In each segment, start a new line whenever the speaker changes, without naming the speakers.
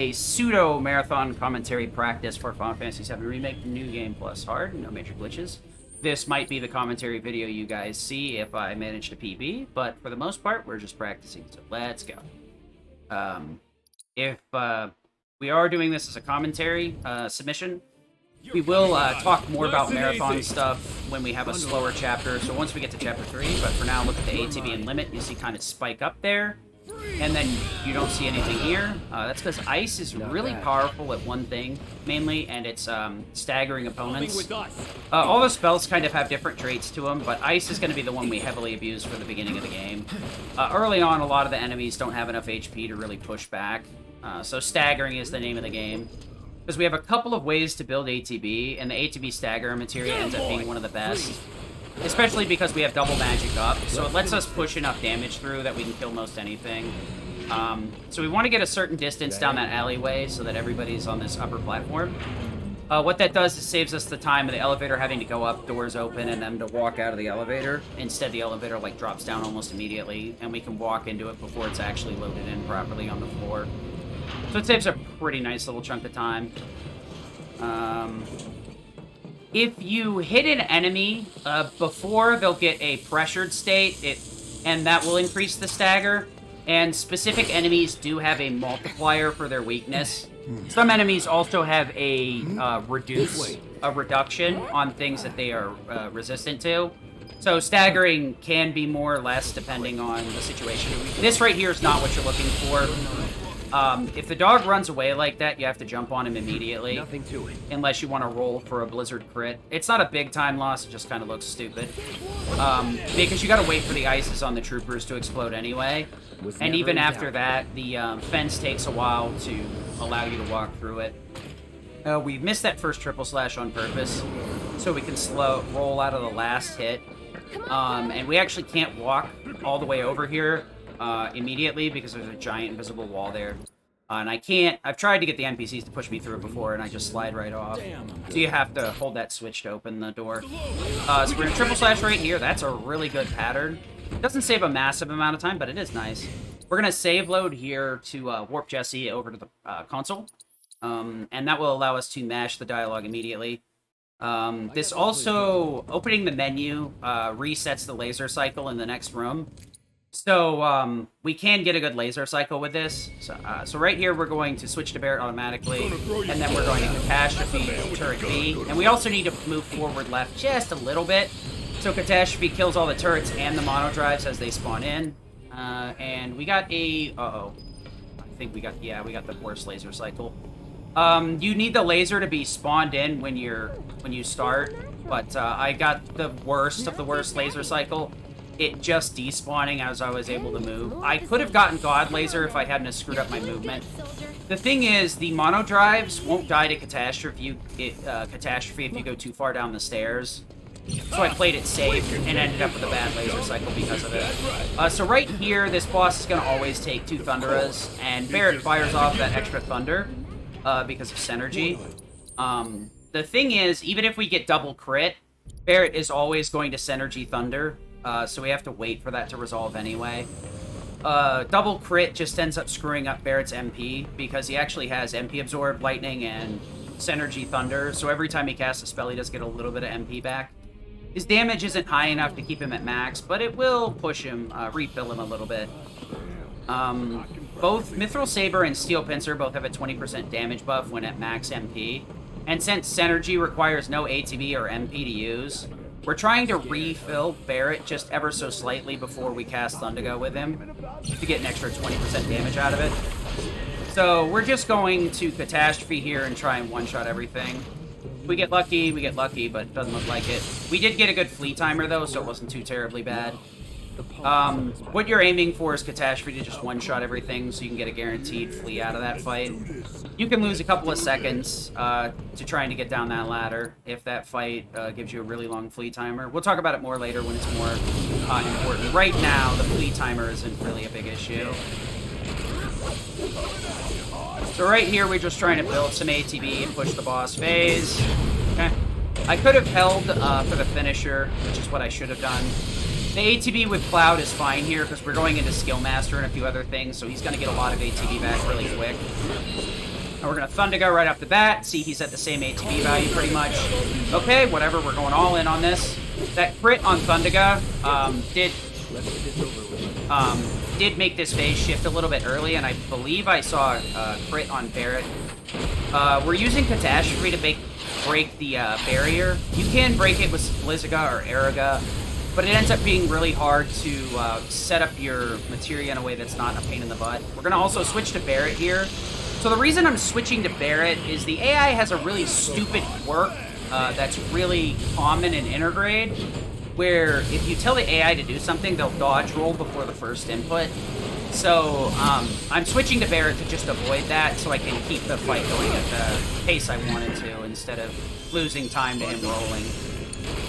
a pseudo marathon commentary practice for Final Fantasy VII Remake, new game plus hard, no major glitches. This might be the commentary video you guys see if I manage to PB, but for the most part, we're just practicing, so let's go. If we are doing this as a commentary submission, we will talk more about marathon stuff when we have a slower chapter, so once we get to chapter 3, but for now, look at the ATB and limit, you see kind of spike up there. And then you don't see anything here. That's because ice is really powerful at one thing, mainly, and it's staggering opponents. All the spells kind of have different traits to them, but ice is going to be the one we heavily abuse for the beginning of the game. Early on, a lot of the enemies don't have enough HP to really push back, so staggering is the name of the game. Because we have a couple of ways to build ATB, and the ATB stagger materia ends up being one of the best. Especially because we have double magic up, so it lets us push enough damage through that we can kill most anything. So we want to get a certain distance down that alleyway so that everybody's on this upper platform. What that does is saves us the time of the elevator having to go up, doors open, and them to walk out of the elevator. Instead, the elevator like drops down almost immediately, and we can walk into it before it's actually loaded in properly on the floor. So it saves a pretty nice little chunk of time. If you hit an enemy before they'll get a pressured state, and that will increase the stagger, and specific enemies do have a multiplier for their weakness. Some enemies also have a reduction on things that they are resistant to. So staggering can be more or less depending on the situation. This right here is not what you're looking for. If the dog runs away like that, you have to jump on him immediately. Nothing to it. Unless you want to roll for a blizzard crit. It's not a big time loss, it just kind of looks stupid. Because you gotta wait for the ices on the troopers to explode anyway. And even after that, the fence takes a while to allow you to walk through it. We missed that first triple slash on purpose, so we can roll out of the last hit. And we actually can't walk all the way over here immediately because there's a giant invisible wall there. And I've tried to get the NPCs to push me through it before, and I just slide right off. So you have to hold that switch to open the door. So we're gonna triple slash right here. That's a really good pattern. It doesn't save a massive amount of time, but it is nice. We're gonna save load here to warp Jesse over to the console. And that will allow us to mash the dialogue immediately. This also, opening the menu, resets the laser cycle in the next room. So, we can get a good laser cycle with this. So right here, we're going to switch to Barret automatically, and then we're going to Catastrophe Turret B. And we also need to move forward left just a little bit. So Catastrophe kills all the turrets and the mono drives as they spawn in. And we got a... I think we got the worst laser cycle. You need the laser to be spawned in when you start, but I got the worst of the worst laser cycle. It just despawning as I was able to move. I could have gotten God Laser if I hadn't screwed up my movement. The thing is, the mono drives won't die to catastrophe if you go too far down the stairs. So I played it safe and ended up with a bad laser cycle because of it. So right here, this boss is going to always take 2 Thunderas, and Barret fires off that extra Thunder because of Synergy. The thing is, even if we get double crit, Barret is always going to Synergy Thunder. So we have to wait for that to resolve anyway. Double crit just ends up screwing up Barret's MP, because he actually has MP Absorb, Lightning, and Synergy Thunder, so every time he casts a spell, he does get a little bit of MP back. His damage isn't high enough to keep him at max, but it will push him, refill him a little bit. Both Mithril Saber and Steel Pincer both have a 20% damage buff when at max MP, and since Synergy requires no ATB or MP to use, we're trying to refill Barret just ever so slightly before we cast Thundigo with him to get an extra 20% damage out of it. So we're just going to Catastrophe here and try and one-shot everything. We get lucky, but it doesn't look like it. We did get a good flee timer though, so it wasn't too terribly bad. What you're aiming for is Catastrophe to just one-shot everything so you can get a guaranteed flee out of that fight. You can lose a couple of seconds to trying to get down that ladder if that fight gives you a really long flee timer. We'll talk about it more later when it's more important. Right now, the flee timer isn't really a big issue. So right here, we're just trying to build some ATB and push the boss phase. Okay. I could have held for the finisher, which is what I should have done. The ATB with Cloud is fine here because we're going into Skill Master and a few other things, so he's going to get a lot of ATB back really quick. And we're going to Thundiga right off the bat. See, he's at the same ATB value pretty much. Okay, whatever. We're going all in on this. That crit on Thundiga did make this phase shift a little bit early, and I believe I saw a crit on Barret. We're using Catastrophe to break the barrier. You can break it with Blizzaga or Araga, but it ends up being really hard to set up your materia in a way that's not a pain in the butt. We're going to also switch to Barret here. So the reason I'm switching to Barret is the AI has a really stupid quirk that's really common in Intergrade, where if you tell the AI to do something, they'll dodge roll before the first input. So I'm switching to Barret to just avoid that so I can keep the fight going at the pace I wanted to instead of losing time to him rolling.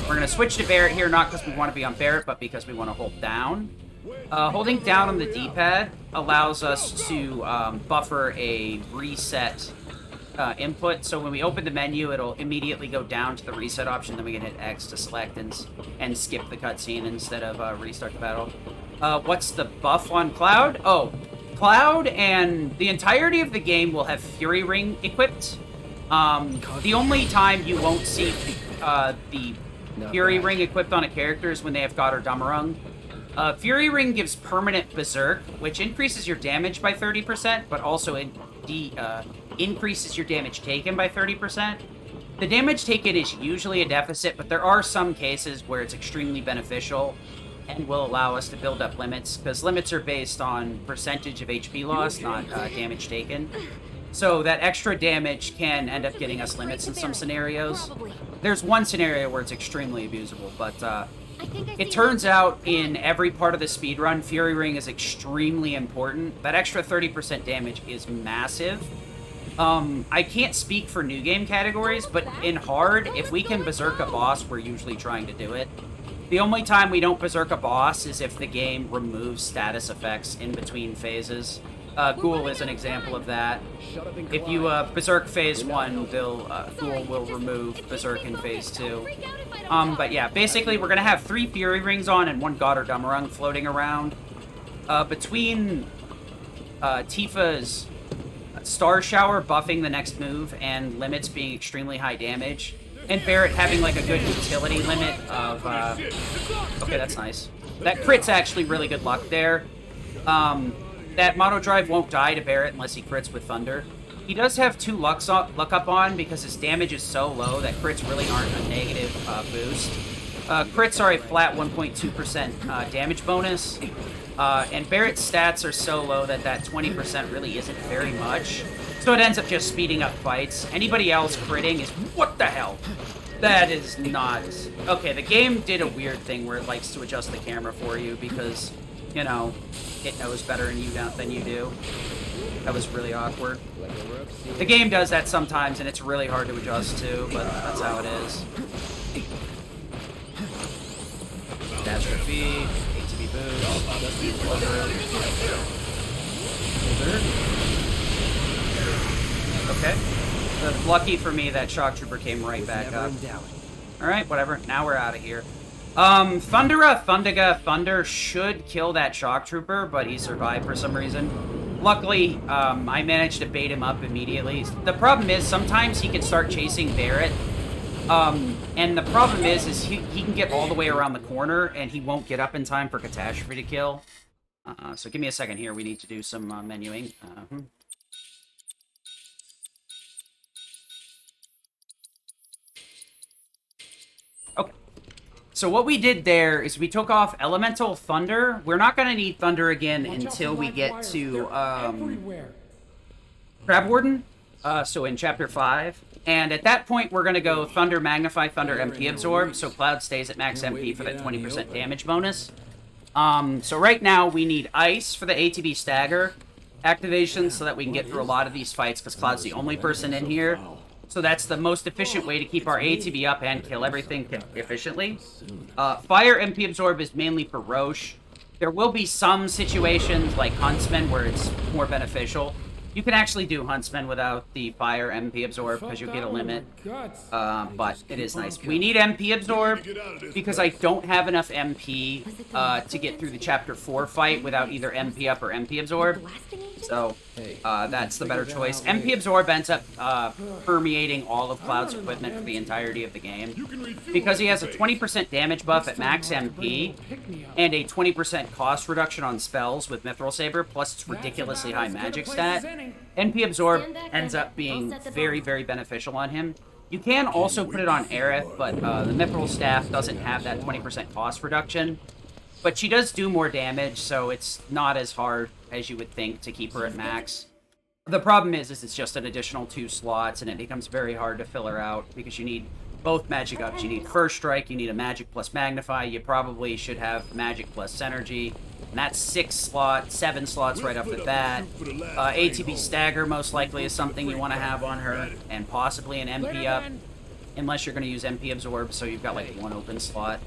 We're going to switch to Barret here, not because we want to be on Barret, but because we want to hold down. Holding down on the D-pad allows us to buffer a reset input. So when we open the menu, it'll immediately go down to the reset option. Then we can hit X to select and skip the cutscene instead of restart the battle. What's the buff on Cloud? Oh, Cloud and the entirety of the game will have Fury Ring equipped. The only time you won't see the Fury Ring equipped on a character is when they have God or Damarung. Fury Ring gives permanent Berserk, which increases your damage by 30%, but also increases your damage taken by 30%. The damage taken is usually a deficit, but there are some cases where it's extremely beneficial and will allow us to build up limits, because limits are based on percentage of HP loss, not damage taken. So that extra damage can end up getting us limits in some scenarios. There's one scenario where it's extremely abusable, but it turns out in every part of the speedrun, Fury Ring is extremely important. That extra 30% damage is massive. I can't speak for new game categories, but in hard, if we can berserk a boss, we're usually trying to do it. The only time we don't berserk a boss is if the game removes status effects in between phases. Ghoul is an example of that. If you berserk phase 1, Ghoul will remove berserk in phase 2. But yeah, basically we're gonna have 3 Fury Rings on and 1 God or Damarung floating around. Between Tifa's Star Shower buffing the next move and limits being extremely high damage, and Barret having like a good utility limit of okay, that's nice. That crit's actually really good luck there. That Mono Drive won't die to Barret unless he crits with Thunder. He does have 2 luck up on because his damage is so low that crits really aren't a negative boost. Crits are a flat 1.2% damage bonus, and Barret's stats are so low that 20% really isn't very much. So it ends up just speeding up fights. Anybody else critting is... What the hell? That is not... Okay, the game did a weird thing where it likes to adjust the camera for you because, you know, it knows better than you do. That was really awkward. The game does that sometimes, and it's really hard to adjust to, but that's how it is. Catastrophe, ATB boost. Okay. Lucky for me, that Shock Trooper came right back up. Alright, whatever. Now we're out of here. Thundiga, Thunder should kill that Shock Trooper, but he survived for some reason. Luckily, I managed to bait him up immediately. The problem is, sometimes he can start chasing Barret. And the problem is he can get all the way around the corner, and he won't get up in time for Catastrophe to kill. So give me a second here. We need to do some menuing. Okay. So what we did there is we took off Elemental Thunder. We're not going to need Thunder again until we get to Crab Warden, so in Chapter 5. And at that point, we're going to go Thunder Magnify, Thunder MP Absorb, so Cloud stays at max MP for that 20% damage bonus. So right now, we need Ice for the ATB Stagger activation so that we can get through a lot of these fights, because Cloud's the only person in here. So that's the most efficient way to keep our ATB up and kill everything efficiently. Fire MP Absorb is mainly for Roche. There will be some situations like Huntsman where it's more beneficial. You can actually do Huntsman without the fire MP absorb because you get a limit. But it is nice. We need MP absorb because I don't have enough MP to get through the Chapter 4 fight without either MP up or MP absorb. So that's the better choice. MP absorb ends up permeating all of Cloud's equipment for the entirety of the game. Because he has a 20% damage buff at max MP and a 20% cost reduction on spells with Mithril Saber, plus its ridiculously high magic stat. NP Absorb ends up being very, very beneficial on him. You can also put it on Aerith, but the Mithril Staff doesn't have that 20% cost reduction. But she does do more damage, so it's not as hard as you would think to keep her at max. The problem is it's just an additional 2 slots, and it becomes very hard to fill her out because you need both magic ups. You need First Strike, you need a Magic plus Magnify, you probably should have Magic plus Synergy, and that's 7 slots right off the bat. ATB Stagger most likely is something you want to have on her, and possibly an MP up, unless you're going to use MP Absorb, so you've got like 1 open slot.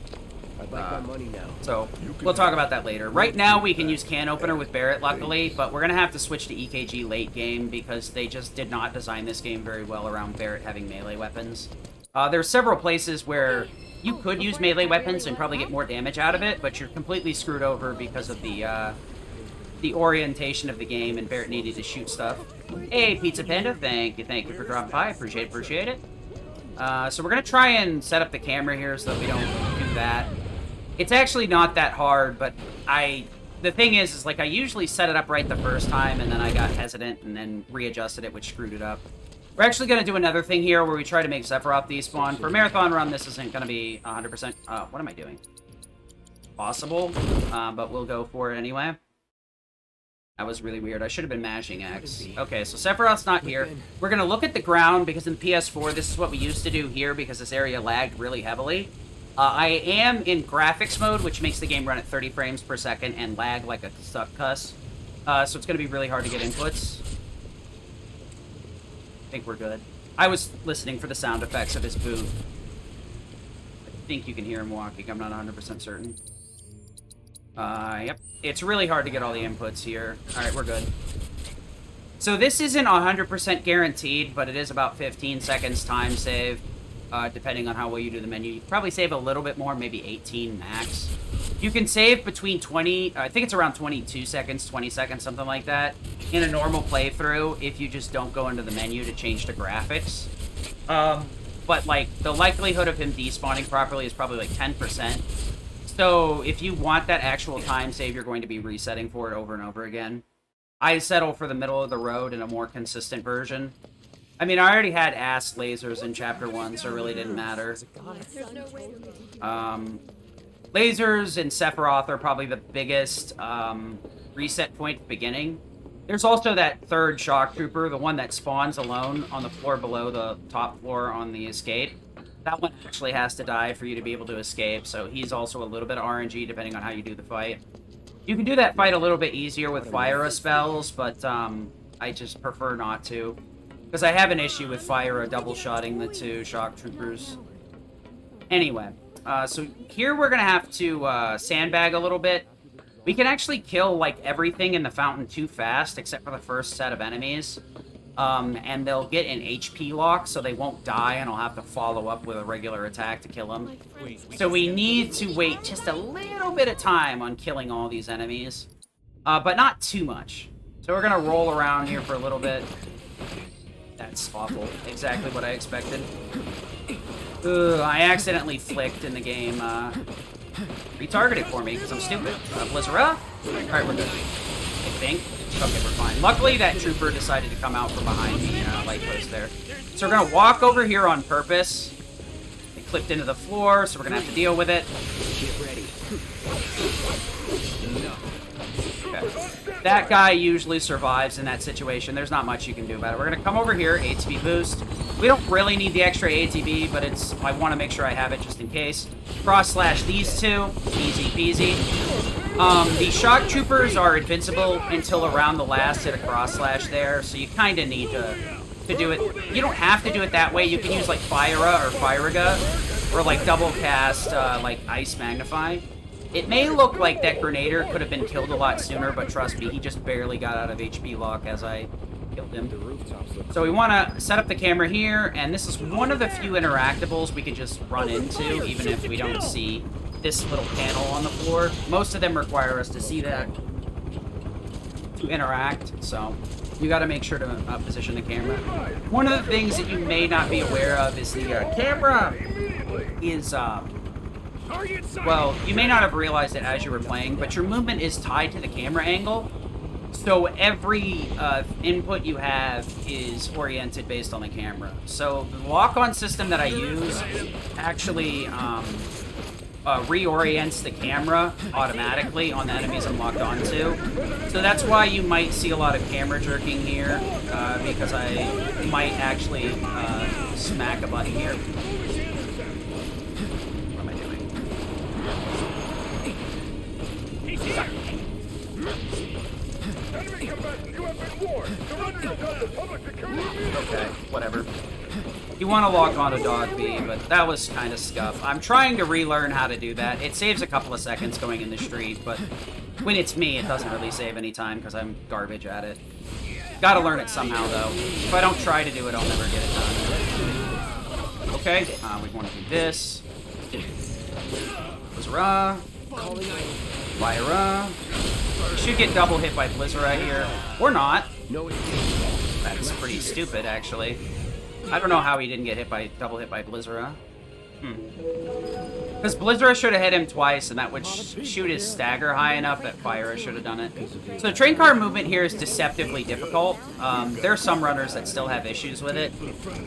I'd like my money now.
So, we'll talk about that later. Right now, we can use Can Opener with Barret, luckily, but we're going to have to switch to EKG late game because they just did not design this game very well around Barret having melee weapons. There are several places where you could use melee weapons and probably get more damage out of it, but you're completely screwed over because of the orientation of the game, and Barret needed to shoot stuff. Hey, Pizza Panda, thank you for dropping by. Appreciate it. So we're going to try and set up the camera here so that we don't do that. It's actually not that hard, but the thing is like I usually set it up right the first time, and then I got hesitant and then readjusted it, which screwed it up. We're actually going to do another thing here where we try to make Sephiroth despawn. For a marathon run, this isn't going to be 100%. What am I doing? Possible, but we'll go for it anyway. That was really weird. I should have been mashing X. Okay, so Sephiroth's not here. We're going to look at the ground because in PS4, this is what we used to do here because this area lagged really heavily. I am in graphics mode, which makes the game run at 30 frames per second and lag like a suck cuss. So it's going to be really hard to get inputs. I think we're good. I was listening for the sound effects of his boot. I think you can hear him walking. I'm not 100% certain. Yep. It's really hard to get all the inputs here. Alright, we're good. So this isn't 100% guaranteed, but it is about 15 seconds time save. Depending on how well you do the menu. You can probably save a little bit more, maybe 18 max. You can save between 20, I think it's around 22 seconds, 20 seconds, something like that, in a normal playthrough if you just don't go into the menu to change the graphics. But, like, the likelihood of him despawning properly is probably, like, 10%. So if you want that actual time save, you're going to be resetting for it over and over again. I settle for the middle of the road in a more consistent version. I mean, I already had ass lasers in Chapter 1, so it really didn't matter. Lasers and Sephiroth are probably the biggest reset point at the beginning. There's also that third shock trooper, the one that spawns alone on the floor below the top floor on the escape. That one actually has to die for you to be able to escape, so he's also a little bit of RNG depending on how you do the fight. You can do that fight a little bit easier with Fire spells, but I just prefer not to. Because I have an issue with Fire double-shotting the 2 shock troopers. Anyway, so here we're going to have to sandbag a little bit. We can actually kill, like, everything in the fountain too fast, except for the first set of enemies. And they'll get an HP lock, so they won't die, and I'll have to follow up with a regular attack to kill them. So we need to wait just a little bit of time on killing all these enemies. But not too much. So we're going to roll around here for a little bit. That's awful. Exactly what I expected. Ugh, I accidentally flicked in the game. Retargeted for me because I'm stupid. Blizzara? Alright, we're good. I think. Okay, we're fine. Luckily, that trooper decided to come out from behind the light post there. So we're going to walk over here on purpose. It clipped into the floor, so we're going to have to deal with it.
Get ready.
Okay. That guy usually survives in that situation. There's not much you can do about it. We're going to come over here, ATB boost. We don't really need the extra ATB, but I want to make sure I have it just in case. Cross slash these two. Easy peasy. The shock troopers are invincible until around the last hit of cross slash there, so you kind of need to do it. You don't have to do it that way. You can use like Fyra or Fyriga, or like double cast like Ice Magnify. It may look like that Grenader could have been killed a lot sooner, but trust me, he just barely got out of HP lock as I Killed him.
The rooftops look
So we want to set up the camera here, and this is one of the few interactables we could just run into, even if we don't see this little panel on the floor. Most of them require us to see that to interact, so you got to make sure to position the camera. One of the things that you may not be aware of is the camera is, well, you may not have realized it as you were playing, but your movement is tied to the camera angle. So every input you have is oriented based on the camera. So the lock-on system that I use actually reorients the camera automatically on the enemies I'm locked onto. So that's why you might see a lot of camera jerking here, because I might actually smack a button here. What am I doing? Okay, whatever. You want to lock on a dog B, but that was kind of scuff. I'm trying to relearn how to do that. It saves a couple of seconds going in the street, but when it's me, it doesn't really save any time because I'm garbage at it. Gotta learn it somehow, though. If I don't try to do it, I'll never get it done. Okay, we want to do this. Blizzara. Lyra. You should get double hit by Blizzara here. Or not. That's pretty stupid, actually. I don't know how he didn't get double hit by Blizzara. Because Blizzara should have hit him twice, and that would shoot his stagger high enough that Fyra should have done it. So the train car movement here is deceptively difficult. There are some runners that still have issues with it.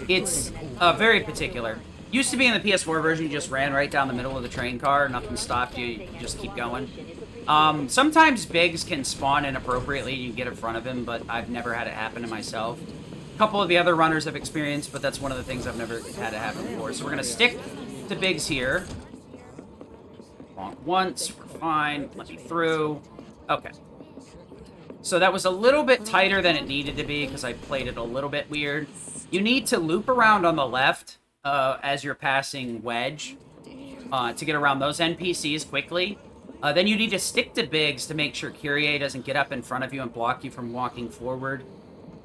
It's very particular. Used to be in the PS4 version, you just ran right down the middle of the train car, nothing stopped you, you just keep going. Sometimes Biggs can spawn inappropriately and you get in front of him, but I've never had it happen to myself. A couple of the other runners have experienced, but that's one of the things I've never had it happen before. So we're going to stick to Biggs here. Bonk once, we're fine, let me through. Okay. So that was a little bit tighter than it needed to be because I played it a little bit weird. You need to loop around on the left as you're passing Wedge to get around those NPCs quickly. Then you need to stick to Biggs to make sure Kyrie doesn't get up in front of you and block you from walking forward.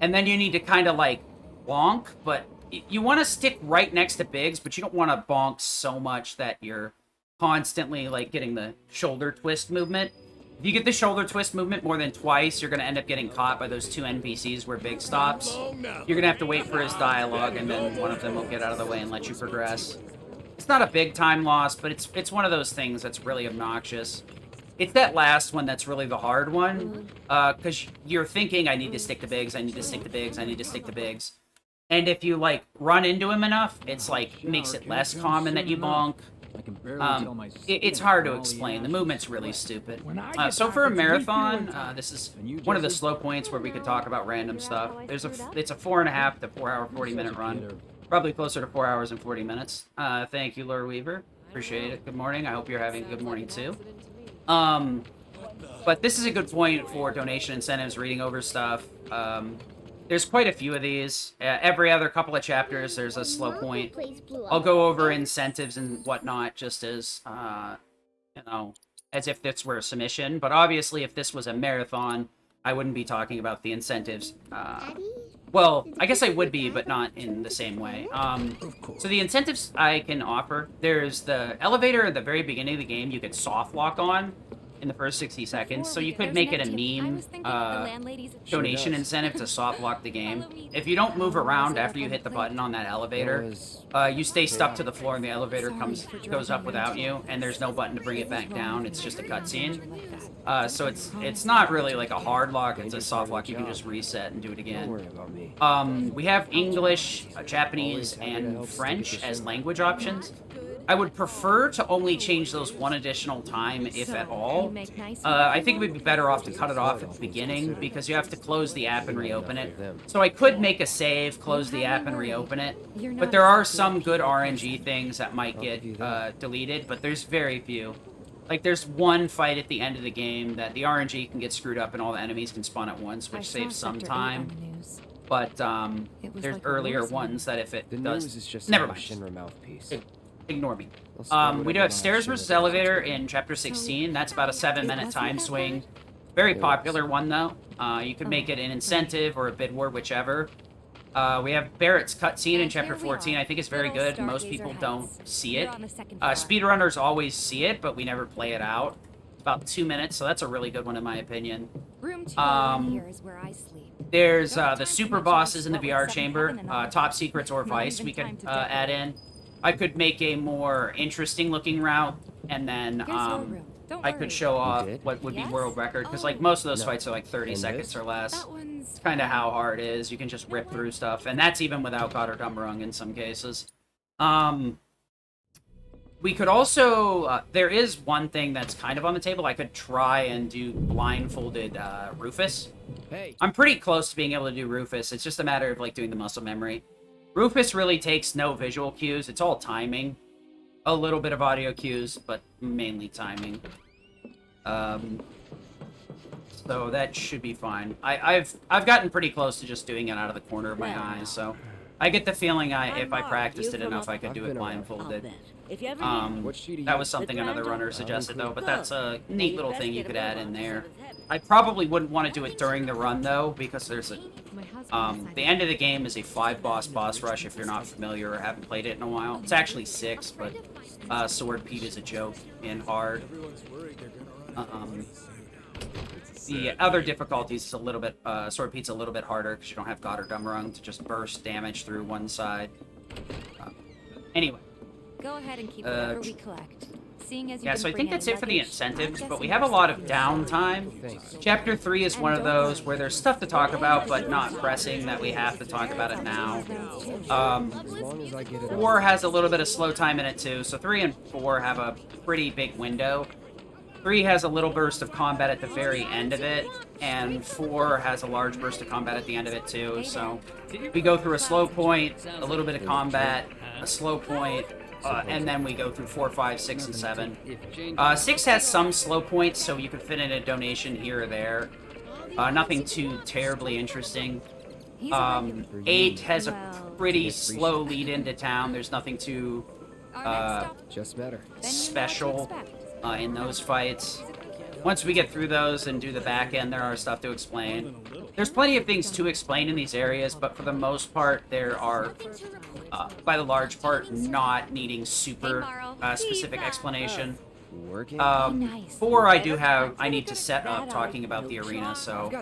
And then you need to kind of like bonk, but you want to stick right next to Biggs, but you don't want to bonk so much that you're constantly like getting the shoulder twist movement. If you get the shoulder twist movement more than twice, you're going to end up getting caught by those two NPCs where Biggs stops. You're going to have to wait for his dialogue, and then one of them will get out of the way and let you progress. It's not a big time loss, but it's one of those things that's really obnoxious. It's that last one that's really the hard one, because you're thinking, I need to stick to Biggs, I need to stick to Biggs, I need to stick to Biggs. And if you, like, run into him enough, it's, like, makes it less common that you bonk. It's hard to explain. The movement's really stupid. So for a marathon, this is one of the slow points where we could talk about random stuff. It's a 4.5 to 4 hour, 40-minute run. Probably closer to 4 hours and 40 minutes. Thank you, Laura Weaver. Appreciate it. Good morning. I hope you're having a good morning, too. But this is a good point for donation incentives, reading over stuff. There's quite a few of these. Every other couple of chapters, there's a slow point. I'll go over incentives and whatnot just as, you know, as if this were a submission. But obviously, if this was a marathon, I wouldn't be talking about the incentives. Well, I guess I would be, but not in the same way. So the incentives I can offer, there's the elevator at the very beginning of the game you could soft lock on in the first 60 seconds. So you could make it a meme donation incentive to soft lock the game. If you don't move around after you hit the button on that elevator, you stay stuck to the floor and the elevator goes up without you, and there's no button to bring it back down. It's just a cutscene. So it's not really like a hard lock, it's a soft lock. You can just reset and do it again. We have English, Japanese, and French as language options. I would prefer to only change those one additional time, if at all. I think it would be better off to cut it off at the beginning, because you have to close the app and reopen it. So I could make a save, close the app, and reopen it. But there are some good RNG things that might get deleted, but there's very few. Like, there's one fight at the end of the game that the RNG can get screwed up and all the enemies can spawn at once, which saves some time. But there's earlier ones that if it does... Never mind. Ignore me. We do have Stairs versus Elevator in Chapter 16. That's about a 7-minute time swing. Very popular one, though. You could make it an incentive or a bid war, whichever. We have Barrett's cutscene in Chapter 14. I think it's very good. Most people don't see it. Speedrunners always see it, but we never play it out. It's about 2 minutes, so that's a really good one in my opinion.
Room 2 here is where I sleep.
There's the super bosses in the VR chamber, top secrets or vice we could add in. I could make a more interesting looking route, and then I could show off what would be world record, because like most of those fights are like 30 seconds or less. It's kind of how hard it is. You can just rip through stuff, and that's even without God or Dumbarung in some cases. We could also, there is one thing that's kind of on the table. I could try and do blindfolded Rufus.
Hey.
I'm pretty close to being able to do Rufus. It's just a matter of like doing the muscle memory. Rufus really takes no visual cues. It's all timing. A little bit of audio cues, but mainly timing. So that should be fine. I've gotten pretty close to just doing it out of the corner of my eye, so I get the feeling if I practiced it enough, I could do it blindfolded. That was something another runner suggested, though, but that's a neat little thing you could add in there. I probably wouldn't want to do it during the run, though, because there's a... the end of the game is a 5-boss boss rush if you're not familiar or haven't played it in a while. It's actually 6, but Sword Pete is a joke and hard. The other difficulties is a little bit... Sword Pete's a little bit harder because you don't have God or Dumbarung to just burst damage through one side. Anyway.
Go ahead and keep whatever we collect.
Yeah, so I think that's it for the incentives, but we have a lot of downtime. Chapter 3 is one of those where there's stuff to talk about, but not pressing that we have to talk about it now. 4 has a little bit of slow time in it too, so 3 and 4 have a pretty big window. 3 has a little burst of combat at the very end of it, and 4 has a large burst of combat at the end of it too, so we go through a slow point, a little bit of combat, a slow point, and then we go through 4, 5, 6, and 7. 6 has some slow points, so you could fit in a donation here or there. Nothing too terribly interesting. 8 has a pretty slow lead into town. There's nothing too special in those fights. Once we get through those and do the back end, there are stuff to explain. There's plenty of things to explain in these areas, but for the most part, there are, by the large part, not needing super specific explanation. 4, I need to set up talking about the arena, so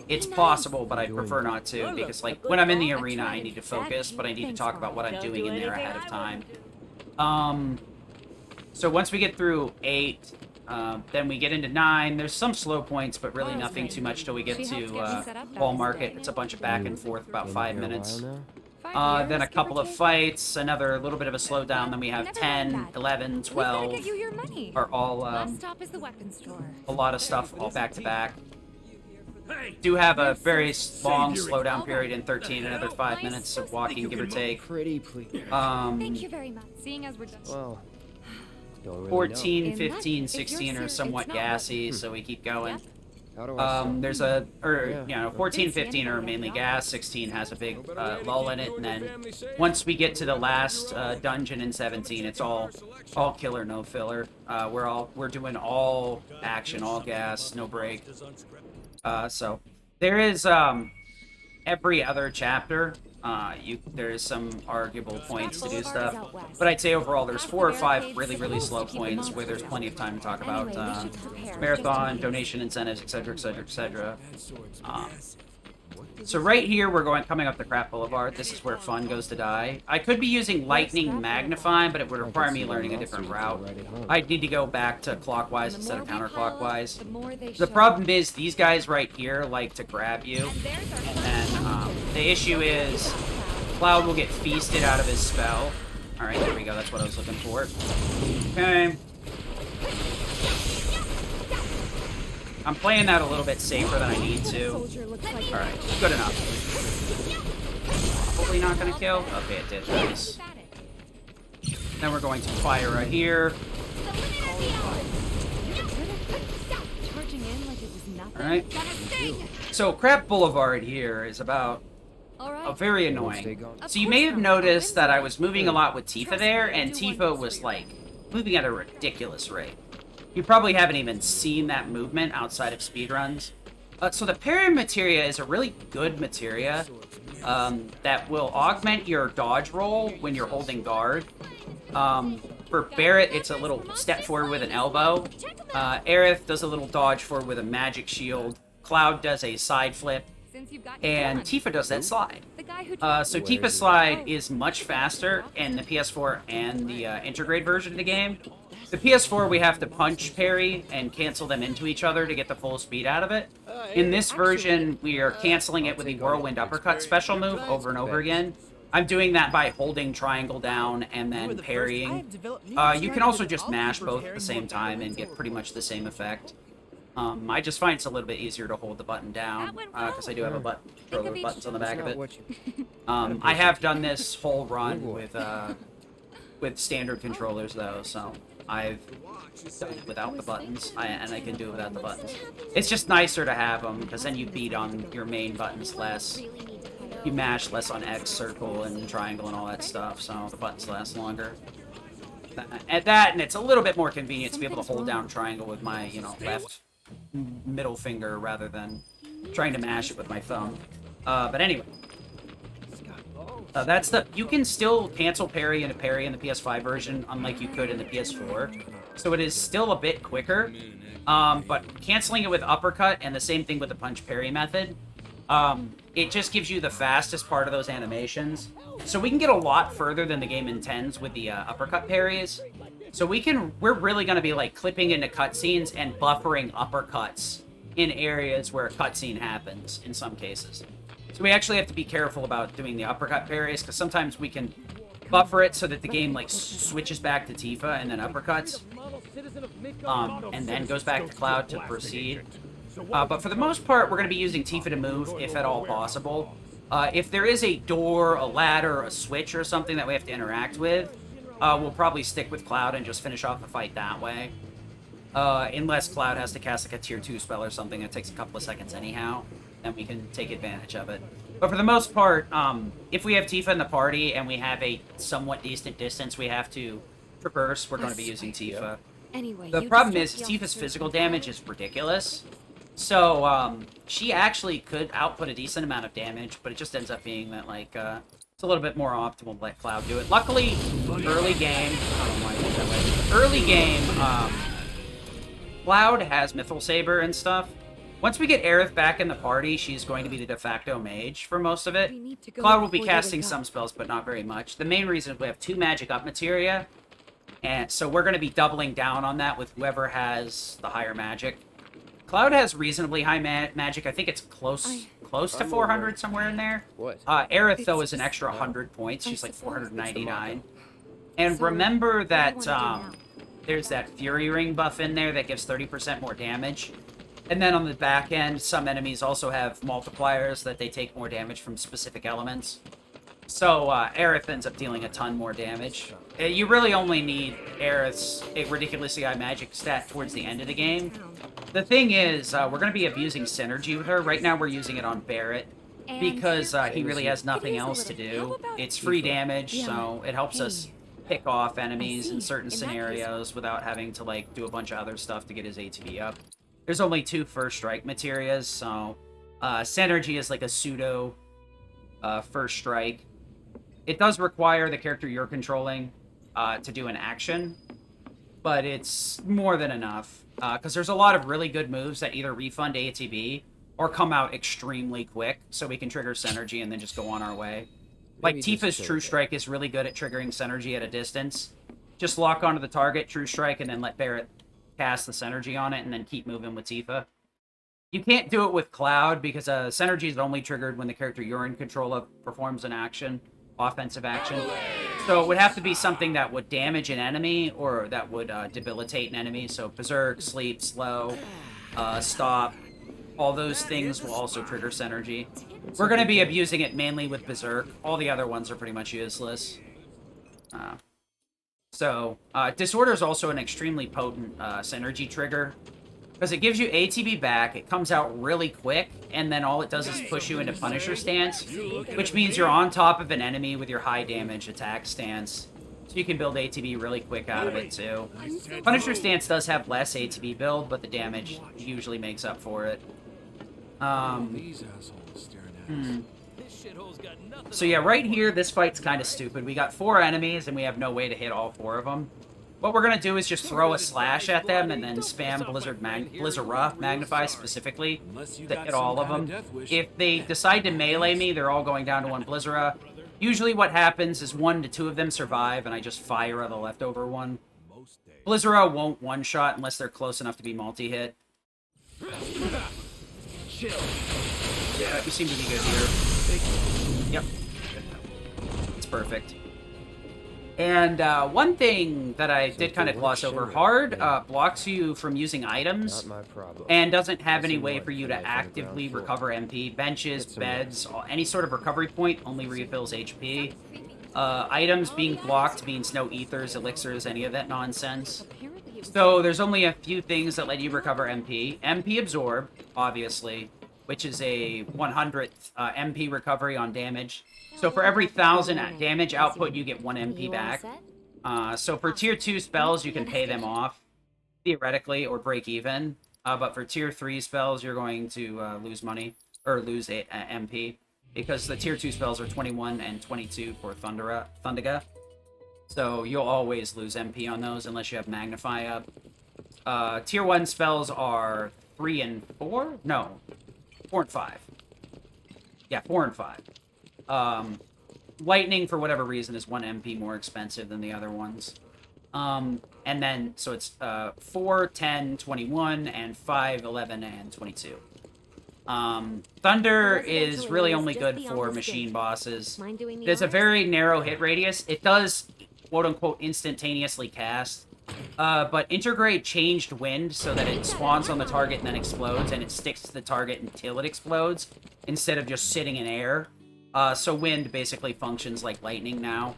it's possible, but I prefer not to, because like when I'm in the arena, I need to focus, but I need to talk about what I'm doing in there ahead of time. So once we get through 8, then we get into 9. There's some slow points, but really nothing too much till we get to Wall Market. It's a bunch of back and forth, about 5 minutes. Then a couple of fights, another little bit of a slowdown. Then we have 10, 11, 12. Are all a lot of stuff all back to back. Do have a very long slowdown period in 13, another 5 minutes of walking, give or take.
Thank you very much. Seeing as we're done.
14, 15, 16 are somewhat gassy, so we keep going. There's a, or, you know, 14, 15 are mainly gas, 16 has a big lull in it, and then once we get to the last dungeon in 17, it's all killer, no filler. We're doing all action, all gas, no break. So there is every other chapter. There's some arguable points to do stuff, but I'd say overall there's 4 or 5 really slow points where there's plenty of time to talk about marathon, donation incentives, etc, etc, etc. So right here we're coming up the Crap Boulevard. This is where fun goes to die. I could be using lightning magnifying, but it would require me learning a different route. I'd need to go back to clockwise instead of counterclockwise. The problem is these guys right here like to grab you, and the issue is Cloud will get feasted out of his spell. Alright, there we go. That's what I was looking for. Okay. I'm playing that a little bit safer than I need to. Alright, good enough. Probably not gonna kill. Okay, it did. Nice. Then we're going to fire right here. Alright. So, Crap Boulevard here is about... very annoying. So you may have noticed that I was moving a lot with Tifa there, and Tifa was, like, moving at a ridiculous rate. You probably haven't even seen that movement outside of speedruns. So the parry materia is a really good materia that will augment your dodge roll when you're holding guard. For Barrett, it's a little step forward with an elbow. Aerith does a little dodge forward with a magic shield. Cloud does a side flip. And Tifa does that slide. So Tifa's slide is much faster in the PS4 and the Intergrade version of the game. The PS4, we have to punch parry and cancel them into each other to get the full speed out of it. In this version, we are canceling it with the Whirlwind Uppercut special move over and over again. I'm doing that by holding triangle down and then parrying. You can also just mash both at the same time and get pretty much the same effect. I just find it's a little bit easier to hold the button down, because I do have a button, controller with buttons on the back of it. I have done this whole run with standard controllers, though, so I've done it without the buttons, and I can do it without the buttons. It's just nicer to have them, because then you beat on your main buttons less. You mash less on X, circle, and triangle, and all that stuff, so the buttons last longer. And it's a little bit more convenient to be able to hold down triangle with my, left middle finger rather than trying to mash it with my thumb. But anyway, that's you can still cancel parry and parry in the PS5 version, unlike you could in the PS4. So it is still a bit quicker, but canceling it with uppercut and the same thing with the punch parry method, it just gives you the fastest part of those animations. So we can get a lot further than the game intends with the uppercut parries. So we're really going to be like clipping into cutscenes and buffering uppercuts in areas where a cutscene happens in some cases. So we actually have to be careful about doing the uppercut parries, because sometimes we can buffer it so that the game like switches back to Tifa and then uppercuts, and then goes back to Cloud to proceed. But for the most part, we're going to be using Tifa to move, if at all possible. If there is a door, a ladder, a switch, or something that we have to interact with, we'll probably stick with Cloud and just finish off the fight that way. Unless Cloud has to cast like a tier 2 spell or something that takes a couple of seconds anyhow, then we can take advantage of it. But for the most part, if we have Tifa in the party and we have a somewhat decent distance we have to traverse, we're going to be using Tifa.
Anyway,
The problem is Tifa's physical damage is ridiculous. So, she actually could output a decent amount of damage, but it just ends up being that, like, it's a little bit more optimal to let Cloud do it. Luckily, early game, I don't know why I did that way. Early game, Cloud has Mythal Saber and stuff. Once we get Aerith back in the party, she's going to be the de facto mage for most of it. Cloud will be casting some spells, but not very much. The main reason is we have 2 magic up materia, and so we're going to be doubling down on that with whoever has the higher magic. Cloud has reasonably high magic. I think it's close to 400, somewhere in there.
What?
Aerith, though, is an extra 100 points. She's like 499. And remember that there's that Fury Ring buff in there that gives 30% more damage. And then on the back end, some enemies also have multipliers that they take more damage from specific elements. So Aerith ends up dealing a ton more damage. You really only need Aerith's ridiculously high magic stat towards the end of the game. The thing is, we're going to be abusing synergy with her. Right now we're using it on Barrett because he really has nothing else to do. It's free damage, so it helps us pick off enemies in certain scenarios without having to like do a bunch of other stuff to get his ATB up. There's only 2 first strike materias, so synergy is like a pseudo first strike. It does require the character you're controlling to do an action, but it's more than enough. Because there's a lot of really good moves that either refund ATB or come out extremely quick, so we can trigger synergy and then just go on our way. Like Tifa's True Strike is really good at triggering synergy at a distance. Just lock onto the target, True Strike, and then let Barrett cast the synergy on it, and then keep moving with Tifa. You can't do it with Cloud, because synergy is only triggered when the character you're in control of performs an action. Offensive action. So it would have to be something that would damage an enemy or that would debilitate an enemy. So Berserk, Sleep, Slow, Stop, all those things will also trigger synergy. We're going to be abusing it mainly with Berserk. All the other ones are pretty much useless. Disorder is also an extremely potent synergy trigger. Because it gives you ATB back, it comes out really quick, and then all it does is push you into Punisher stance, which means you're on top of an enemy with your high damage attack stance, So you can build ATB really quick out of it, too. Punisher Stance does have less ATB build, but the damage usually makes up for it. So yeah, right here, this fight's kind of stupid. We got 4 enemies, and we have no way to hit all 4 of them. What we're gonna do is just throw a slash at them, and then spam Blizzard Magnify specifically to hit all of them. If they decide to melee me, they're all going down to 1 Blizzard. Usually what happens is 1 to 2 of them survive, and I just fire the leftover one. Blizzard won't one-shot unless they're close enough to be multi-hit. Yeah, you seem to be good here. Yep. It's perfect. And one thing that I did kind of gloss over, hard blocks you from using items and doesn't have any way for you to actively recover MP. Benches, beds, any sort of recovery point only refills HP. Items being blocked means no ethers, elixirs, any of that nonsense. So there's only a few things that let you recover MP. MP Absorb, obviously, which is a 100th MP recovery on damage. So for every 1,000 damage output, you get 1 MP back. So for tier 2 spells, you can pay them off, theoretically, or break even. But for tier 3 spells, you're going to lose money, or lose MP. Because the tier 2 spells are 21 and 22 for Thundiga. So you'll always lose MP on those unless you have Magnify up. Tier 1 spells are 3 and 4? No, 4 and 5. Yeah, 4 and 5. Lightning, for whatever reason, is 1 MP more expensive than the other ones. And then, so it's 4, 10, 21, and 5, 11, and 22. Thunder is really only good for machine bosses. There's a very narrow hit radius. It does, quote-unquote, instantaneously cast. But Integrate changed Wind so that it spawns on the target and then explodes, and it sticks to the target until it explodes, instead of just sitting in air. So Wind basically functions like Lightning now.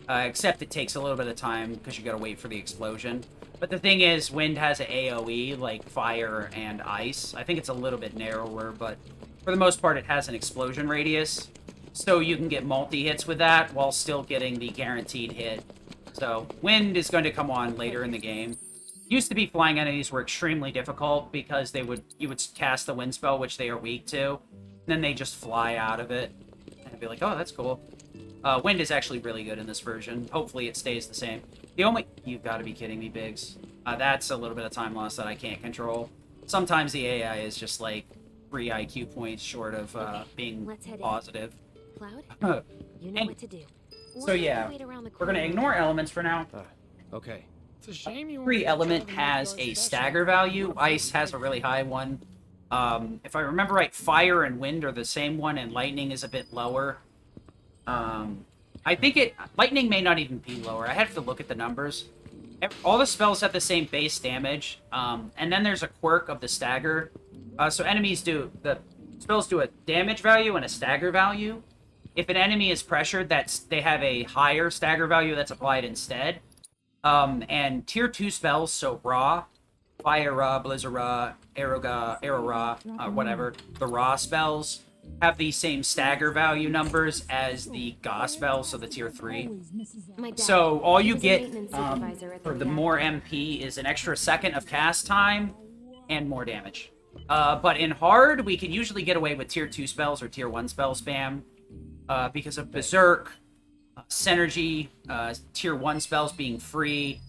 Except it takes a little bit of time, because you gotta wait for the explosion. But the thing is, Wind has an AoE, like Fire and Ice. I think it's a little bit narrower, but for the most part, it has an explosion radius. So you can get multi-hits with that, while still getting the guaranteed hit. So, Wind is going to come on later in the game. Used to be flying enemies were extremely difficult, because you would cast the Wind spell, which they are weak to. And then they just fly out of it. And I'd be like, oh, that's cool. Wind is actually really good in this version. Hopefully it stays the same. You've got to be kidding me, Biggs. That's a little bit of time loss that I can't control. Sometimes the AI is just like 3 IQ points short of being positive.
Cloud, you know what to do.
So yeah, we're going to ignore elements for now.
Okay.
It's a shame you
Every element has a stagger value. Ice has a really high one. If I remember right, Fire and Wind are the same one, and Lightning is a bit lower. I think Lightning may not even be lower. I have to look at the numbers. All the spells have the same base damage, and then there's a quirk of the stagger. So the spells do a damage value and a stagger value. If an enemy is pressured, they have a higher stagger value that's applied instead. And tier 2 spells, so Raw, Fire Ra, Blizzard Ra, Arrow Ra, whatever, the Raw spells have the same stagger value numbers as the Ga spell, so the tier 3. So all you get for the more MP is an extra second of cast time and more damage. But in hard, we can usually get away with tier 2 spells or tier 1 spell spam because of Berserk, Synergy, tier 1 spells being free,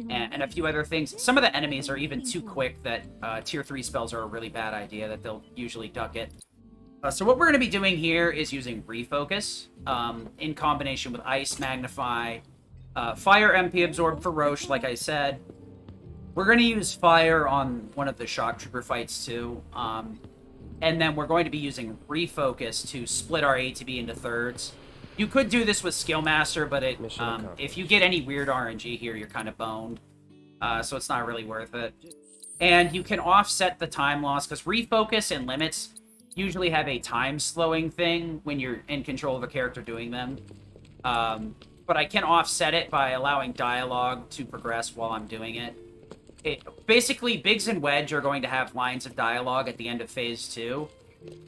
and a few other things. Some of the enemies are even too quick that tier 3 spells are a really bad idea, that they'll usually duck it. So what we're going to be doing here is using Refocus in combination with Ice, Magnify, Fire MP Absorb for Roche, like I said. We're going to use Fire on one of the Shock Trooper fights too. And then we're going to be using Refocus to split our ATB into thirds. You could do this with Skillmaster, but if you get any weird RNG here, you're kind of boned. So it's not really worth it. And you can offset the time loss, because Refocus and Limits usually have a time slowing thing when you're in control of a character doing them. But I can offset it by allowing dialogue to progress while I'm doing it. Basically, Biggs and Wedge are going to have lines of dialogue at the end of Phase 2.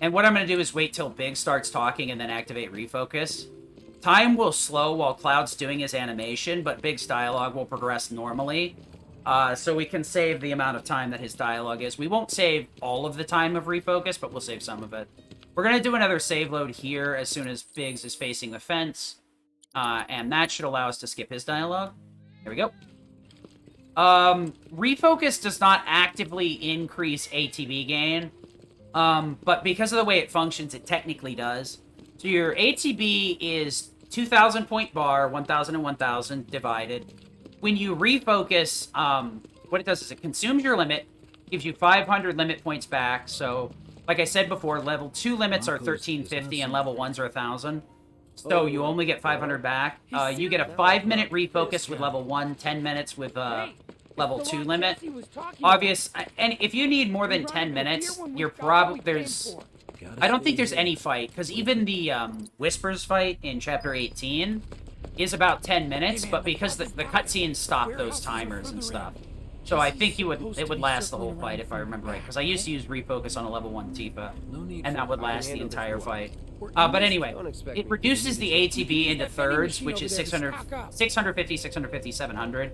And what I'm going to do is wait till Biggs starts talking and then activate Refocus. time will slow while Cloud's doing his animation, but Big's dialogue will progress normally. So we can save the amount of time that his dialogue is. We won't save all of the time of refocus, but we'll save some of it. We're going to do another save load here as soon as Biggs is facing the fence. And that should allow us to skip his dialogue. There we go. Refocus does not actively increase ATB gain. But because of the way it functions, it technically does. So your ATB is 2,000 point bar, 1,000 and 1,000 divided. When you refocus, what it does is it consumes your limit, gives you 500 limit points back. So, like I said before, level 2 limits are 1,350 and level 1s are 1,000. So you only get 500 back. You get a 5-minute refocus with level 1, 10 minutes with level 2 limit. Obvious, and if you need more than 10 minutes, you're probably, I don't think there's any fight, because even the Whispers fight in Chapter 18 is about 10 minutes, but because the cutscenes stop those timers and stuff. So I think it would last the whole fight, if I remember right, because I used to use refocus on a level 1 Tifa, and that would last the entire fight. But anyway, it reduces the ATB into thirds, which is 600, 650, 650, 700.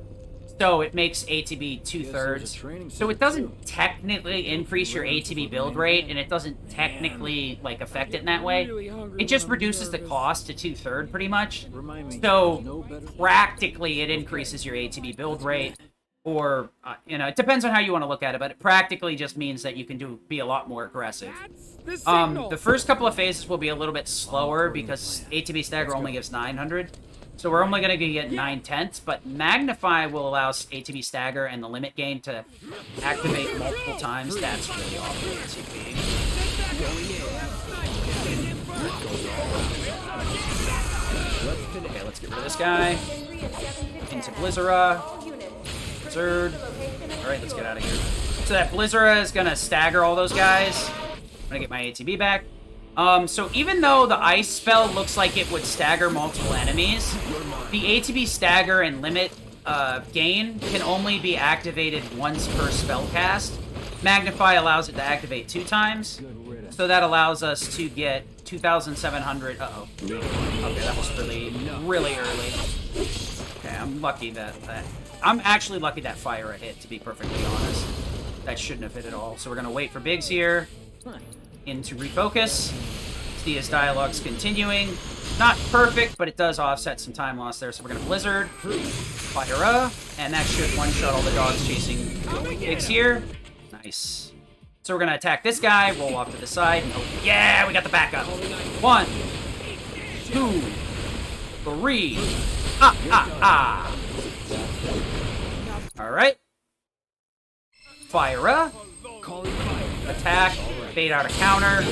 So it makes ATB 2/3. So it doesn't technically increase your ATB build rate, and it doesn't technically, like, affect it in that way. It just reduces the cost to 2/3, pretty much. So practically, it increases your ATB build rate. Or, you know, it depends on how you want to look at it, but it practically just means that you can be a lot more aggressive. The first couple of phases will be a little bit slower because ATB Stagger only gives 900. So we're only going to get 9/10, but Magnify will allow ATB Stagger and the limit gain to activate multiple times. That's really awful ATB. Okay, let's get rid of this guy. Into Blizzara. Blizzard. Alright, let's get out of here. So that Blizzara is going to stagger all those guys. I'm going to get my ATB back. So even though the ice spell looks like it would stagger multiple enemies, the ATB stagger and limit gain can only be activated once per spell cast. Magnify allows it to activate 2 times, so that allows us to get 2,700. Uh-oh. Okay, that was really, really early. Okay, I'm lucky that I'm actually lucky that fire hit, to be perfectly honest. That shouldn't have hit at all. So we're going to wait for Biggs here. Into refocus. See his dialogue's continuing. Not perfect, but it does offset some time loss there. So we're going to Blizzard. Fire and that should one-shot all the dogs chasing Biggs here. Nice. So we're going to attack this guy, roll off to the side, and hope, yeah, we got the backup. 1, 2, 3. Ah, ah, ah. Alright. Fire. Attack. Bait out a counter.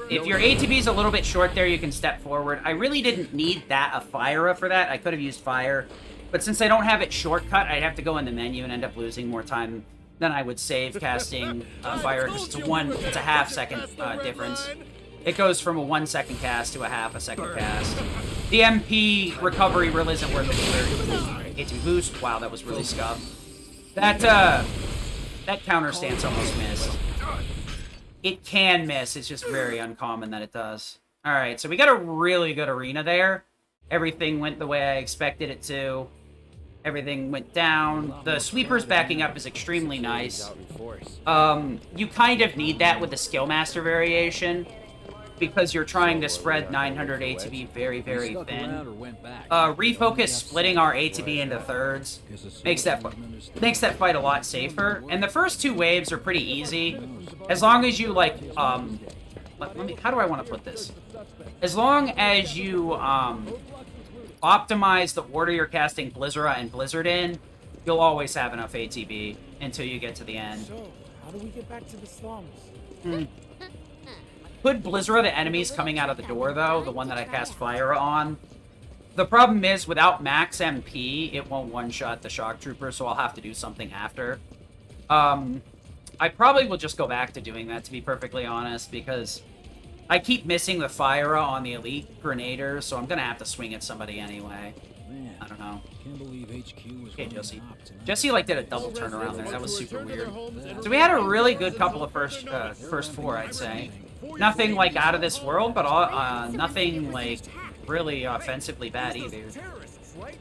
If your ATB is a little bit short there, you can step forward. I really didn't need a Fire for that. I could have used Fire. But since I don't have it shortcut, I'd have to go in the menu and end up losing more time than I would save casting Fire. Because it's a half-second difference. It goes from a 1-second cast to a half-a-second cast. The MP recovery really isn't worth it either. ATB boost. Wow, that was really scuffed. That counter stance almost missed. It can miss. It's just very uncommon that it does. Alright, so we got a really good arena there. Everything went the way I expected it to. Everything went down. The sweepers backing up is extremely nice. You kind of need that with the Skillmaster variation, because you're trying to spread 900 ATB very, very thin. Refocus splitting our ATB into thirds makes that fight a lot safer. And the first 2 waves are pretty easy. As long as you, like, how do I want to put this? As long as you, optimize the order you're casting Blizzara and Blizzard in, you'll always have enough ATB until you get to the end.
So, how do we get back to the slums?
Could Blizzara the enemies coming out of the door, though, the one that I cast Fire on. The problem is, without max MP, it won't one-shot the Shock Trooper, so I'll have to do something after. I probably will just go back to doing that, to be perfectly honest, because I keep missing the Fire on the Elite Grenadier, so I'm gonna have to swing at somebody anyway. I don't know. Okay, Jesse. Jesse, like, did a double turnaround there. That was super weird. So we had a really good couple of first 4, I'd say. Nothing, like, out of this world, but nothing, like, really offensively bad either.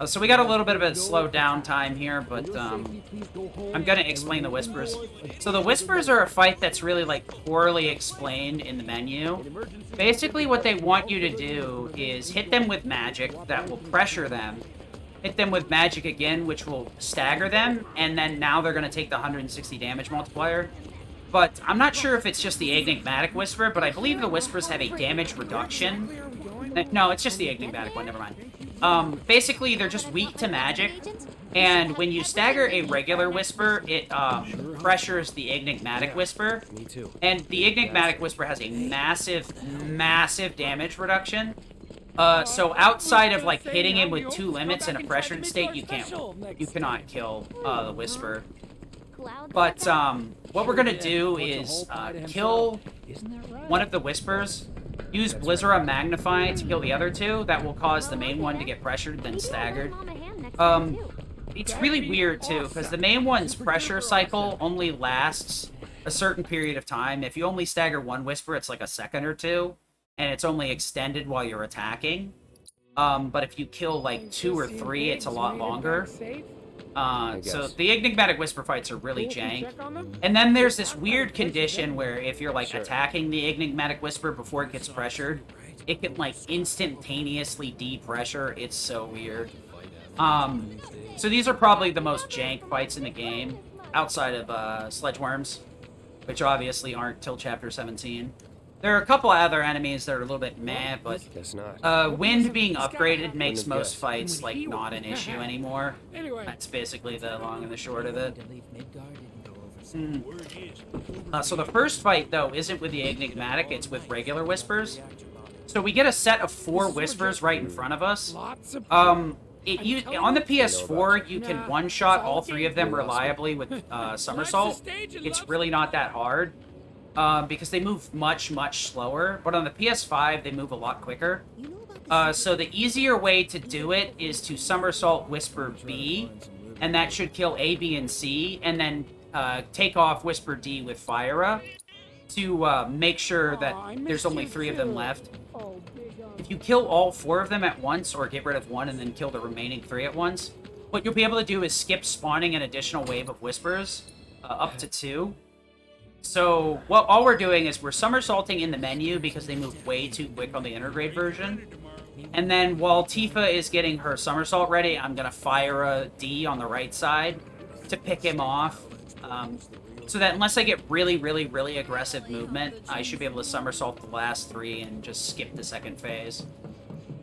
So we got a little bit of a slow down time here, but I'm gonna explain the Whispers. So the Whispers are a fight that's really, like, poorly explained in the menu. Basically, what they want you to do is hit them with magic that will pressure them, hit them with magic again, which will stagger them, and then now they're gonna take the 160 damage multiplier. But I'm not sure if it's just the Enigmatic Whisper, but I believe the Whispers have a damage reduction. No, it's just the Enigmatic one, never mind. Basically, they're just weak to magic, and when you stagger a regular Whisper, it pressures the Enigmatic Whisper.
Me too.
And the Enigmatic Whisper has a massive, massive damage reduction. So outside of, like, hitting him with 2 limits in a pressured state, you cannot kill the Whisper. But what we're gonna do is kill one of the Whispers, use Blizzara Magnify to kill the other 2. That will cause the main one to get pressured, then staggered. It's really weird, too, because the main one's pressure cycle only lasts a certain period of time. If you only stagger one Whisper, it's like a second or 2, and it's only extended while you're attacking. But if you kill, like, 2 or 3, it's a lot longer. So the Enigmatic Whisper fights are really jank. And then there's this weird condition where if you're, like, attacking the Enigmatic Whisper before it gets pressured, it can, like, instantaneously depressure. It's so weird. So these are probably the most jank fights in the game, outside of Sledgeworms, which obviously aren't till Chapter 17. There are a couple other enemies that are a little bit meh, but wind being upgraded makes most fights, like, not an issue anymore. That's basically the long and the short of it. So the first fight, though, isn't with the Enigmatic, it's with regular Whispers. So we get a set of 4 Whispers right in front of us. On the PS4, you can one-shot all 3 of them reliably with Somersault. It's really not that hard. Because they move much, much slower. But on the PS5, they move a lot quicker. So the easier way to do it is to Somersault Whisper B, and that should kill A, B, and C, and then take off Whisper D with Fyra to make sure that there's only 3 of them left. If you kill all 4 of them at once, or get rid of 1 and then kill the remaining 3 at once, what you'll be able to do is skip spawning an additional wave of Whispers, up to 2. So, all we're doing is we're somersaulting in the menu because they move way too quick on the intergrade version. And then while Tifa is getting her somersault ready, I'm going to fire a D on the right side to pick him off. So that unless I get really, really, really aggressive movement, I should be able to somersault the last 3 and just skip the second phase.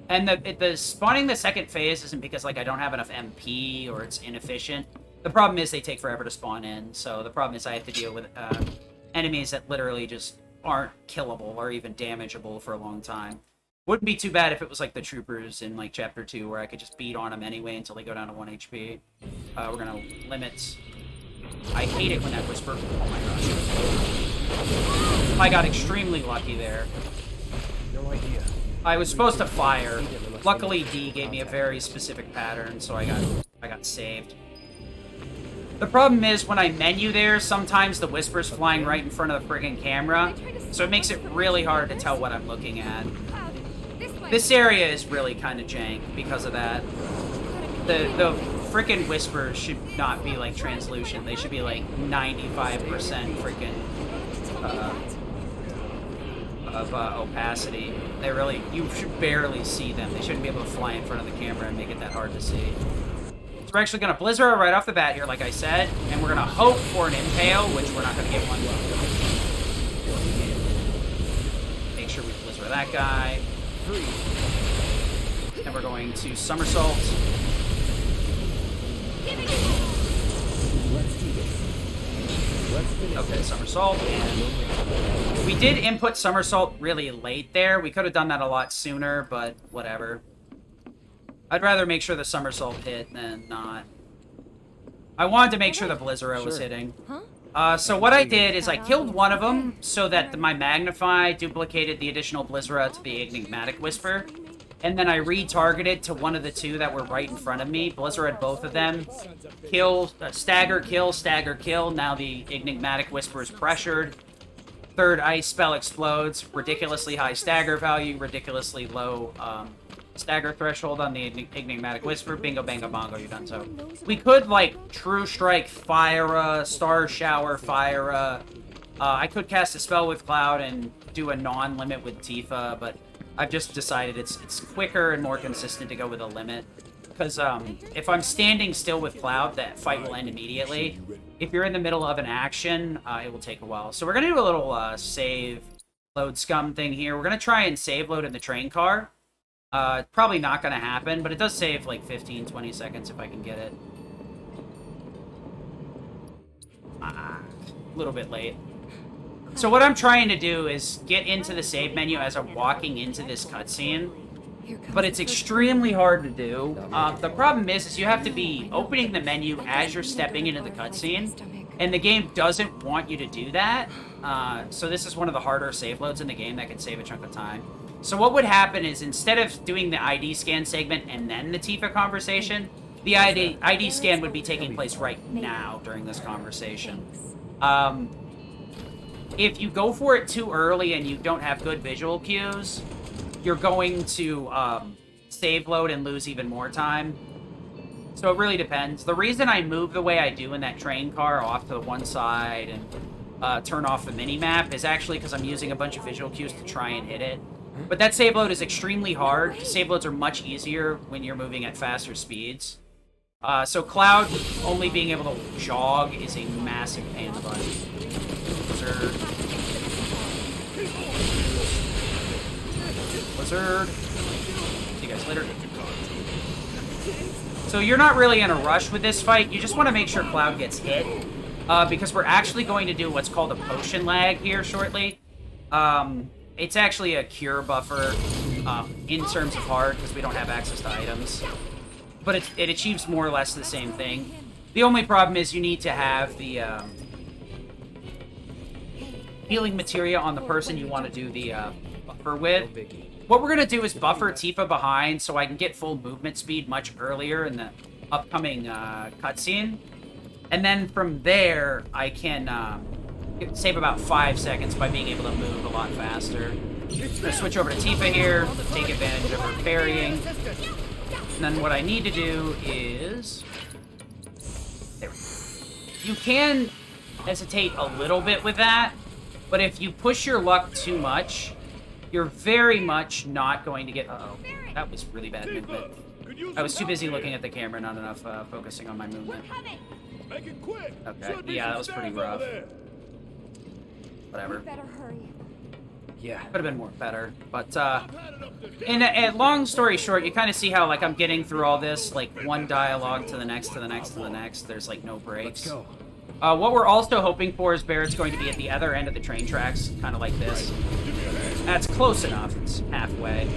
And the spawning the second phase isn't because, like, I don't have enough MP or it's inefficient. The problem is they take forever to spawn in, so the problem is I have to deal with enemies that literally just aren't killable or even damageable for a long time. Wouldn't be too bad if it was like the troopers in, like, Chapter 2, where I could just beat on them anyway until they go down to 1 HP. We're gonna limit... I hate it when that Whisper... Oh my gosh. I got extremely lucky there.
No idea.
I was supposed to fire. Luckily, D gave me a very specific pattern, so I got saved. The problem is, when I menu there, sometimes the Whisper's flying right in front of the friggin' camera, so it makes it really hard to tell what I'm looking at. This area is really kind of jank because of that. The frickin' Whispers should not be, like, translucent. They should be, like, 95% frickin' of opacity. They really... You should barely see them. They shouldn't be able to fly in front of the camera and make it that hard to see. We're actually going to Blizzard right off the bat here, like I said, and we're going to hope for an Impale, which we're not going to get one. Make sure we Blizzard that guy. And we're going to Somersault. Okay, Somersault. And we did input Somersault really late there. We could have done that a lot sooner, but whatever. I'd rather make sure the somersault hit than not. I wanted to make sure the Blizzaro was hitting. So what I did is I killed one of them so that my Magnify duplicated the additional Blizzara to the Enigmatic Whisper. And then I retargeted to one of the 2 that were right in front of me. Blizzard both of them. Kill, stagger, kill, stagger, kill. Now the Enigmatic Whisper is pressured. Third ice spell explodes. Ridiculously high stagger value, ridiculously low stagger threshold on the Enigmatic Whisper. Bingo, bango, bongo, you're done. So we could, like, True Strike, fire Star Shower, fire I could cast a spell with Cloud and do a non-limit with Tifa, but I've just decided it's quicker and more consistent to go with a limit. Because if I'm standing still with Cloud, that fight will end immediately. If you're in the middle of an action, it will take a while. So we're going to do a little save load scum thing here. We're going to try and save load in the train car. Probably not going to happen, but it does save like 15-20 seconds if I can get it. A little bit late. So what I'm trying to do is get into the save menu as I'm walking into this cutscene. But it's extremely hard to do. The problem is you have to be opening the menu as you're stepping into the cutscene, and the game doesn't want you to do that. So this is one of the harder save loads in the game that can save a chunk of time. So what would happen is instead of doing the ID scan segment and then the Tifa conversation, the ID scan would be taking place right now during this conversation. If you go for it too early and you don't have good visual cues, you're going to save load and lose even more time. So it really depends. The reason I move the way I do in that train car off to the one side and turn off the mini-map is actually because I'm using a bunch of visual cues to try and hit it. But that save load is extremely hard. Save loads are much easier when you're moving at faster speeds. So Cloud only being able to jog is a massive pain in the butt. Blizzard. See you guys later. So you're not really in a rush with this fight. You just want to make sure Cloud gets hit. Because we're actually going to do what's called a potion lag here shortly. It's actually a cure buffer in terms of hard because we don't have access to items. But it achieves more or less the same thing. The only problem is you need to have the healing materia on the person you want to do the buffer with. What we're going to do is buffer Tifa behind so I can get full movement speed much earlier in the upcoming cutscene. And then from there, I can save about 5 seconds by being able to move a lot faster. I'm going to switch over to Tifa here, take advantage of her parrying. And then what I need to do is... There we go. You can hesitate a little bit with that, but if you push your luck too much, you're very much not going to get... Uh-oh. That was really bad movement. I was too busy looking at the camera, not enough focusing on my movement. Okay, yeah, that was pretty rough. Whatever. Yeah, could have been more better. But, in long story short, you kind of see how, like, I'm getting through all this, like, one dialogue to the next, to the next, to the next. There's, like, no breaks.
Let's
go. What we're also hoping for is Barrett's going to be at the other end of the train tracks, kind of like this. That's close enough. It's halfway.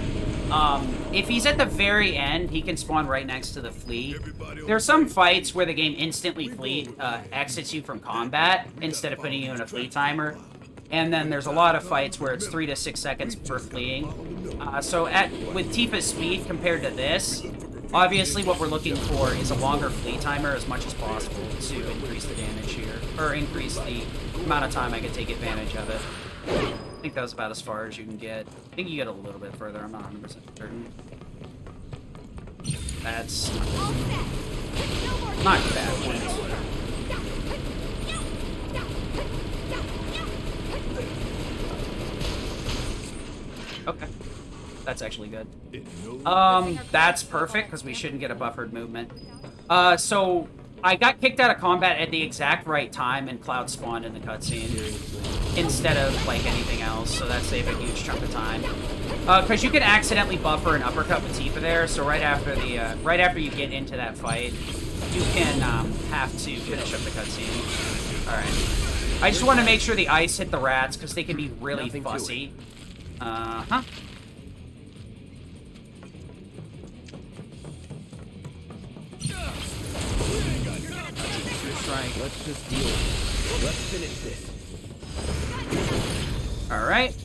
If he's at the very end, he can spawn right next to the fleet. There are some fights where the game instantly exits you from combat instead of putting you in a fleet timer. And then there's a lot of fights where it's 3 to 6 seconds per fleeing. So with Tifa's speed compared to this, obviously what we're looking for is a longer fleet timer as much as possible to increase the damage here. Or increase the amount of time I can take advantage of it. I think that was about as far as you can get. I think you get a little bit further, I'm not 100% certain. That's not bad points. Okay. That's actually good. That's perfect, because we shouldn't get a buffered movement. So, I got kicked out of combat at the exact right time, and Cloud spawned in the cutscene instead of, like, anything else, so that saved a huge chunk of time. Because you can accidentally buffer an uppercut with Tifa there, so right after you get into that fight, you can have to finish up the cutscene. Alright. I just want to make sure the ice hit the rats, because they can be really fussy. Uh-huh.
Let's just deal with it. Let's finish this.
Alright.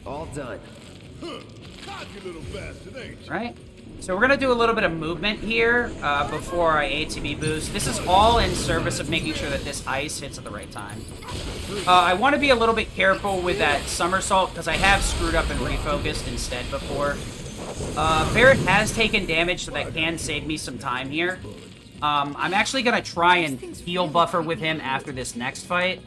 All done.
Right. So we're going to do a little bit of movement here before our ATB boost. This is all in service of making sure that this ice hits at the right time. I want to be a little bit careful with that somersault because I have screwed up and refocused instead before. Barret has taken damage, so that can save me some time here. I'm actually going to try and heal buffer with him after this next fight.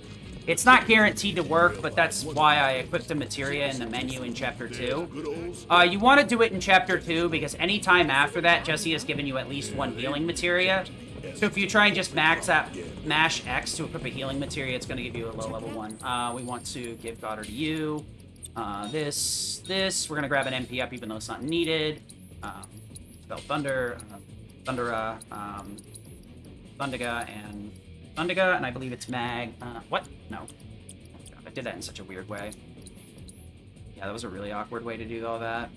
It's not guaranteed to work, but that's why I equipped the materia in the menu in Chapter 2. You want to do it in Chapter 2, because any time after that, Jesse has given you at least one healing materia. So if you try and just mash X to equip a healing materia, it's going to give you a low-level one. We want to give Goddard to you. This. We're going to grab an MP up, even though it's not needed. Spell Thunder, Thundera, Thundiga, and I believe it's Mag. What? No. God, I did that in such a weird way. Yeah, that was a really awkward way to do all that.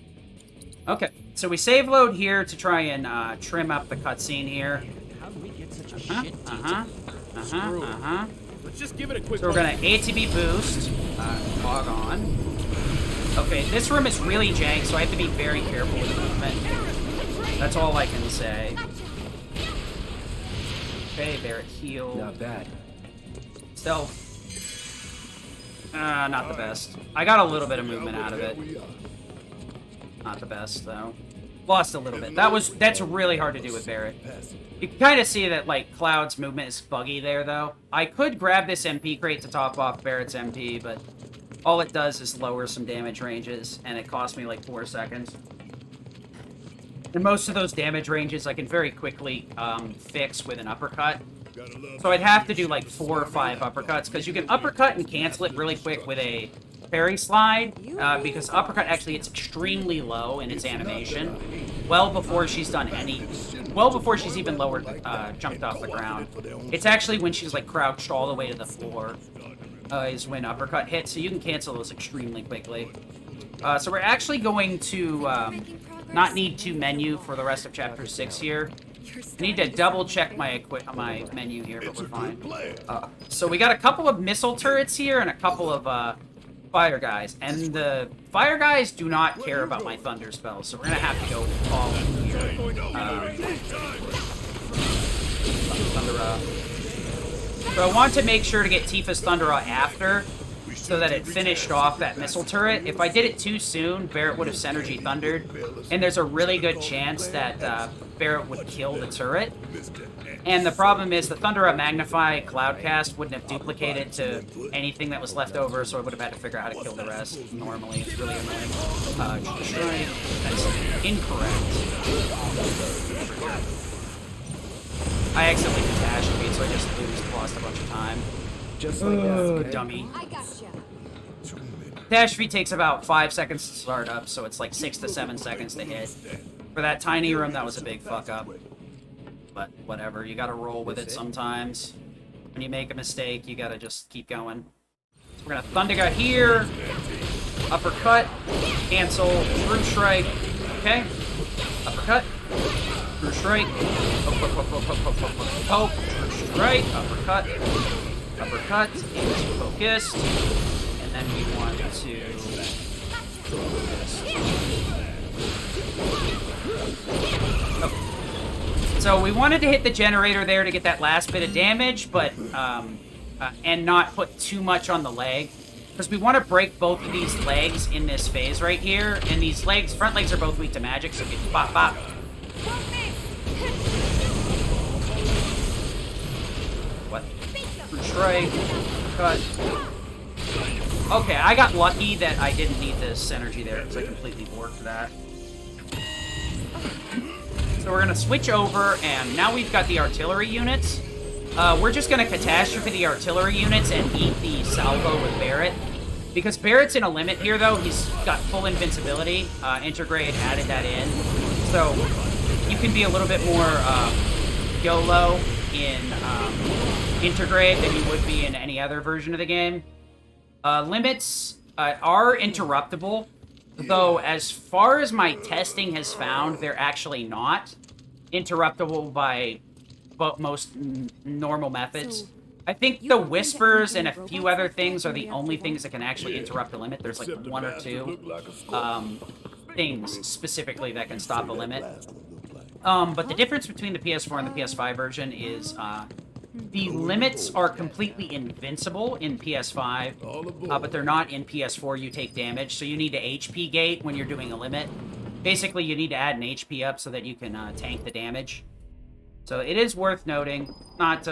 Okay, so we save load here to try and trim up the cutscene here.
How did we get such a
Let's just give it a quick.
So we're gonna ATB boost. Log on. Okay, this room is really jank, so I have to be very careful with the movement. That's all I can say. Okay, Barret heal.
Not bad.
Stealth. Not the best. I got a little bit of movement out of it. Not the best, though. Lost a little bit. That's really hard to do with Barret. You can kind of see that, like, Cloud's movement is buggy there, though. I could grab this MP crate to top off Barret's MP, but all it does is lower some damage ranges, and it cost me, like, 4 seconds. And most of those damage ranges I can very quickly fix with an uppercut. So I'd have to do, like, 4 or 5 uppercuts, because you can uppercut and cancel it really quick with a parry slide, because uppercut actually hits extremely low in its animation, well before she's even lowered, jumped off the ground. It's actually when she's like crouched all the way to the floor, is when uppercut hits, so you can cancel those extremely quickly. So we're actually going to not need to menu for the rest of Chapter 6 here. I need to double check my menu here, but we're fine. So we got a couple of missile turrets here and a couple of fire guys, and the fire guys do not care about my thunder spells, so we're gonna have to go all in here. Thundera. So I want to make sure to get Tifa's Thundera after, so that it finished off that missile turret. If I did it too soon, Barret would have Synergy Thundered, and there's a really good chance that Barret would kill the turret. And the problem is the Thundera Magnify Cloudcast wouldn't have duplicated to anything that was left over, so I would have had to figure out how to kill the rest normally. It's really annoying. That's incorrect. I accidentally catastrophed, so I just lost a bunch of time.
Just like that. Okay?
Dummy.
I gotcha.
Catastrophe takes about 5 seconds to start up, so it's like 6 to 7 seconds to hit. For that tiny room, that was a big fuck up. But whatever, you gotta roll with it sometimes. When you make a mistake, you gotta just keep going. So we're gonna Thundiga here. Uppercut. Cancel. True Strike. Okay. Uppercut. True Strike. Poke. True Strike. Uppercut. Uppercut. It's focused. And then we want to oh. So we wanted to hit the generator there to get that last bit of damage, but and not put too much on the leg, because we want to break both of these legs in this phase right here. And these legs, front legs, are both weak to magic, so get bop bop. What? True Strike. Cut. Okay, I got lucky that I didn't need this energy there, because I completely borked that. So we're going to switch over, and now we've got the artillery units. We're just going to catastrophe the artillery units and eat the salvo with Barret. Because Barret's in a limit here, though. He's got full invincibility. Intergrade added that in. So you can be a little bit more YOLO in Intergrade than you would be in any other version of the game. Limits are interruptible. Though, as far as my testing has found, they're actually not interruptible by most normal methods.
So,
I think the Whispers and a few other things are the only things that can actually interrupt the limit. There's like 1 or 2 things specifically that can stop a limit. But the difference between the PS4 and the PS5 version is the limits are completely invincible in PS5, but they're not in PS4. You take damage, so you need to HP gate when you're doing a limit. Basically, you need to add an HP up so that you can tank the damage. So it is worth noting. Not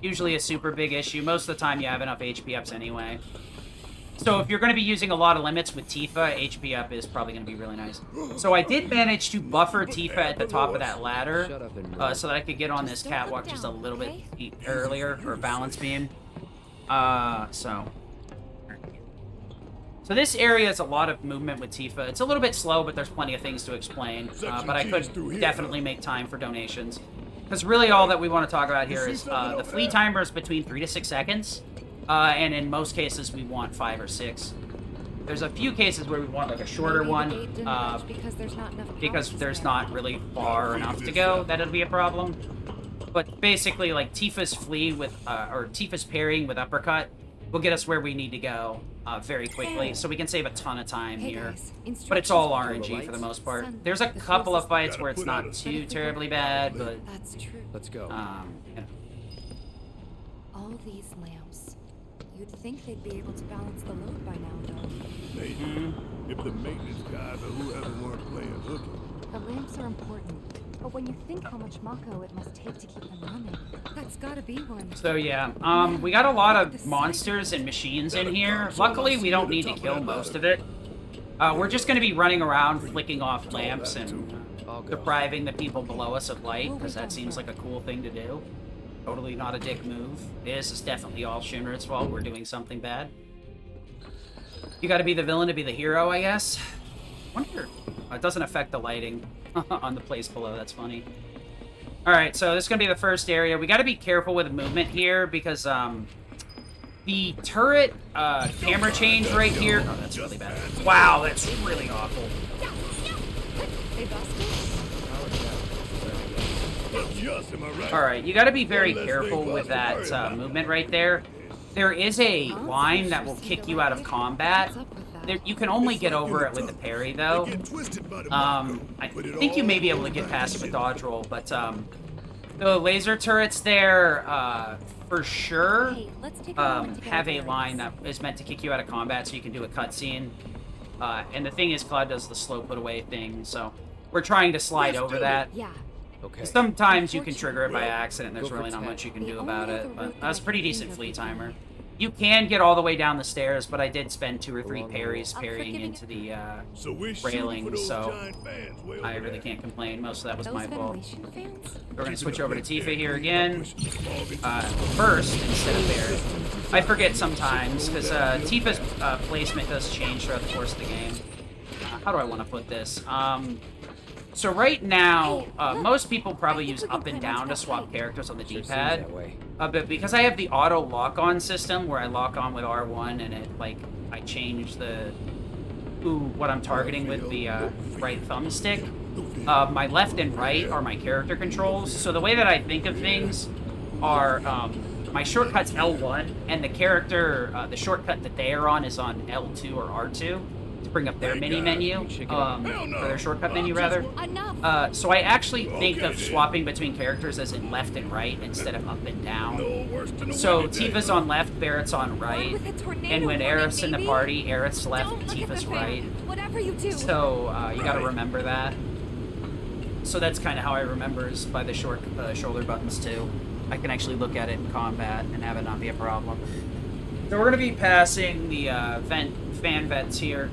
usually a super big issue. Most of the time, you have enough HP ups anyway. So if you're going to be using a lot of limits with Tifa, HP up is probably going to be really nice. So I did manage to buffer Tifa at the top of that ladder so that I could get on this catwalk just a little bit earlier, or balance beam. So this area is a lot of movement with Tifa. It's a little bit slow, but there's plenty of things to explain. But I could definitely make time for donations. Because really all that we want to talk about here is the flee timer is between 3 to 6 seconds. And in most cases, we want 5 or 6. There's a few cases where we want like a shorter one, because there's not really far enough to go that it'll be a problem. But basically, like Tifa's flee with, or Tifa's parrying with uppercut will get us where we need to go very quickly, so we can save a ton of time here. But it's all RNG for the most part. There's a couple of fights where it's not too terribly bad, but
That's true.
Let's go.
you know.
All these lamps. You'd think they'd be able to balance the load by now, though.
Maybe. If the maintenance guys or whoever weren't playing hooky.
The lamps are important, but when you think how much Mako it must take to keep them running, that's gotta be one.
So yeah, we got a lot of monsters and machines in here. Luckily, we don't need to kill most of it. We're just going to be running around flicking off lamps and depriving the people below us of light, because that seems like a cool thing to do. Totally not a dick move. This is definitely all Shinra's fault. We're doing something bad. You gotta be the villain to be the hero, I guess. Wonder. It doesn't affect the lighting on the place below. That's funny. Alright, so this is gonna be the first area. We gotta be careful with the movement here, because the turret camera change right here. Oh, that's really bad. Wow, that's really awful. Alright, you gotta be very careful with that movement right there. There is a line that will kick you out of combat. You can only get over it with the parry, though. I think you may be able to get past it with dodge roll, but the laser turrets there, for sure, have a line that is meant to kick you out of combat so you can do a cutscene. And the thing is, Cloud does the slow put away thing, so we're trying to slide over that.
Yeah.
Okay.
Sometimes you can trigger it by accident, there's really not much you can do about it, but that's a pretty decent flee timer. You can get all the way down the stairs, but I did spend 2 or 3 parries parrying into the railing, so I really can't complain. Most of that was my fault. We're going to switch over to Tifa here again. First, instead of Barret. I forget sometimes, because Tifa's placement does change throughout the course of the game. How do I want to put this? So right now, most people probably use up and down to swap characters on the D-pad. But because I have the auto lock-on system, where I lock on with R1 and it, like, I change what I'm targeting with the right thumbstick, my left and right are my character controls. So the way that I think of things are, my shortcut's L1, and the character, the shortcut that they are on is on L2 or R2. Bring up their mini menu, or their shortcut menu rather. So I actually think of swapping between characters as in left and right instead of up and down. So Tifa's on left, Barret's on right, and when Aerith's in the party, Aerith's left, Tifa's right. So you gotta remember that. So that's kind of how I remember, is by the shoulder buttons too. I can actually look at it in combat and have it not be a problem. So we're gonna be passing the fan vents here.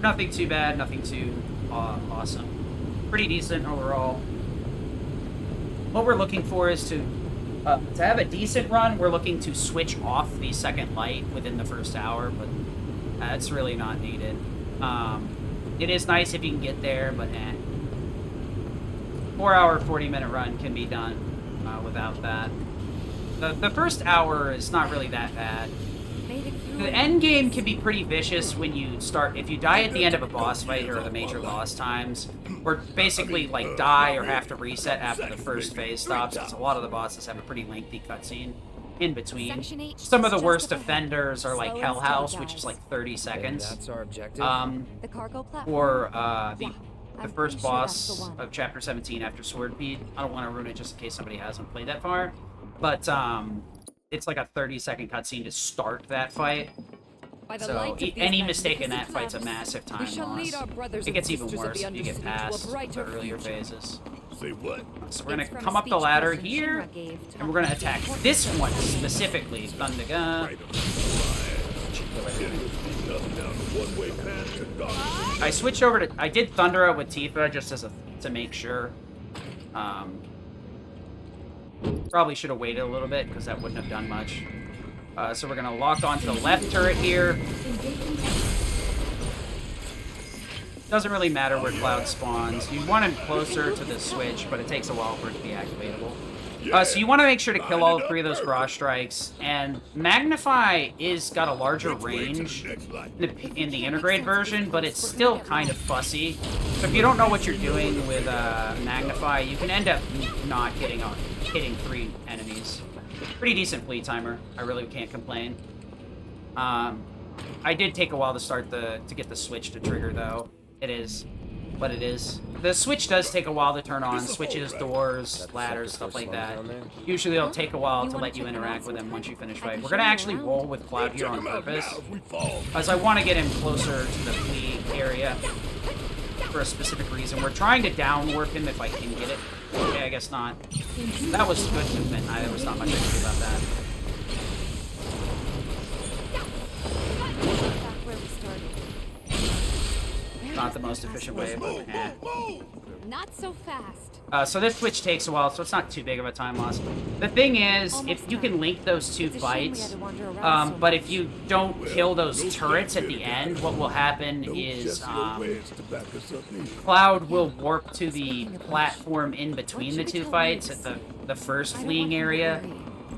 Nothing too bad, nothing too awesome. Pretty decent overall. What we're looking for is to have a decent run. We're looking to switch off the second light within the first hour, but that's really not needed. It is nice if you can get there, but 4-hour, 40-minute run can be done without that. The first hour is not really that bad. The end game can be pretty vicious when you start. If you die at the end of a boss fight or the major boss times, or basically like die or have to reset after the first phase stops, because a lot of the bosses have a pretty lengthy cutscene in between. Some of the worst offenders are like Hell House, which is like 30 seconds.
That's our objective.
Or the first boss of Chapter 17 after Swordbead. I don't want to ruin it just in case somebody hasn't played that far, but it's like a 30-second cutscene to start that fight.
By the
So
light of these
any mistake in that
magnificent
fight's a
lamps,
massive
we
time
shall
loss.
lead our brothers
It gets
and
even
sisters of
worse
the
if you get
Undercity to a
past
brighter
the earlier
future.
phases.
Say what?
So we're gonna
It's from
come
a
up the
speech
ladder
President
here,
Shinra gave
and we're gonna
talking
attack
about the
this one
importance of
specifically. Thundaga.
Nothing down the one-way path to God.
I switched over to. I did Thunder out with Tifa just as to make sure. Probably should have waited a little bit because that wouldn't have done much. So we're gonna lock onto the left turret here. Doesn't really matter where Cloud spawns. You want him closer to the switch, but it takes a while for it to be activatable. So you want to make sure to kill all three of those barrage strikes. And Magnify is got a larger range in the integrated version, but it's still kind of fussy. So if you don't know what you're doing with Magnify, you can end up not hitting 3 enemies. Pretty decent fleet timer. I really can't complain. I did take a while to get the switch to trigger, though. It is what it is. The switch does take a while to turn on. Switches, doors, ladders, stuff like that. Usually it'll take a while to let you interact with him once you finish fight. We're gonna actually roll with Cloud here on purpose, as I want to get him closer to the fleet area for a specific reason. We're trying to down warp him if I can get it. Okay, I guess not. That was good movement. There was not much I could do about that.
back where we started.
Not the most efficient way, but eh.
Not so fast.
So this switch takes a while, so it's not too big of a time loss. The thing is, if you can link those two
It's a shame we had
fights,
to wander around so
but
much.
if you don't kill those turrets at the end, what will happen
No
is
Jesse or Wedge to back us up either.
Cloud will warp to the platform in between the two fights at the first fleeing area.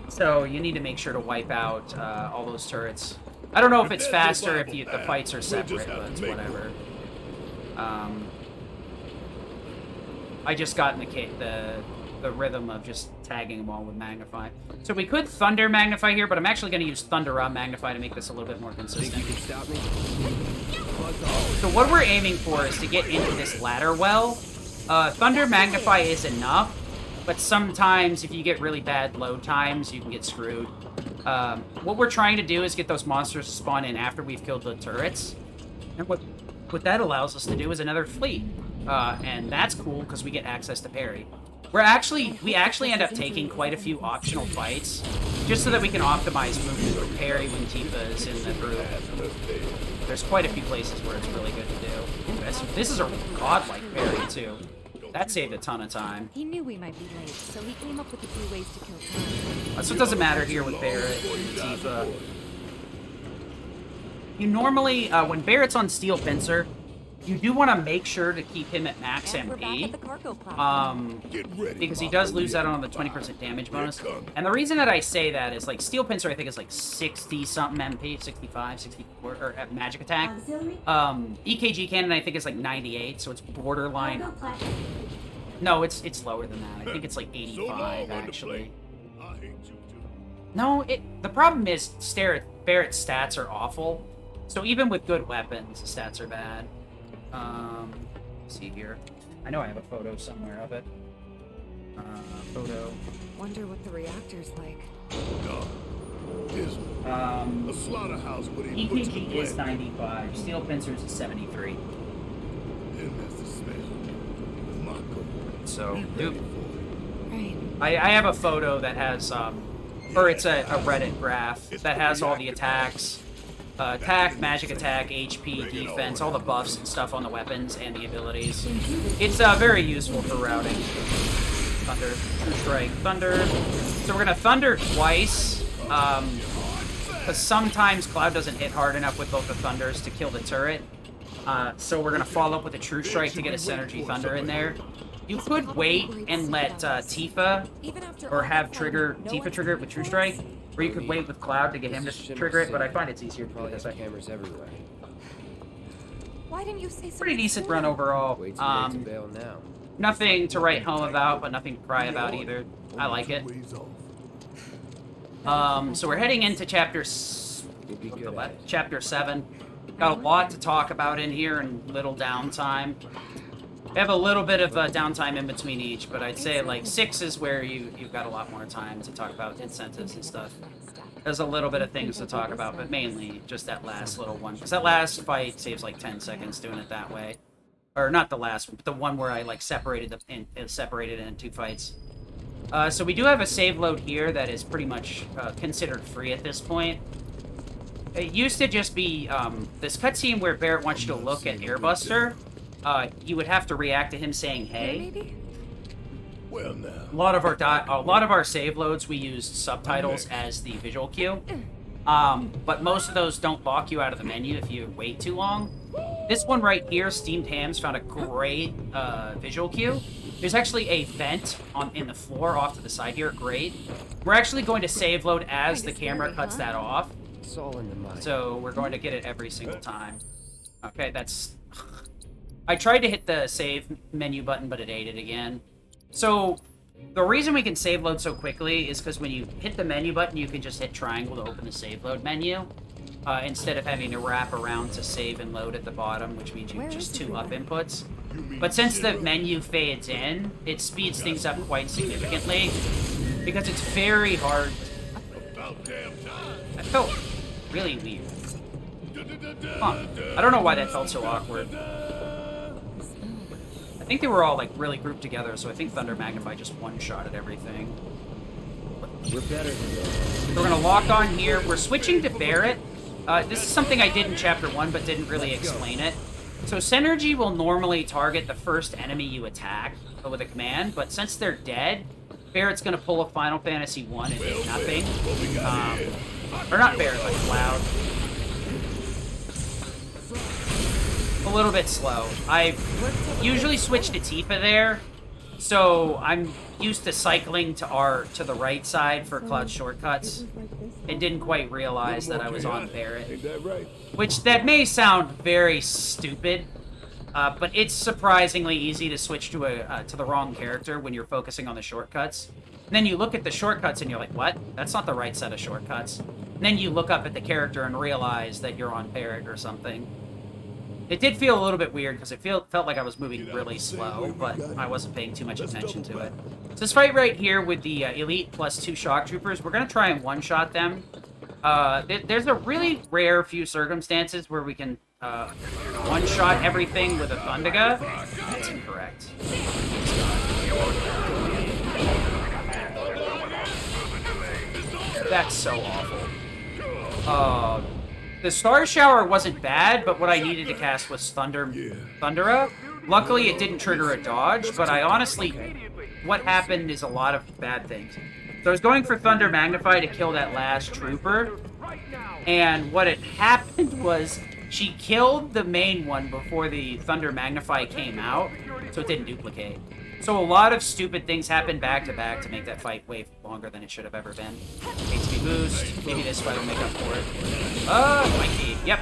So you need to make sure to wipe out all those turrets. I don't know if it's faster if the fights are separate, but it's whatever. I just got in the rhythm of just tagging them all with Magnify. So we could Thunder Magnify here, but I'm actually going to use Thunder on Magnify to make this a little bit more consistent.
Stop me.
So what we're aiming for is to get into this ladder well. Thunder Magnify is enough, but sometimes if you get really bad load times, you can get screwed. What we're trying to do is get those monsters to spawn in after we've killed the turrets. And what that allows us to do is another fleet. And that's cool because we get access to parry. We actually end up taking quite a few optional fights just so that we can optimize movement with parry when Tifa is in the group. There's quite a few places where it's really good to do. This is a godlike parry too. That saved a ton of time.
He knew we might be late, so he came up with a few ways to kill time.
So it doesn't matter here with Barrett and Tifa. You normally, when Barrett's on Steel Pincer, you do want to make sure to keep him at max
And we're back
MP.
at the cargo platform.
Get ready,
Because he
Mako.
does lose out on the 20% damage bonus. And the reason that I say that is, like, Steel Pincer, I think, is like 60-something MP, 65, 64, or at magic attack. EKG Cannon, I think, is like 98, so it's borderline. No, it's lower than that. I think it's like
So long
85,
on the
actually.
plate. I hate you too.
No, the problem is Barrett's stats are awful. So even with good weapons, the stats are bad. Let's see here. I know I have a photo somewhere of it. Photo.
Wonder what the reactor's like.
Dog. Dismal. A slaughterhouse, but he puts the
EKG is
plant.
95. Steel Pincers is 73.
And that's the smell. Mako.
So,
Be
dude,
ready for it.
Right.
I have a photo that has, or it's a Reddit graph that has all the attacks. Attack, magic attack, HP, defense, all the buffs and stuff on the weapons and the abilities. It's very useful for routing. Thunder, True Strike, Thunder. So we're gonna Thunder twice, because sometimes Cloud doesn't hit hard enough with both the Thunders to kill the turret. So we're gonna follow up with a True Strike to get a Synergy Thunder in there. You could wait and let Tifa,
Even after
or
all
have
the fun,
Tifa trigger it with True Strike, or you could wait with Cloud to get him to trigger it, but I find it's easier to do
Probably
this
have
way.
cameras everywhere.
Why didn't you say something
Pretty decent run
sooner?
overall.
Way too late to bail now.
Nothing to write home about, but nothing to cry about either. I like it.
Ways off.
So we're heading into chapter
You'd be good at it.
chapter 7. Got a lot to talk about in here and little downtime. We have a little bit of downtime in between each, but I'd say like 6 is where you've got a lot more time to talk about incentives and stuff. There's a little bit of things to talk about, but mainly just that last little one. Because that last fight saves like 10 seconds doing it that way. Or not the last one, but the one where I like separated it into 2 fights. So we do have a save load here that is pretty much considered free at this point. It used to just be this cutscene where Barrett wants you to look at Airbuster. You would have to react to him saying "Hey."
Well, now.
A lot of our save loads we used subtitles as the visual cue. But most of those don't lock you out of the menu if you wait too long. This one right here, Steamed Hams, found a great visual cue. There's actually a vent in the floor off to the side here. Great. We're actually going to save load as the camera cuts that off.
It's all in the mind.
So we're going to get it every single time. Okay, that's... I tried to hit the save menu button, but it ate it again. So the reason we can save load so quickly is because when you hit the menu button, you can just hit triangle to open the save load menu. Instead of having to wrap around to save and load at the bottom, which means you just 2 up inputs. But since the menu fades in, it speeds things up quite significantly, because it's very hard. That felt really weird. Huh. I don't know why that felt so awkward. I think they were all like really grouped together, so I think Thunder Magnify just one-shotted everything.
We're better than that.
We're gonna lock on here. We're switching to Barrett. This is something I did in Chapter 1, but didn't really explain it. So Synergy will normally target the first enemy you attack with a command, but since they're dead, Barrett's going to pull a Final Fantasy 1 and hit nothing. Or not Barrett, but Cloud. A little bit slow. I usually switch to Tifa there, so I'm used to cycling to the right side for Cloud shortcuts, and didn't quite realize that I was on Barrett.
Ain't that right?
Which, that may sound very stupid, but it's surprisingly easy to switch to the wrong character when you're focusing on the shortcuts. And then you look at the shortcuts and you're like, what? That's not the right set of shortcuts. And then you look up at the character and realize that you're on Barrett or something. It did feel a little bit weird because it felt like I was moving really slow, but I wasn't paying too much attention to it. So this fight right here with the Elite plus 2 Shock Troopers, we're going to try and one-shot them. There's a really rare few circumstances where we can one-shot everything with a Thundiga. That's incorrect. That's so awful. The Star Shower wasn't bad, but what I needed to cast was Thundera. Luckily, it didn't trigger a dodge, but I honestly... What happened is a lot of bad things. So I was going for Thunder Magnify to kill that last trooper, and what had happened was she killed the main one before the Thunder Magnify came out, so it didn't duplicate. So a lot of stupid things happened back-to-back to make that fight way longer than it should have ever been. HP boost. Maybe this fight will make up for it. Might be. Yep.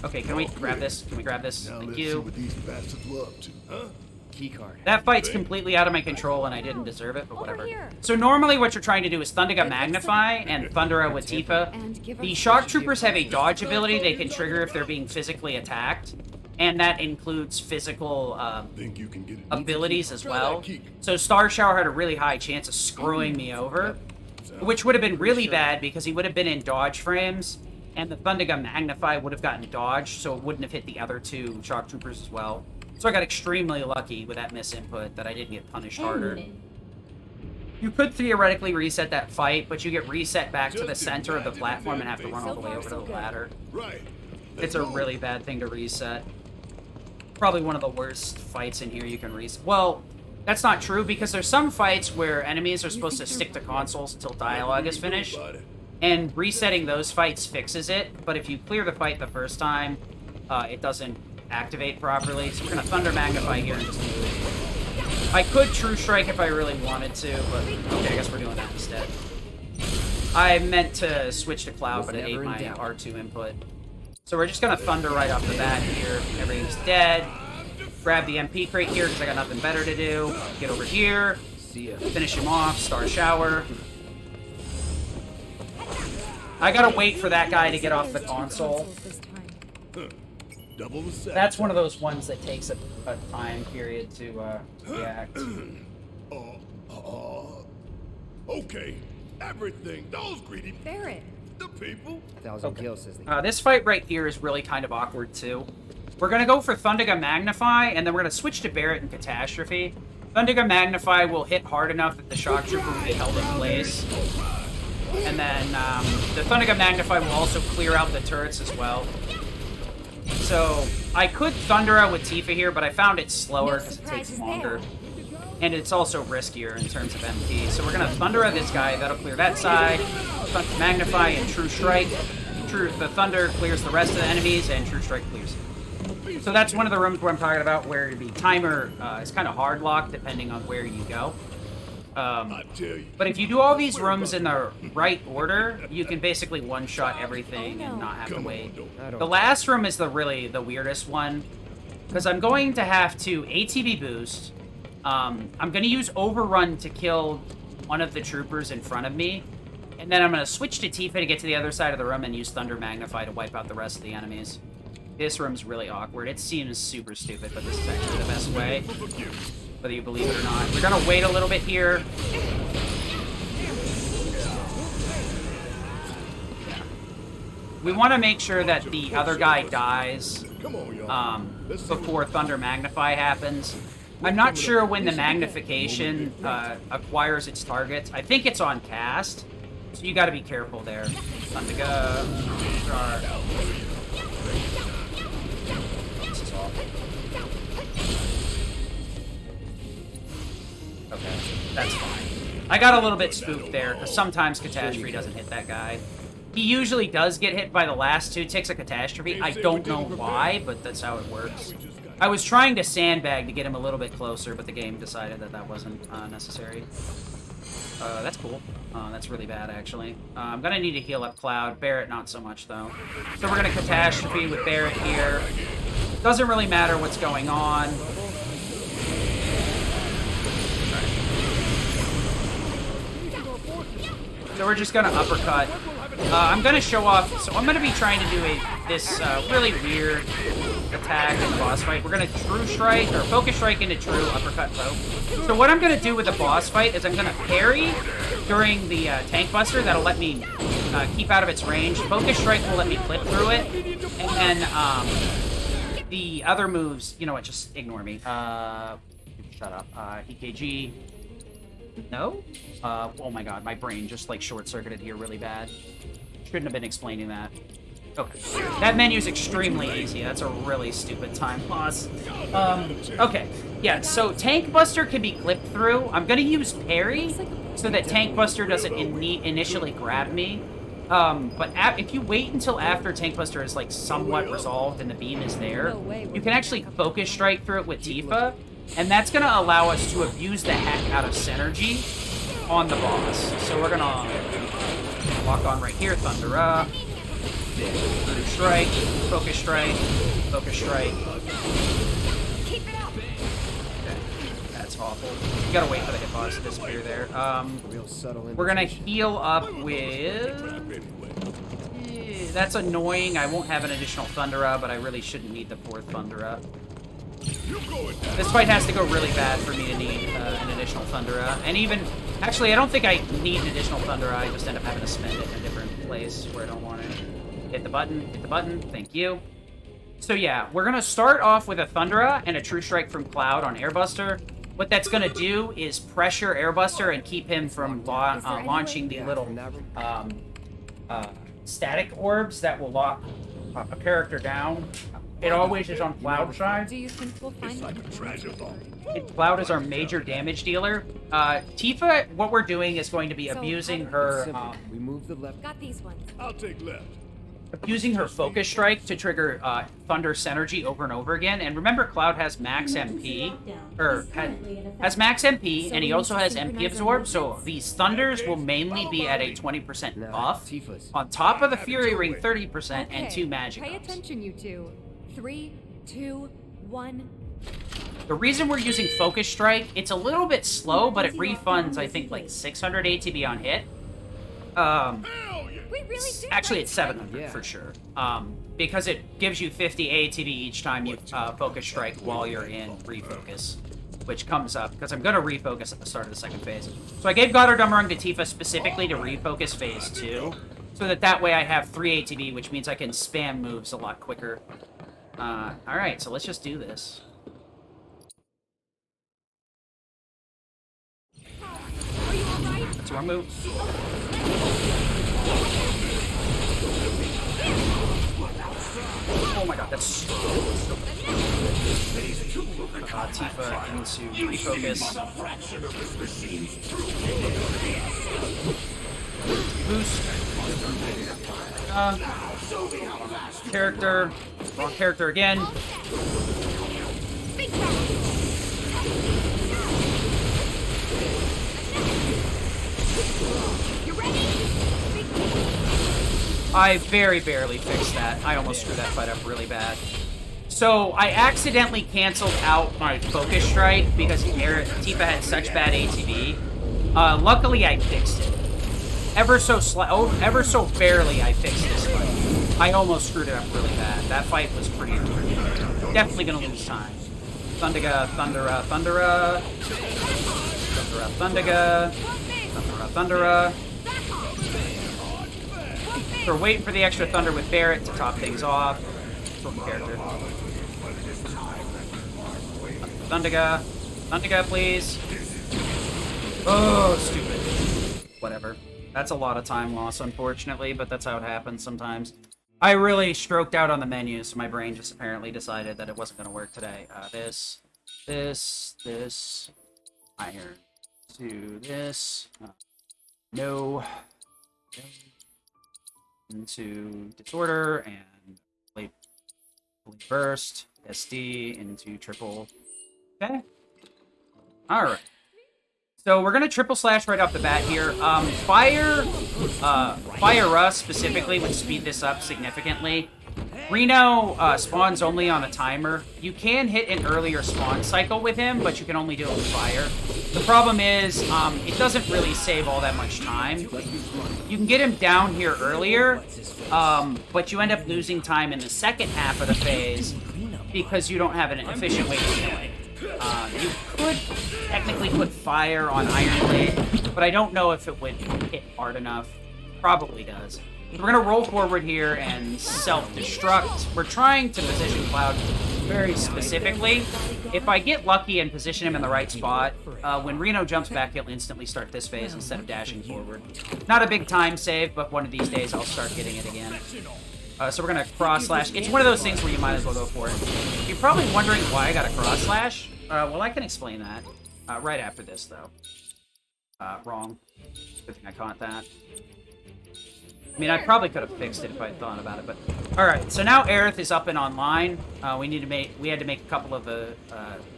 Okay, can we grab this? Can we grab this?
Now
Thank
let's
you.
see what these bastards were up to, huh?
Keycard.
That fight's completely out of my control, and I didn't deserve it, but whatever.
here.
So normally what you're trying to do is Thundiga Magnify and Thundera with Tifa. The Shock Troopers have a dodge ability they can trigger if they're being physically attacked, and that includes physical
Think you can get it?
abilities as
Try
well.
that key.
So Star Shower had a really high chance of screwing me over, which would have been really bad because he would have been in dodge frames, and the Thundiga Magnify would have gotten dodged, so it wouldn't have hit the other 2 Shock Troopers as well. So I got extremely lucky with that misinput that I didn't get punished harder. You could theoretically reset that fight, but you get reset back to the center of the platform and have to run all the way over to the ladder.
Right.
It's a really bad thing to reset. Probably one of the worst fights in here you can reset. Well, that's not true, because there's some fights where enemies are supposed to stick to consoles until dialogue is finished, and resetting those fights fixes it, but if you clear the fight the first time, it doesn't activate properly. So we're going to Thunder Magnify here and just move. I could True Strike if I really wanted to, but okay, I guess we're doing that instead. I meant to switch to Cloud, but it ate my R2 input. So we're just going to Thunder right off the bat here. Everything's dead. Grab the MP crate here because I got nothing better to do. Get over here.
See ya.
Finish him off. Star Shower. I gotta wait for that guy to get off the console.
Double the set.
That's one of those ones that takes a time period to react.
Okay. Everything. Those greedy.
Barrett,
The people.
1,000
Okay.
kills, says the
This fight right here is really kind of awkward, too. We're going to go for Thundergun Magnify, and then we're going to switch to Barret and Catastrophe. Thundergun Magnify will hit hard enough that the Shock Trooper will be held in place. And then the Thundergun Magnify will also clear out the turrets as well. So I could Thundera with Tifa here, but I found it slower because it takes longer. And it's also riskier in terms of MP. So we're going to Thundera this guy. That'll clear that side. Magnify and True Strike. The Thunder clears the rest of the enemies, and True Strike clears. So that's one of the rooms where I'm talking about where the timer is kind of hard locked depending on where you go. But if you do all these rooms in the right order, you can basically one-shot everything and not have to wait. The last room is the weirdest one, because I'm going to have to ATB boost. I'm going to use Overrun to kill one of the troopers in front of me, and then I'm going to switch to Tifa to get to the other side of the room and use Thunder Magnify to wipe out the rest of the enemies. This room's really awkward. It seems super stupid, but this is actually the best way, whether you believe it or not. We're going to wait a little bit here. Yeah. We want to make sure that the other guy dies before Thunder Magnify happens. I'm not sure when the magnification acquires its targets. I think it's on cast, so you got to be careful there. Thunderga. This is awful. Okay, that's fine. I got a little bit spooked there, because sometimes Catastrophe doesn't hit that guy. He usually does get hit by the last 2 ticks of Catastrophe. I don't know why, but that's how it works. I was trying to sandbag to get him a little bit closer, but the game decided that that wasn't necessary. That's cool. That's really bad, actually. I'm going to need to heal up Cloud. Barret, not so much, though. So we're going to Catastrophe with Barret here. Doesn't really matter what's going on. So we're just going to uppercut. I'm going to show off. So I'm going to be trying to do this really weird attack in the boss fight. We're going to True Strike, or Focus Strike into True, Uppercut, Poke. So what I'm going to do with the boss fight is I'm going to parry during the Tank Buster. That'll let me keep out of its range. Focus Strike will let me clip through it. And then the other moves, you know what, just ignore me. Shut up. EKG. No? Oh my god, my brain just like short-circuited here really bad. Shouldn't have been explaining that. Okay. That menu's extremely easy. That's a really stupid time loss. Okay. Yeah, so Tank Buster can be clipped through. I'm gonna use parry so that Tank Buster doesn't initially grab me. But if you wait until after Tank Buster is like somewhat resolved and the beam is there, you can actually Focus Strike through it with Tifa. And that's going to allow us to abuse the heck out of synergy on the boss. So we're going to walk on right here. Thundera. True Strike. Focus Strike. Focus Strike.
Keep it up.
Okay. That's awful. You got to wait for the hitbox to disappear there. We're going to heal up with... That's annoying. I won't have an additional Thundera, but I really shouldn't need the 4th Thundera. This fight has to go really bad for me to need an additional Thundera. And even... Actually, I don't think I need an additional Thundera. I just end up having to spend it in a different place where I don't want it. Hit the button. Hit the button. Thank you. So yeah, we're going to start off with a Thundera and a True Strike from Cloud on Airbuster. What that's going to do is pressure Airbuster and keep him from launching the little static orbs that will lock a character down. It always is on Cloud side.
Do you think we'll find
Cloud is our major damage dealer. Tifa, what we're doing is going to be abusing her
we move the left.
Got these ones.
I'll take left.
abusing her Focus Strike to trigger Thunder Synergy over and over again. And remember, Cloud has max MP, or has max MP, and he also has MP Absorb, so these Thunders will mainly be at a 20% buff, on top of the Fury Ring 30% and 2 magic
Pay
ups.
attention, you two. 3, 2, 1.
The reason we're using Focus Strike, it's a little bit slow, but it refunds, I think, like 600 ATB on hit.
We really did
Actually,
right.
it's 700 for sure. Because it gives you 50 ATB each time you Focus Strike while you're in Refocus, which comes up, because I'm going to refocus at the start of the second phase. So I gave Goddard Dummerung to Tifa specifically to refocus phase 2. so that way I have 3 ATB, which means I can spam moves a lot quicker. Alright, so let's just do this. That's our move. Oh my god, that's Tifa into refocus. Boost. Character. Wrong character again. I very barely fixed that. I almost screwed that fight up really bad. So, I accidentally canceled out my Focus Strike because Tifa had such bad ATB. Luckily, I fixed it. Ever so barely, I fixed this fight. I almost screwed it up really bad. That fight was pretty definitely gonna lose time. Thundaga, Thundera, Thundera. Thundera, Thundaga. Thundera, Thundera. So we're waiting for the extra Thunder with Barret to top things off. Character. Thundaga. Thundaga, please. Oh, stupid. Whatever. That's a lot of time loss, unfortunately, but that's how it happens sometimes. I really stroked out on the menus, so my brain just apparently decided that it wasn't going to work today. This, iron to this, no, into disorder, and blade burst, SD into triple. Okay. Alright. So we're gonna triple slash right off the bat here. Fire Rust specifically would speed this up significantly. Reno spawns only on a timer. You can hit an earlier spawn cycle with him, but you can only do it with fire. The problem is, it doesn't really save all that much time. You can get him down here earlier, but you end up losing time in the second half of the phase because you don't have an efficient way to kill it. You could technically put fire on Iron Blade, but I don't know if it would hit hard enough. Probably does. We're going to roll forward here and self-destruct. We're trying to position Cloud very specifically. If I get lucky and position him in the right spot, when Reno jumps back, he'll instantly start this phase instead of dashing forward. Not a big time save, but one of these days I'll start getting it again. So we're going to cross-slash. It's one of those things where you might as well go for it. You're probably wondering why I got a cross-slash. Well, I can explain that right after this, though. Wrong. Good thing I caught that. I mean, I probably could have fixed it if I'd thought about it, but... Alright, so now Aerith is up and online. We had to make a couple of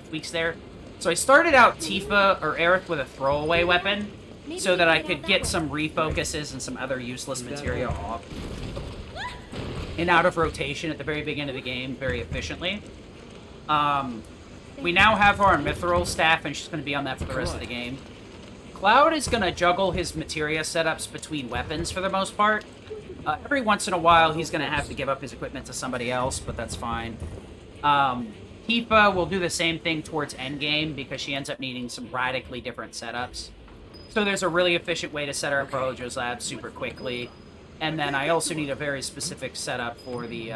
tweaks there. So I started out Tifa, or Aerith, with a throwaway weapon, so that I could get some refocuses and some other useless material off and out of rotation at the very beginning of the game very efficiently. We now have our Mithril staff, and she's going to be on that for the rest of the game. Cloud is going to juggle his materia setups between weapons for the most part. Every once in a while, he's going to have to give up his equipment to somebody else, but that's fine. Tifa will do the same thing towards endgame because she ends up needing some radically different setups. So there's a really efficient way to set her up for Hojo's Lab super quickly. And then I also need a very specific setup for the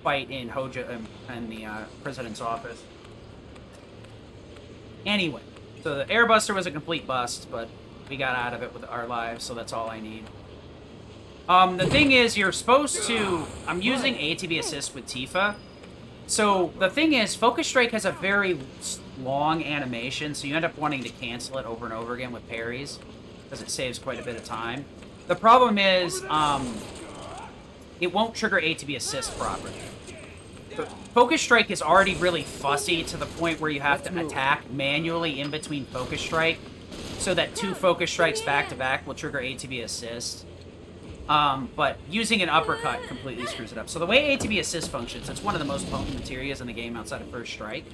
fight in Hojo and the President's office. Anyway. So the Airbuster was a complete bust, but we got out of it with our lives, so that's all I need. The thing is, you're supposed to... I'm using ATB Assist with Tifa. So the thing is, Focus Strike has a very long animation, so you end up wanting to cancel it over and over again with parries, because it saves quite a bit of time. The problem is, it won't trigger ATB Assist properly. Focus Strike is already really fussy to the point where you have to attack manually in between Focus Strike, so that 2 Focus Strikes back-to-back will trigger ATB Assist. But using an uppercut completely screws it up. So the way ATB Assist functions, it's one of the most potent materials in the game outside of First Strike.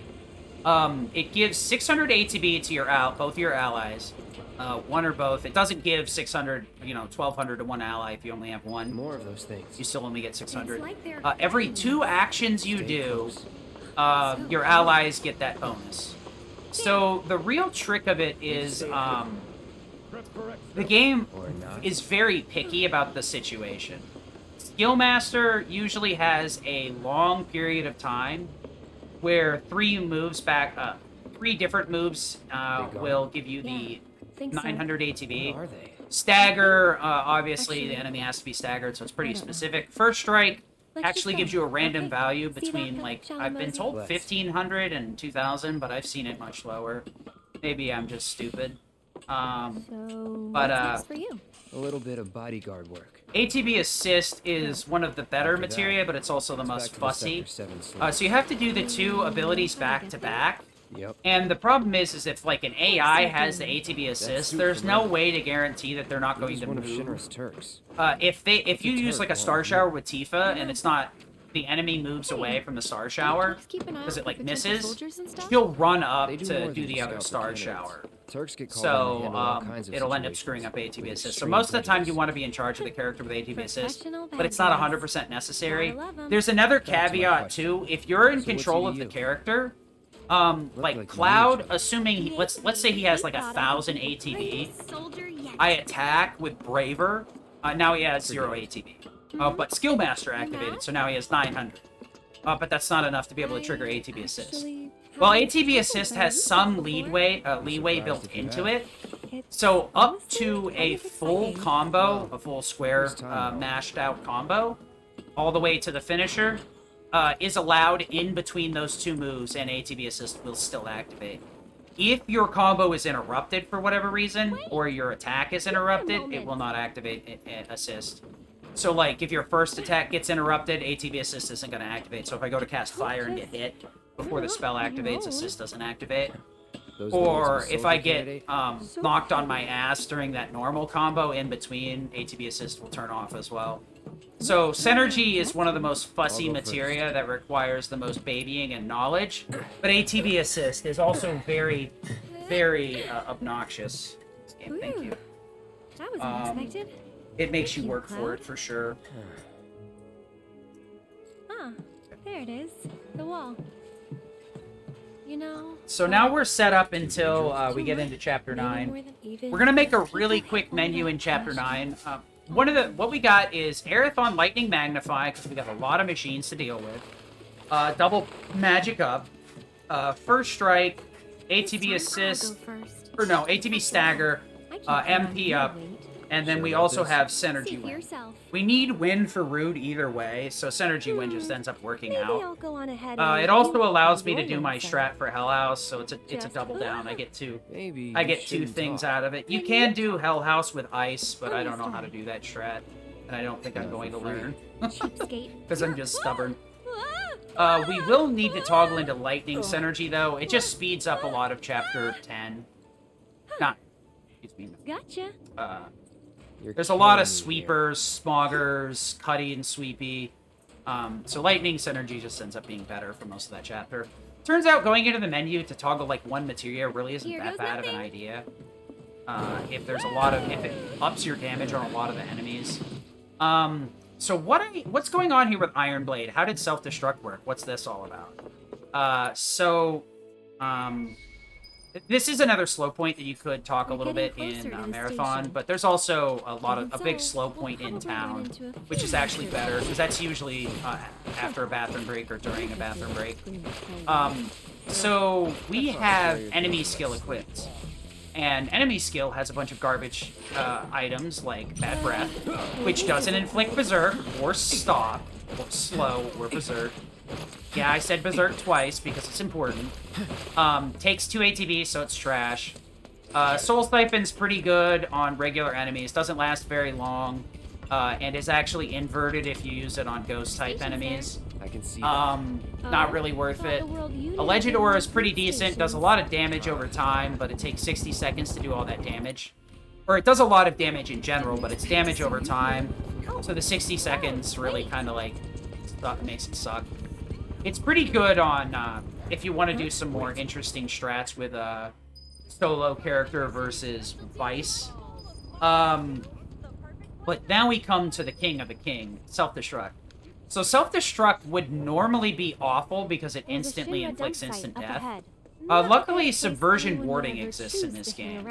It gives 600 ATB to both your allies. One or both. It doesn't give 600, 1,200 to one ally if you only have one.
More of those things.
You still only get 600. Every 2 actions you do, your allies get that bonus. So the real trick of it is The game
Or not.
is very picky about the situation. Skillmaster usually has a long period of time where three different moves will give you the
Think so.
900
What
ATB.
are they?
Stagger, obviously the
Actually,
enemy has to be staggered, so it's pretty
I don't know.
specific. First Strike
Let's
actually
just
gives
go,
you a random
okay?
value
See that
between,
cup,
like,
shall we,
I've been
Mosey?
told
Let's.
1,500 and 2,000, but I've seen it much lower. Maybe I'm just stupid.
So,
But,
what's next for you?
A little bit of bodyguard work.
ATB Assist is one of the better
After that,
materia, but it's also the
It's
most
back to
fussy.
Sector 7 slot.
So you have to do the two abilities back to back.
Yep.
And the problem is if like an AI has the ATB assist,
suit
there's
for
no
me.
way to guarantee that they're not
He
going
was
to
one of
move.
Shinra's Turks.
If you
a
use
turret
like a
while
star
I'm
shower
here.
with Tifa and it's not the enemy moves away from the star shower
Just keep an eye
because
out
it
for
like
potential
misses,
soldiers and stuff?
she'll run up
They do
to
more
do
than
the other
scout for
star
candidates.
shower.
Turks get called in to
So
handle all kinds of
it'll end up
situations
screwing up
with
ATB assist. So
extreme
most of the time you
prejudice.
want to be in charge of the character with ATB assist,
Professional
but
bad
it's not
boys.
100% necessary.
Gotta love 'em.
There's another
Back to my
caveat
question.
too. If you're in
So what's
control
he
of
to
the
you?
character,
like
like
you knew
Cloud,
each other.
assuming let's say he has like 1,000 ATB, I attack with Braver. Now he has 0 ATB. But Skillmaster activated, so now he has 900. But that's not enough to be able to trigger ATB assist.
Actually,
Well,
haven't
ATB
tried
assist
that
has some
before.
leeway
Surprised
built
if you
into
have.
it.
It's
So up
honestly
to
kind
a
of
full
exciting.
combo, a full square
First time.
mashed out combo, all the way to the finisher, is allowed in between those two moves, and ATB assist will still activate. If your combo is interrupted for whatever reason, or your attack is interrupted, it will not activate assist. So, like, if your first attack gets interrupted, ATB assist isn't going to activate. So if I go to cast fire and get hit before the spell activates, assist doesn't activate.
Those
Or
notes of a
if I
soldier
get
candidate?
knocked on my ass during that normal combo in between, ATB assist will turn off as well. So Synergy is one of the most fussy
I'll go
materia that requires the most babying and knowledge, but ATB assist is also very, very obnoxious. Thank you.
That was unexpected.
It makes you
Thank you,
work for
Cloud.
it for sure.
Ah, there it is. The wall. You know.
So now we're set up until we get into Chapter 9. We're gonna make a really quick menu in Chapter 9. What we got is Aerithon Lightning Magnify, because we got a lot of machines to deal with. Double Magic Up. First Strike, ATB Assist, or no, ATB Stagger, MP Up, and then we
Sure about
also
this?
have
See
Synergy
for
Win.
yourself.
We need Win for Rude either way, so Synergy Win just ends up working
Maybe
out.
I'll go on ahead.
It also allows me to do my strat for Hell House, so it's a
Just
double down. I get two.
Maybe
I
you
get two
shouldn't
things
talk.
out of it. You can do Hell House with ice, but I don't know how to do that strat, and I don't think I'm going to learn
Cheapskate.
because I'm just stubborn. We will need to toggle into Lightning Synergy though. It just speeds up a lot of Chapter 10. Not, excuse me.
Gotcha.
You're
There's a lot of
killing me here.
sweepers, smoggers, cutty, and sweepy. So Lightning Synergy just ends up being better for most of that chapter. Turns out going into the menu to toggle like one materia really isn't
Here
that
goes
bad of an
nothing.
idea. If it ups your damage on a lot of the enemies. So what's going on here with Iron Blade? How did self-destruct work? What's this all about? This is another slow point that you could talk a
We're
little bit
getting
in
closer to the
Marathon,
station.
but there's also a
Even
big
so,
slow
we'll
point in
probably run
town,
into a
which is
few
actually
monsters.
better because that's usually after a bathroom break or during a bathroom break. So we have enemy skill equipped, and enemy skill has a bunch of garbage items like Bad Breath, which doesn't inflict Berserk or stop or slow or Berserk. Yeah, I said Berserk twice because it's important. Takes 2 ATB, so it's trash. Soul Siphon's pretty good on regular enemies. Doesn't last very long. And is actually inverted if you use it on ghost-type enemies.
I can see that.
Not really worth it. Alleged Aura is pretty decent. Does a lot of damage over time, but it takes 60 seconds to do all that damage. Or it does a lot of damage in general, but it's damage over time. So the 60 seconds really kind of like makes it suck. It's pretty good on if you want to do some more interesting strats with a solo character versus Vice. But now we come to the king of the king, self-destruct. So self-destruct would normally be awful because it instantly inflicts instant death. Luckily, subversion warding exists in this game.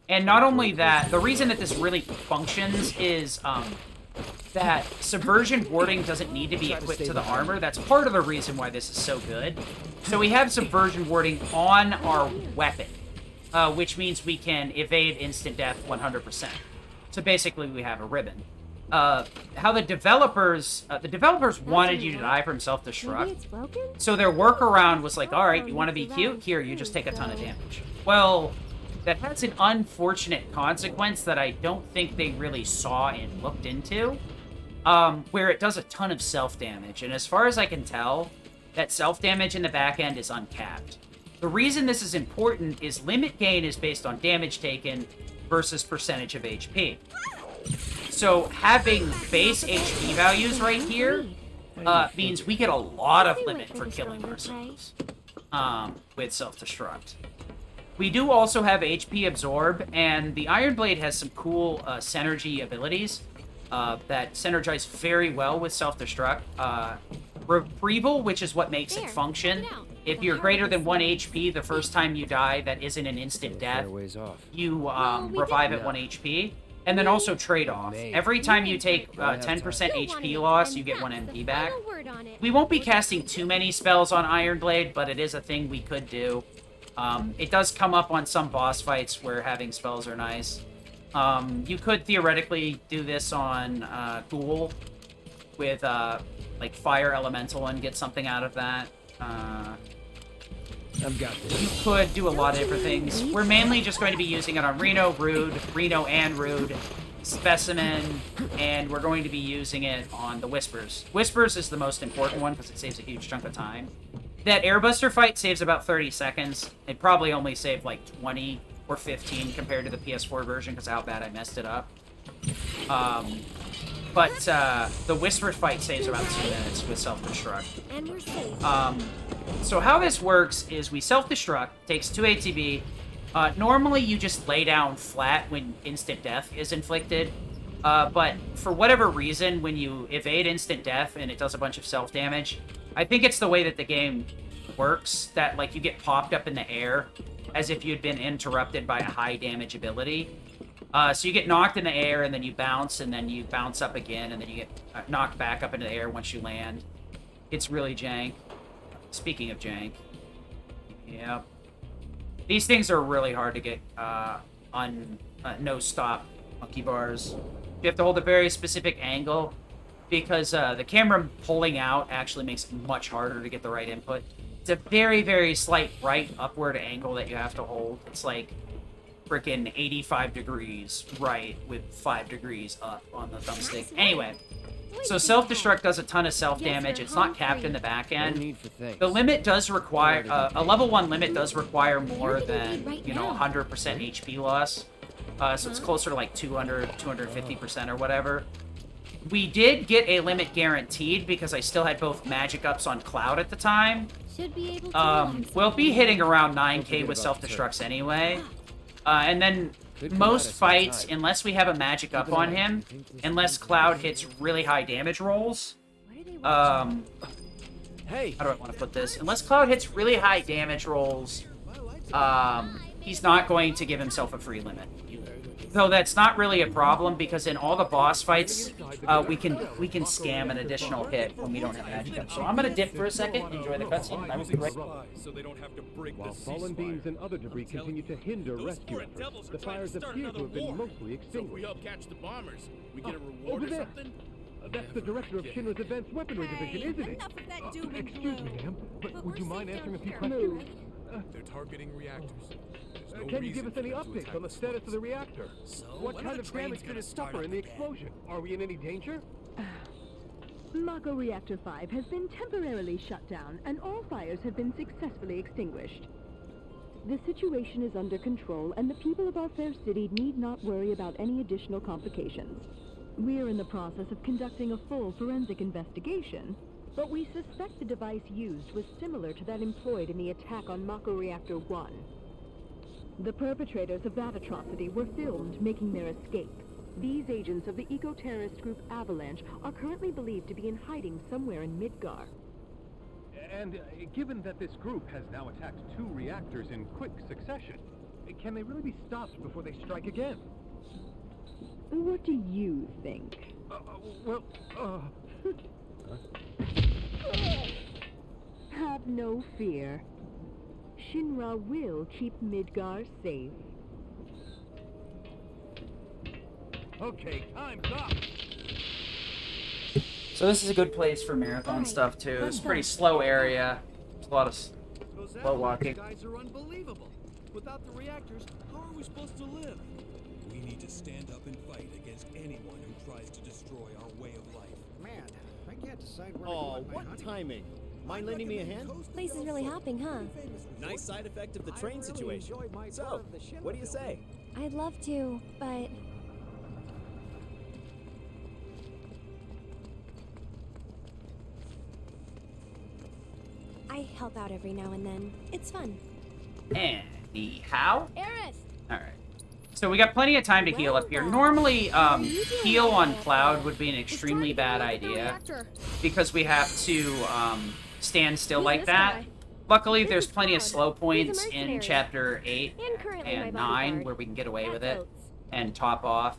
And not only that, the reason that this really functions is that subversion warding doesn't need to be equipped to the armor. That's part of the reason why this is so good. So we have subversion warding on our weapon, which means we can evade instant death 100%. So basically, we have a ribbon. How the developers wanted you to die from self-destruct. So their workaround was like, all right, you want to be cute? Here, you just take a ton of damage. Well, that has an unfortunate consequence that I don't think they really saw and looked into, where it does a ton of self-damage. And as far as I can tell, that self-damage in the back end is uncapped. The reason this is important is limit gain is based on damage taken versus percentage of HP. So having base HP values right here means we get a lot of limit for killing ourselves with self-destruct. We do also have HP absorb, and the Iron Blade has some cool synergy abilities that synergize very well with self-destruct. Retrieval, which is what makes it function. If you're greater than 1 HP the first time you die, that isn't an instant death. You revive at 1 HP. And then also trade-off. Every time you take 10% HP loss, you get 1 MP back. We won't be casting too many spells on Iron Blade, but it is a thing we could do. It does come up on some boss fights where having spells are nice. You could theoretically do this on Ghoul with like Fire Elemental and get something out of that.
I've got this.
You could do a lot of different things. We're mainly just going to be using it on Reno, Reno and Rude, Specimen, and we're going to be using it on the Whispers. Whispers is the most important one because it saves a huge chunk of time. That Airbuster fight saves about 30 seconds. It probably only saved like 20 or 15 compared to the PS4 version because of how bad I messed it up. But the Whisper fight saves about 2 minutes with self-destruct. So how this works is we self-destruct, takes 2 ATB. Normally you just lay down flat when instant death is inflicted. But for whatever reason, when you evade instant death and it does a bunch of self-damage, I think it's the way that the game works, that like you get popped up in the air as if you'd been interrupted by a high damage ability. So you get knocked in the air, and then you bounce, and then you bounce up again, and then you get knocked back up into the air once you land. It's really jank. Speaking of jank. Yep. These things are really hard to get on no-stop monkey bars. You have to hold a very specific angle, because the camera pulling out actually makes it much harder to get the right input. It's a very, very slight right upward angle that you have to hold. It's like freaking 85 degrees right with 5 degrees up on the thumbstick. Anyway, so self-destruct does a ton of self-damage. It's not capped in the back end. The limit does require, a level 1 limit does require more than, 100% HP loss. So it's closer to like 200, 250% or whatever. We did get a limit guaranteed because I still had both magic ups on Cloud at the time. We'll be hitting around 9k with self-destructs anyway. And then most fights, unless we have a magic up on him, unless Cloud hits really high damage rolls, how do I want to put this? Unless Cloud hits really high damage rolls, he's not going to give himself a free limit. Though that's not really a problem, because in all the boss fights, we can scam an additional hit when we don't have magic up. So I'm gonna dip for a second, enjoy the cutscene, and I will be right back.
So they don't have to break
While
the
fallen beams and other debris continue to hinder rescue efforts, the fires appear to have been mostly
So if we
extinguished.
help catch the bombers, we get a reward
Over
or
there.
something?
That's the director of Shinra's Advanced Weaponry Division, isn't it?
Enough of that doom and
Excuse me,
gloom.
ma'am, but would you mind answering a few
Here.
questions?
They're targeting reactors. There's no
Can you
reason
give us
for
any
them to
updates
attack
on the
the
status of the
slums.
reactor?
So,
What
when
kind
are
of
the trains
damage did
gonna
it
start
suffer in
up
the
again?
explosion? Are we in any danger?
Mako Reactor 5 has been temporarily shut down, and all fires have been successfully extinguished. The situation is under control, and the people of our fair city need not worry about any additional complications. We're in the process of conducting a full forensic investigation, but we suspect the device used was similar to that employed in the attack on Mako Reactor 1. The perpetrators of that atrocity were filmed making their escape. These agents of the eco-terrorist group Avalanche are currently believed to be in hiding somewhere in Midgar.
And given that this group has now attacked 2 reactors in quick succession, can they really be stopped before they strike again?
What do you think?
Well,
Have no fear. Shinra will keep Midgar safe.
okay, time's up!
So this is a good place for marathon stuff too. It's a pretty slow area. There's a lot of slow walking.
Guys are unbelievable. Without the reactors, how are we supposed to live?
We need to stand up and fight against anyone who tries to destroy our way of life.
Man, I can't decide where
Oh,
to go with my
what
honey.
timing? Mind lending me a hand?
Place is really hopping, huh?
Nice side effect of the train
really
situation.
enjoyed my tour
So,
of the ship
what do you
building.
say?
I'd love to, but I help out every now and then. It's fun.
Anyhow.
Aerith!
Alright. So we got plenty of time to heal up here. Normally, heal on Cloud would be an extremely bad idea because we have to stand still like that. Luckily, there's plenty of slow points in Chapter 8 and 9 where we can get away with it and top off.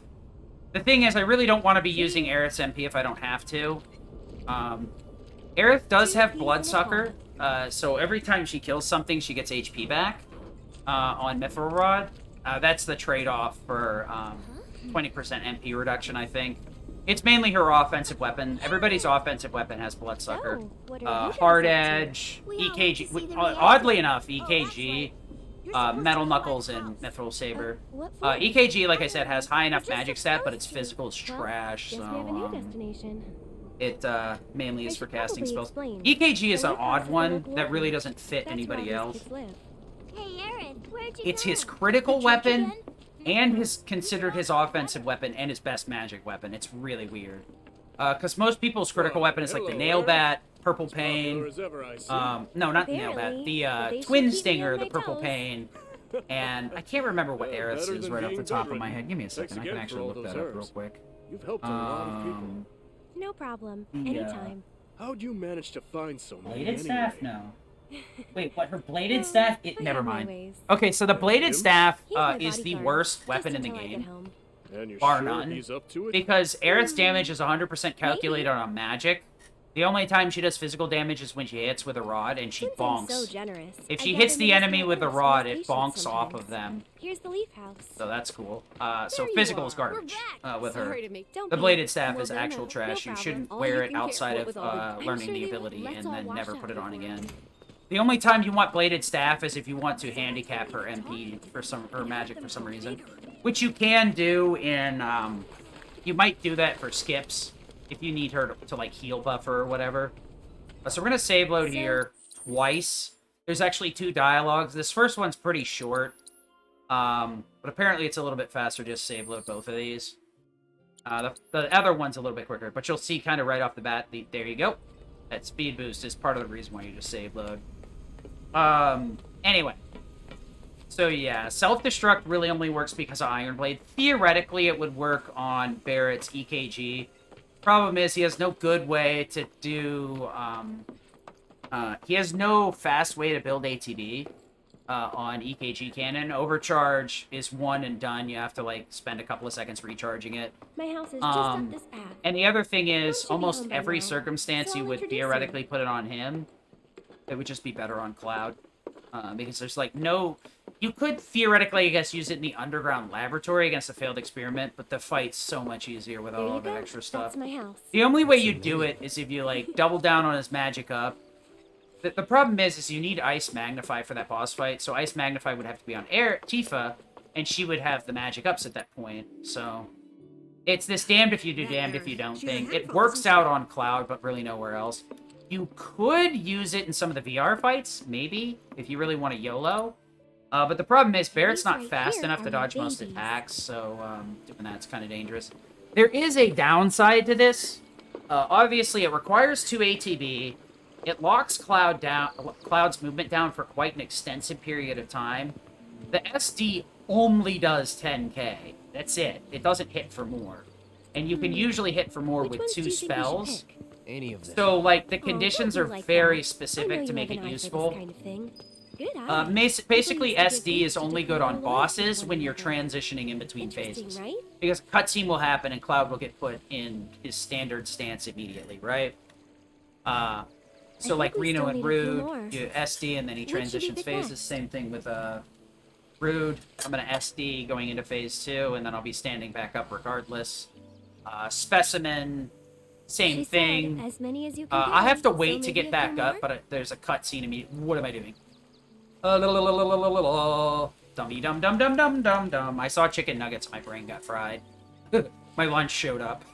The thing is, I really don't want to be using Aerith's MP if I don't have to. Aerith does have Bloodsucker, so every time she kills something, she gets HP back on Mithril Rod. That's the trade-off for 20% MP reduction, I think. It's mainly her offensive weapon. Everybody's offensive weapon has Bloodsucker. Hard Edge, EKG. Oddly enough, EKG, Metal Knuckles, and Mithril Saber. EKG, like I said, has high enough magic stat, but its physical is trash, so it mainly is for casting spells. EKG is an odd one that really doesn't fit anybody else.
Hey, Aaron, where'd you
It's
go?
his critical weapon and considered his offensive weapon and his best magic weapon. It's really weird. Because most people's critical weapon is like the Nail Bat, Purple Pain. No, not the Nail Bat. The Twin Stinger, the Purple Pain. And I can't remember what Aerith's is right off the top of my head. Give me a second. I can actually look that up real quick.
You've helped a lot of people.
No problem. Anytime.
How'd you manage to find so many
Bladed Staff?
anyway?
No. Wait, what? Her Bladed Staff?
I
Never
have my
mind.
ways.
Okay, so the Bladed Staff
He's my
is the
bodyguard,
worst weapon
just
in the
until I get
game.
home.
And you're
Bar
sure
none.
he's up to it?
Because Aerith's damage is 100% calculated on magic. The only time she does physical damage is when she hits with a rod, and she
Since I'm
bonks.
so generous,
If
I
she
gather
hits the
medicinal
enemy with the
herbs for
rod,
my
it
patients
bonks off
sometimes.
of them.
Here's the leaf house.
So that's cool. So
There you
physical is
are.
garbage with her.
Don't
The
be.
Bladed Staff
Well,
is
then,
actual
no
trash. You
problem.
shouldn't
All
wear
you
it
can care
outside
for
of
with all the- I'm
learning
sure
the
they
ability
let's
and
all
then
wash
never
out
put it on
before.
again. The only time you want Bladed Staff is if you want to handicap her MP for some her magic for some reason, which you can do in. You might do that for skips if you need her to like heal buffer or whatever. So we're gonna save load here twice. There's actually 2 dialogues. This first one's pretty short, but apparently it's a little bit faster. Just save load both of these. The other one's a little bit quicker, but you'll see kind of right off the bat. There you go. That speed boost is part of the reason why you just save load. Anyway. So yeah, self-destruct really only works because of Iron Blade. Theoretically, it would work on Barrett's EKG. Problem is, he has no good way to do, he has no fast way to build ATB on EKG cannon. Overcharge is one and done. You have to, like, spend a couple of seconds recharging it.
My house is just up this path.
And the other thing is,
should be
almost
home by
every
now,
circumstance
so
you
I'll
would
introduce
theoretically put it on him. It would just be better on Cloud. Because there's, like, no... You could theoretically, I guess, use it in the underground laboratory against a failed experiment, but the fight's so much easier with
There
all
you
of that
go.
extra stuff.
That's my house.
The only way you do it is if you, like, double down on his magic up. The problem is you need Ice Magnify for that boss fight, so Ice Magnify would have to be on Tifa, and she would have the magic ups at that point, so... It's this damned if you do, damned if you don't thing. It works out on Cloud, but really nowhere else. You could use it in some of the VR fights, maybe, if you really want to YOLO. But the problem is, Barrett's not fast enough to dodge most attacks, so doing that's kind of dangerous. There is a downside to this. Obviously, it requires 2 ATB. It locks Cloud's movement down for quite an extensive period of time. The SD only does 10k. That's it. It doesn't hit for more. And you can usually hit for more with 2 spells.
any of them.
So, like, the
Oh,
conditions
don't
are
be like
very
that. I
specific
know
to
you
make
have
it
an eye for
useful.
this kind of thing. Good eye.
Basically,
People used to give
SD
boosts
is
to
only
different
good on
allies
bosses
and
when you're
whatnot.
transitioning in between
Interesting,
phases.
right?
Because a cutscene will happen and Cloud will get put in his standard stance immediately, right? So like
think we
Reno
still
and
need a few
Rude,
more.
you SD and then he
What should we
transitions
pick
phases.
next?
Same thing with Rude. I'm gonna SD going into phase 2, and then I'll be standing back up regardless. Specimen, same
She said,
thing.
as many as you can
I have to
get,
wait
so
to
maybe
get
a
back
few
up,
more?
but there's a cutscene immediately. What am I doing? Dummy dum dum dum dum dum dum. I saw chicken nuggets, my brain got fried. My lunch showed up.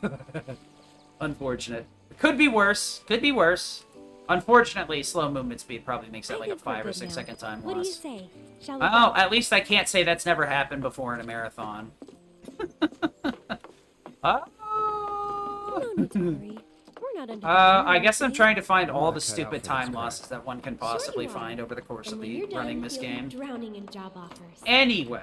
Unfortunate. Could be worse. Could be worse. Unfortunately, slow movement speed probably makes that
I
like a
think we're
5 or
good
6
now.
second time
What do you
loss.
say? Shall we
Oh,
go?
at least I can't say that's never happened before in a marathon.
No need to worry. We're not under the
I guess I'm
city.
trying to find all the
cut out
stupid
for this
time
crap.
losses that one can
Sure
possibly
you are.
find over the course
And
of
when
the
you're done,
running this
you'll be
game.
drowning in job offers.
Anyway,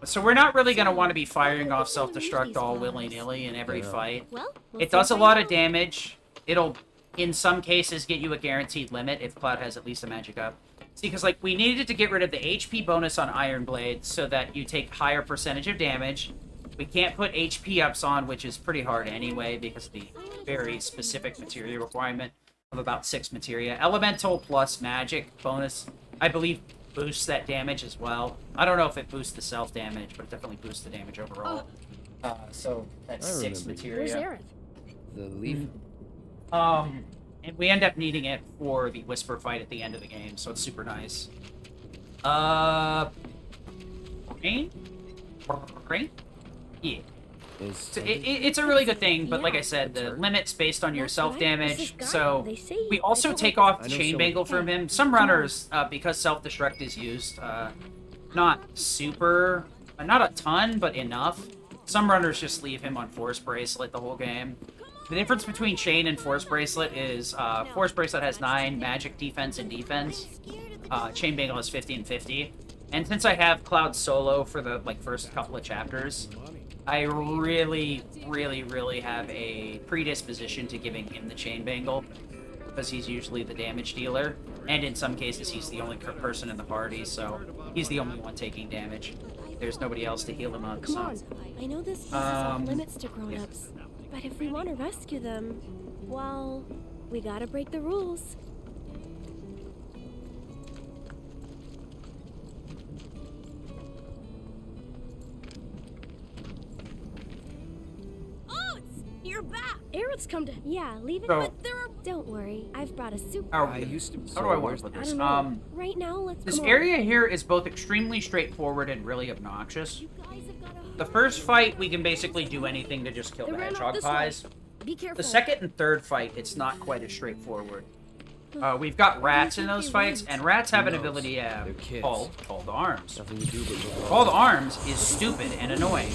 so we're not really going to want to be
how
firing
can
off
we arrange
self-destruct
these
all
flowers?
willy-nilly in every
Yeah.
fight.
Well, we'll
It
see
does a
right
lot of
now.
damage. It'll, in some cases, get you a guaranteed limit if Cloud has at least a magic up. See, because, like, we needed to get rid of the HP bonus on Iron Blade so that you take higher percentage of damage. We can't put HP ups on, which is pretty hard anyway because of the very specific materia requirement of about 6 materia. Elemental plus magic bonus, I believe, boosts that damage as well. I don't know if it boosts the self-damage, but it definitely boosts the damage overall. So that's
I
6
remember you.
Where's
materia.
Aerith?
The leaf.
And we end up needing it for the Whisper fight at the end of the game, so it's super nice. Rain? Rain? Yeah.
Is
So it's a really good thing, but like I
Yeah.
said, the limit's based on your
That's what I-
self-damage,
this guy,
so
they say
we
you-
also
I don't
take
like
off
I
the
know
chain
someone-
bangle from him. Some
Come on.
runners, because self-destruct is used, not super, not a ton, but enough. Some runners just leave him on Force Bracelet the whole game. The difference between Chain and Force Bracelet is Force Bracelet has 9 magic defense and defense. Chain Bangle has 50 and 50. And since I have Cloud solo for the first couple of chapters, I really, really, really have a predisposition to giving him the Chain Bangle because he's usually the damage dealer, and in some cases he's the only person in the party, so he's the only one taking damage. There's nobody else to heal him up.
Come
So.
on. I know this place is off limits to grown-ups, but if we want to rescue them, well, we gotta break the rules.
You're back!
Aerith's come to. Yeah, leave it.
So-
But there are. Don't worry, I've brought a soup.
How
I used to.
do I want
where's
to put
the-
this?
I don't know. Right now,
This
come on.
area here is both extremely straightforward and really obnoxious.
You guys have gotta
The first fight, we can basically do anything to just kill
They
the
ran off
hedgehog
this
pies.
Be careful.
The second and third fight, it's not quite as straightforward. We've got rats in those fights, and rats have an
Who knows?
ability
They're kids.
called arms.
Nothing to do but look.
Call to arms is stupid and annoying.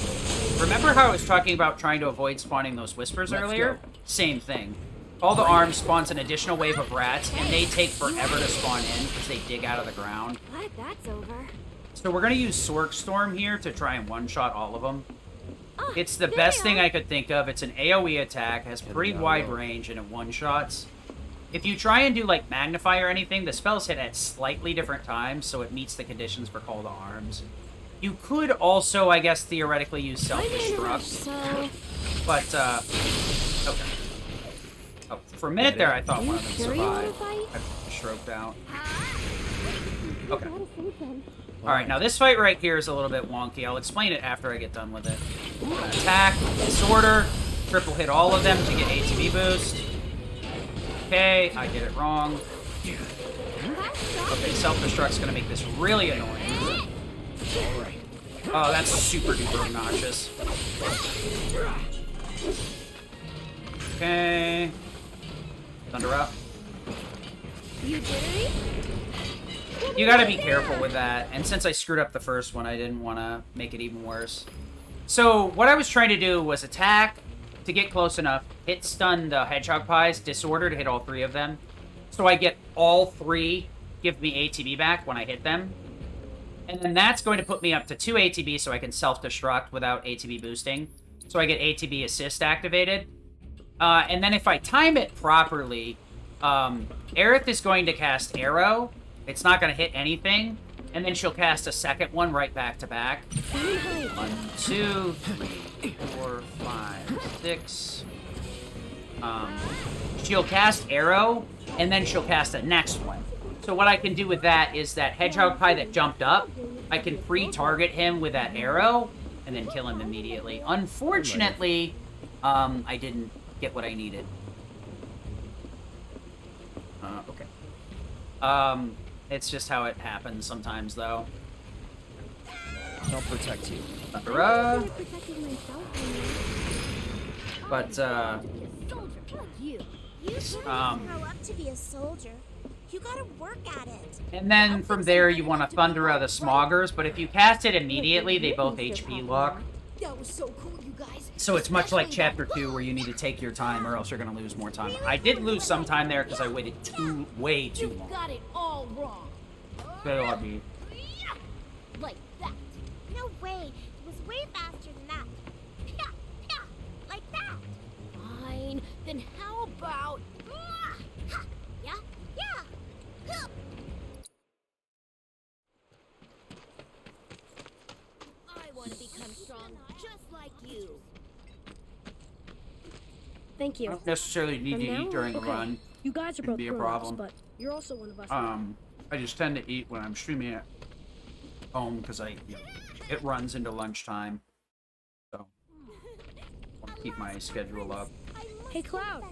Remember how I was talking about trying to avoid spawning those whispers
Let's
earlier?
go.
Same thing. Call to arms spawns an additional wave of rats, and they take forever to spawn in because they dig out of the ground.
Glad that's over.
So we're gonna use Sork Storm here to try and one-shot all of them.
Ah,
It's the
there
best
they
thing
are.
I could think of. It's an AoE attack, has pretty
down
wide
low.
range, and it one-shots. If you try and do, like, Magnify or anything, the spells hit at slightly different times, so it meets the conditions for Call to Arms. You could also, I guess, theoretically use
I'm in a rush,
Self-Destruct,
so.
but, okay. Oh, for a minute there, I thought
You
one of them
sure you wanna
survived.
fight?
I stroked out. Okay.
Gotta say something.
Alright, now this fight right here is a little bit wonky. I'll explain it after I get done with it. I'm gonna attack, disorder, triple hit all of them to get ATB boost. Okay, I did it wrong. Okay, self-destruct's gonna make this really annoying. Alright. Oh, that's super duper obnoxious. Okay. Thunder up.
You jittery?
You gotta be careful with that, and since I screwed up the first one, I didn't want to make it even worse. So, what I was trying to do was attack to get close enough, hit stun the hedgehog pies, disorder to hit all 3 of them, so I get all 3 give me ATB back when I hit them. And then that's going to put me up to 2 ATB so I can self-destruct without ATB boosting. So I get ATB assist activated. And then if I time it properly, Aerith is going to cast Arrow. It's not going to hit anything. And then she'll cast a second one right back to back. 1, 2, 3, 4, 5, 6. She'll cast Arrow, and then she'll cast a next one. So what I can do with that is that Hedgehog Pie that jumped up, I can pre-target him with that arrow, and then kill him immediately. Unfortunately, I didn't get what I needed. Okay. It's just how it happens sometimes, though.
I'll protect you.
But,
You shouldn't grow up to be a soldier. You gotta work at it.
and then from there, you want to Thundera the Smoggers, but if you cast it immediately, they both HP lock.
That was so cool, you guys.
So it's much like Chapter 2, where you need to take your time, or else you're going to lose more time. I did lose some time there, because I waited way too long.
You got it all wrong.
Baby.
Like that. No way. It was way faster than that. Yeah, yeah, like that. Fine. Then how about... Yeah, yeah. I want to become strong just like you.
Thank
I
you.
don't necessarily need to eat during a run.
You guys are
Can
both
be a
grown-ups,
problem.
but you're also one of us.
I just tend to eat when I'm streaming at home, because it runs into lunchtime. So, I want to keep my schedule up.
Hey, Cloud.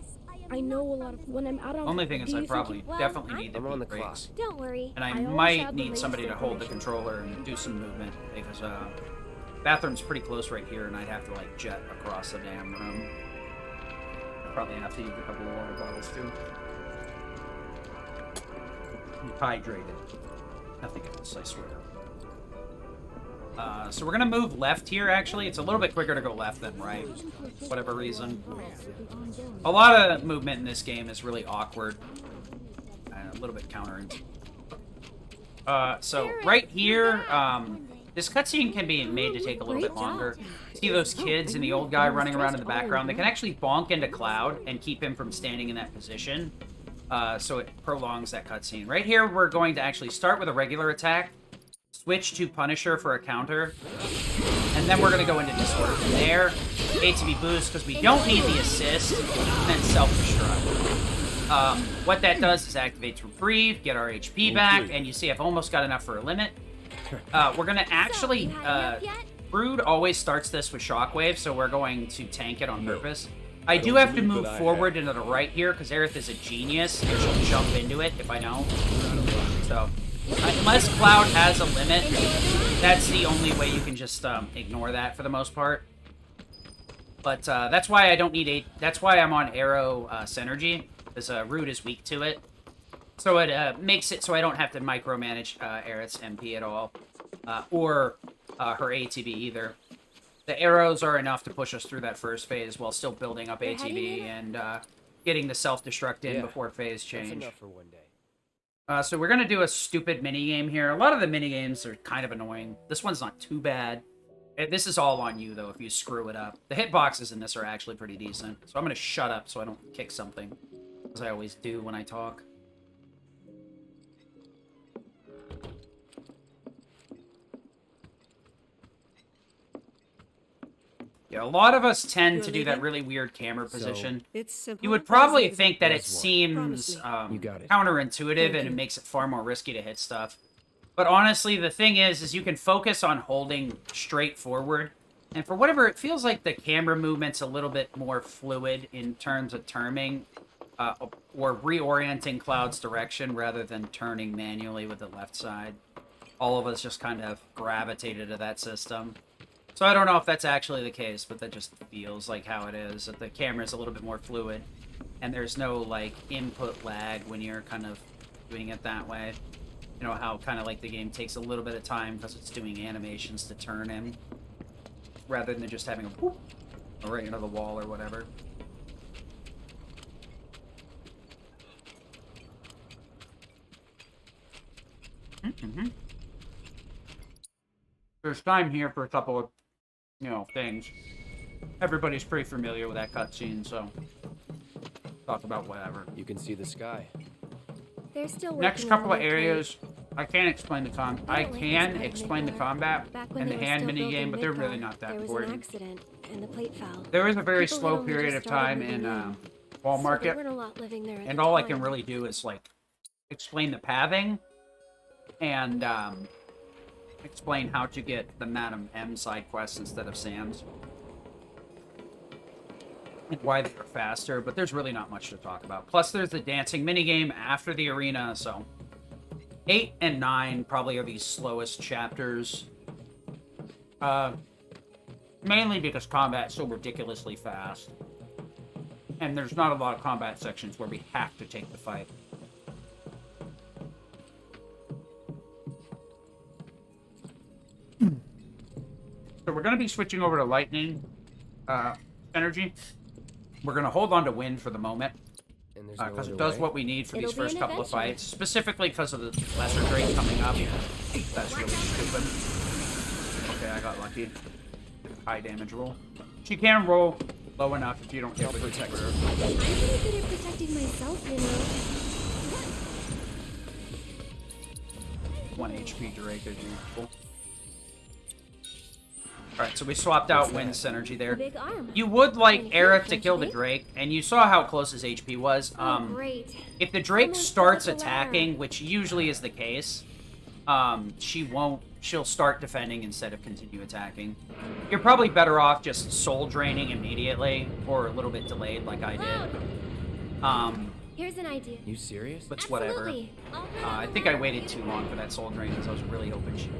I know a lot of when I'm out on.
Only thing is,
do
I
you think
probably
you-
definitely need the
I'm on the
beat
clock.
breaks.
Don't worry.
And I
always
might
have the
need somebody to
latest
hold the
information.
controller and do some movement, because bathroom's pretty close right here, and I'd have to like jet across the damn room. I probably have to use a couple of water bottles too. Keep hydrated. Nothing else, I swear. So we're gonna move left here. Actually, it's a little bit quicker to go left than right, for whatever reason. A lot of movement in this game is really awkward. A little bit counterintuitive. So right here, this cutscene can be made to take a little bit longer. See those kids and the old guy running around in the background? They can actually bonk into Cloud and keep him from standing in that position. So it prolongs that cutscene. Right here, we're going to actually start with a regular attack, switch to Punisher for a counter, and then we're going to go into Disorder from there. ATB boost, because we don't need the assist, and then self-destruct. What that does is activates Reprieve, get our HP back, and you see I've almost got enough for a limit. We're going to actually... Brood always starts this with Shockwave, so we're going to tank it on purpose. I do have to move forward into the right here, because Aerith is a genius, and she'll jump into it if I don't. So, unless Cloud has a limit, that's the only way you can just ignore that for the most part. But that's why I don't need that's why I'm on Arrow Synergy, because Root is weak to it. So it makes it so I don't have to micromanage Aerith's MP at all, or her ATB either. The arrows are enough to push us through that first phase while still building up ATB and getting the self-destruct in before phase change.
That's enough for one day.
So we're going to do a stupid minigame here. A lot of the minigames are kind of annoying. This one's not too bad. This is all on you, though, if you screw it up. The hitboxes in this are actually pretty decent. So I'm going to shut up so I don't kick something, as I always do when I talk. Yeah, a lot of us tend to do that really weird camera position. You would probably think that it seems counterintuitive and it makes it far more risky to hit stuff. But honestly, the thing is you can focus on holding straight forward. And for whatever, it feels like the camera movement's a little bit more fluid in terms of turning or reorienting Cloud's direction rather than turning manually with the left side. All of us just kind of gravitated to that system. So I don't know if that's actually the case, but that just feels like how it is. That the camera's a little bit more fluid, and there's no, like, input lag when you're kind of doing it that way. You know, how kind of like the game takes a little bit of time because it's doing animations to turn in, rather than just having a whoop right into the wall or whatever. There's time here for a couple of, things. Everybody's pretty familiar with that cutscene, so talk about whatever.
You can see the sky.
They're still
Next
working
couple
on
of
the new
areas, I can't explain the
I don't like
can
this
explain the
Midgar.
combat
Back when
and
they
the
were
hand
still
mini game,
building
but they're really
Midgar,
not that
there was
important.
an accident, and the plate fell.
There is a very
People
slow
had only
period
just
of
started
time
moving
in Wall
So
Market,
there weren't a lot living there at
and
the
all I can
time.
really do is like explain the pathing and explain how to get the Madam M side quests instead of Sam's. And why they are faster, but there's really not much to talk about. Plus, there's the dancing minigame after the arena, so 8 and 9 probably are the slowest chapters. Mainly because combat's so ridiculously fast. And there's not a lot of combat sections where we have to take the fight. So we're going to be switching over to Lightning Energy. We're going to hold on to Wind for the moment. Because it does what we need for these first couple of fights. Specifically because of the Lesser Drake coming up. That's really stupid. Okay, I got lucky. High damage roll. She can roll low enough if you don't hit with her.
I'm pretty good at protecting myself, you know.
1 HP Drake as usual. Alright, so we swapped out Wind Synergy there.
Big arm.
You would like Aerith to kill the Drake, and you saw how close his HP was.
Great.
If the Drake
Someone
starts
pull up the
attacking, which usually is the case, she'll start defending instead of continue attacking. You're probably better off just soul draining immediately, or a little bit delayed like I did.
Here's an idea.
You serious?
But it's whatever.
Absolutely.
I think I waited too long for that soul drain because I was really hoping she...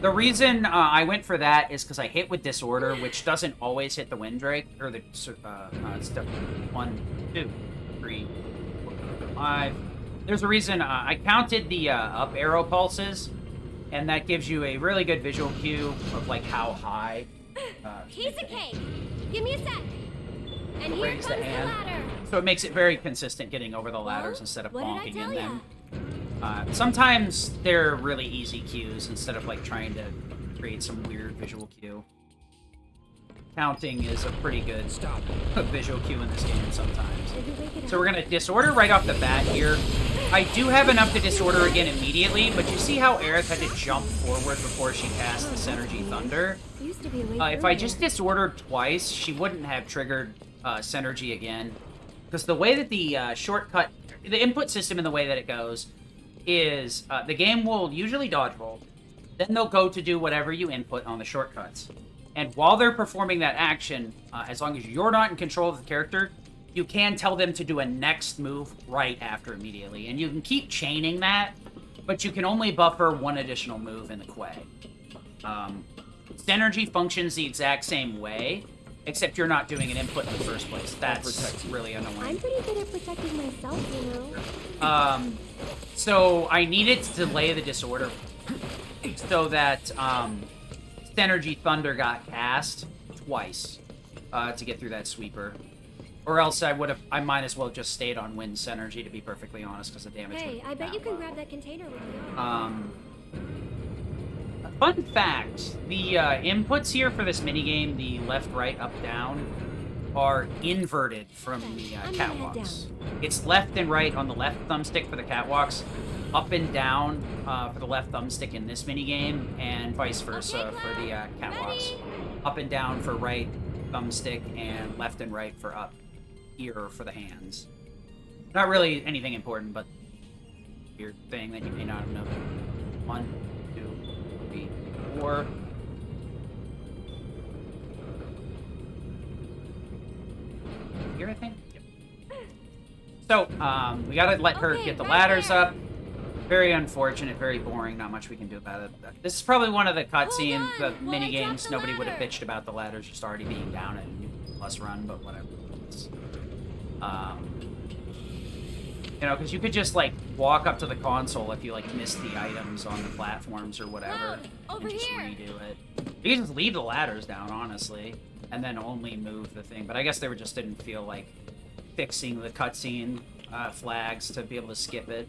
The reason I went for that is because I hit with Disorder, which doesn't always hit the Wind Drake, or the it's definitely 1, 2, 3, 4, 5. There's a reason I counted the up arrow pulses, and that gives you a really good visual cue of like how high.
Piece of cake. Give me a sec. And here
Raise
comes
the
the
hand.
ladder.
So it makes it very consistent getting over the ladders
Well,
instead of
what did I
bonking
tell
in
ya?
them. Sometimes they're really easy cues instead of like trying to create some weird visual cue. Counting is a pretty good visual cue in this game sometimes. So we're gonna Disorder right off the bat here. I do have enough to Disorder again immediately, but you see how Aerith had to jump forward before she cast the Synergy Thunder?
Used to be way
If I
earlier.
just Disordered twice, she wouldn't have triggered Synergy again. Because the way that the shortcut, the input system and the way that it goes is the game will usually dodge roll, then they'll go to do whatever you input on the shortcuts. And while they're performing that action, as long as you're not in control of the character, you can tell them to do a next move right after immediately. And you can keep chaining that, but you can only buffer one additional move in the Quay. Synergy functions the exact same way, except you're not doing an input in the first place. That's really annoying.
I'm pretty good at protecting myself, you know.
So I needed to delay the Disorder so that Synergy Thunder got cast twice to get through that sweeper. Or else I might as well just stayed on Wind Synergy, to be perfectly honest, because the damage
Hey,
would
I bet you can grab that container with you.
Fun fact, the inputs here for this minigame, the left, right, up, down, are inverted from the catwalks. It's left and right on the left thumbstick for the catwalks, up and down for the left thumbstick in this minigame, and vice versa for the catwalks. Up and down for right thumbstick, and left and right for up here for the hands. Not really anything important, but weird thing that you may not have known. 1, 2, 3, 4. Here, I think? Yep. So, we gotta let her get the ladders up. Very unfortunate, very boring, not much we can do about it. This is probably one of the cutscenes, the mini-games, nobody would have bitched about the ladders just already being down at a new plus run, but whatever. You know, because you could just, like, walk up to the console if you, like, missed the items on the platforms or whatever, and just redo it. You can just leave the ladders down, honestly, and then only move the thing. But I guess they just didn't feel like fixing the cutscene flags to be able to skip it,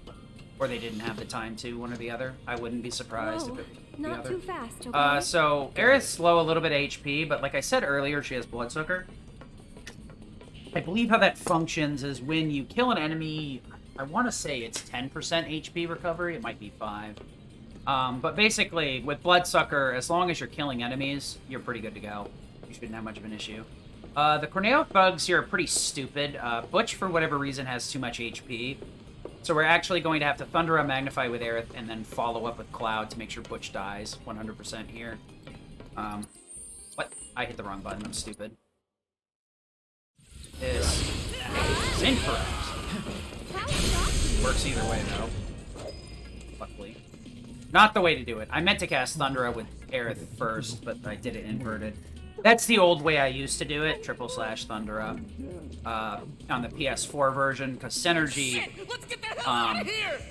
or they didn't have the time to, one or the other. I wouldn't be surprised if it was the
Not
other.
too fast, okay?
So Aerith's low a little bit of HP, but like I said earlier, she has Bloodsucker. I believe how that functions is when you kill an enemy, I want to say it's 10% HP recovery. It might be 5. But basically, with Bloodsucker, as long as you're killing enemies, you're pretty good to go. You shouldn't have much of an issue. The Corneo thugs here are pretty stupid. Butch, for whatever reason, has too much HP. So we're actually going to have to Thundera Magnify with Aerith and then follow up with Cloud to make sure Butch dies 100% here. What? I hit the wrong button. I'm stupid. This is incorrect. Works either way, though. Luckily. Not the way to do it. I meant to cast Thundera with Aerith first, but I did it inverted. That's the old way I used to do it, / Thundera, on the PS4 version, because Synergy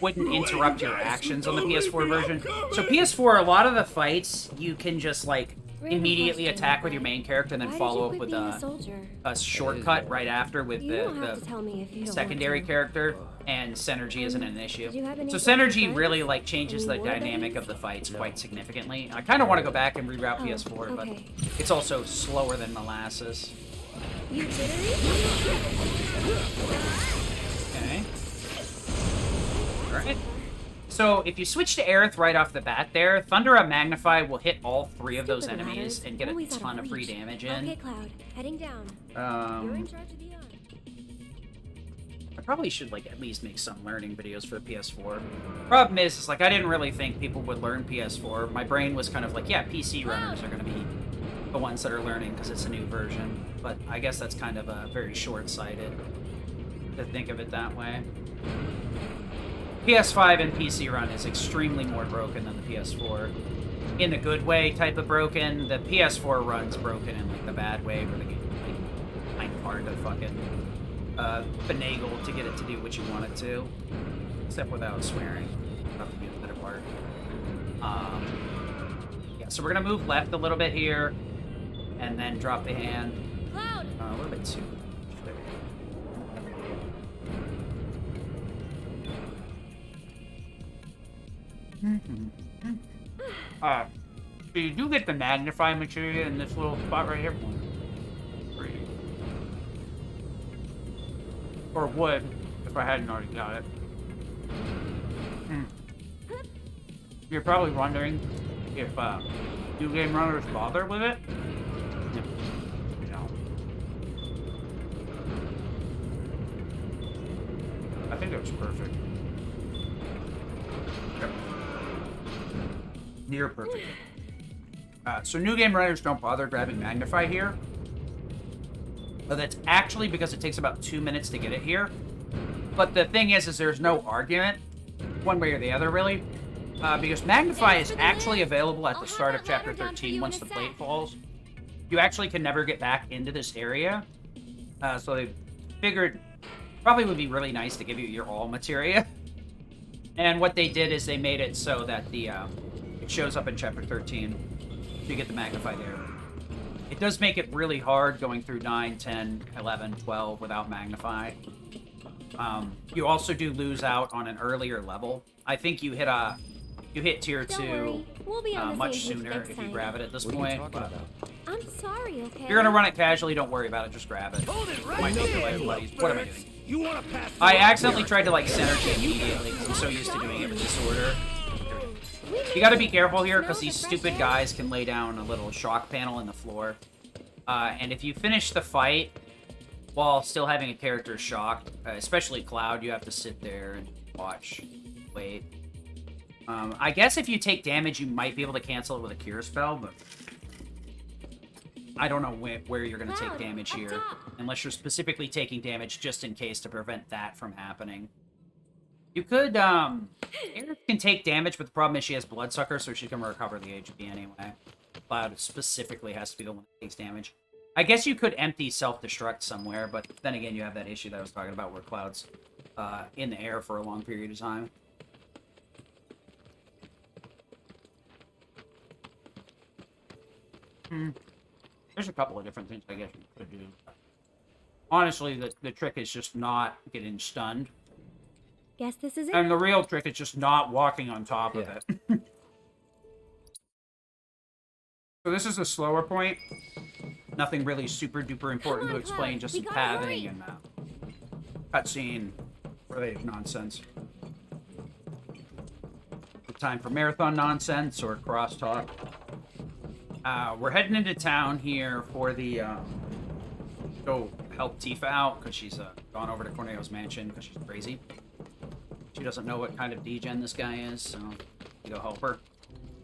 wouldn't interrupt your actions on the PS4 version. So PS4, a lot of the fights, you can just, like, immediately attack with your main character and then follow up with a shortcut right after with the secondary character, and Synergy isn't an issue. So Synergy really, like, changes the dynamic of the fights quite significantly. I kind of want to go back and reroute PS4, but it's also slower than Molasses. Okay. Alright. So, if you switch to Aerith right off the bat there, Thundera Magnify will hit all 3 of those enemies and get a ton of free damage in.
Okay, Cloud. Heading down. You're in charge of the
I probably should, like, at least make some learning videos for the PS4. Problem is, like, I didn't really think people would learn PS4. My brain was kind of like, yeah, PC runners are going to be the ones that are learning because it's a new version. But I guess that's kind of very short-sighted to think of it that way. PS5 and PC run is extremely more broken than the PS4. In the good way type of broken, the PS4 run's broken in, like, the bad way, where the game is, like, kind of hard to fucking finagle to get it to do what you want it to. Except without swearing. That would be a better part. Yeah, so we're gonna move left a little bit here, and then drop the hand. A little bit too. So you do get the magnify material in this little spot right here. Or would, if I hadn't already got it. You're probably wondering if new game runners bother with it. No. I think that was perfect. Yep. Near perfect. So new game runners don't bother grabbing Magnify here. But that's actually because it takes about 2 minutes to get it here. But the thing is there's no argument, one way or the other, really. Because Magnify is actually available at the start of Chapter 13 once the plate falls. You actually can never get back into this area. So they figured probably would be really nice to give you your all materia. And what they did is they made it so that the it shows up in Chapter 13. So you get the Magnify there. It does make it really hard going through 9, 10, 11, 12 without Magnify. You also do lose out on an earlier level. I think you hit tier 2 much sooner if you grab it at this point. But
I'm sorry, okay?
if you're gonna run it casually, don't worry about it. Just grab it.
Hold it right
Might make your
there.
life buddies. What am I doing?
You want to pass?
I accidentally tried to like synergy immediately because I'm so used to doing it in this order. You gotta be careful here because these stupid guys can lay down a little shock panel in the floor. And if you finish the fight while still having a character shocked, especially Cloud, you have to sit there and watch, wait. I guess if you take damage, you might be able to cancel it with a cure spell, but I don't know where you're going to take damage here, unless you're specifically taking damage just in case to prevent that from happening. You could, Aerith can take damage, but the problem is she has Bloodsucker, so she can recover the HP anyway. Cloud specifically has to be the one that takes damage. I guess you could empty self-destruct somewhere, but then again, you have that issue that I was talking about where Cloud's in the air for a long period of time. There's a couple of different things I guess you could do. Honestly, the trick is just not getting stunned.
Guess this is it.
And the real trick is just not walking on top of it. So this is a slower point. Nothing really super duper important to explain, just some pathing and cutscene related nonsense. Time for marathon nonsense or crosstalk. We're heading into town here for the go help Tifa out because she's gone over to Corneo's mansion because she's crazy. She doesn't know what kind of degen this guy is, so we go help her.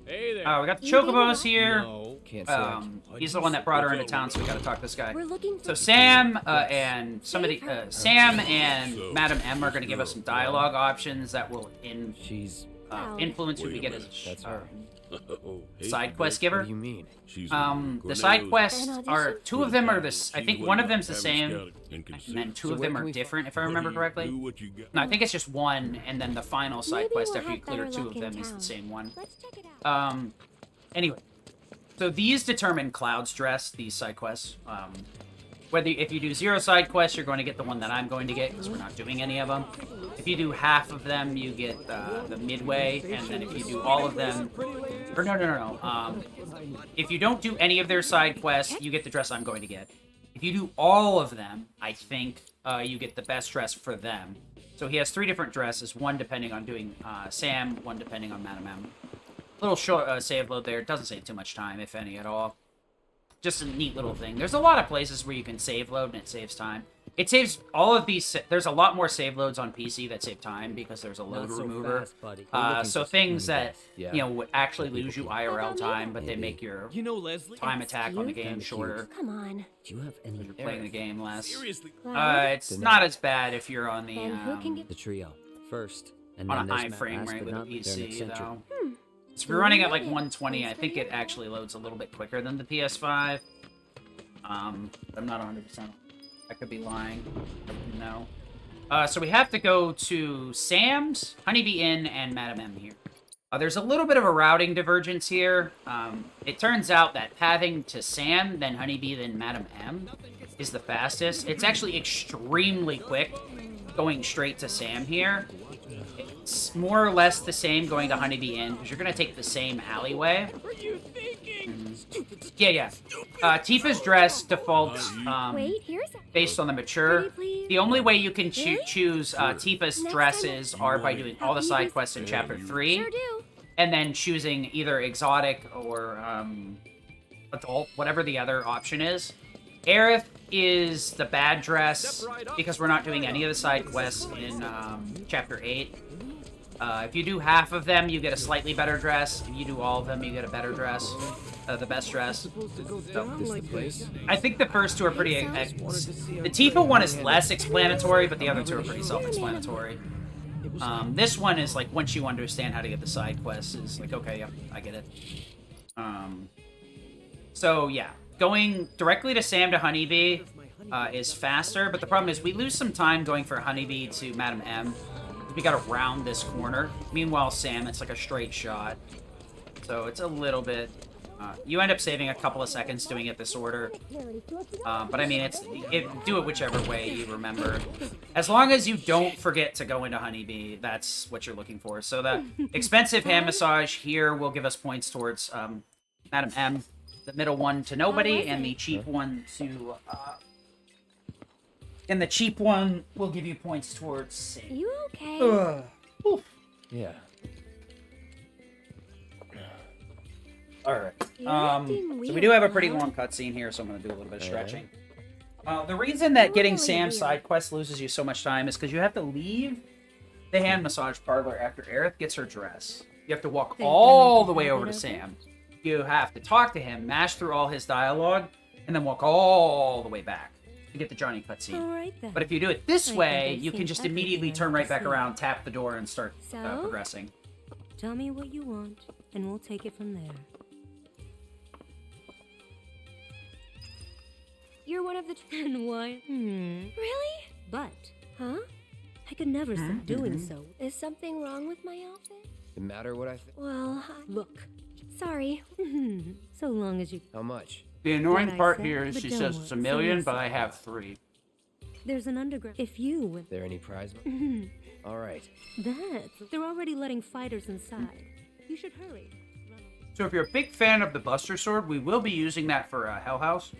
Hey there.
We got the Chocobos here.
No.
Can't say
He's the one that brought her into town, so we gotta talk to this guy.
We're looking
So
for
Sam and somebody, Sam and Madam M are gonna give us some dialogue options that will
She's...
influence who we get as
That's her.
side quest giver.
What do you mean?
The side quests are, two of them are this. I think one of them's the same, and then two of them are different, if I remember correctly. No, I think it's just one, and then the final side quest after you clear two of them is the same one.
Let's check it out.
Anyway, so these determine Cloud's dress. These side quests. Whether if you do 0 side quests, you're going to get the one that I'm going to get because we're not doing any of them. If you do half of them, you get the midway, and then if you do all of them, or no. If you don't do any of their side quests, you get the dress I'm going to get. If you do all of them, I think you get the best dress for them. So he has 3 different dresses, one depending on doing Sam, one depending on Madam M. Little short save load there. It doesn't save too much time, if any at all. Just a neat little thing. There's a lot of places where you can save load and it saves time. It saves all of these. There's a lot more save loads on PC that save time because there's a load remover. So things that you know would actually lose you IRL time, but they make your time attack on the game shorter.
Come on.
Do you have any...
You're playing the game less.
Seriously.
It's not as bad if you're on the
The trio. First. And
on
then
a high
there's
frame
last
rate
but
with a
not least, they're an
PC
eccentric.
though. So if you're running at like 120, I think it actually loads a little bit quicker than the PS5. I'm not 100%. I could be lying. No. So we have to go to Sam's, Honeybee Inn, and Madam M here. There's a little bit of a routing divergence here. It turns out that pathing to Sam, then Honeybee, then Madam M is the fastest. It's actually extremely quick going straight to Sam here. It's more or less the same going to Honeybee Inn, because you're going to take the same alleyway. Yeah. Tifa's dress defaults based on the mature. The only way you can choose Tifa's dresses are by doing all the side quests in Chapter 3. And then choosing either exotic or adult, whatever the other option is. Aerith is the bad dress because we're not doing any of the side quests in Chapter 8. If you do half of them, you get a slightly better dress. If you do all of them, you get a better dress. The best dress. So, I think the first two are pretty... the Tifa one is less explanatory, but the other two are pretty self-explanatory. This one is like, once you understand how to get the side quests, is like, okay, yep, I get it. So, yeah. Going directly to Sam to Honeybee is faster, but the problem is we lose some time going for Honeybee to Madam M. We gotta round this corner. Meanwhile, Sam, it's like a straight shot. So it's a little bit... you end up saving a couple of seconds doing it this order. But I mean, do it whichever way you remember. As long as you don't forget to go into Honeybee, that's what you're looking for. So the expensive hand massage here will give us points towards Madam M. The middle one to nobody, and the cheap one to... and the cheap one will give you points towards Sam.
You okay?
Yeah.
Alright. So we do have a pretty long cutscene here, so I'm going to do a little bit of stretching. The reason that getting Sam's side quest loses you so much time is because you have to leave the hand massage parlor after Aerith gets her dress. You have to walk all the way over to Sam. You have to talk to him, mash through all his dialogue, and then walk all the way back to get the Johnny cutscene. But if you do it this way, you can just immediately turn right back around, tap the door, and start progressing.
Tell me what you want, and we'll take it from there.
You're one of the...
And what?
Really?
But...
Huh?
I could never stop doing so.
Is something wrong with my outfit?
No matter what I think.
Well,
Look.
sorry.
So long as you...
How much?
The annoying
What I
part
said,
here is
but
she
don't
says
worry.
it's $1 million,
So
but I have 3.
There's an underground... If you...
Is there any prize? All right.
That's... They're already letting fighters inside. You should hurry.
So if you're a big fan of the Buster Sword, we will be using that for Hell House.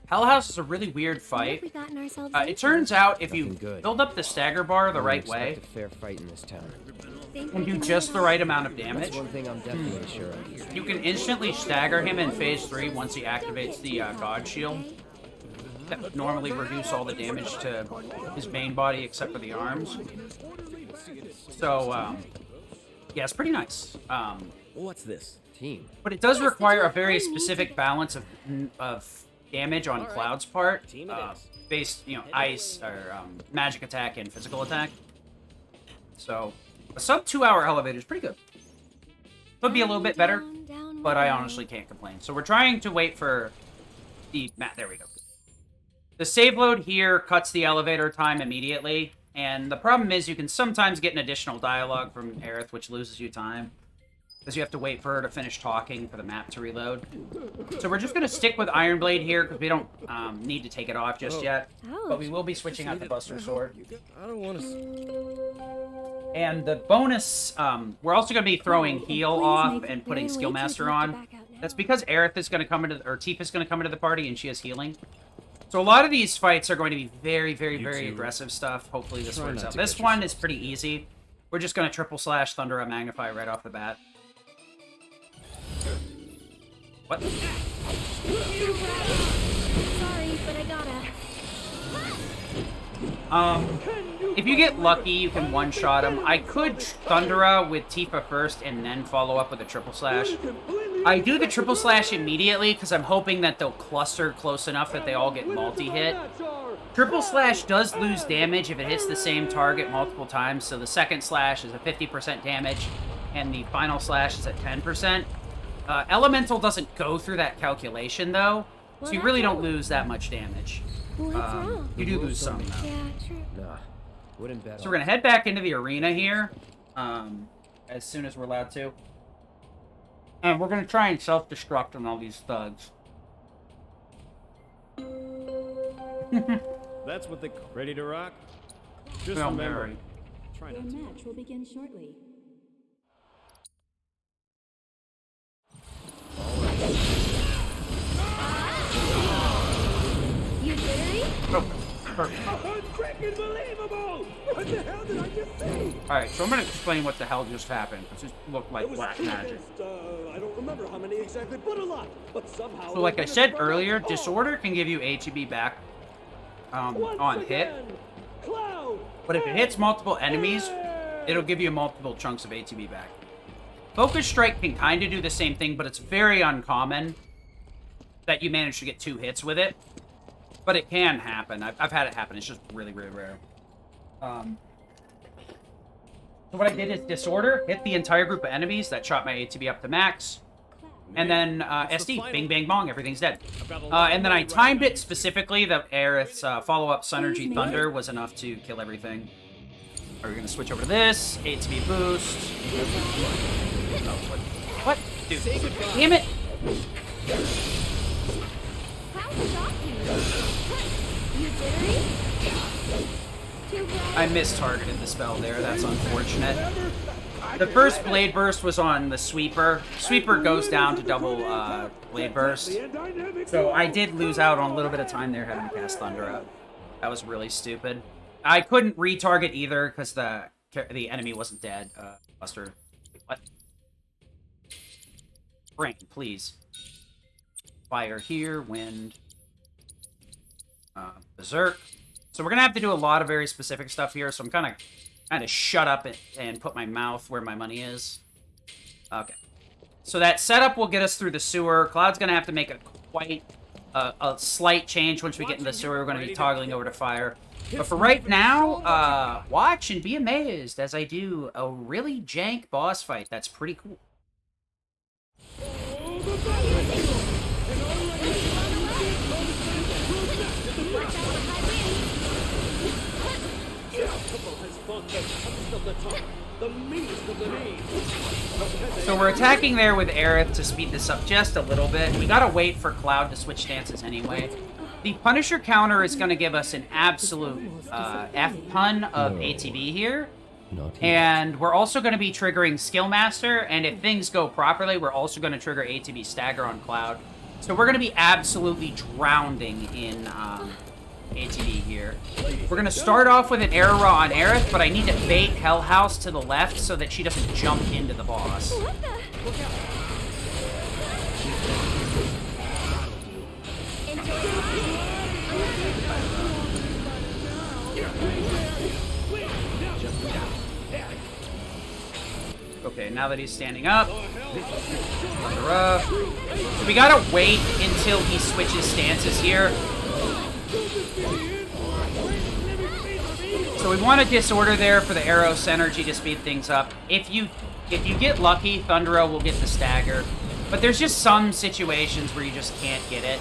Hell House is a really weird
What
fight.
have we gotten ourselves
It
into?
turns out if you
Nothing good.
build up the stagger bar the right way
A fair fight in this town.
Think
and
we
do
can
just
do
the
it
right amount of
That's
damage,
one thing I'm definitely sure of.
you can instantly stagger him in phase 3 once he activates the God Shield.
okay?
That would normally reduce all the damage to his main body except for the arms. So, yeah, it's pretty nice.
What's this? Team.
But it does require a very specific balance of damage on Cloud's part, based, you know, ice or magic attack and physical attack. So, a sub 2-hour elevator is pretty good. Could be a little bit better, but I honestly can't complain. So we're trying to wait for the there we go. The save load here cuts the elevator time immediately, and the problem is you can sometimes get an additional dialogue from Aerith, which loses you time, because you have to wait for her to finish talking for the map to reload. So we're just going to stick with Iron Blade here, because we don't need to take it off just yet, but we will be switching out the Buster Sword.
I don't want to.
And the bonus, we're also going to be throwing heal off and putting Skillmaster on. That's because Aerith is going to come into, or Tifa's going to come into the party, and she has healing. So a lot of these fights are going to be very, very, very aggressive stuff. Hopefully this works out. This one is pretty easy. We're just going to triple slash Thunder and Magnify right off the bat. What?
Sorry, but I gotta.
If you get lucky, you can one-shot him. I could Thundera with Tifa first and then follow up with a triple slash. I do the triple slash immediately because I'm hoping that they'll cluster close enough that they all get multi-hit. Triple slash does lose damage if it hits the same target multiple times, so the second slash is a 50% damage, and the final slash is at 10%. Elemental doesn't go through that calculation, though, so you really don't lose that much damage.
What's wrong?
You do lose some, though.
Yeah, true.
Nah, wouldn't bet.
So we're going to head back into the arena here, as soon as we're allowed to. And we're going to try and self-destruct on all these thugs.
That's what they ready to rock. Just
Well,
remember.
Mary.
Try
Your
not to.
match will begin shortly.
You jittery?
Oh, perfect.
Unfreaking believable! What the hell did I just say?
Alright, so I'm going to explain what the hell just happened. It just looked like black magic.
I don't remember how many exactly, but a lot. But somehow.
So like I said earlier, Disorder can give you ATB back on hit.
Cloud.
But if it hits multiple enemies, it'll give you multiple chunks of ATB back. Focus Strike can kind of do the same thing, but it's very uncommon that you manage to get 2 hits with it. But it can happen. I've had it happen. It's just really, really rare. So what I did is Disorder, hit the entire group of enemies. That shot my ATB up to max. And then SD, bing, bang, bong, everything's dead. And then I timed it specifically that Aerith's follow-up Synergy Thunder was enough to kill everything. Are we going to switch over to this? ATB boost. What? Dude, damn it!
How shocking. You jittery? Too bright?
I mistargeted the spell there. That's unfortunate. The first Blade Burst was on the Sweeper. Sweeper goes down to double Blade Burst. So I did lose out on a little bit of time there having to cast Thunder up. That was really stupid. I couldn't retarget either because the enemy wasn't dead. Buster. What? Brain, please. Fire here, wind. Berserk. So we're gonna have to do a lot of very specific stuff here, so I'm kind of shut up and put my mouth where my money is. Okay. So that setup will get us through the sewer. Cloud's gonna have to make a slight change once we get in the sewer. We're gonna be toggling over to fire. But for right now, watch and be amazed as I do a really jank boss fight. That's pretty cool. So we're attacking there with Aerith to speed this up just a little bit. We gotta wait for Cloud to switch stances anyway. The Punisher counter is gonna give us an absolute F-ton of ATB here. And we're also gonna be triggering Skillmaster, and if things go properly, we're also gonna trigger ATB Stagger on Cloud. So we're going to be absolutely drowning in ATB here. We're going to start off with an Era on Aerith, but I need to bait Hell House to the left so that she doesn't jump into the boss. Okay, now that he's standing up, thunder up. So we gotta wait until he switches stances here. So we want to disorder there for the arrow synergy to speed things up. If you get lucky, Thundero will get the stagger. But there's just some situations where you just can't get it.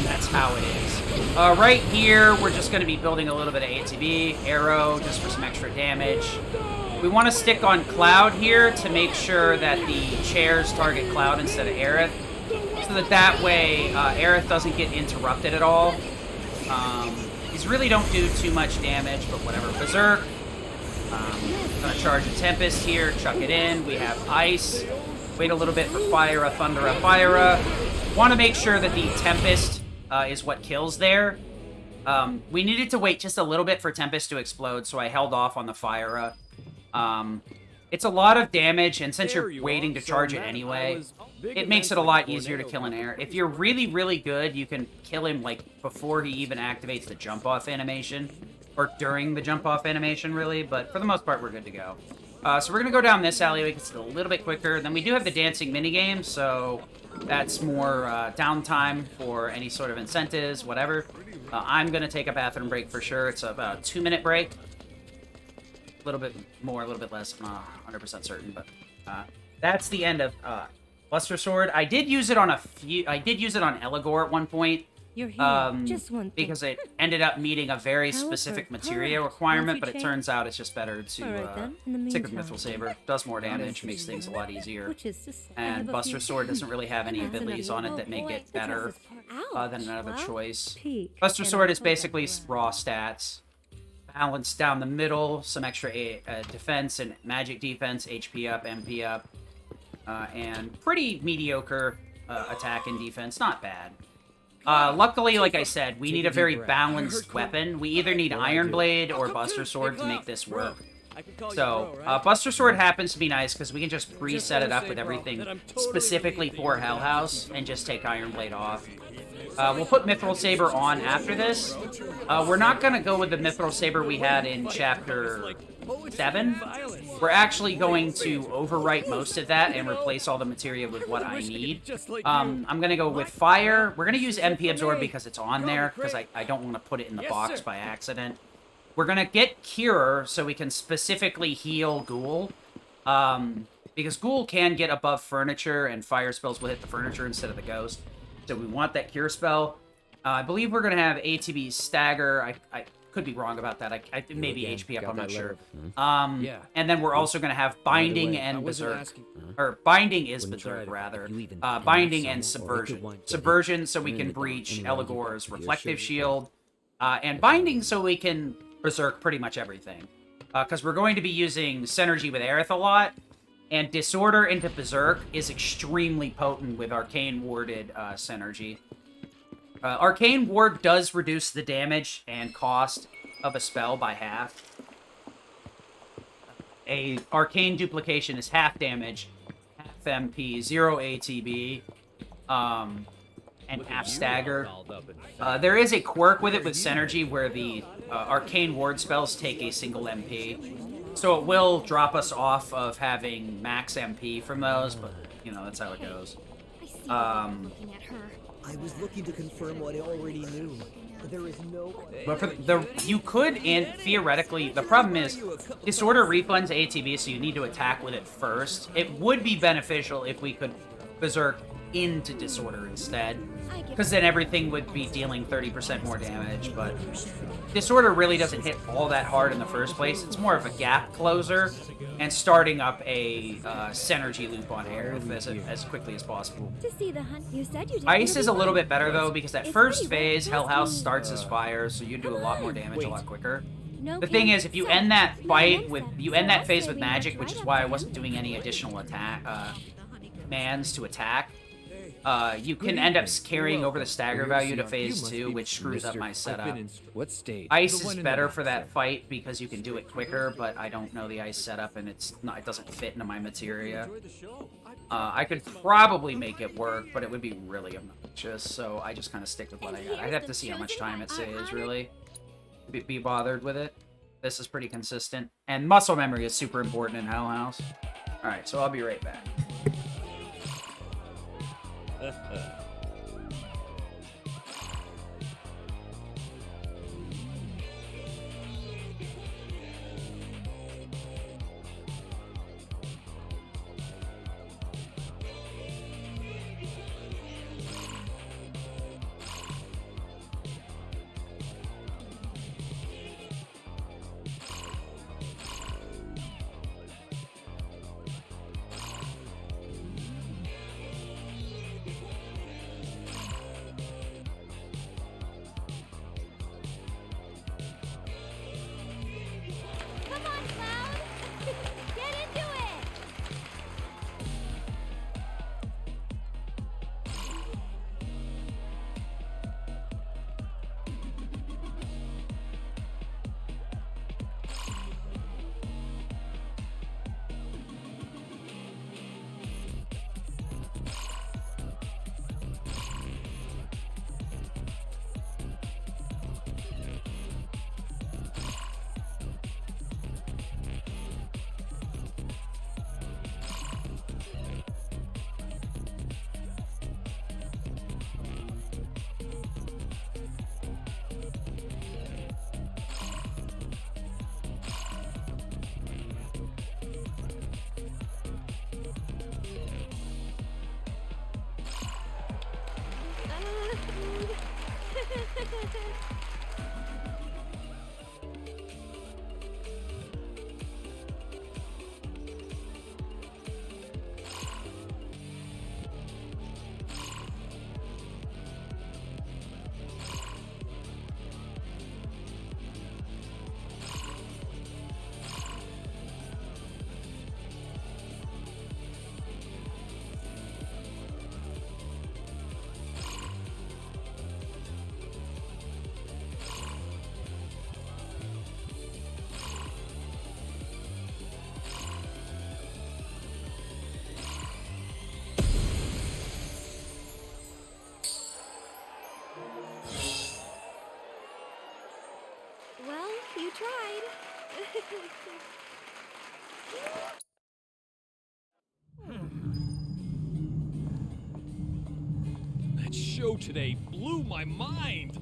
That's how it is. Right here, we're just going to be building a little bit of ATB, arrow, just for some extra damage. We want to stick on Cloud here to make sure that the chairs target Cloud instead of Aerith. So that way, Aerith doesn't get interrupted at all. These really don't do too much damage, but whatever. Berserk. Gonna charge a Tempest here, chuck it in. We have Ice. Wait a little bit for Fire, Thunder, Fire. Want to make sure that the Tempest is what kills there. We needed to wait just a little bit for Tempest to explode, so I held off on the Fire. It's a lot of damage, and since you're waiting to charge it anyway, it makes it a lot easier to kill an air. If you're really, really good, you can kill him like before he even activates the jump-off animation, or during the jump-off animation, really, but for the most part, we're good to go. So we're going to go down this alleyway because it's a little bit quicker. Then we do have the dancing minigame, so that's more downtime for any sort of incentives, whatever. I'm going to take a bathroom break for sure. It's about a 2-minute break. A little bit more, a little bit less. I'm not 100% certain, but that's the end of Buster Sword. I did use it on Eligor at one point.
You're here. Just one thing.
Because it ended up meeting a very specific materia requirement, but it
change?
turns out it's just better to stick with Mithril Saber. Does more damage, makes things a lot easier. And Buster Sword doesn't really have any abilities on it that make it better than another choice. Buster Sword is basically raw stats. Balanced down the middle, some extra defense and magic defense, HP up, MP up, and pretty mediocre attack and defense. Not bad. Luckily, like I said, we need a very balanced weapon. We either need Iron Blade or Buster Sword to make this work. So, Buster Sword happens to be nice because we can just preset it up with everything specifically for Hell House and just take Iron Blade off. We'll put Mithril Saber on after this. We're not going to go with the Mithril Saber we had in Chapter 7. We're actually going to overwrite most of that and replace all the materia with what I need. I'm going to go with Fire. We're going to use MP Absorb because it's on there, because I don't want to put it in the box by accident. We're going to get Cure so we can specifically heal Ghoul. Because Ghoul can get above furniture, and fire spells will hit the furniture instead of the ghost. So we want that Cure spell. I believe we're going to have ATB Stagger. I could be wrong about that. Maybe HP up, I'm not sure. And then we're also going to have Binding and Berserk. Or Binding is Berserk, rather. Binding and Subversion. Subversion so we can breach Eligor's Reflective Shield. And Binding so we can Berserk pretty much everything. Because we're going to be using Synergy with Aerith a lot. And Disorder into Berserk is extremely potent with Arcane Warded Synergy. Arcane Ward does reduce the damage and cost of a spell by half. A Arcane Duplication is half damage, half MP, 0 ATB, and half stagger. There is a quirk with it with Synergy where the Arcane Ward spells take a single MP. So it will drop us off of having max MP from those, but, you know, that's how it goes.
I was looking to confirm what I already knew. There is no...
But for you could, and theoretically, the problem is, Disorder refunds ATB, so you need to attack with it first. It would be beneficial if we could Berserk into Disorder instead, because then everything would be dealing 30% more damage, but Disorder really doesn't hit all that hard in the first place. It's more of a gap closer and starting up a synergy loop on Aerith as quickly as possible.
To see the hunt, you said you did.
Ice is a little bit better though, because that first phase, Hell House starts as fire, so you do a lot more damage a lot quicker. The thing is, if you end that fight with, you end that phase with magic, which is why I wasn't doing any additional attack commands to attack. you can end up carrying over the stagger value to phase 2, which screws up my setup.
What stage?
Ice is better for that fight because you can do it quicker, but I don't know the ice setup and it doesn't fit into my materia. I could probably make it work, but it would be really obnoxious, so I just kind of stick with what I got. I'd have to see how much time it saves, really. Be bothered with it. This is pretty consistent. And muscle memory is super important in Hell House. Alright, so I'll be right back.
Come on, Cloud! Get into it!
Well, you tried.
That show today blew my mind.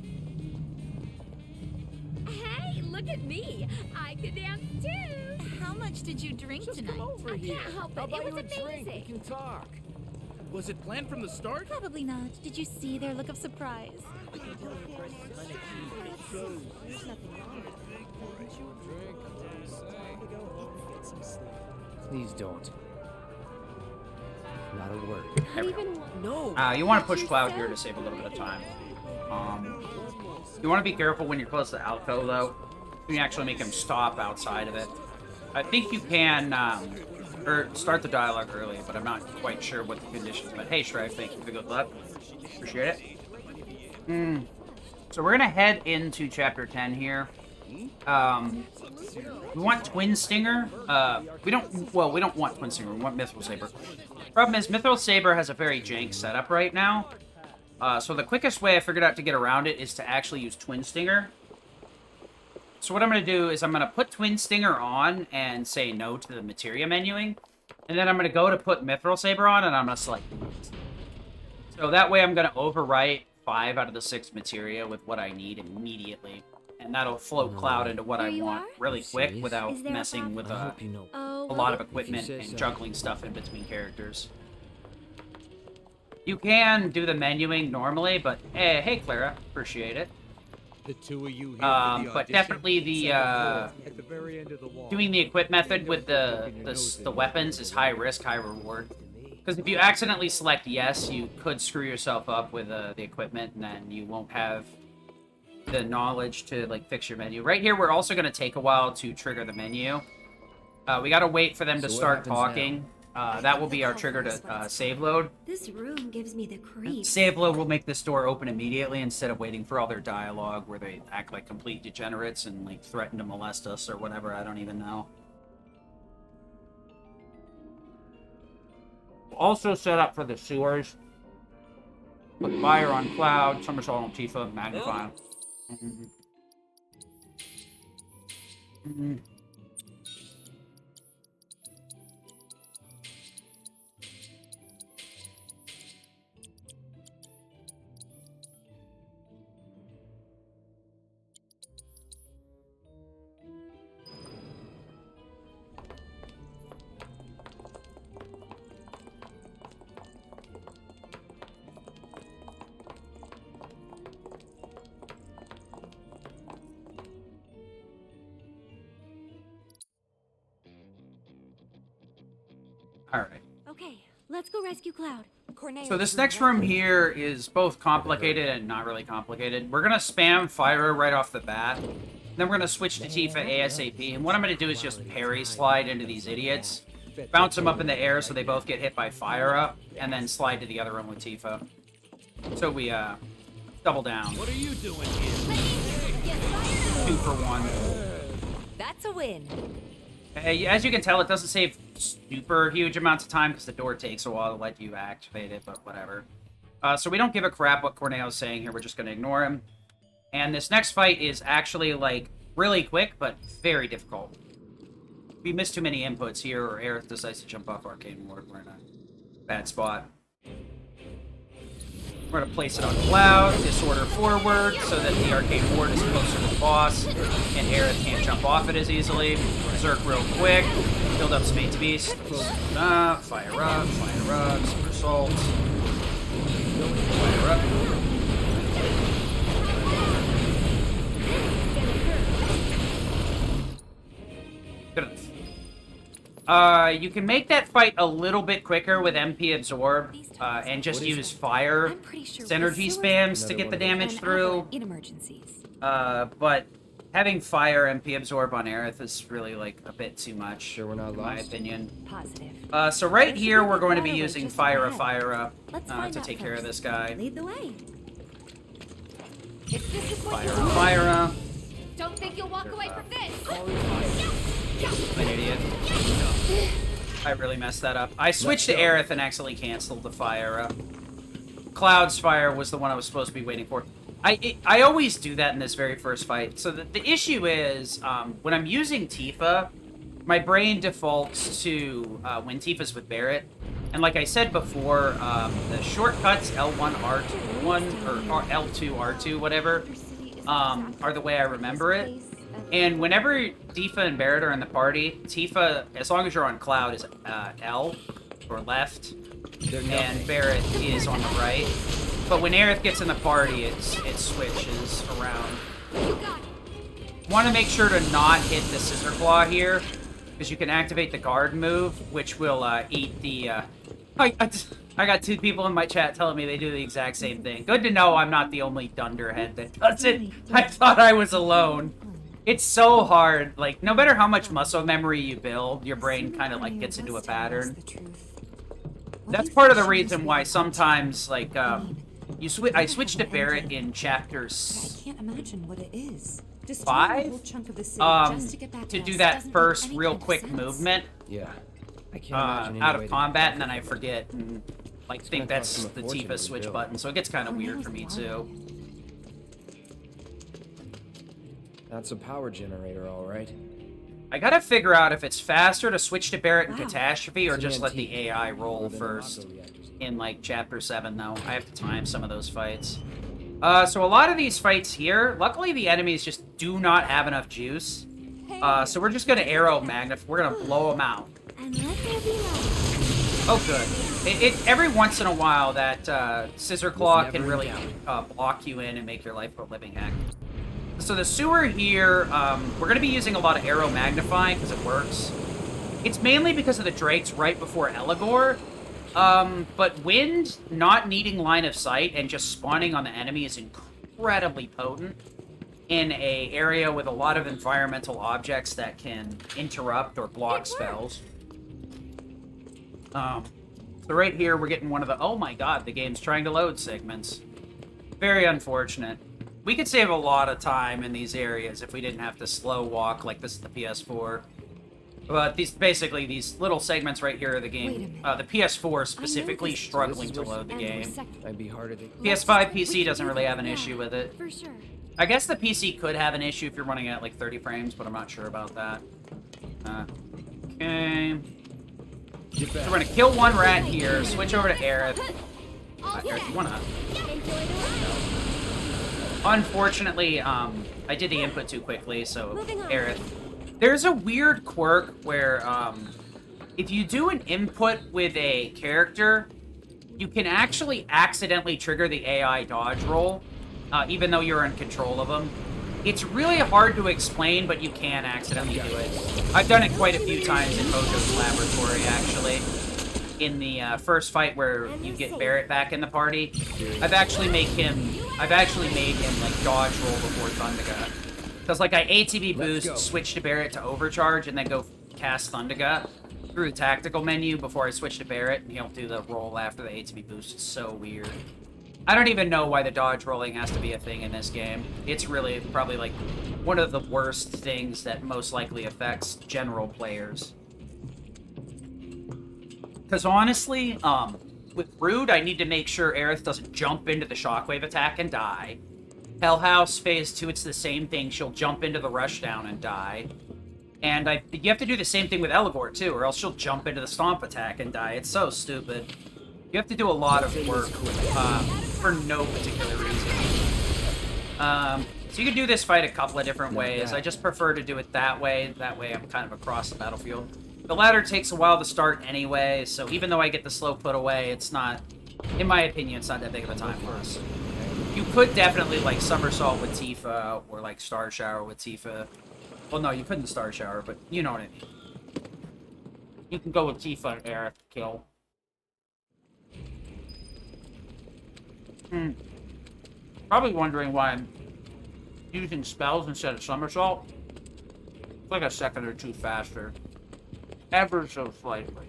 Hey, look at me! I could dance too! How much did you drink tonight? I can't help it. It was amazing.
We can talk.
Was it planned from the start?
Probably not. Did you see their look of surprise?
Please don't. Not a word.
Not even one.
No.
You want to push Cloud here to save a little bit of time. You want to be careful when you're close to Alco, though. You can actually make him stop outside of it. I think you can, or start the dialogue early, but I'm not quite sure what the conditions. But hey, Strife, thank you for the good luck. Appreciate it. So we're gonna head into Chapter 10 here. We want Twin Stinger. We don't want Twin Stinger. We want Mithril Saber. Problem is, Mithril Saber has a very jank setup right now. So the quickest way I figured out to get around it is to actually use Twin Stinger. So what I'm going to do is I'm going to put Twin Stinger on and say no to the materia menuing. And then I'm going to go to put Mithril Saber on and I'm going to select it. So that way I'm going to overwrite 5 out of the 6 materia with what I need immediately. And that'll float Cloud into what I want really quick without messing with a lot of equipment and juggling stuff in between characters. You can do the menuing normally, but hey Clara, appreciate it.
The two of you here
but definitely the
at the very end of the wall.
doing the equip method with the weapons is high risk, high reward. Because if you accidentally select yes, you could screw yourself up with the equipment, and then you won't have the knowledge to like fix your menu. Right here, we're also going to take a while to trigger the menu. We got to wait for them to start talking. that will be our trigger to save load.
This room gives me the creeps.
Save load will make this door open immediately instead of waiting for all their dialogue where they act like complete degenerates and like threaten to molest us or whatever. I don't even know. Also set up for the sewers. Put fire on Cloud, somersault on Tifa, magnify. Alright.
Okay, let's go rescue Cloud.
So this next room here is both complicated and not really complicated. We're gonna spam Fire right off the bat. Then we're gonna switch to Tifa ASAP. And what I'm gonna do is just parry slide into these idiots. Bounce them up in the air so they both get hit by Fire up. And then slide to the other room with Tifa. So we, double down.
What are you doing here?
2 for 1.
That's a win.
As you can tell, it doesn't save super huge amounts of time because the door takes a while to let you activate it, but whatever. So we don't give a crap what Corneo's saying here. We're just going to ignore him. And this next fight is actually, like, really quick, but very difficult. If we miss too many inputs here, or Aerith decides to jump off Arcane Ward, we're in a bad spot. We're going to place it on Cloud, disorder forward, so that the Arcane Ward is closer to the boss, and Aerith can't jump off it as easily. Berserk real quick, build up some HP. Fire up, Super Assault. Fire up. Good enough. You can make that fight a little bit quicker with MP Absorb, and just use fire synergy spams to get the damage through.
In emergencies.
But having fire MP Absorb on Aerith is really, like, a bit too much,
Sure we're not
in my
lost?
opinion.
Positive.
So right here, we're going to be using Fire
Let's find
to
out
take care of
first.
this guy.
Lead the way.
Fire.
Don't think you'll walk away from this.
An idiot. I really messed that up. I switched to Aerith and accidentally canceled the Fire. Cloud's Fire was the one I was supposed to be waiting for. I always do that in this very first fight. So the issue is, when I'm using Tifa, my brain defaults to when Tifa's with Barret. And like I said before, the shortcuts L1, R1, or L2, R2, whatever, are the way I remember it. And whenever Tifa and Barret are in the party, Tifa, as long as you're on Cloud, is L, or left, and Barret is on the right. But when Aerith gets in the party, it switches around. Want to make sure to not hit the Scissor Claw here, because you can activate the guard move, which will eat the... I got 2 people in my chat telling me they do the exact same thing. Good to know I'm not the only dunderhead that does it. I thought I was alone. It's so hard. Like, no matter how much muscle memory you build, your brain kind of, like, gets into a pattern. That's part of the reason why sometimes, like, I switched to Barret in chapters...
I can't imagine what it is.
5? To do that first real quick movement.
Yeah. I can't imagine
out of combat, and then I forget and like think that's the Tifa switch button, so it gets kind of weird for me too.
That's a power generator, all right.
I gotta figure out if it's faster to switch to Barret and Catastrophe or just let the AI roll first in like chapter 7 though. I have to time some of those fights. So a lot of these fights here, luckily the enemies just do not have enough juice. So we're just gonna arrow magnify. We're gonna blow them out. Oh, good. Every once in a while, that Scissor Claw can really block you in and make your life a living heck. So the sewer here, we're going to be using a lot of arrow magnifying because it works. It's mainly because of the drakes right before Eligor. But wind not needing line of sight and just spawning on the enemy is incredibly potent in a area with a lot of environmental objects that can interrupt or block spells. So right here, we're getting one of the... Oh my god, the game's trying to load segments. Very unfortunate. We could save a lot of time in these areas if we didn't have to slow walk like this is the PS4. But basically, these little segments right here are the game. The PS4 specifically struggling to load the game.
Might be harder than...
PS5 PC doesn't really have an issue with it.
For sure.
I guess the PC could have an issue if you're running at like 30 frames, but I'm not sure about that. Okay. So we're gonna kill one rat here, switch over to Aerith. Aerith, you wanna... Unfortunately, I did the input too quickly, so Aerith. There's a weird quirk where, if you do an input with a character, you can actually accidentally trigger the AI dodge roll, even though you're in control of them. It's really hard to explain, but you can accidentally do it. I've done it quite a few times in Mojo's laboratory, actually. In the first fight where you get Barrett back in the party, I've actually made him like dodge roll before Thundergut. Because like I ATB boost, switch to Barrett to overcharge, and then go cast Thundergut through the tactical menu before I switch to Barrett, and he'll do the roll after the ATB boost. It's so weird. I don't even know why the dodge rolling has to be a thing in this game. It's really probably like one of the worst things that most likely affects general players. Because honestly, with Rude, I need to make sure Aerith doesn't jump into the shockwave attack and die. Hellhouse Phase 2, it's the same thing. She'll jump into the rushdown and die. And you have to do the same thing with Eligor, too, or else she'll jump into the stomp attack and die. It's so stupid. You have to do a lot of work for no particular reason. So you can do this fight a couple of different ways. I just prefer to do it that way. That way I'm kind of across the battlefield. The ladder takes a while to start anyway, so even though I get the slow put away, it's not, in my opinion, it's not that big of a time loss. You could definitely, like, somersault with Tifa, or, like, Star Shower with Tifa. Well, no, you couldn't Star Shower, but you know what I mean. You can go with Tifa and Aerith kill. Probably wondering why I'm using spells instead of somersault. It's like a second or two faster. Ever so slightly.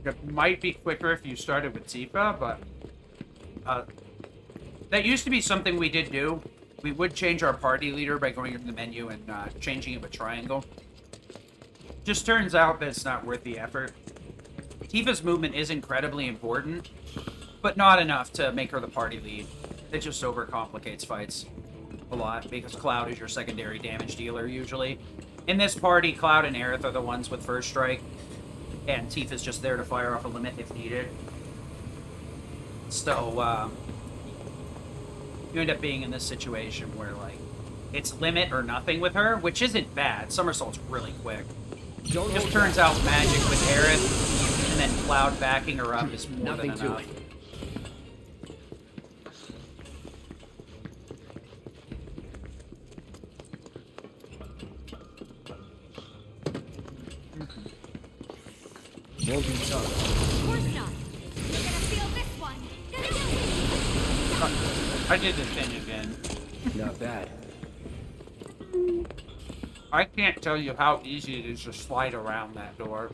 It might be quicker if you started with Tifa, but that used to be something we did do. We would change our party leader by going into the menu and changing it with triangle. Just turns out that it's not worth the effort. Tifa's movement is incredibly important, but not enough to make her the party lead. It just overcomplicates fights a lot, because Cloud is your secondary damage dealer, usually. In this party, Cloud and Aerith are the ones with first strike, and Tifa's just there to fire off a limit if needed. So, you end up being in this situation where, like, it's limit or nothing with her, which isn't bad. Somersault's really quick. It just turns out magic with Aerith, and then Cloud backing her up is more than enough.
Won't be tough.
Of course not. You're gonna feel this one.
I did the thing again.
Not bad.
I can't tell you how easy it is to slide around that door.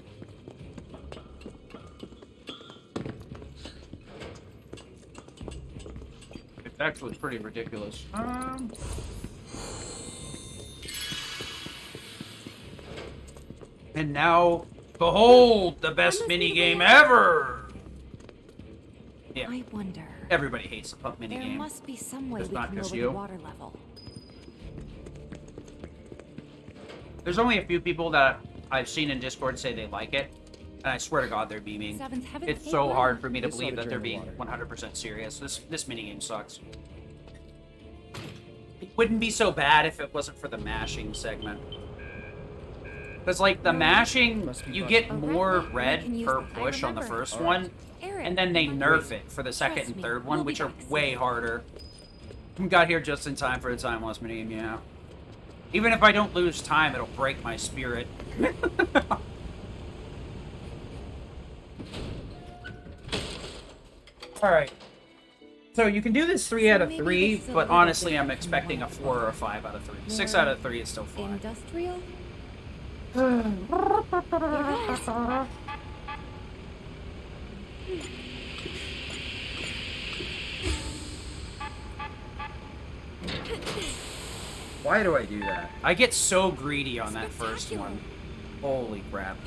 It's actually pretty ridiculous. And now, behold, the best minigame ever! Yeah.
I wonder.
Everybody hates the pump minigame.
There must be some way
It's
we
not
can
just
lower
you.
the water level.
There's only a few people that I've seen in Discord say they like it, and I swear to God they're beaming. It's so hard for me to believe that they're being 100% serious. This minigame sucks. It wouldn't be so bad if it wasn't for the mashing segment. Because, like, the mashing, you get more red per push on the first one, and then they nerf it for the second and third one, which are way harder. Got here just in time for the time loss minigame, yeah. Even if I don't lose time, it'll break my spirit. Alright. So you can do this 3 out of 3, but honestly, I'm expecting a 4 or a 5 out of 3. 6 out of 3 is still fine.
Industrial?
Why do I do that? I get so greedy on that first one. Holy crap.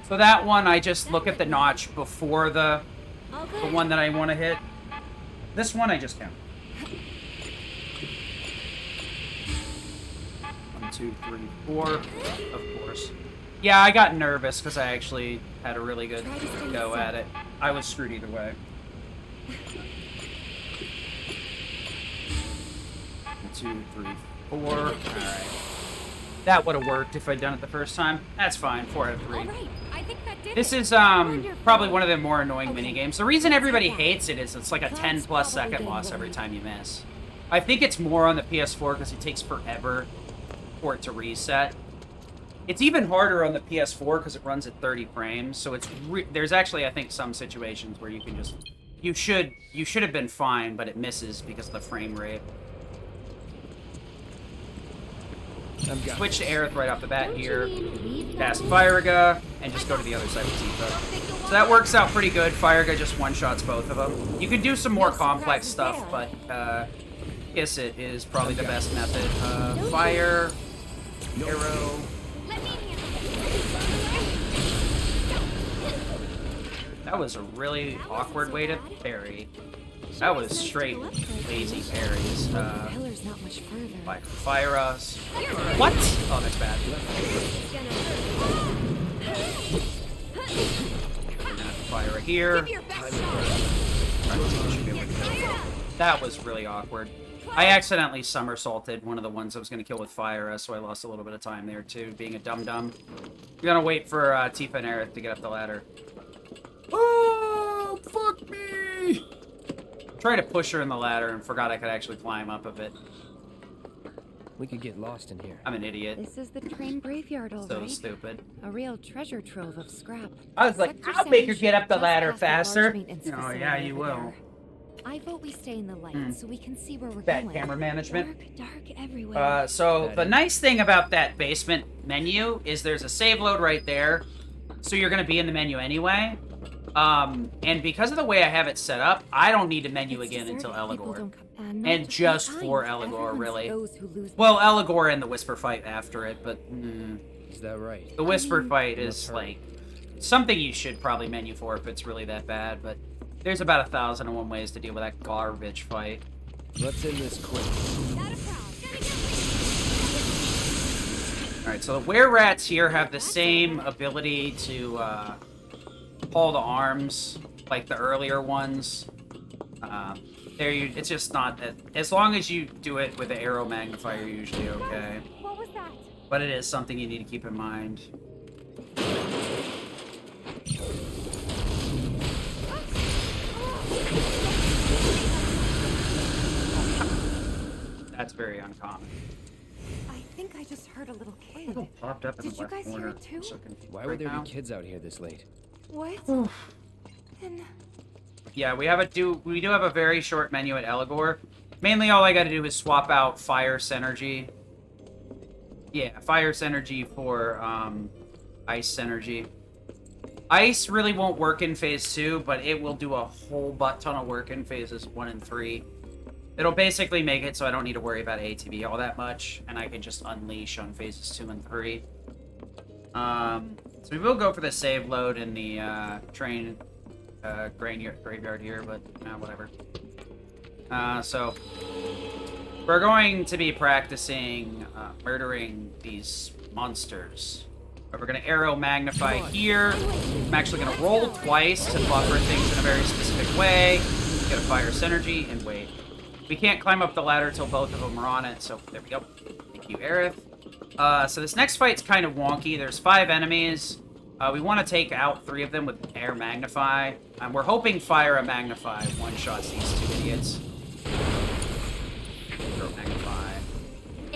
So that one, I just look at the notch before the one that I want to hit. This one, I just count. 1, 2, 3, 4. Of course. Yeah, I got nervous because I actually had a really good go at it. I was screwed either way. 1, 2, 3, 4. Alright. That would have worked if I'd done it the first time. That's fine. 4 out of 3. This is probably one of the more annoying minigames. The reason everybody hates it is it's like a 10+ second loss every time you miss. I think it's more on the PS4 because it takes forever for it to reset. It's even harder on the PS4 because it runs at 30 frames. So it's there's actually, I think, some situations where you can just you should have been fine, but it misses because of the frame rate. Switch to Aerith right off the bat here. Cast Firaga, and just go to the other side with Tifa. So that works out pretty good. Firaga just one-shots both of them. You can do some more complex stuff, but Kiss It is probably the best method. Fire, arrow. That was a really awkward way to parry. That was straight lazy parries. Fire us. What? Oh, that's bad. We're gonna have to fire it here. That was really awkward. I accidentally somersaulted one of the ones I was gonna kill with fire, so I lost a little bit of time there too, being a dum-dum. We're gonna wait for Tifa and Aerith to get up the ladder. Oh, fuck me! Tried to push her in the ladder and forgot I could actually climb up a bit.
We could get lost in here.
I'm an idiot.
This is the train graveyard, all
So
right.
stupid.
A real treasure trove of scrap.
I was like, I'll make her get up the ladder faster. Oh, yeah, you will.
I vote we stay in the light so we can see where we're
Bad
going.
camera management.
Dark everywhere.
So the nice thing about that basement menu is there's a save load right there. So you're going to be in the menu anyway. And because of the way I have it set up, I don't need to menu again until Eligor. And just for Eligor, really. Well, Eligor and the Whisper fight after it, but...
Is that right?
The Whisper fight is, like, something you should probably menu for if it's really that bad, but there's about 1,001 ways to deal with that garbage fight.
Let's end this quick.
Alright, so the were-rats here have the same ability to, haul the arms, like the earlier ones. It's just not that. As long as you do it with the arrow magnifier, you're usually okay.
What was that?
But it is something you need to keep in mind. That's very uncommon.
I think I just heard a little kid.
Popped up in
Did
the
you guys
left
hear
corner.
it too?
Why would there be kids out here this late?
What? Then
Yeah, we do have a very short menu at Eligor. Mainly all I gotta do is swap out Fire Synergy. Yeah, Fire Synergy for Ice Synergy. Ice really won't work in Phase 2, but it will do a whole butt ton of work in Phases 1 and 3. It'll basically make it so I don't need to worry about ATB all that much, and I can just unleash on Phases 2 and 3. So we will go for the save load in the train graveyard here, but whatever. So we're going to be practicing murdering these monsters. We're going to arrow magnify here. I'm actually going to roll twice to buffer things in a very specific way. Get a fire synergy and wait. We can't climb up the ladder till both of them are on it, so there we go. Thank you, Aerith. So this next fight's kind of wonky. There's 5 enemies. We want to take out 3 of them with Air Magnify. We're hoping Fire and Magnify one-shots these 2 idiots. Air Magnify.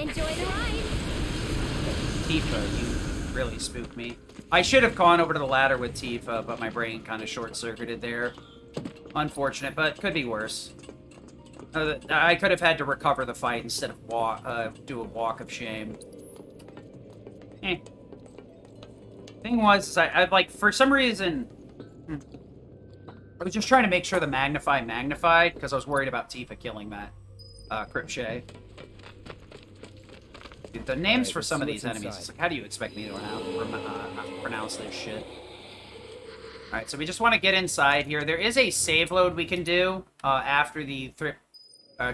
Enjoy the ride.
Tifa, you really spooked me. I should have gone over to the ladder with Tifa, but my brain kind of short-circuited there. Unfortunate, but could be worse. I could have had to recover the fight instead of do a walk of shame. Thing was, is I like, for some reason, I was just trying to make sure the magnified, because I was worried about Tifa killing that Cripshay. The names for some of these enemies, it's like, how do you expect me to pronounce this shit? Alright, so we just want to get inside here. There is a save load we can do after the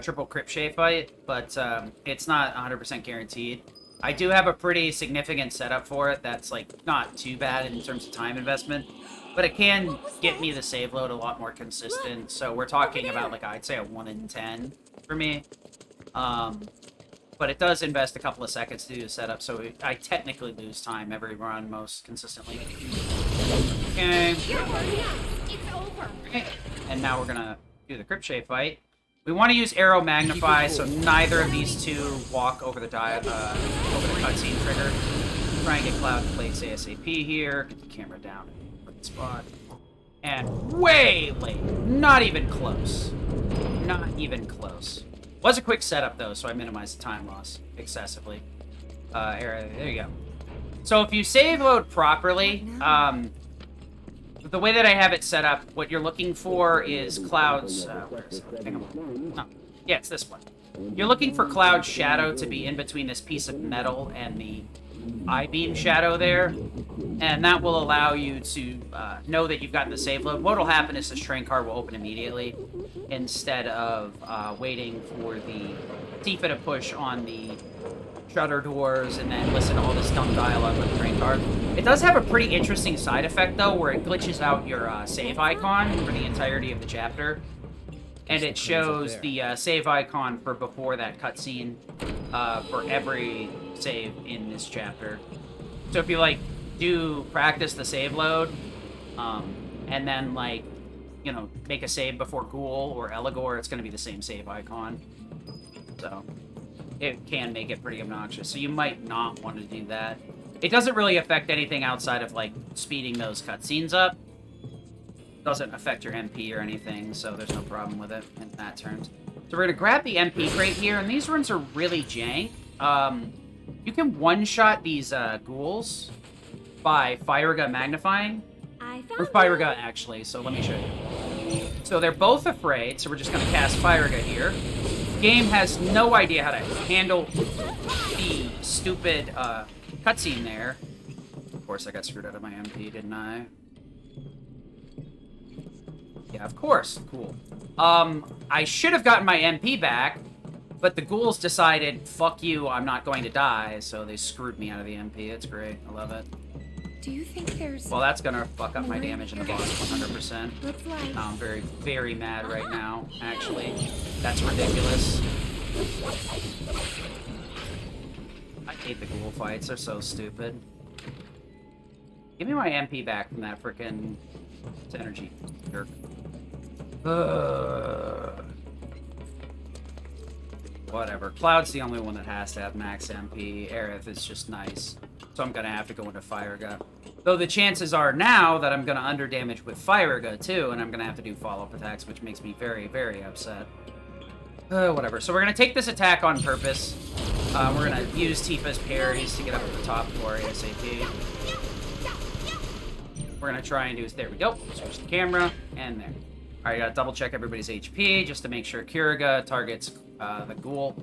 triple Cripshay fight, but it's not 100% guaranteed. I do have a pretty significant setup for it that's, like, not too bad in terms of time investment, but it can get me the save load a lot more consistent, so we're talking about, like, I'd say a 1 in 10 for me. But it does invest a couple of seconds to do the setup, so I technically lose time every run most consistently. Okay. Okay. And now we're gonna do the Cripshay fight. We want to use Arrow Magnify, so neither of these two walk over the cutscene trigger. Try and get Cloud in place ASAP here. Get the camera down in the right spot. And way late. Not even close. Not even close. Was a quick setup, though, so I minimized the time loss excessively. There you go. So if you save load properly, the way that I have it set up, what you're looking for is Cloud's... where is it? Hang on. Oh, yeah, it's this one. You're looking for Cloud's shadow to be in between this piece of metal and the I-beam shadow there, and that will allow you to know that you've gotten the save load. What will happen is this train car will open immediately instead of waiting for the Tifa to push on the shutter doors and then listen to all this dumb dialogue with the train car. It does have a pretty interesting side effect, though, where it glitches out your save icon for the entirety of the chapter. And it shows the save icon for before that cutscene for every save in this chapter. So if you, like, do practice the save load, and then, like, you know, make a save before Ghoul or Eligor, it's going to be the same save icon. So it can make it pretty obnoxious. So you might not want to do that. It doesn't really affect anything outside of, like, speeding those cutscenes up. Doesn't affect your MP or anything, so there's no problem with it in that terms. So we're going to grab the MP crate here, and these runs are really jank. You can one-shot these ghouls by Fire Gun magnifying. Or Fire Gun, actually, so let me show you. So they're both afraid, so we're just going to cast Fire Gun here. Game has no idea how to handle the stupid cutscene there. Of course, I got screwed out of my MP, didn't I? Yeah, of course. Cool. I should have gotten my MP back, but the ghouls decided, fuck you, I'm not going to die, so they screwed me out of the MP. It's great. I love it.
Do you think there's...
Well, that's gonna fuck up my damage in the boss 100%. I'm very, very mad right now, actually. That's ridiculous. I hate the ghoul fights. They're so stupid. Give me my MP back from that frickin' energy jerk. Whatever. Cloud's the only one that has to have max MP. Aerith is just nice. So I'm gonna have to go into Fire-Gun. Though the chances are now that I'm gonna under-damage with Fire-Gun too, and I'm gonna have to do follow-up attacks, which makes me very, very upset. Whatever. So we're gonna take this attack on purpose. We're gonna use Tifa's parries to get up at the top for ASAP. We're gonna try and do is there we go. Switch the camera, and there. Alright, gotta double check everybody's HP just to make sure Kiriga targets the ghoul.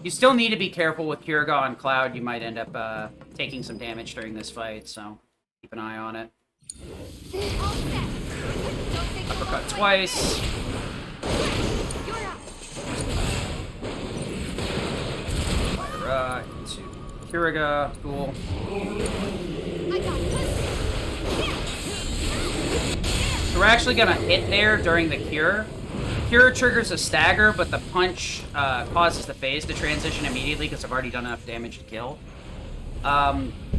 You still need to be careful with Kiriga on Cloud. You might end up taking some damage during this fight, so keep an eye on it. Uppercut twice. Fire into Kiriga. Cool. So we're actually gonna hit there during the cure. Cure triggers a stagger, but the punch causes the phase to transition immediately because I've already done enough damage to kill.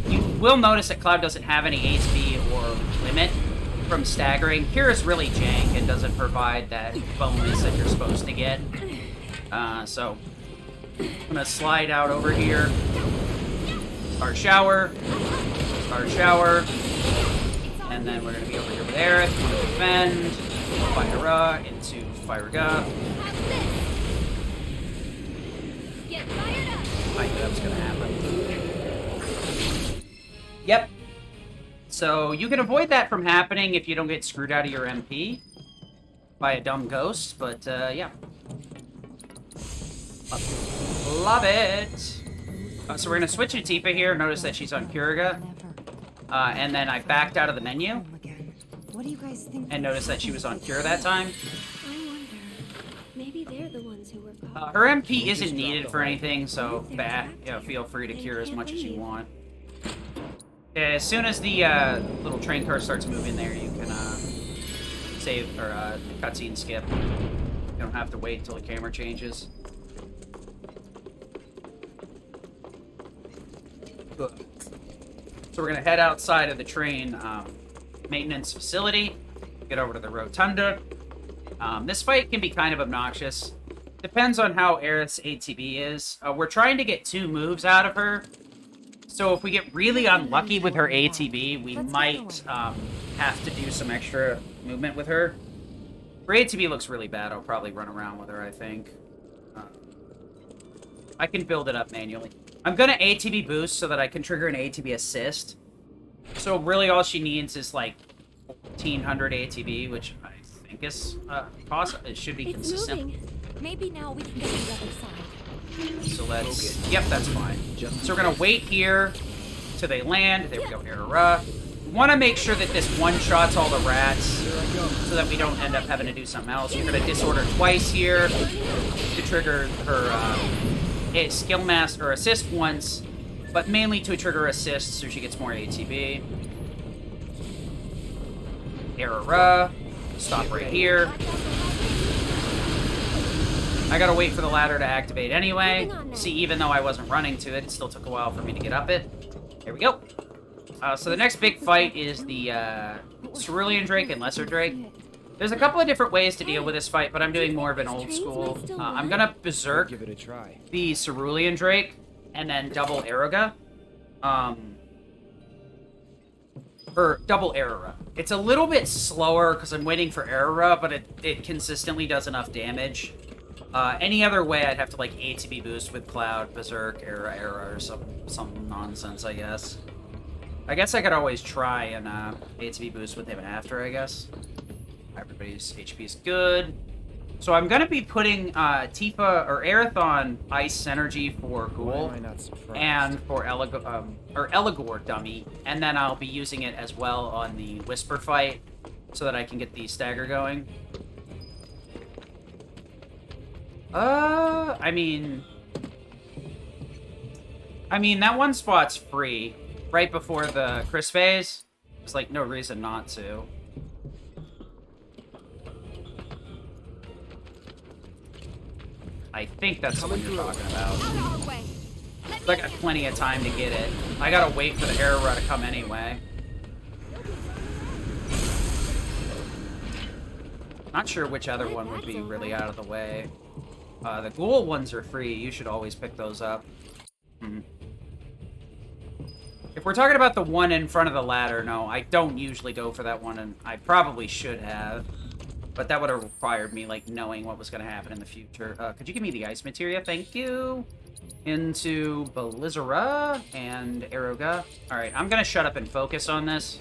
You will notice that Cloud doesn't have any HP or limit from staggering. Cure is really jank and doesn't provide that bonus that you're supposed to get. So I'm gonna slide out over here. Start shower. Start shower. And then we're gonna be over here with Aerith. I'm gonna defend. Fire into Fire. I knew that was gonna happen. Yep. So you can avoid that from happening if you don't get screwed out of your MP by a dumb ghost, but yeah. Love it! So we're gonna switch to Tifa here. Notice that she's on Kuriga. And then I backed out of the menu.
What do you guys think?
And notice that she was on Cure that time.
I wonder. Maybe they're the ones who were caught.
Her MP isn't needed for anything, so feel free to cure as much as you want. As soon as the little train car starts moving there, you can save or cutscene skip. You don't have to wait until the camera changes. So we're gonna head outside of the train maintenance facility, get over to the rotunda. This fight can be kind of obnoxious. Depends on how Aerith's ATB is. We're trying to get 2 moves out of her. So if we get really unlucky with her ATB, we might have to do some extra movement with her. Her ATB looks really bad. I'll probably run around with her, I think. I can build it up manually. I'm going to ATB boost so that I can trigger an ATB assist. So really all she needs is like 1400 ATB, which I think is possible. It should be consistent.
Moving.
Maybe now we can get to the other side.
So let's... Yep, that's fine. So we're going to wait here till they land. There we go, Era. We want to make sure that this one-shots all the rats so that we don't end up having to do something else. You're going to disorder twice here to trigger her skill master or assist once, but mainly to trigger assist so she gets more ATB. Era. Stop right here. I gotta wait for the ladder to activate anyway. See, even though I wasn't running to it, it still took a while for me to get up it. There we go. So the next big fight is the Cerulean Drake and Lesser Drake. There's a couple of different ways to deal with this fight, but I'm doing more of an old school. I'm gonna Berserk
Give it a try.
the Cerulean Drake and then double Aeroga. Or double Aerora. It's a little bit slower because I'm waiting for Aerora, but it consistently does enough damage. Any other way, I'd have to like ATB boost with Cloud, Berserk, Aerora, or some nonsense, I guess. I guess I could always try and ATB boost with him after, I guess. Everybody's HP is good. So I'm going to be putting Tifa or Aerith on Ice Energy for Ghoul and for Eligor Dummy, and then I'll be using it as well on the Whisper fight so that I can get the stagger going. I mean that one spot's free right before the Chris phase. There's like no reason not to. I think that's what you're talking about. I got plenty of time to get it. I gotta wait for the Aerora to come anyway. Not sure which other one would be really out of the way. The Ghoul ones are free. You should always pick those up. If we're talking about the one in front of the ladder, no, I don't usually go for that one, and I probably should have. But that would have required me, like, knowing what was going to happen in the future. Could you give me the ice materia? Thank you. Into Belizera and Aeroga. Alright, I'm going to shut up and focus on this.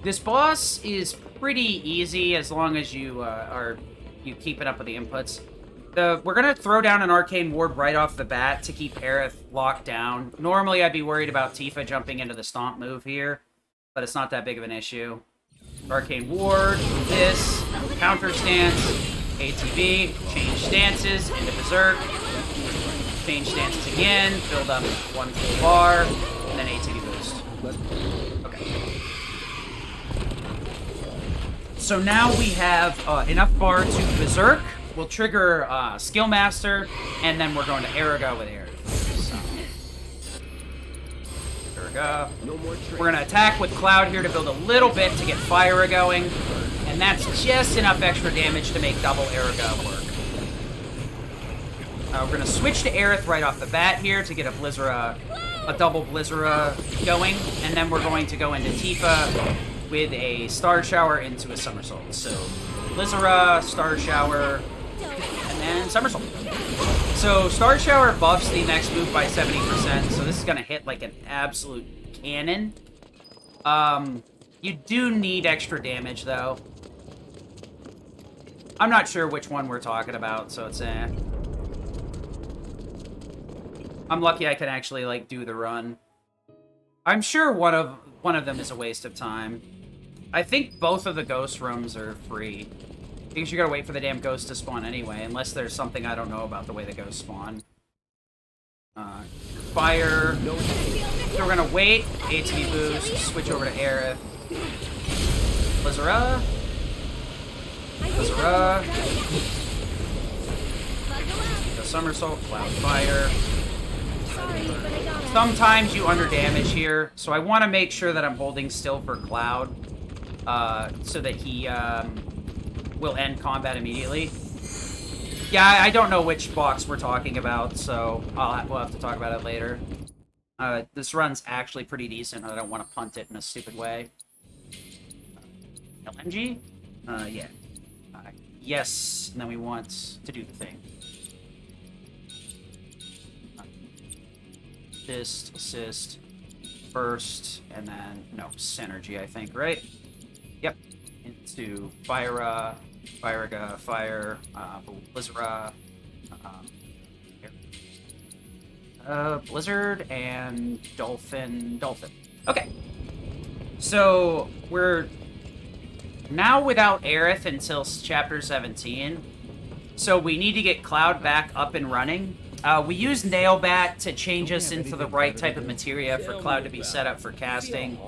This boss is pretty easy as long as you you keep it up with the inputs. We're going to throw down an Arcane Ward right off the bat to keep Aerith locked down. Normally, I'd be worried about Tifa jumping into the Stomp move here, but it's not that big of an issue. Arcane Ward, this, counter stance, ATB, change stances, into Berserk, change stances again, build up one full bar, and then ATB boost. Okay. So now we have enough bar to Berserk. We'll trigger Skill Master, and then we're going to Aeroga with Aerith. So. Aeroga. We're going to attack with Cloud here to build a little bit to get Fire going, and And that's just enough extra damage to make double Eriga work. We're going to switch to Aerith right off the bat here to get a Blizzara, a double Blizzara going. And then we're going to go into Tifa with a Star Shower into a Somersault. So Blizzara, Star Shower, and then Somersault. So Star Shower buffs the next move by 70%. So this is going to hit like an absolute cannon. You do need extra damage though. I'm not sure which one we're talking about, so it's I'm lucky I can actually, like, do the run. I'm sure one of them is a waste of time. I think both of the ghost rooms are free. Because you gotta wait for the damn ghost to spawn anyway, unless there's something I don't know about the way the ghosts spawn. Fire. So we're gonna wait. HP boost. Switch over to Aerith. Blizzara. Blizzara. The Somersault. Cloud Fire. Sometimes you under damage here, so I want to make sure that I'm holding still for Cloud, so that he will end combat immediately. Yeah, I don't know which box we're talking about, so we'll have to talk about it later. This run's actually pretty decent. I don't want to punt it in a stupid way. NMG? Yeah. Yes, and then we want to do the thing. Assist, burst, and then, no, synergy, I think, right? Yep. Into Fyra, Fyriga, Fire, Blizzara, Blizzard, and Dolphin. Okay. So, we're now without Aerith until Chapter 17. So, we need to get Cloud back up and running. We used Nailbat to change us into the right type of materia for Cloud to be set up for casting.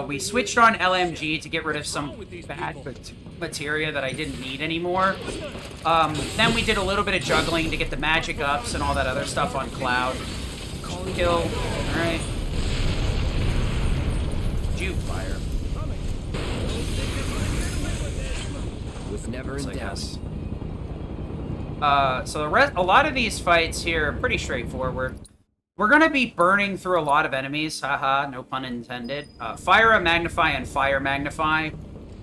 We switched on LMG to get rid of some bad materia that I didn't need anymore. Then we did a little bit of juggling to get the magic ups and all that other stuff on Cloud. Kill. Alright. Juke Fire.
Was never in doubt.
So a lot of these fights here are pretty straightforward. We're going to be burning through a lot of enemies. Haha, no pun intended. Fire Magnify and Fire Magnify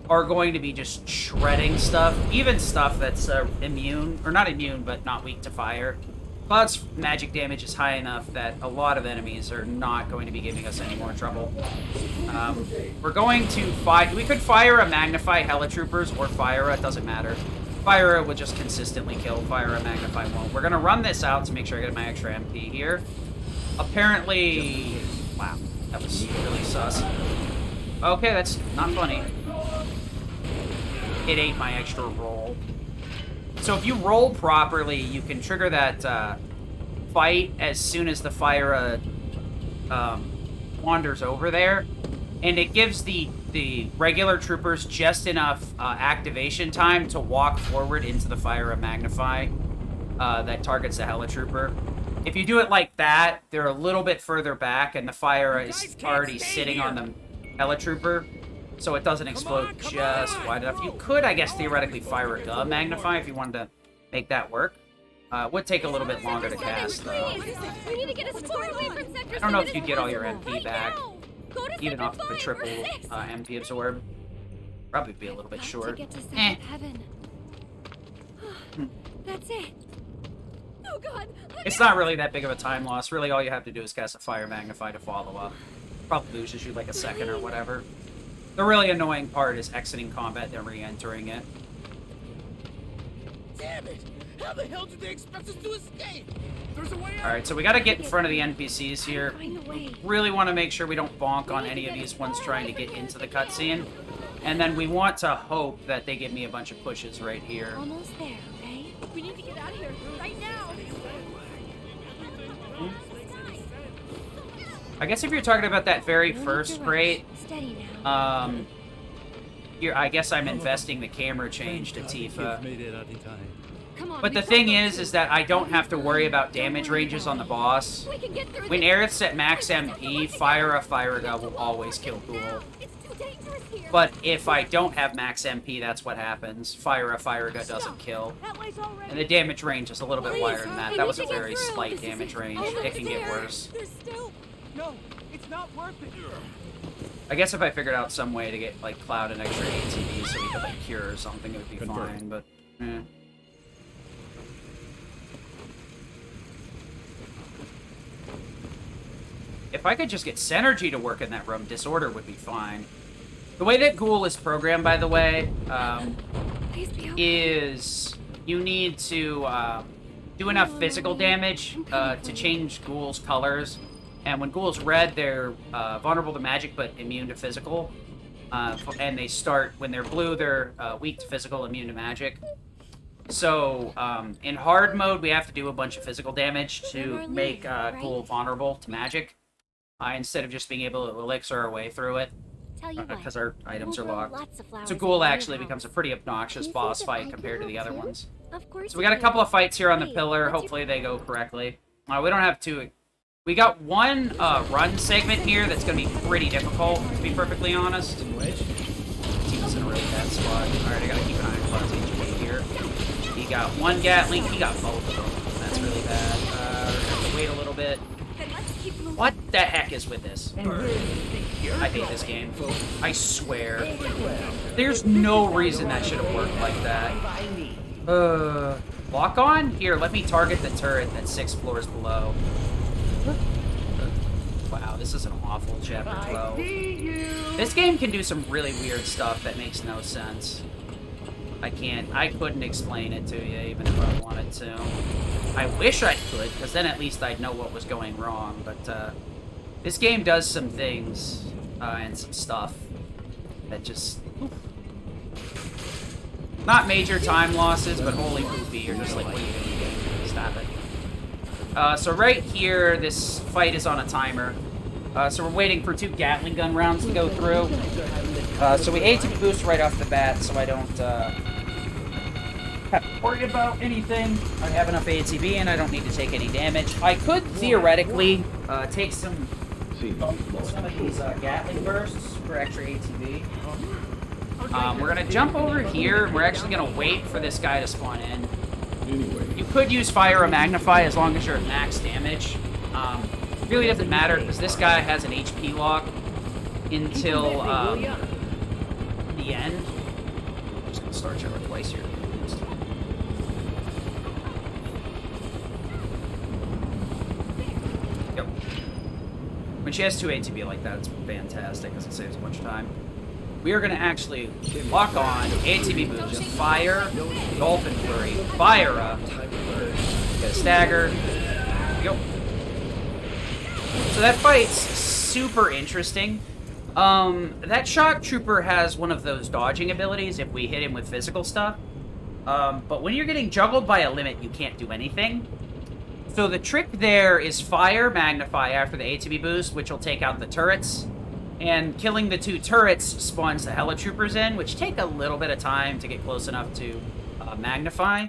are going to be just shredding stuff. Even stuff that's immune, or not immune, but not weak to fire. Cloud's magic damage is high enough that a lot of enemies are not going to be giving us any more trouble. We're going to we could fire a Magnify Helitroopers or Fire, it doesn't matter. Fire will just consistently kill. Fire and Magnify won't. We're going to run this out to make sure I get my extra MP here. Apparently... Wow, that was really sus. Okay, that's not funny. It ate my extra roll. So if you roll properly, you can trigger that fight as soon as the Fire wanders over there. And it gives the regular troopers just enough activation time to walk forward into the Fire of Magnify that targets the Helitrooper. If you do it like that, they're a little bit further back, and the Fire is already sitting on the Helitrooper, so it doesn't explode just wide enough. You could, I guess, theoretically fire a Magnify if you wanted to make that work. Would take a little bit longer to cast, though. I don't know if you get all your MP back. Even off of a triple MP absorb. Probably be a little bit short.
That's it. Oh God.
It's not really that big of a time loss. Really, all you have to do is cast a Fire Magnify to follow up. Probably loses you like a second or whatever. The really annoying part is exiting combat and re-entering it.
Damn it! How the hell did they expect us to escape? There's a way out.
Alright, so we gotta get in front of the NPCs here. Really want to make sure we don't bonk on any of these ones trying to get into the cutscene. And then we want to hope that they give me a bunch of pushes right here.
Almost there, okay? We need to get out of here right now.
I guess if you're talking about that very first crate, I guess I'm investing the camera change to Tifa. But the thing is that I don't have to worry about damage ranges on the boss. When Aerith's at max MP, Fyriga will always kill Ghoul.
It's too dangerous here.
But if I don't have max MP, that's what happens. Fire-a doesn't kill. And the damage range is a little bit wider than that. That was a very slight damage range. It can get worse.
No, it's not worth it.
I guess if I figured out some way to get, like, Cloud an extra ATB so he could, like, cure or something, it would be fine, but, eh. If I could just get Synergy to work in that room, Disorder would be fine. The way that Ghoul is programmed, by the way, is you need to do enough physical damage to change Ghoul's colors. And when Ghoul's red, they're vulnerable to magic but immune to physical. And they start, when they're blue, they're weak to physical, immune to magic. So, in hard mode, we have to do a bunch of physical damage to make Ghoul vulnerable to magic. Instead of just being able to elixir our way through it. Because our items are locked. So Ghoul actually becomes a pretty obnoxious boss fight compared to the other ones. So we got a couple of fights here on the pillar. Hopefully they go correctly. We don't have to... We got one run segment here that's going to be pretty difficult, to be perfectly honest. Team's in a really bad spot. Alright, I got to keep an eye on Cloud's HP here. He got one Gatling. He got both of them. That's really bad. We're going to have to wait a little bit. What the heck is with this? I hate this game. I swear. There's no reason that should have worked like that. Lock on? Here, let me target the turret that's 6 floors below. Wow, this is an awful Chapter 12. This game can do some really weird stuff that makes no sense. I couldn't explain it to you even if I wanted to. I wish I could, because then at least I'd know what was going wrong, but this game does some things and some stuff that just... Not major time losses, but holy poopy, you're just like, what are you doing? Stop it. So right here, this fight is on a timer. So we're waiting for 2 Gatling gun rounds to go through. So we ATB boost right off the bat, so I don't have to worry about anything. I have enough ATB and I don't need to take any damage. I could theoretically take some of these Gatling bursts for extra ATB. We're gonna jump over here and we're actually gonna wait for this guy to spawn in. You could use Fire or Magnify as long as you're at max damage. It really doesn't matter because this guy has an HP lock until the end. I'm just gonna start Shower twice here. Yep. When she has 2 ATB like that, it's fantastic because it saves a bunch of time. We are going to actually lock on ATB boost, Fire, Dolphin Flurry, Fire, get a stagger. Go. So that fight's super interesting. That Shock Trooper has one of those dodging abilities if we hit him with physical stuff. But when you're getting juggled by a limit, you can't do anything. So the trick there is Fire, Magnify after the ATB boost, which will take out the turrets. And killing the 2 turrets spawns the Helitroopers in, which take a little bit of time to get close enough to magnify.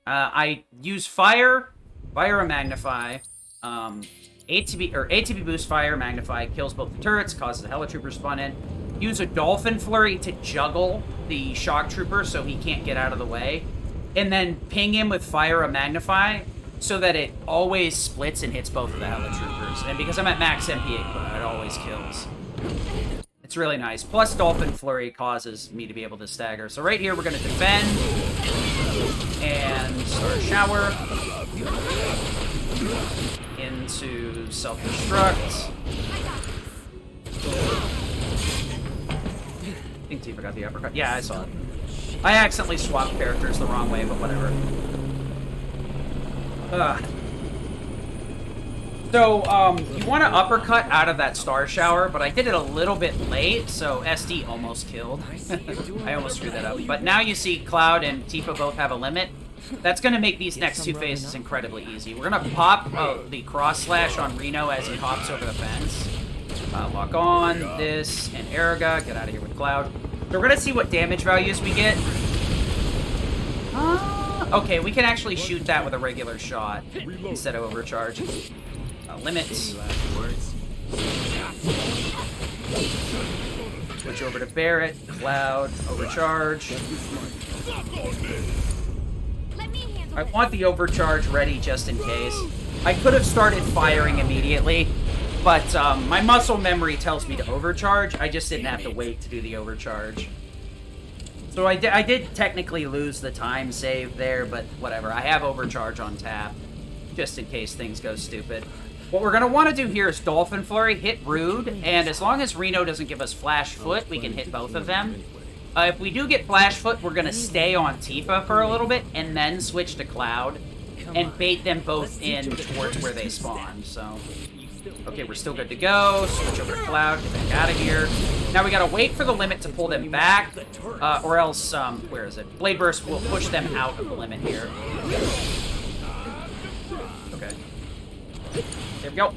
I use Fire or Magnify, ATB boost, Fire, Magnify, kills both the turrets, causes the Helitroopers spawn in. Use a Dolphin Flurry to juggle the Shock Trooper so he can't get out of the way. And then ping him with Fire or Magnify so that it always splits and hits both of the Helitroopers. And because I'm at max MP, it always kills. It's really nice. Plus, Dolphin Flurry causes me to be able to stagger. So right here, we're going to defend and start Shower into self-destruct. I think Tifa got the uppercut. Yeah, I saw it. I accidentally swapped characters the wrong way, but whatever. So, you want to uppercut out of that Star Shower, but I did it a little bit late, so SD almost killed. I almost screwed that up. But now you see Cloud and Tifa both have a limit. That's going to make these next 2 phases incredibly easy. We're going to pop the cross slash on Reno as he hops over the fence. Lock on this and Eriga. Get out of here with Cloud. So we're going to see what damage values we get. Okay, we can actually shoot that with a regular shot instead of overcharge. Limits. Switch over to Barret, Cloud, Overcharge. I want the Overcharge ready just in case. I could have started firing immediately, but my muscle memory tells me to Overcharge. I just didn't have to wait to do the Overcharge. So I did technically lose the time save there, but whatever. I have Overcharge on tap, just in case things go stupid. What we're going to want to do here is Dolphin Flurry, hit Rude, and as long as Reno doesn't give us Flash Foot, we can hit both of them. If we do get Flash Foot, we're going to stay on Tifa for a little bit, and then switch to Cloud, and bait them both in towards where they spawn, so... Okay, we're still good to go. Switch over to Cloud, get back out of here. Now we gotta wait for the limit to pull them back, or else, where is it? Blade Burst will push them out of the limit here. Okay. There we go.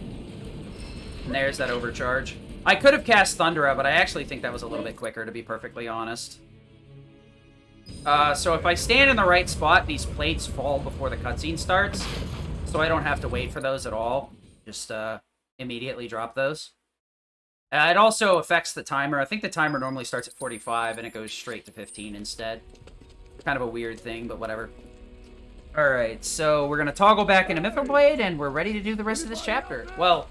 And there's that Overcharge. I could have cast Thundera, but I actually think that was a little bit quicker, to be perfectly honest. So if I stand in the right spot, these plates fall before the cutscene starts, so I don't have to wait for those at all. Just, immediately drop those. It also affects the timer. I think the timer normally starts at 45 and it goes straight to 15 instead. Kind of a weird thing, but whatever. Alright, so we're going to toggle back into Mithril Blade and we're ready to do the rest of this chapter. Well,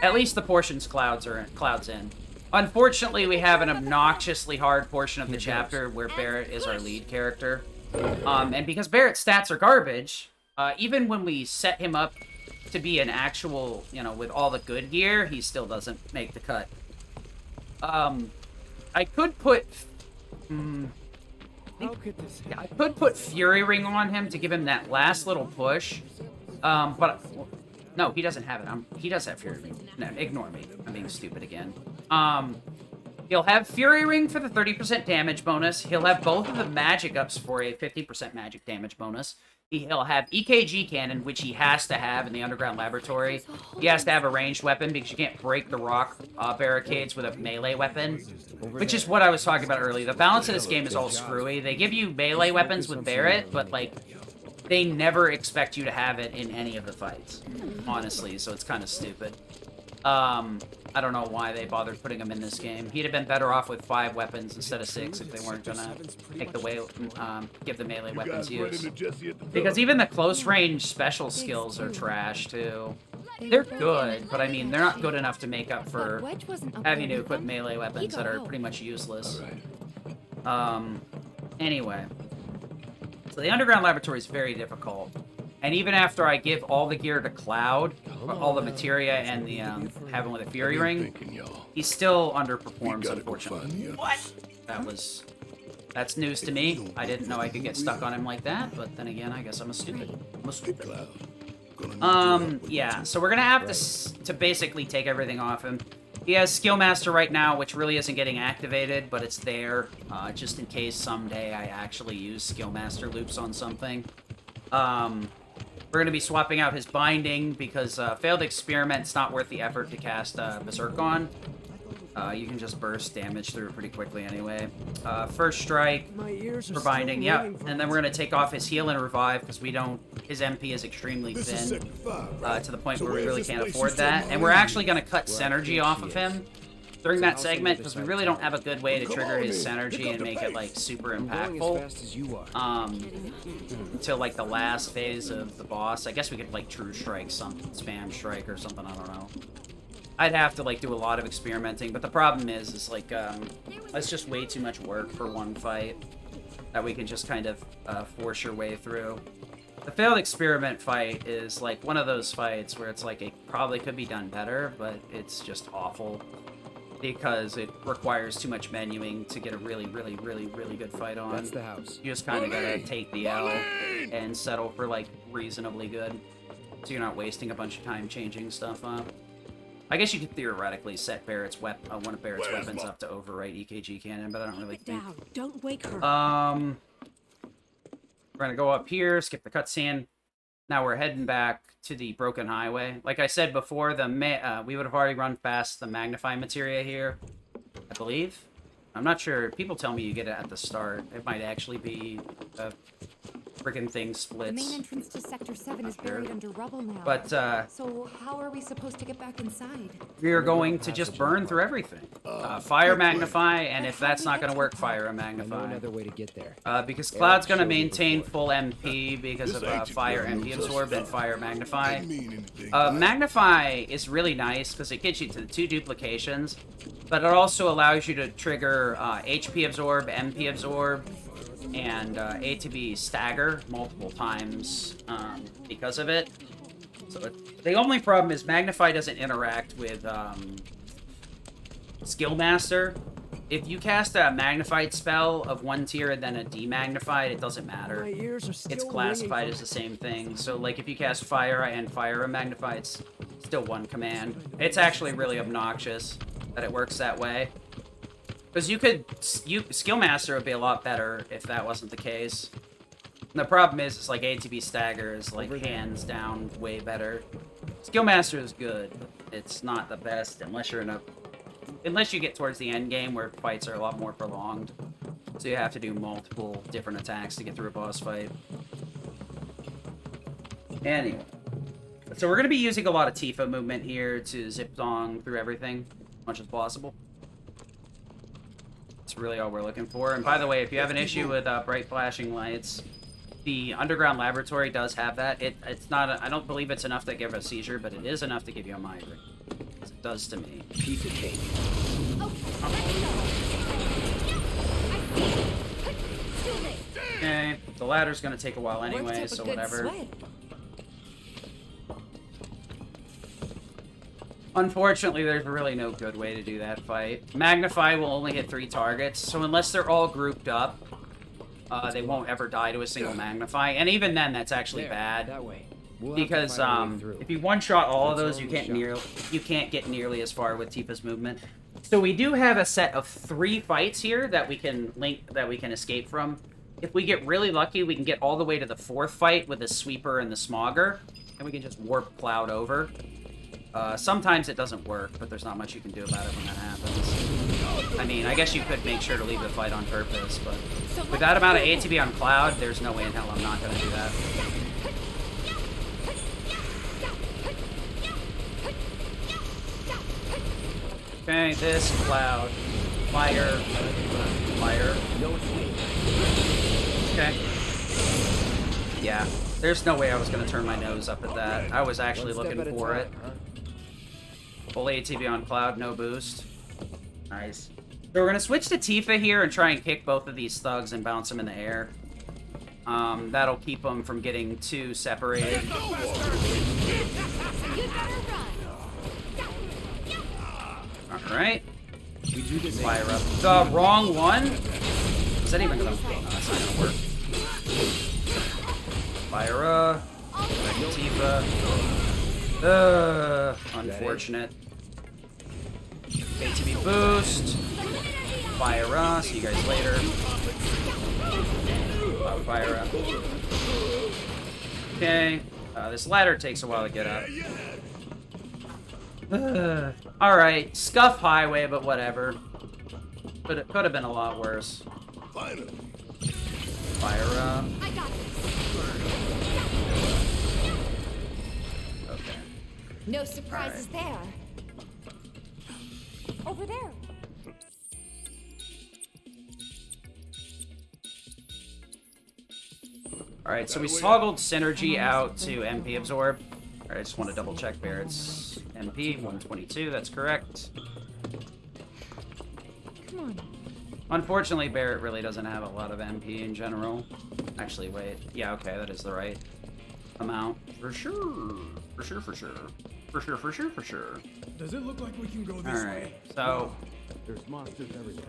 at least the portions Cloud's in. Unfortunately, we have an obnoxiously hard portion of the chapter where Barret is our lead character. And because Barret's stats are garbage, even when we set him up to be an actual, you know, with all the good gear, he still doesn't make the cut. I could put... I could put Fury Ring on him to give him that last little push. But... No, he doesn't have it. He does have Fury Ring. No, ignore me. I'm being stupid again. He'll have Fury Ring for the 30% damage bonus. He'll have both of the magic ups for a 50% magic damage bonus. He'll have EKG Cannon, which he has to have in the Underground Laboratory. He has to have a ranged weapon because you can't break the rock barricades with a melee weapon, which is what I was talking about earlier. The balance of this game is all screwy. They give you melee weapons with Barret, but, like, they never expect you to have it in any of the fights, honestly, so it's kind of stupid. I don't know why they bothered putting him in this game. He'd have been better off with 5 weapons instead of 6 if they weren't gonna take the way, give the melee weapons use. Because even the close range special skills are trash too. They're good, but I mean, they're not good enough to make up for having to equip melee weapons that are pretty much useless. Anyway. So the Underground Laboratory is very difficult. And even after I give all the gear to Cloud, all the materia and the have him with a Fury Ring, he still underperforms, unfortunately. What? That's news to me. I didn't know I could get stuck on him like that, but then again, I guess I'm a stupid. Yeah, so we're gonna have to basically take everything off him. He has Skill Master right now, which really isn't getting activated, but it's there, just in case someday I actually use Skill Master loops on something. We're going to be swapping out his Binding, because Failed Experiment's not worth the effort to cast Berserk on. You can just burst damage through it pretty quickly anyway. First Strike for Binding, yeah. And then we're going to take off his Heal and Revive, because his MP is extremely thin, to the point where we really can't afford that. And we're actually going to cut Synergy off of him during that segment, because we really don't have a good way to trigger his Synergy and make it, like, super impactful. Until, like, the last phase of the boss. I guess we could, like, True Strike something, Spam Strike or something, I don't know. I'd have to, like, do a lot of experimenting, but the problem is like, that's just way too much work for one fight that we can just kind of force your way through. The Failed Experiment fight is, like, one of those fights where it's like, it probably could be done better, but it's just awful. Because it requires too much menuing to get a really, really, really, really good fight on.
That's the house.
You just kind of gotta take the L and settle for, like, reasonably good. So you're not wasting a bunch of time changing stuff up. I guess you could theoretically set Barret's one of Barret's weapons up to overwrite EKG Cannon, but I don't really think...
Don't wake her.
We're gonna go up here, skip the cutscene. Now we're heading back to the Broken Highway. Like I said before, we would have already run past the Magnify materia here, I believe. I'm not sure. People tell me you get it at the start. It might actually be freaking thing
The
splits.
main entrance to Sector 7 is
Sure.
buried under rubble now.
But,
So how are we supposed to get back inside?
we are going to just burn through everything. Fire Magnify, and if that's not going to work, Fire
I know
Magnify.
another way to get there.
Because Cloud's going to
showed me
maintain
before.
full MP because of Fire MP Absorb and Fire Magnify.
Didn't mean anything.
Magnify is really nice because it gets you to the 2 duplications, but it also allows you to trigger HP Absorb, MP Absorb, and A to B stagger multiple times because of it. So the only problem is Magnify doesn't interact with Skill Master. If you cast a magnified spell of 1 tier and then a demagnified, it doesn't matter.
My ears are still
It's classified as the same thing. So like if you cast Fire and Fire and Magnify, it's still 1 command. It's actually really obnoxious that it works that way. Because Skill Master would be a lot better if that wasn't the case. And the problem is, it's like ATB Stagger is like hands down way better. Skill Master is good, but it's not the best unless you're unless you get towards the end game where fights are a lot more prolonged. So you have to do multiple different attacks to get through a boss fight. Anyway. So we're going to be using a lot of Tifa movement here to zip-dong through everything as much as possible. That's really all we're looking for. And by the way, if you have an issue with bright flashing lights, the underground laboratory does have that. It's not. I don't believe it's enough to give a seizure, but it is enough to give you a migraine. It does to me.
Piece of cake.
Okay, the ladder's gonna take a while anyway, so whatever. Unfortunately, there's really no good way to do that fight. Magnify will only hit 3 targets, so unless they're all grouped up, they won't ever die to a single Magnify. And even then, that's actually bad.
That way. We'll have to
Because
find a way through.
if you one-shot all of
That's
those,
our
you can't get nearly as far with Tifa's movement. So we do have a set of 3 fights here that we can escape from. If we get really lucky, we can get all the way to the 4th fight with the Sweeper and the Smogger, and we can just warp Cloud over. Sometimes it doesn't work, but there's not much you can do about it when that happens. I mean, I guess you could make sure to leave the fight on purpose, but with that amount of ATB on Cloud, there's no way in hell I'm not going to do that. Okay, this Cloud. Fire. Fire. Okay. Yeah. There's no way I was going to turn my nose up at that. I was actually looking for it. Full ATB on Cloud, no boost. Nice. So we're going to switch to Tifa here and try and kick both of these thugs and bounce them in the air. That'll keep them from getting too separated. Alright.
We do this.
Fire up. The wrong one? Is that even gonna... No, that's not gonna work. Fire up. Tifa. Unfortunate. ATB boost. Fire up. See you guys later. Fire up. Okay. This ladder takes a while to get up. Alright, Scuff Highway, but whatever. But it could have been a lot worse. Fire up. Okay.
No surprises there. Over there.
Alright, so we toggled Synergy out to MP Absorb. Alright, I just want to double check Barrett's MP, 122, that's correct.
Come on.
Unfortunately, Barrett really doesn't have a lot of MP in general. Actually, wait. Yeah, okay, that is the right amount. For sure. For sure, for sure. For sure, for sure, for sure.
Does it look like we can go this
Alright,
way?
so...
There's monsters everywhere.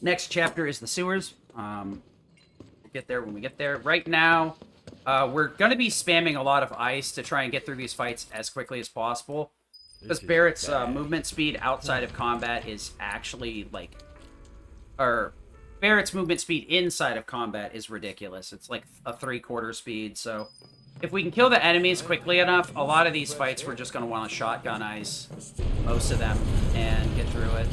Next chapter is the sewers. We'll get there when we get there. Right now, we're going to be spamming a lot of ice to try and get through these fights as quickly as possible. Because Barrett's movement speed outside of combat is actually, like... Or, Barrett's movement speed inside of combat is ridiculous. It's like a 3/4 speed, so... If we can kill the enemies quickly enough, a lot of these fights we're just going to want to shotgun ice. Most of them, and get through it.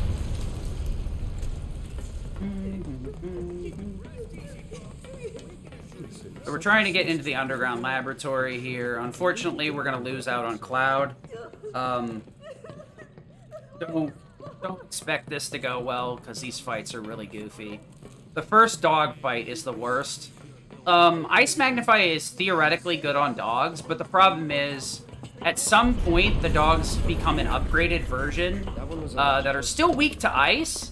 So we're trying to get into the underground laboratory here. Unfortunately, we're going to lose out on Cloud. Don't expect this to go well, because these fights are really goofy. The first dog fight is the worst. Ice Magnify is theoretically good on dogs, but the problem is, at some point, the dogs become an upgraded version that are still weak to ice,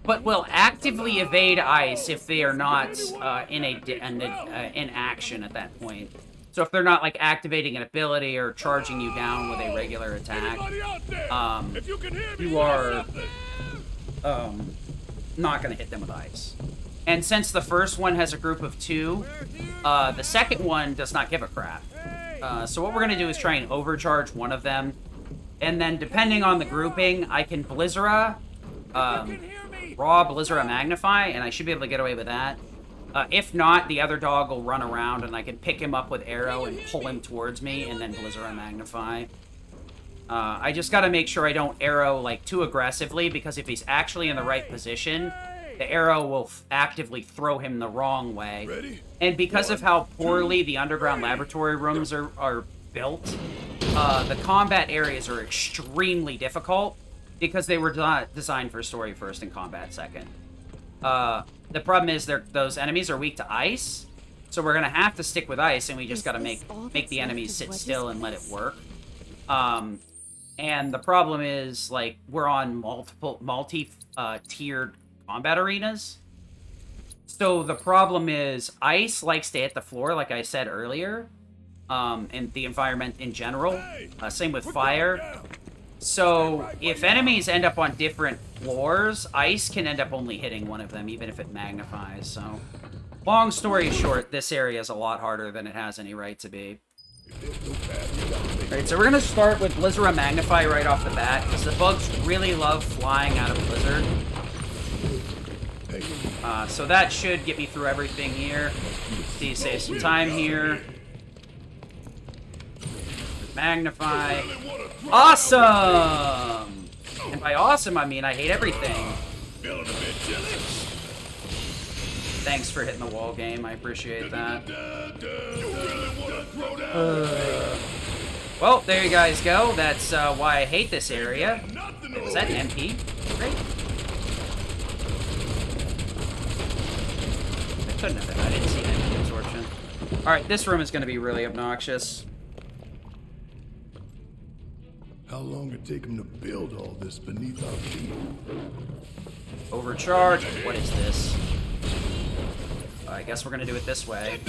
but will actively evade ice if they are not in action at that point. So if they're not like activating an ability or charging you down with a regular attack, you are not going to hit them with ice. And since the first one has a group of 2, the second one does not give a crap. So what we're going to do is try and overcharge one of them. And then depending on the grouping, I can Blizzara, Raw Blizzara Magnify, and I should be able to get away with that. If not, the other dog will run around and I can pick him up with Arrow and pull him towards me and then Blizzara Magnify. I just got to make sure I don't Arrow like too aggressively, because if he's actually in the right position, the Arrow will actively throw him the wrong way. And because of how poorly the underground laboratory rooms are built, the combat areas are extremely difficult because they were designed for story first and combat second. The problem is those enemies are weak to ice, so we're going to have to stick with ice, and we just got to make the enemies sit still and let it work. And the problem is, like, we're on multi-tiered combat arenas. So the problem is ice likes to hit the floor, like I said earlier, and the environment in general. Same with fire. So if enemies end up on different floors, ice can end up only hitting one of them, even if it magnifies. So long story short, this area is a lot harder than it has any right to be. Alright, so we're going to start with Blizzara Magnify right off the bat, because the bugs really love flying out of Blizzard. So that should get me through everything here. See, save some time here. Magnify. Awesome! And by awesome, I mean I hate everything. Thanks for hitting the wall, game. I appreciate that. Well, there you guys go. That's why I hate this area. Was that an MP? Great. I couldn't have been. I didn't see MP absorption. Alright, this room is going to be really obnoxious.
How long it take him to build all this beneath our feet?
Overcharge. What is this? I guess we're gonna do it this way.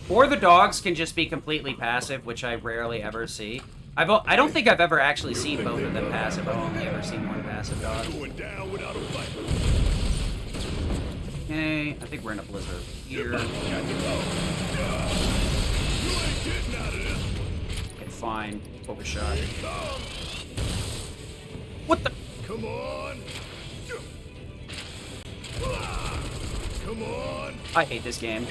Or the dogs can just be completely passive, which I rarely ever see. I don't think I've ever actually seen both of them passive. I've only ever seen one passive dog. Okay, I think we're in a blizzard here. Okay, fine. Overshot. What the?
Come on! Come on!
I hate this game.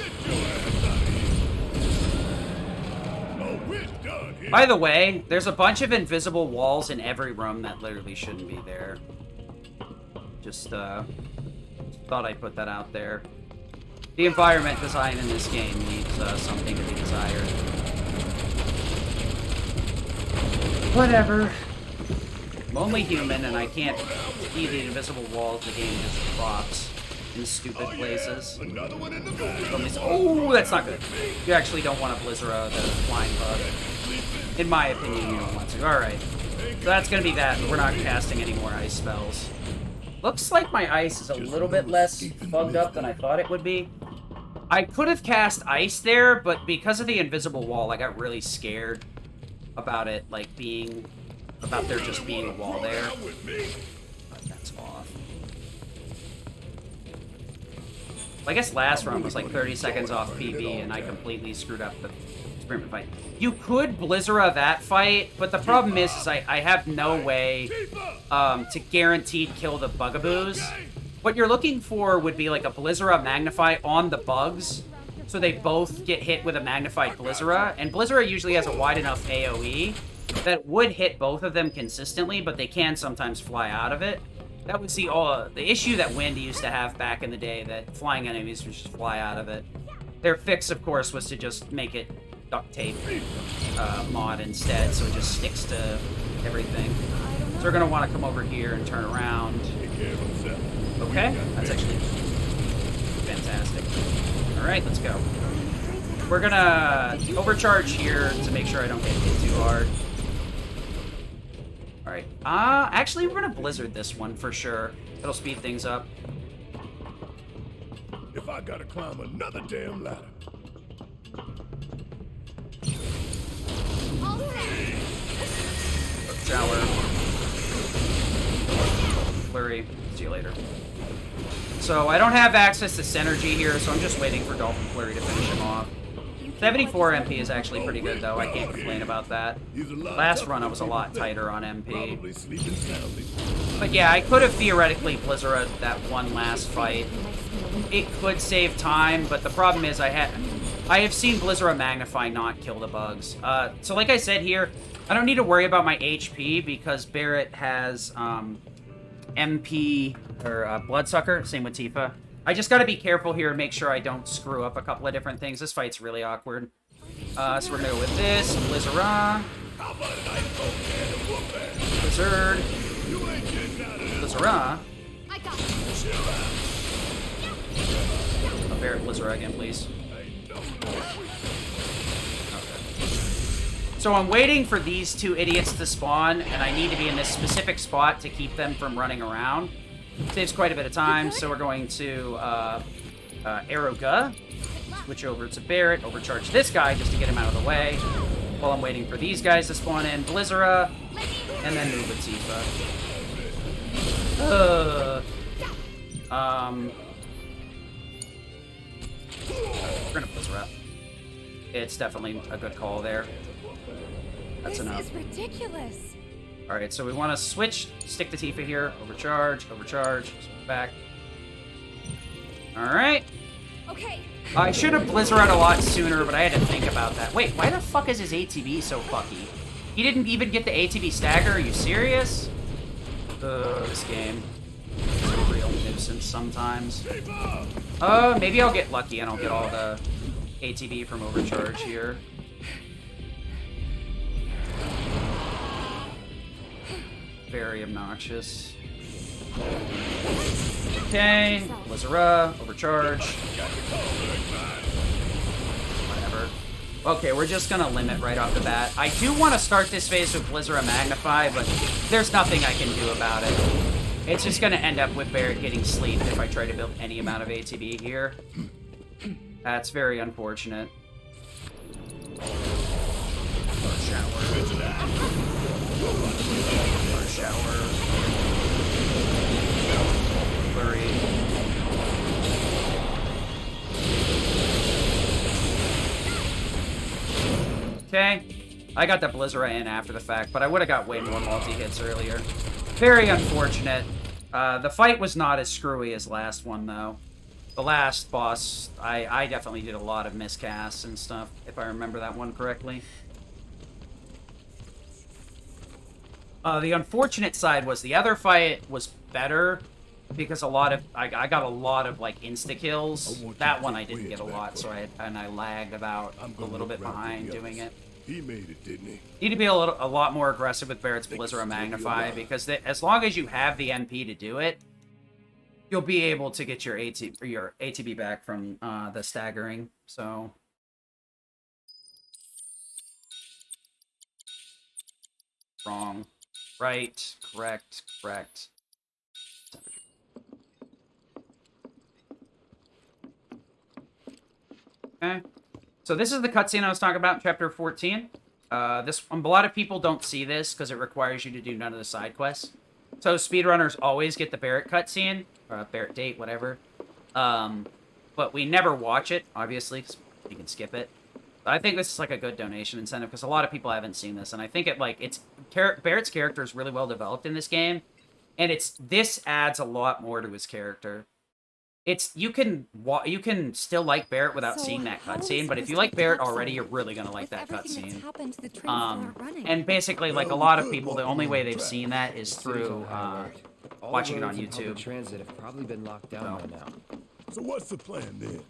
By the way, there's a bunch of invisible walls in every room that literally shouldn't be there. Just, thought I'd put that out there. The environment design in this game needs something to be desired. Whatever. I'm only human, and I can't see the invisible walls. The game just drops in stupid places. Oh, that's not good. You actually don't want to Blizzara the flying bug. In my opinion, you don't want to. Alright. So that's going to be that. We're not casting any more ice spells. Looks like my ice is a little bit less bugged up than I thought it would be. I could have cast ice there, but because of the invisible wall, I got really scared about it, like, being... about there just being a wall there. But that's off. Well, I guess last run was like 30 seconds off PB, and I completely screwed up the sprint fight. You could Blizzara that fight, but the problem is I have no way to guaranteed kill the bugaboos. What you're looking for would be like a Blizzara Magnify on the bugs, so they both get hit with a magnified Blizzara, and Blizzara usually has a wide enough AoE that would hit both of them consistently, but they can sometimes fly out of it. That was the issue that Wind used to have back in the day, that flying enemies would just fly out of it. Their fix, of course, was to just make it duct tape mod instead, so it just sticks to everything. So we're going to want to come over here and turn around. Okay, that's actually fantastic. Alright, let's go. We're going to overcharge here to make sure I don't get hit too hard. Alright, actually we're going to Blizzard this one for sure. It'll speed things up.
If I gotta climb another damn ladder.
Shower. Flurry. See you later. So I don't have access to Synergy here, so I'm just waiting for Dolphin Flurry to finish him off. 74 MP is actually pretty good, though. I can't complain about that. Last run, I was a lot tighter on MP. But yeah, I could have theoretically Blizzarded that one last fight. It could save time, but the problem is I have seen Blizzard Magnify not kill the bugs. So like I said here, I don't need to worry about my HP because Barret has MP or Bloodsucker. Same with Tifa. I just gotta be careful here and make sure I don't screw up a couple of different things. This fight's really awkward. So we're gonna go with this. Blizzard. Blizzard. Blizzard. Barret Blizzard again, please. So I'm waiting for these two idiots to spawn, and I need to be in this specific spot to keep them from running around. Saves quite a bit of time, so we're going to Aeroga, switch over to Barret, overcharge this guy just to get him out of the way, while I'm waiting for these guys to spawn in, Blizzard, and then move with Tifa. We're gonna Blizzard up. It's definitely a good call there. That's enough.
This is ridiculous.
Alright, so we want to switch, stick to Tifa here, overcharge, back. Alright.
Okay.
I should have Blizzard a lot sooner, but I had to think about that. Wait, why the fuck is his ATB so fucky? He didn't even get the ATB stagger, are you serious? This game. It's a real nuisance sometimes. Maybe I'll get lucky and I'll get all the ATB from overcharge here. Very obnoxious. Okay, Blizzard, overcharge. Whatever. Okay, we're just gonna limit right off the bat. I do want to start this phase with Blizzard Magnify, but there's nothing I can do about it. It's just gonna end up with Barret getting sleeved if I try to build any amount of ATB here. That's very unfortunate. Shower. Flurry. Okay. I got the Blizzard in after the fact, but I would have got way more multi-hits earlier. Very unfortunate. The fight was not as screwy as last one, though. The last boss, I definitely did a lot of miscasts and stuff, if I remember that one correctly. The unfortunate side was the other fight was better because I got a lot of like insta kills. That one I didn't get a lot, so I lagged about a little bit behind doing it.
He made it, didn't he?
Need to be a lot more aggressive with Barret's Blizzard Magnify because as long as you have the MP to do it, you'll be able to get your ATB back from the staggering. So. Wrong. Right. Correct. Okay. So this is the cutscene I was talking about in Chapter 14. A lot of people don't see this because it requires you to do none of the side quests. So speedrunners always get the Barret cutscene, or Barret date, whatever. But we never watch it, obviously, because you can skip it. But I think this is like a good donation incentive because a lot of people haven't seen this, and I think Barret's character is really well developed in this game, and this adds a lot more to his character. it's you can still like Barrett without
So
seeing that
how are we
cutscene, but if
supposed
you
to
like
get
Barrett
topside?
already, you're really gonna like
With
that
everything that's
cutscene.
happened, the trains aren't running.
And basically, like a
Well,
lot
we
of
could
people, the
walk
only
along
way
the
they've
track.
seen that is
City's
through
on high alert. All
watching it
roads
on
and public
YouTube.
transit have probably been locked down by now.
So what's the plan then?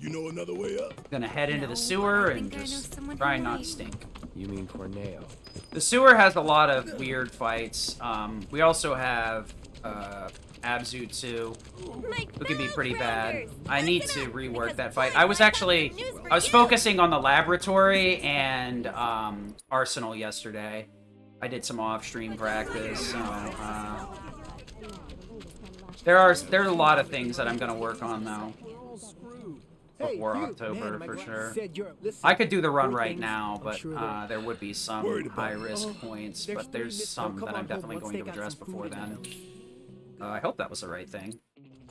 You know another way up?
Gonna head into the
No,
sewer
but I
and
think I know
just
someone
try
who
and not
might.
stink.
You mean Corneo?
The sewer has a lot of weird fights. We also have Abzu 2, who can be pretty bad. I need to rework that fight. I was focusing on the laboratory and Arsenal yesterday. I did some off-stream practice, so there are a lot of things that I'm gonna work on though before October for sure. I could do the run right now, but there would be some high-risk points, but there's some that I'm definitely going to address before then. I hope that was the right thing.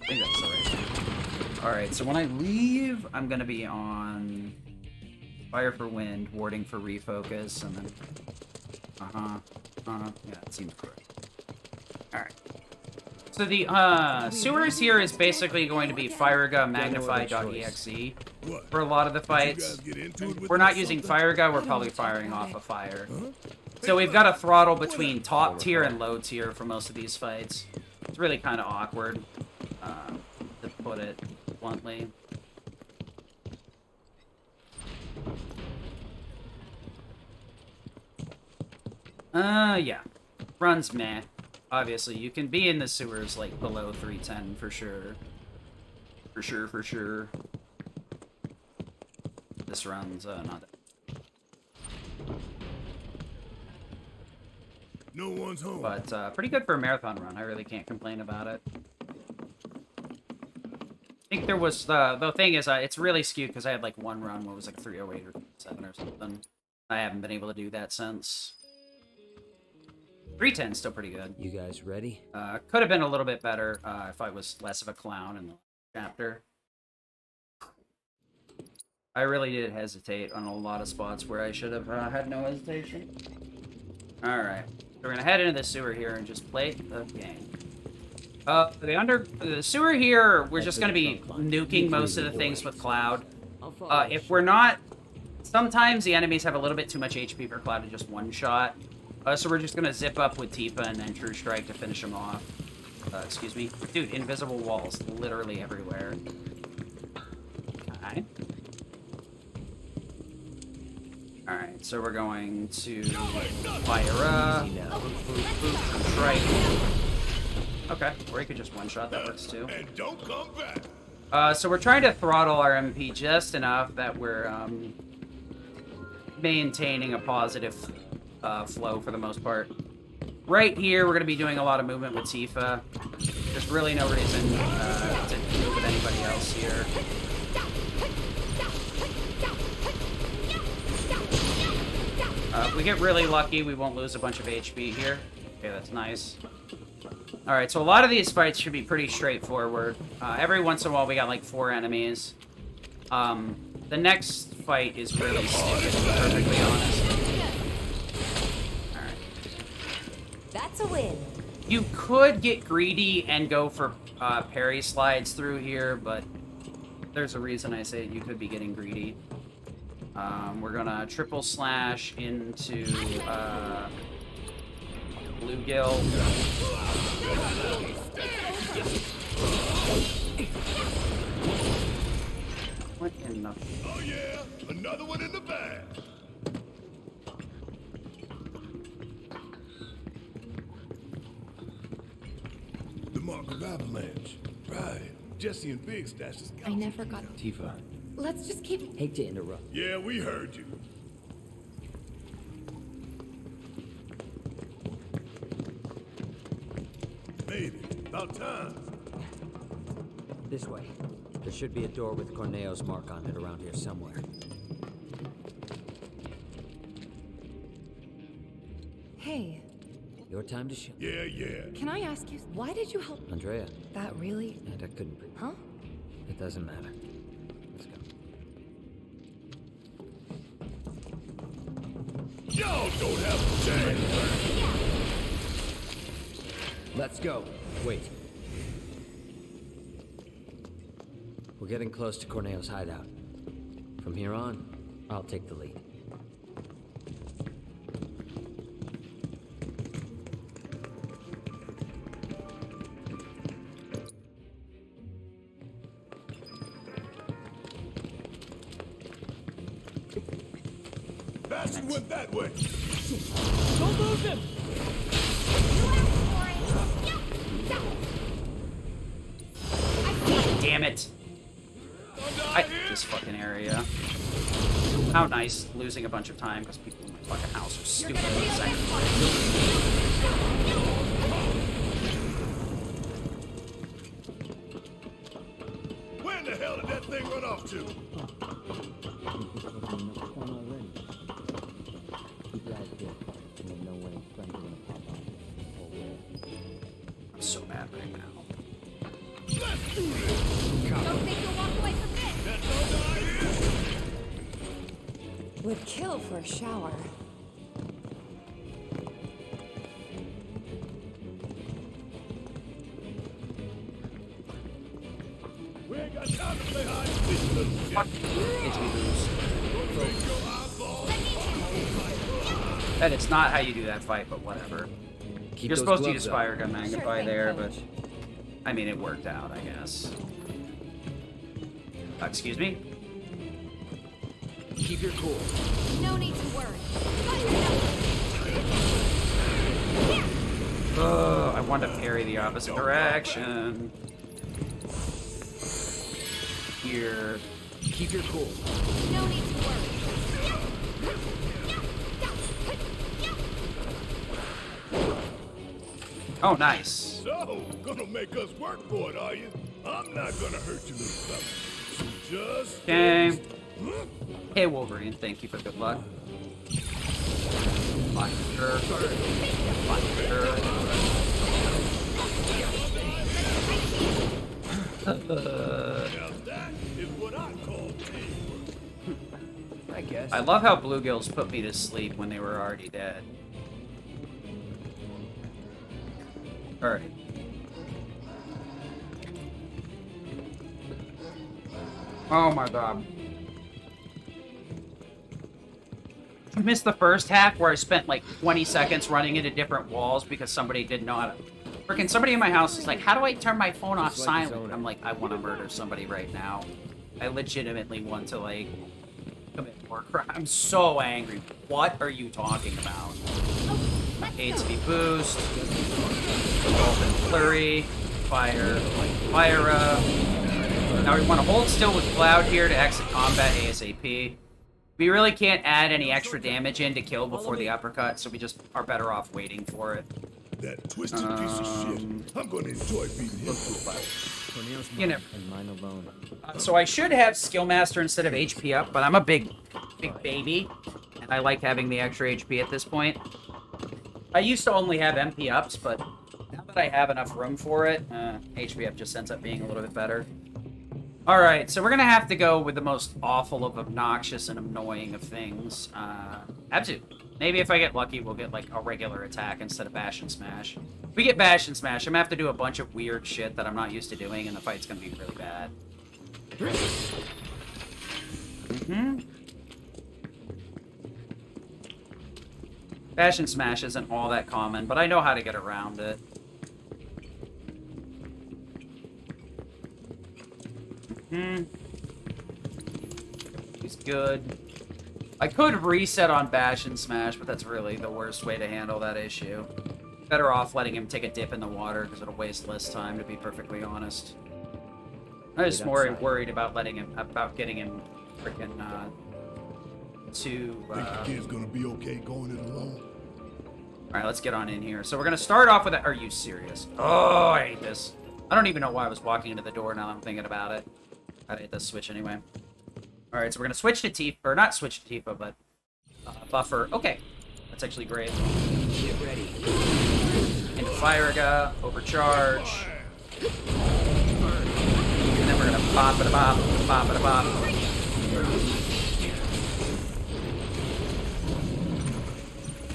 I think that was the right thing. Alright, so when I leave, I'm gonna be on Fire for Wind, Warding for Refocus, and then... yeah, it seems correct. Alright. So the sewers here is basically going to be Firega Magnify.exe for a lot of the fights. If we're not using Firega, we're probably firing off a fire. So we've got a throttle between top tier and low tier for most of these fights. It's really kind of awkward, to put it bluntly. Yeah. Runs meh. Obviously, you can be in the sewers, like, below 310 for sure. For sure. This run's, not that.
No one's home.
But, pretty good for a marathon run. I really can't complain about it. I think there was, the thing is, it's really skewed because I had, like, one run where it was, like, 308 or 7 or something. I haven't been able to do that since. 310's still pretty good.
You guys ready?
Could have been a little bit better if I was less of a clown in the chapter. I really did hesitate on a lot of spots where I should have had no hesitation. Alright. We're gonna head into the sewer here and just play the game. The sewer here, we're just gonna be nuking most of the things with Cloud. If we're not... Sometimes the enemies have a little bit too much HP for Cloud to just one-shot. So we're just gonna zip up with Tifa and then True Strike to finish him off. Excuse me. Dude, invisible walls literally everywhere. Alright. Alright, so we're going to fire True Strike. Okay, or you could just one-shot, that works too.
And don't come back.
So we're trying to throttle our MP just enough that we're maintaining a positive flow for the most part. Right here, we're going to be doing a lot of movement with Tifa. There's really no reason to move with anybody else here. If we get really lucky, we won't lose a bunch of HP here. Okay, that's nice. Alright, so a lot of these fights should be pretty straightforward. Every once in a while, we got like 4 enemies. The next fight is really stupid, to be perfectly honest.
That's a win.
You could get greedy and go for parry slides through here, but there's a reason I say you could be getting greedy. We're gonna triple slash into Bluegill. What in the...
Oh yeah, another one in the bag. The mark of avalanche. Right. Jesse and Big stashed his
I never got...
Tifa.
Let's just keep...
Hate to interrupt.
Yeah, we heard you. Maybe. About time.
This way. There should be a door with Corneo's mark on it around here somewhere.
Hey,
Your time to show.
Yeah, yeah.
can I ask you, why did you help...
Andrea.
That really...
And I couldn't be.
Huh?
It doesn't matter. Let's go.
Y'all don't have to change.
Let's go. Wait. We're getting close to Corneo's hideout. From here on, I'll take the lead.
Bastion went that way.
Don't lose him!
Damn it. I hate this fucking area. How nice losing a bunch of time because people in my fucking house are stupid.
Where in the hell did that thing run off to?
I'm so mad right now.
Don't think you'll walk away from this!
Would kill for a shower.
We ain't got time to play hide and seek, little shit.
That is not how you do that fight, but whatever. You're supposed to use Fire Gun Magnify there, but I mean, it worked out, I guess. Excuse me?
Keep your cool.
No need to worry.
Oh, I want to parry the opposite direction. Here.
Keep your cool.
No need to worry.
Oh, nice.
So, gonna make us work for it, are you? I'm not gonna hurt you, little fella. So just...
Okay. Hey, Wolverine, thank you for good luck. Fire. Fire.
Now that is what I call teamwork.
I guess.
I love how bluegills put me to sleep when they were already dead. Alright. Oh my god. I missed the first half where I spent like 20 seconds running into different walls because somebody didn't know how to... Freaking somebody in my house is like, how do I turn my phone off silent? I'm like, I want to murder somebody right now. I legitimately want to like commit war crime. I'm so angry. What are you talking about? HP boost. Open flurry. Fire. Fire up. Now we want to hold still with Cloud here to exit combat ASAP. We really can't add any extra damage in to kill before the uppercut, so we just are better off waiting for it.
That twisted piece of shit. I'm gonna enjoy beating him to a fight.
You know.
And mine alone.
So I should have Skill Master instead of HP up, but I'm a big baby, and I like having the extra HP at this point. I used to only have MP ups, but now that I have enough room for it, HP up just ends up being a little bit better. Alright, so we're gonna have to go with the most awful of obnoxious and annoying of things. Abzu. Maybe if I get lucky, we'll get like a regular attack instead of Bash and Smash. If we get Bash and Smash, I'm gonna have to do a bunch of weird shit that I'm not used to doing, and the fight's gonna be really bad. Bash and Smash isn't all that common, but I know how to get around it. He's good. I could reset on Bash and Smash, but that's really the worst way to handle that issue. Better off letting him take a dip in the water, because it'll waste less time, to be perfectly honest. I'm just more worried about getting him freaking,
Think the kid's gonna be okay going it alone?
Alright, let's get on in here. So we're gonna start off with Are you serious? Oh, I hate this. I don't even know why I was walking into the door now that I'm thinking about it. I hate this switch anyway. Alright, so we're gonna switch to Tifa, or not switch to Tifa, but Buffer. Okay, that's actually great.
Get ready.
Into Fire-Ga, overcharge. And then we're gonna bop-a-da-bop, bop-a-da-bop.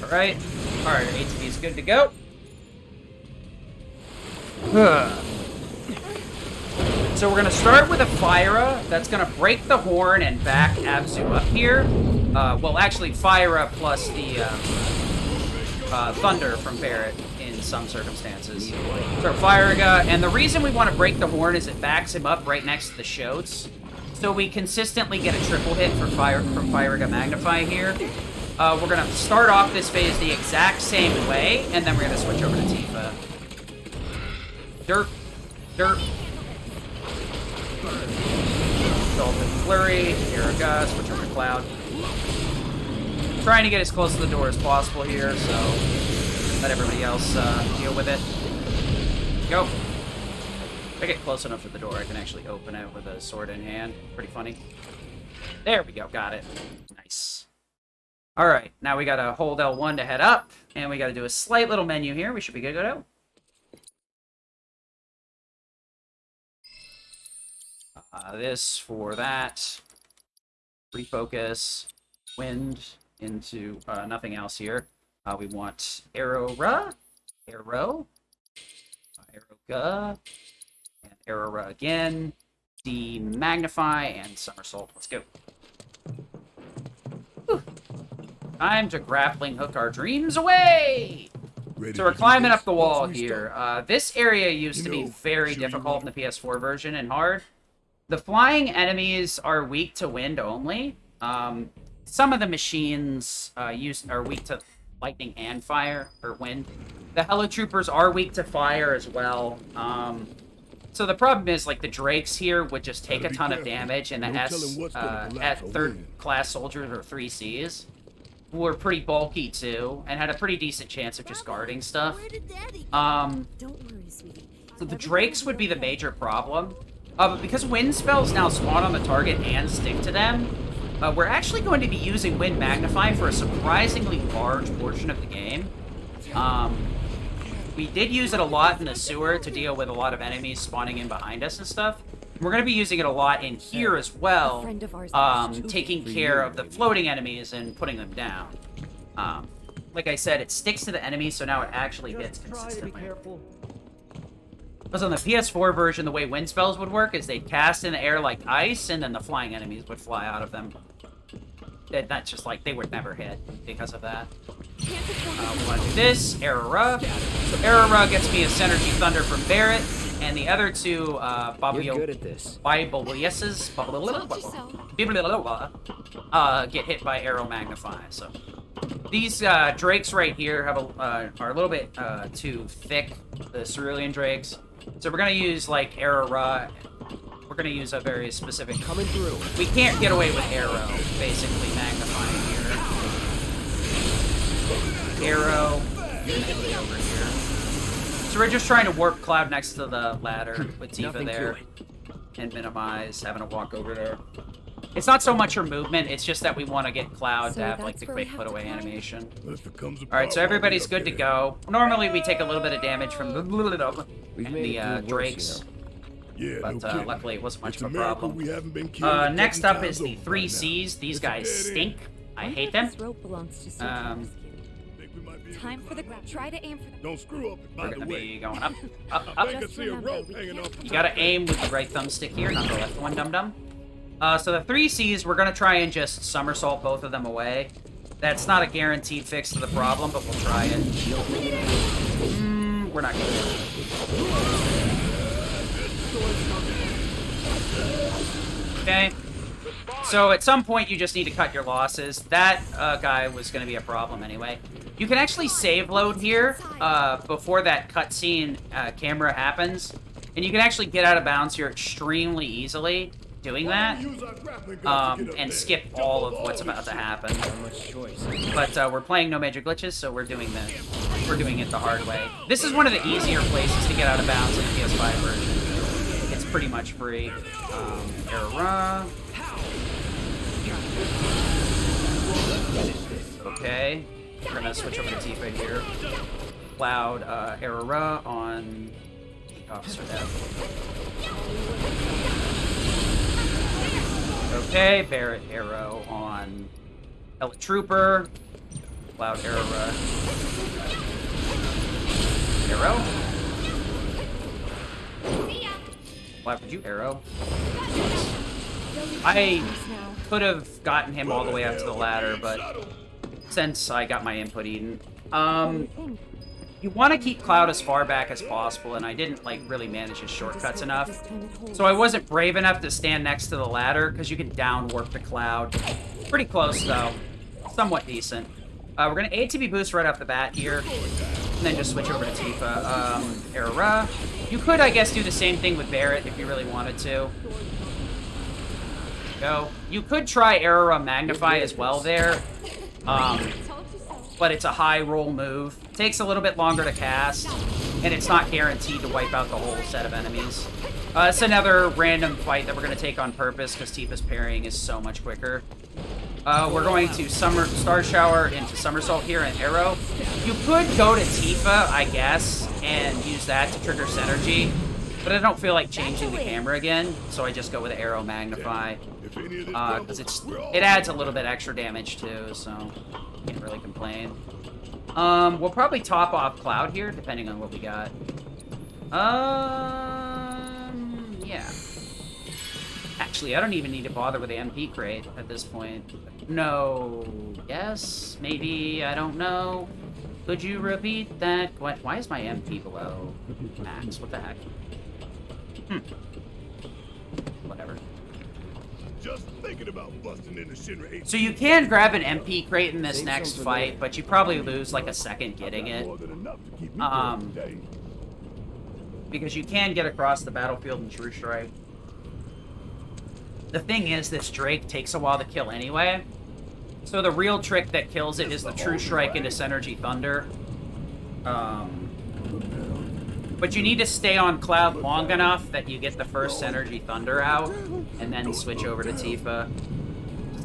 Alright, our ATV is good to go. So we're gonna start with a Fyra that's gonna break the horn and back Abzu up here. Well, actually, Fyra plus the Thunder from Barret in some circumstances. So Fyriga, and the reason we want to break the horn is it backs him up right next to the Shotes. So we consistently get a triple hit from Fyriga Magnify here. We're gonna start off this phase the exact same way, and then we're gonna switch over to Tifa. Derp. Derp. Dolphin Flurry, Erica, switch over to Cloud. Trying to get as close to the door as possible here, so let everybody else deal with it. Go. If I get close enough to the door, I can actually open it with a sword in hand. Pretty funny. There we go, got it. Nice. Alright, now we gotta hold L1 to head up, and we gotta do a slight little menu here. We should be good to go. This for that. Refocus. Wind into nothing else here. We want Arrow-Ra. Arrow. Arrow-Ga. And Arrow-Ra again. Magnify and Somersault. Let's go. Whew. Time to grappling hook our dreams away! So we're climbing up the wall here. This area used to be very difficult in the PS4 version and hard. The flying enemies are weak to wind only. Some of the machines are weak to lightning and fire, or wind. The Helitroopers are weak to fire as well. So the problem is, like, the Drakes here would just take a ton of damage, and the third-class soldiers, or 3Cs, were pretty bulky, too, and had a pretty decent chance of just guarding stuff. So the Drakes would be the major problem. But because wind spells now spawn on the target and stick to them, we're actually going to be using Wind Magnify for a surprisingly large portion of the game. We did use it a lot in the sewer to deal with a lot of enemies spawning in behind us and stuff. We're going to be using it a lot in here as well, taking care of the floating enemies and putting them down. Like I said, it sticks to the enemies, so now it actually hits consistently. Because on the PS4 version, the way wind spells would work is they'd cast in the air like ice, and then the flying enemies would fly out of them. That's just like, they would never hit because of that. We want to do this, Arrow-Ra. So Arrow-Ra gets me a Synergy Thunder from Barret, and the other two,
You're good at this.
Get hit by Arrow Magnify. So these Drakes right here have are a little bit too thick, the Cerulean Drakes. So we're gonna use like Arrow-Ra. We're gonna use a very specific.
Coming through.
We can't get away with Arrow, basically magnifying here. Arrow. Over here. So we're just trying to warp Cloud next to the ladder with Tifa there, and minimize having to walk over there. It's not so much her movement, it's just that we want to get Cloud to have like the quick put away animation. Alright, so everybody's good to go. Normally we take a little bit of damage from the Drakes. But luckily it wasn't much of a problem. Next up is the 3Cs. These guys stink. I hate them.
Time for the try to aim for the
Don't screw up.
We're gonna be going up, up, up.
I can see a rope hanging off.
You gotta aim with the right thumbstick here, not the left one, dum-dum. So the 3Cs, we're gonna try and just somersault both of them away. That's not a guaranteed fix to the problem, but we'll try it. We're not gonna do it. Okay. So at some point, you just need to cut your losses. That guy was going to be a problem anyway. You can actually save load here before that cutscene camera happens. And you can actually get out of bounds here extremely easily doing that. And skip all of what's about to happen. But we're playing no major glitches, so we're doing it the hard way. This is one of the easier places to get out of bounds in the PS5 version. It's pretty much free. Arrow-Ra. Okay. We're gonna switch over to Tifa here. Cloud, Arrow-Ra on Officer Dev. Okay, Barret Arrow on Helitrooper. Cloud Arrow-Ra. Arrow. Wow, did you arrow? I could have gotten him all the way up to the ladder, but since I got my input eaten. You want to keep Cloud as far back as possible, and I didn't, like, really manage his shortcuts enough. So I wasn't brave enough to stand next to the ladder, because you can down warp the Cloud. Pretty close, though. Somewhat decent. We're going to ATB boost right off the bat here, and then just switch over to Tifa. Era. You could, I guess, do the same thing with Barret if you really wanted to. Go. You could try Era Magnify as well there. But it's a high roll move. Takes a little bit longer to cast, and it's not guaranteed to wipe out the whole set of enemies. It's another random fight that we're going to take on purpose because Tifa's parrying is so much quicker. We're going to Star Shower into Somersault here and Arrow. You could go to Tifa, I guess, and use that to trigger Synergy, but I don't feel like changing the camera again, so I just go with Arrow Magnify. Because it adds a little bit extra damage too, so can't really complain. We'll probably top off Cloud here, depending on what we got. Yeah. Actually, I don't even need to bother with the MP crate at this point. No. Yes? Maybe? I don't know. Could you repeat that? What? Why is my MP below max? What the heck? Whatever.
Just thinking about busting into Shinra.
So you can grab an MP crate in this next fight, but you probably lose like a second getting it. Because you can get across the battlefield in True Strike. The thing is, this Drake takes a while to kill anyway. So the real trick that kills it is the True Strike into Synergy Thunder. But you need to stay on Cloud long enough that you get the first Synergy Thunder out, and then switch over to Tifa.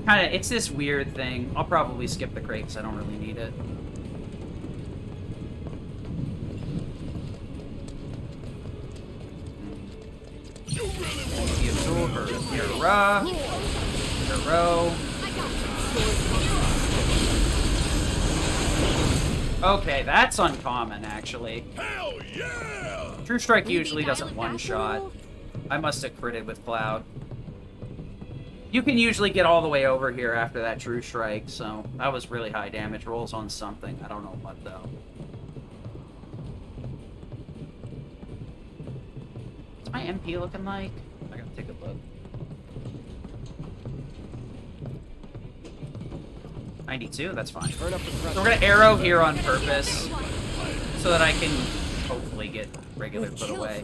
It's this weird thing. I'll probably skip the crate because I don't really need it. The Absorber, Hero. Okay, that's uncommon, actually.
Hell yeah!
True Strike usually doesn't one-shot. I must have critted with Cloud. You can usually get all the way over here after that True Strike, so that was really high damage rolls on something. I don't know what, though. What's my MP looking like? I gotta take a look. 92, that's fine. So we're gonna arrow here on purpose so that I can hopefully get regular put away.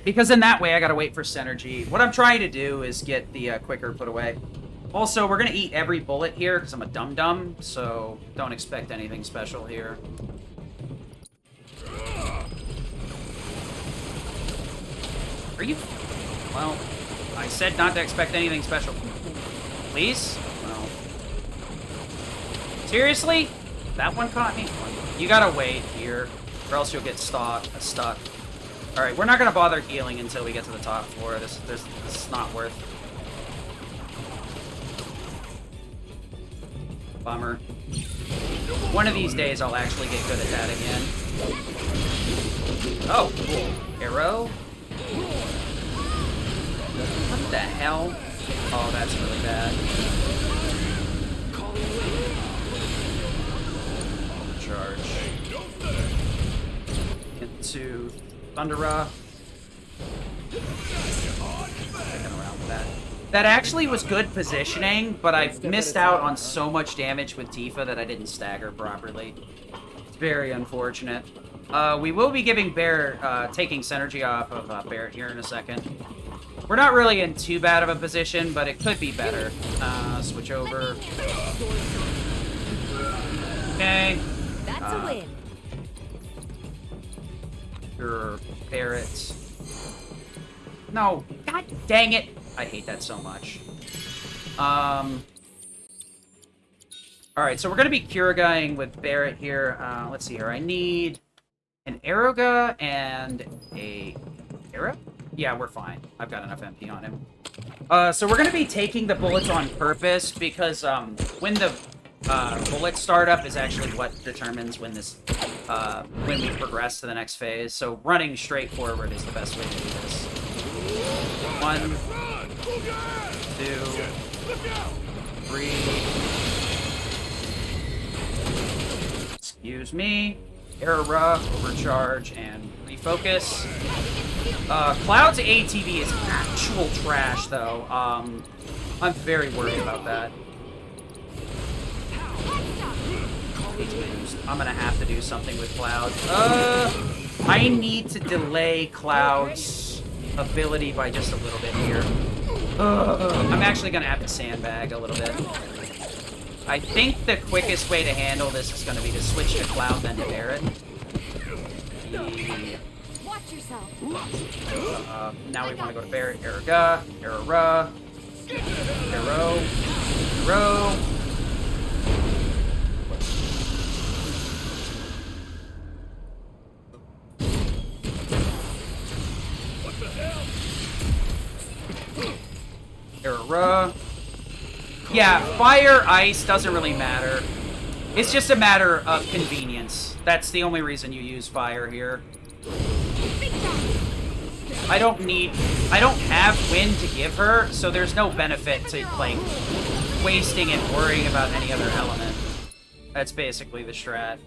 Because in that way I gotta wait for Synergy. What I'm trying to do is get the quicker put away. Also, we're gonna eat every bullet here because I'm a dum-dum, so don't expect anything special here. Are you? Well, I said not to expect anything special. Please? No. Seriously? That one caught me? You gotta wait here, or else you'll get stuck. Alright, we're not gonna bother healing until we get to the top floor. This is not worth. Bummer. One of these days I'll actually get good at that again. Oh, cool. Arrow? What the hell? Oh, that's really bad. Charge. Into Thundera. Sticking around with that. That actually was good positioning, but I missed out on so much damage with Tifa that I didn't stagger properly. It's very unfortunate. We will be giving taking Synergy off of Barret here in a second. We're not really in too bad of a position, but it could be better. Switch over. Okay.
That's a win.
Your Barret. No, god dang it! I hate that so much. Alright, so we're gonna be Kuragaiing with Barret here. Let's see here. I need an Aeroga and a arrow? Yeah, we're fine. I've got enough MP on him. So we're gonna be taking the bullets on purpose because when the bullet startup is actually what determines when this when we progress to the next phase. So running straight forward is the best way to do this. 1, 2, 3. Excuse me. Era, overcharge, and refocus. Cloud's ATV is actual trash, though. I'm very worried about that. I'm gonna have to do something with Cloud. I need to delay Cloud's ability by just a little bit here. I'm actually gonna have to sandbag a little bit. I think the quickest way to handle this is gonna be to switch to Cloud, then to Barret.
Watch yourself.
Now we want to go to Barret. Era, Arrow.
What the hell?
Era. Yeah, fire, ice doesn't really matter. It's just a matter of convenience. That's the only reason you use fire here. I don't have wind to give her, so there's no benefit to, like, wasting and worrying about any other element. That's basically the strat.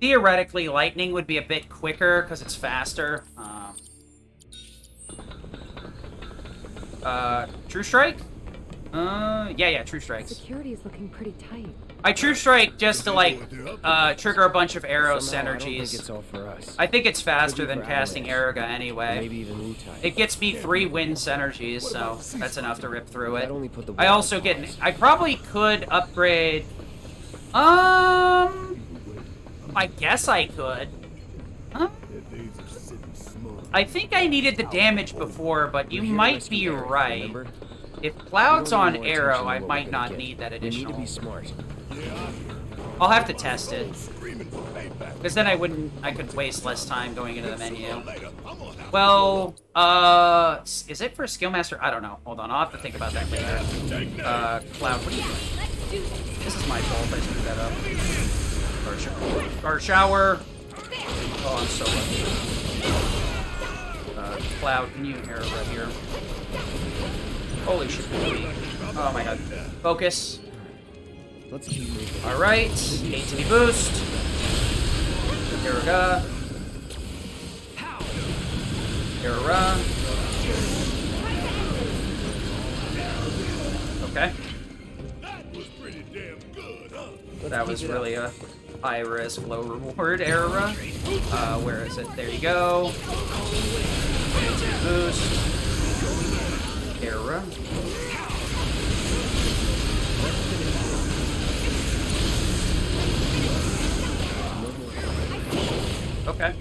Theoretically, lightning would be a bit quicker, because it's faster. True Strike? Yeah, True Strikes.
Security is looking pretty tight.
I True Strike just to, like, trigger a bunch of arrow synergies. I think it's faster than casting Araga anyway.
Maybe even Wu-Tai.
It gets me 3 wind synergies, so that's enough to rip through it. I also get... I probably could upgrade... I guess I could. Huh? I think I needed the damage before, but you might be right. If Cloud's on Arrow, I might not need that additional. I'll have to test it. Because then I could waste less time going into the menu. Well, is it for Skillmaster? I don't know. Hold on, I'll have to think about that later. Cloud, what are you doing? This is my fault, I screwed that up. Or shower. Oh, I'm so lucky. Cloud, can you arrow right here? Holy shit. Oh my god. Focus.
Let's keep moving.
Alright. ATV boost. Araga. Era. Okay.
That was pretty damn good, huh?
That was really a high risk, low reward era. Where is it? There you go. ATV boost. Era. Okay.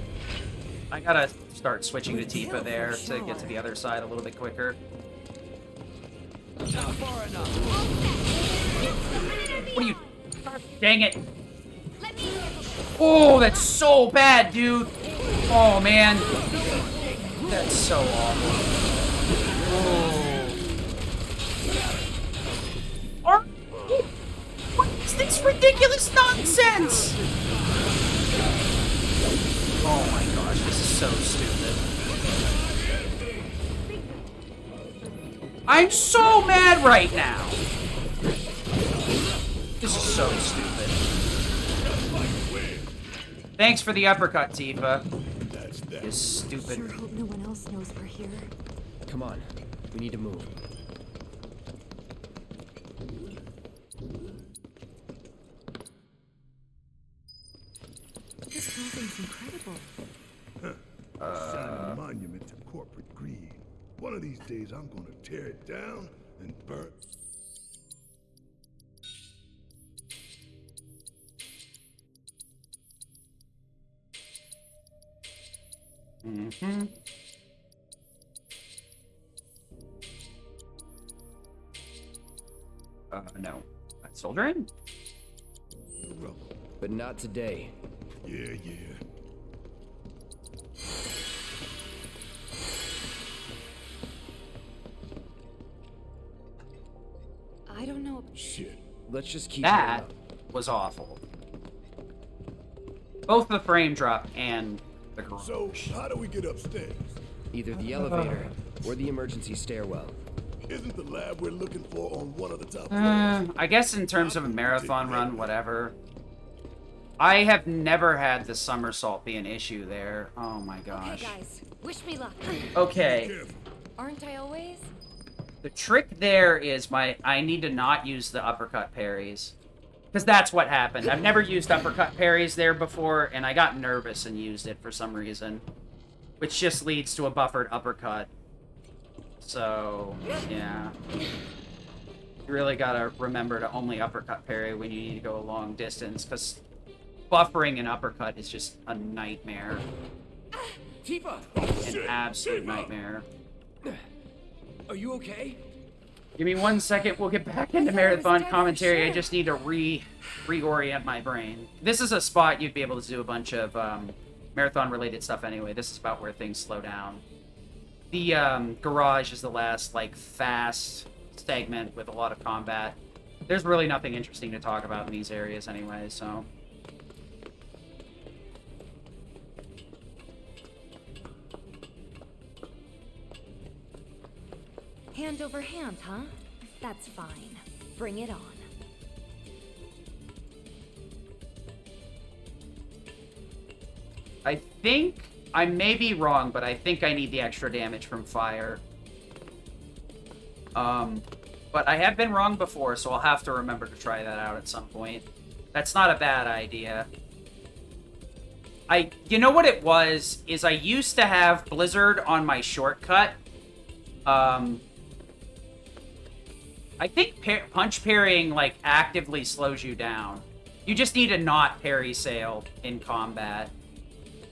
I gotta start switching to Tifa there to get to the other side a little bit quicker.
Not far enough.
What are you... Dang it. Oh, that's so bad, dude. Oh, man. That's so awful. Oh. What is this ridiculous nonsense? Oh my gosh, this is so stupid. I'm so mad right now. This is so stupid. Thanks for the uppercut, Tifa. You stupid.
Sure hope no one else knows we're here.
Come on, we need to move.
This building's incredible.
Shining monument to corporate greed. One of these days, I'm gonna tear it down and burn.
Mm-hmm. No. Soldering?
But not today.
Yeah.
I don't know.
Shit.
Let's just keep
that was awful. Both the frame drop and the garage.
So, how do we get upstairs?
Either the elevator or the emergency stairwell.
Isn't the lab we're looking for on one of the top
I guess in terms of a marathon run, whatever. I have never had the somersault be an issue there. Oh my gosh.
Okay, guys. Wish me luck.
Okay.
Aren't I always?
The trick there is I need to not use the uppercut parries. Because that's what happened. I've never used uppercut parries there before, and I got nervous and used it for some reason. Which just leads to a buffered uppercut. So, yeah. You really gotta remember to only uppercut parry when you need to go a long distance, because buffering an uppercut is just a nightmare.
Tifa!
An absolute nightmare.
Are you okay?
Give me 1 second, we'll get back into marathon commentary. I just need to reorient my brain. This is a spot you'd be able to do a bunch of marathon-related stuff anyway. This is about where things slow down. The garage is the last, like, fast segment with a lot of combat. There's really nothing interesting to talk about in these areas anyway, so...
Hand over hand, huh? That's fine. Bring it on.
I think... I may be wrong, but I think I need the extra damage from fire. But I have been wrong before, so I'll have to remember to try that out at some point. That's not a bad idea. You know what it was, is I used to have Blizzard on my shortcut. I think punch parrying, like, actively slows you down. You just need to not parry sail in combat.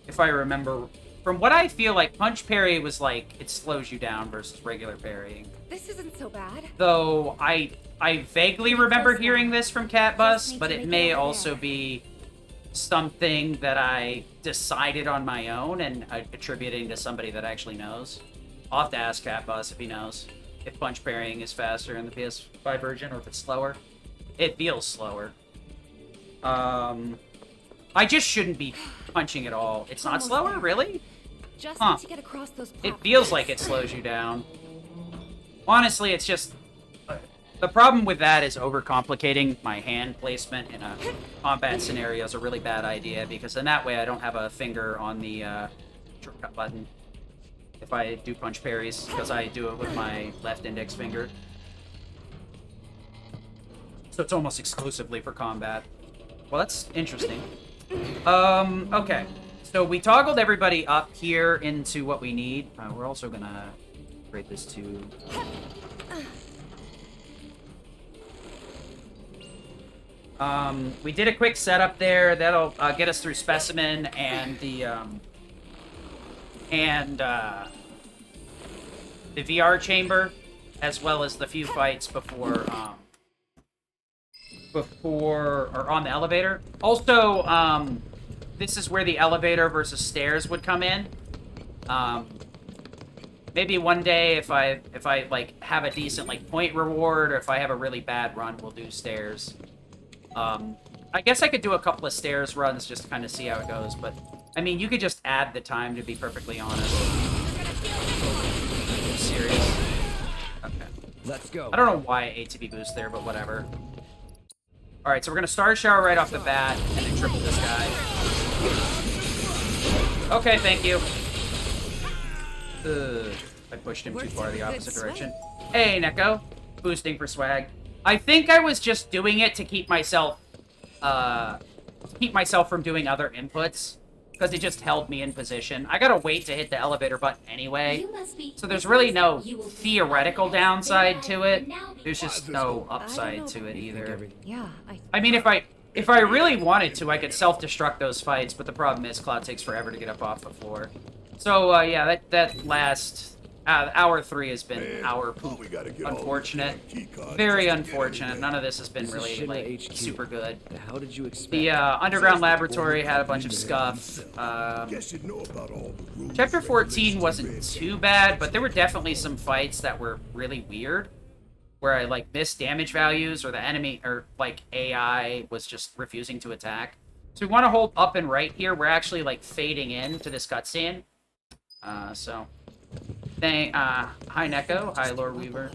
If I remember... From what I feel like, punch parry was like, it slows you down versus regular parrying.
This isn't so bad.
Though, I vaguely remember hearing this from Catbus, but it may also be something that I decided on my own and attributing to somebody that actually knows. I'll have to ask Catbus if he knows. If punch parrying is faster in the PS5 version, or if it's slower. It feels slower. I just shouldn't be punching at all. It's not slower, really?
Just
Huh.
need to get across those
It feels like it slows you down. Honestly, it's just... The problem with that is overcomplicating my hand placement in a combat scenario is a really bad idea, because in that way I don't have a finger on the shortcut button if I do punch parries, because I do it with my left index finger. So it's almost exclusively for combat. Well, that's interesting. Okay. So we toggled everybody up here into what we need. We're also gonna create this to... We did a quick setup there. That'll get us through Specimen and the VR chamber, as well as the few fights before or on the elevator. Also, this is where the elevator versus stairs would come in. Maybe one day, if I like have a decent like point reward, or if I have a really bad run, we'll do stairs. I guess I could do a couple of stairs runs just to kind of see how it goes, but I mean, you could just add the time, to be perfectly honest. I'm serious. Okay.
Let's go.
I don't know why ATB boost there, but whatever. Alright, so we're gonna Star Shower right off the bat, and then triple this guy. Okay, thank you. I pushed him too far the opposite direction. Hey, Neko. Boosting for swag. I think I was just doing it to keep myself from doing other inputs, because it just held me in position. I gotta wait to hit the elevator button anyway, so there's really no theoretical downside to it. There's just no upside to it either.
Yeah,
I mean, if I really wanted to, I could self-destruct those fights, but the problem is Cloud takes forever to get up off the floor. So, yeah, that last... hour 3 has been hour poop. Unfortunate. Very unfortunate. None of this has been really, like, super good.
How did you expect?
The underground laboratory had a bunch of scuff. Chapter 14 wasn't too bad, but there were definitely some fights that were really weird, where I, like, missed damage values, or the enemy, or, like, AI was just refusing to attack. So we want to hold up and right here. We're actually, like, fading in to this cutscene. So... Hi Neko, hi Lord Weaver.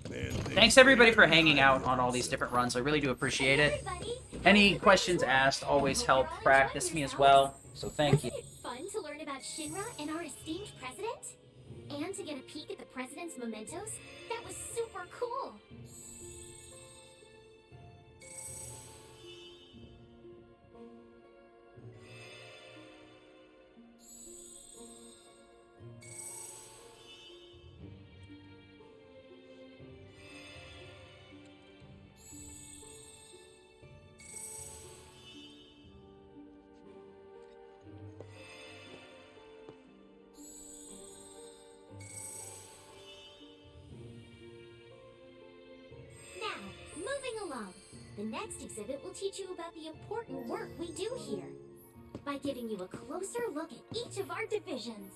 Thanks everybody for hanging out on all these different runs. I really do appreciate it. Any questions asked always help practice me as well. So thank you.
Wasn't it fun to learn about Shinra and our esteemed president? And to get a peek at the president's mementos? That was super cool. The next exhibit will teach you about the important work we do here, by giving you a closer look at each of our divisions.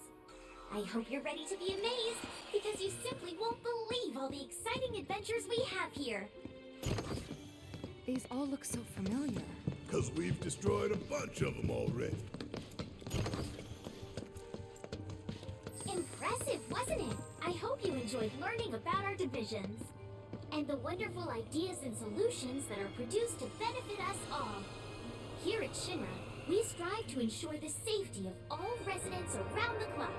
I hope you're ready to be amazed, because you simply won't believe all the exciting adventures we have here.
These all look so familiar.
Because we've destroyed a bunch of them already.
Impressive, wasn't it? I hope you enjoyed learning about our divisions and the wonderful ideas and solutions that are produced to benefit us all. Here at Shinra, we strive to ensure the safety of all residents around the clock.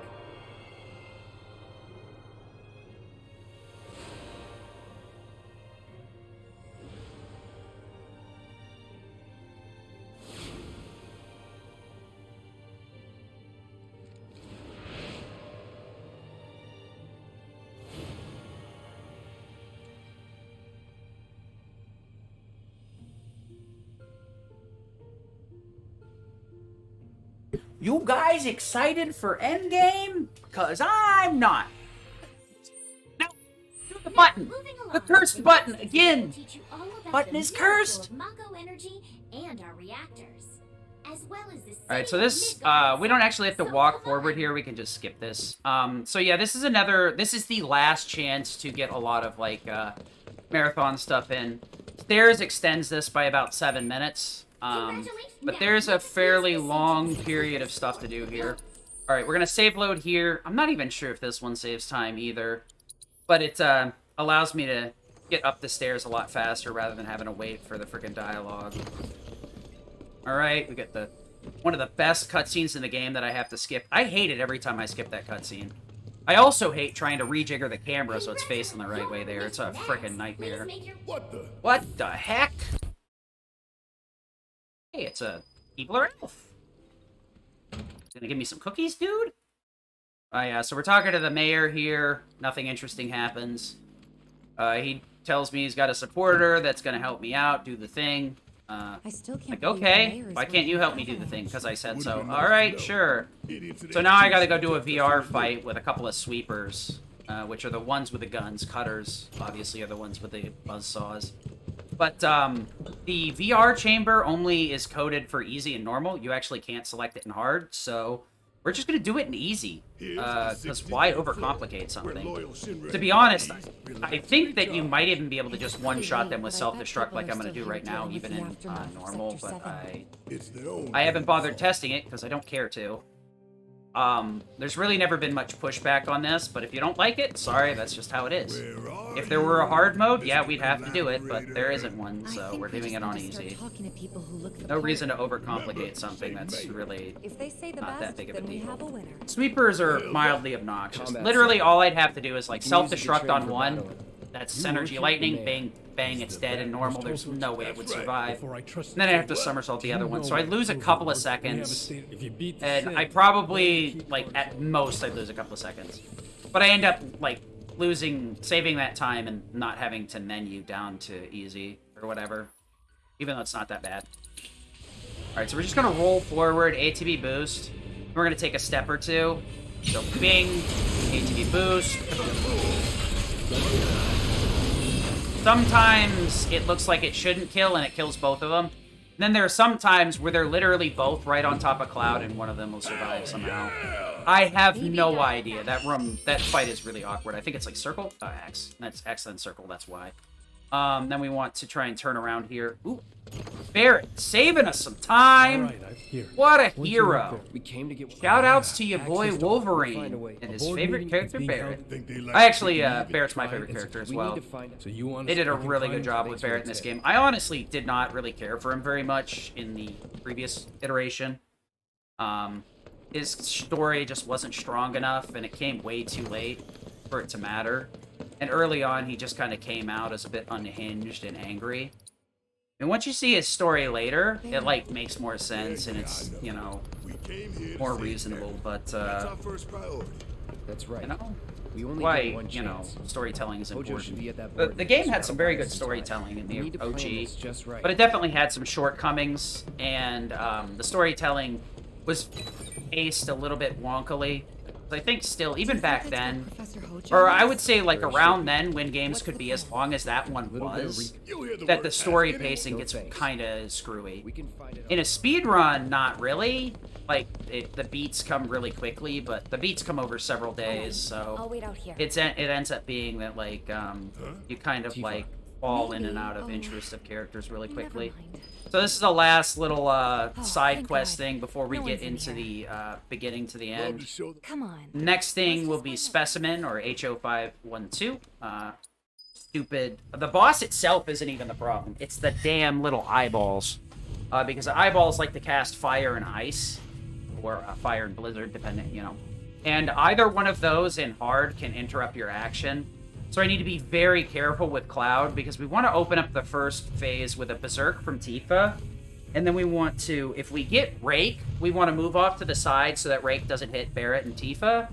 You guys excited for Endgame? Cause I'm not. No, do the button. The cursed button again. Button is cursed.
Mako energy and our reactors, as well as the.
All right, so this we don't actually have to walk forward here. We can just skip this. So yeah, this is the last chance to get a lot of like marathon stuff in. Stairs extends this by about 7 minutes. But there's a fairly long period of stuff to do here. Alright, we're gonna save load here. I'm not even sure if this one saves time either. But it allows me to get up the stairs a lot faster rather than having to wait for the freaking dialogue. Alright, we got one of the best cutscenes in the game that I have to skip. I hate it every time I skip that cutscene. I also hate trying to rejigger the camera so it's facing the right way there. It's a freaking nightmare. What the heck? Hey, it's a Keebler elf. Gonna give me some cookies, dude? Oh yeah, so we're talking to the mayor here. Nothing interesting happens. He tells me he's got a supporter that's gonna help me out, do the thing.
I still can't
like, okay, why can't you help me do the thing? Because I said so. Alright, sure. So now I gotta go do a VR fight with a couple of sweepers, which are the ones with the guns. Cutters, obviously, are the ones with the buzzsaws. But the VR chamber only is coded for easy and normal. You actually can't select it in hard, so we're just going to do it in easy. Because why overcomplicate something? To be honest, I think that you might even be able to just one-shot them with self-destruct like I'm going to do right now, even in normal, but I haven't bothered testing it because I don't care to. There's really never been much pushback on this, but if you don't like it, sorry, that's just how it is. If there were a hard mode, yeah, we'd have to do it, but there isn't one, so we're doing it on easy. No reason to overcomplicate something that's really not that big of a deal. Sweepers are mildly obnoxious. Literally, all I'd have to do is, like, self-destruct on one. That's Synergy Lightning, bang, bang, it's dead in normal. There's no way it would survive. And then I have to somersault the other one. So I'd lose a couple of seconds. And I probably, like, at most, I'd lose a couple of seconds. But I end up, like, saving that time and not having to menu down to easy or whatever. Even though it's not that bad. Alright, so we're just gonna roll forward, ATB boost. We're gonna take a step or two. So bing, ATB boost. Sometimes it looks like it shouldn't kill and it kills both of them. And then there are some times where they're literally both right on top of Cloud and one of them will survive somehow. I have no idea. That fight is really awkward. I think it's like circle? X. That's X then circle, that's why. Then we want to try and turn around here. Ooh, Barrett, saving us some time.
All right, I'm here.
What a
Once you're
hero.
up there, we came to get
Shout outs to your boy
access to- we'll find a
Wolverine
way.
and
A
his
board
favorite
meeting
character,
being
Barrett.
held-
Think they like
I actually,
to leave it
Barrett's my
quiet?
favorite character as
We
well.
need to find it.
So you want
They did a
we can
really
find
good
him.
job
Thanks
with
for
Barrett
the
in this
tip.
game. I honestly did not really care for him very much in the previous iteration. His story just wasn't strong enough, and it came way too late for it to matter. And early on, he just kind of came out as a bit unhinged and angry. And once you see his story later, it, like, makes more sense, and it's, you know,
We came here to
more
save
reasonable, but,
That's our first priority.
That's right.
you know,
We only
why,
get one
you know,
chance.
storytelling is
Hojo should be
important.
at that
The
board
game
meeting,
had
so
some very
I'll
good
buy some time.
storytelling in
We need
the
to plan
OG,
this just right.
but it definitely had some shortcomings, and the storytelling was paced a little bit wonkily. I think still, even back then, or I would say like around then when games could be as long as that one was, that the story pacing gets kind of screwy. In a speed run, not really. Like, the beats come really quickly, but the beats come over several days, so
I'll wait out here.
it ends up being that, like, you kind of, like, fall in and out of interest of characters really quickly. So this is the last little side quest thing before we get into the beginning to the end.
Come on.
Next thing will be Specimen, or HO512. Stupid. The boss itself isn't even the problem. It's the damn little eyeballs. Because the eyeballs like to cast fire and ice. Or fire and blizzard, depending, you know. And either one of those in hard can interrupt your action. So I need to be very careful with Cloud, because we want to open up the first phase with a Berserk from Tifa. And then we want to, if we get Rake, we want to move off to the side so that Rake doesn't hit Barrett and Tifa.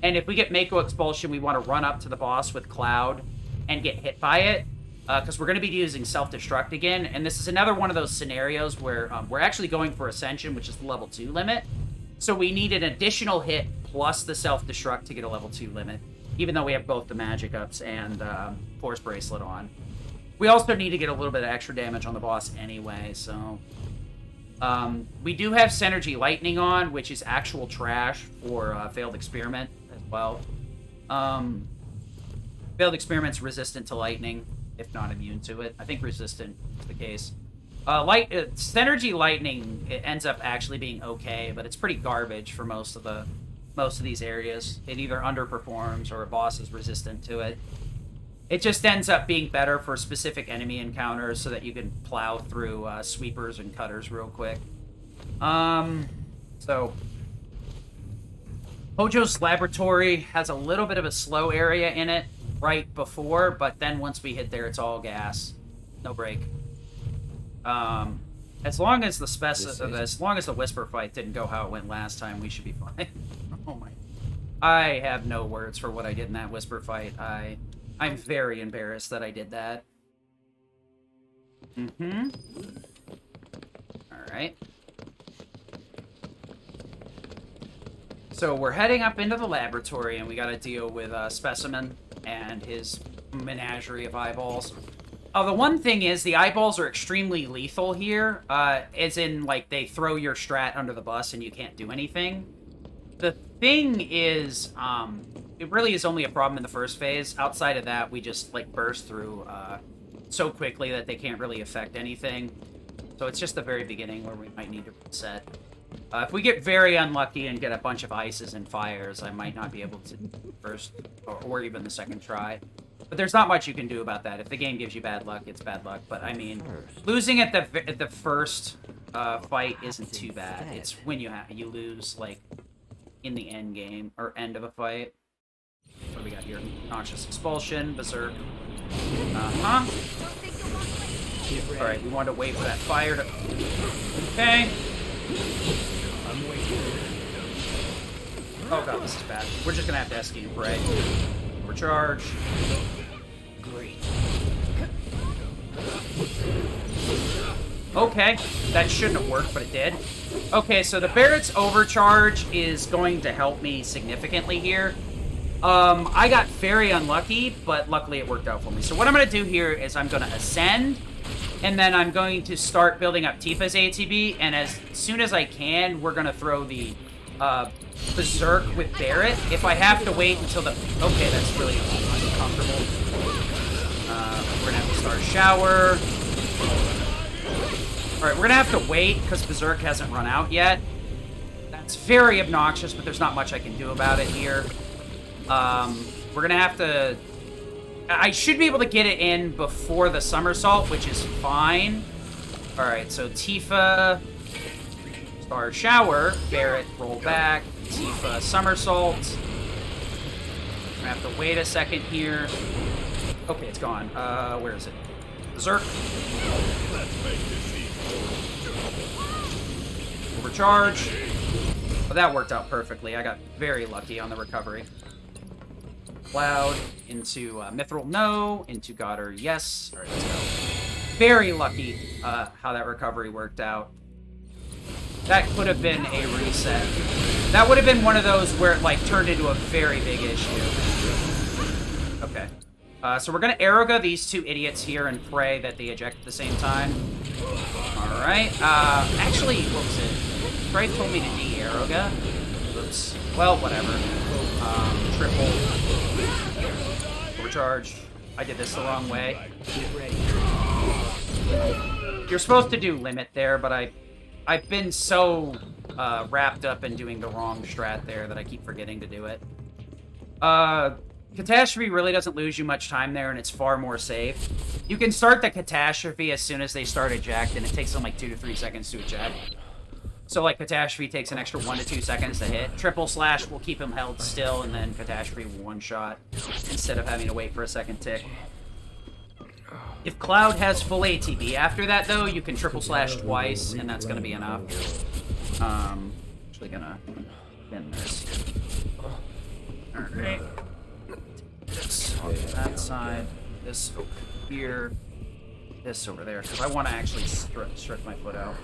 And if we get Mako Expulsion, we want to run up to the boss with Cloud and get hit by it. Because we're going to be using Self-Destruct again. And this is another one of those scenarios where we're actually going for Ascension, which is the level 2 limit. So we need an additional hit plus the Self-Destruct to get a level 2 limit. Even though we have both the magic ups and Force Bracelet on. We also need to get a little bit of extra damage on the boss anyway, so... we do have Synergy Lightning on, which is actual trash for Failed Experiment as well. Failed Experiment's resistant to lightning, if not immune to it. I think resistant is the case. Synergy Lightning, it ends up actually being okay, but it's pretty garbage for most of these areas. It either underperforms or a boss is resistant to it. It just ends up being better for specific enemy encounters so that you can plow through sweepers and cutters real quick. So Hojo's Laboratory has a little bit of a slow area in it right before, but then once we hit there, it's all gas. No break. As long as the Whisper fight didn't go how it went last time, we should be fine. Oh my! I have no words for what I did in that Whisper fight. I'm very embarrassed that I did that. Mm-hmm. All right. So we're heading up into the laboratory, and we got to deal with Specimen and his menagerie of eyeballs. The one thing is, the eyeballs are extremely lethal here, as in, like, they throw your strat under the bus and you can't do anything. The thing is, it really is only a problem in the first phase. Outside of that, we just, like, burst through so quickly that they can't really affect anything. So it's just the very beginning where we might need to reset. If we get very unlucky and get a bunch of ices and fires, I might not be able to first, or even the second try. But there's not much you can do about that. If the game gives you bad luck, it's bad luck. But I mean, losing at the first fight isn't too bad. It's when you lose, like, in the end game or end of a fight. What do we got here? Noxious Expulsion, Berserk. All right, we want to wait for that fire to. Okay. Oh god, this is bad. We're just gonna have to escape, right? Overcharge. Great. Okay, that shouldn't have worked, but it did. Okay, so the Barrett's overcharge is going to help me significantly here. I got very unlucky, but luckily it worked out for me. So what I'm going to do here is I'm going to ascend, and then I'm going to start building up Tifa's ATB, and as soon as I can, we're going to throw the Berserk with Barrett. If I have to wait until the... Okay, that's really uncomfortable. We're gonna have to start a shower. Alright, we're gonna have to wait because Berserk hasn't run out yet. That's very obnoxious, but there's not much I can do about it here. We're gonna have to... I should be able to get it in before the somersault, which is fine. Alright, so Tifa... Star shower. Barret, roll back. Tifa, somersault. We're gonna have to wait a second here. Okay, it's gone. Where is it? Berserk. Overcharge. Well, that worked out perfectly. I got very lucky on the recovery. Cloud into Mithril, no. Into Goddard, yes. All right, let's go. Very lucky how that recovery worked out. That could have been a reset. That would have been one of those where it like turned into a very big issue. Okay. So we're gonna Aeroga these two idiots here and pray that they eject at the same time. Alright. Actually, what was it? Trey told me to de-Aeroga. Oops. Well, whatever. Triple. Overcharge. I did this the wrong way. You're supposed to do limit there, but I've been so wrapped up in doing the wrong strat there that I keep forgetting to do it. Catastrophe really doesn't lose you much time there, and it's far more safe. You can start the Catastrophe as soon as they start eject, and it takes them like 2 to 3 seconds to eject. So, like, Catastrophe takes an extra 1 to 2 seconds to hit. Triple Slash will keep him held still, and then Catastrophe will one-shot, instead of having to wait for a second tick. If Cloud has full ATB after that, though, you can Triple Slash twice, and that's going to be enough. Actually gonna pin this. Alright. This on that side, this over here, this over there, because I want to actually strip my foot out.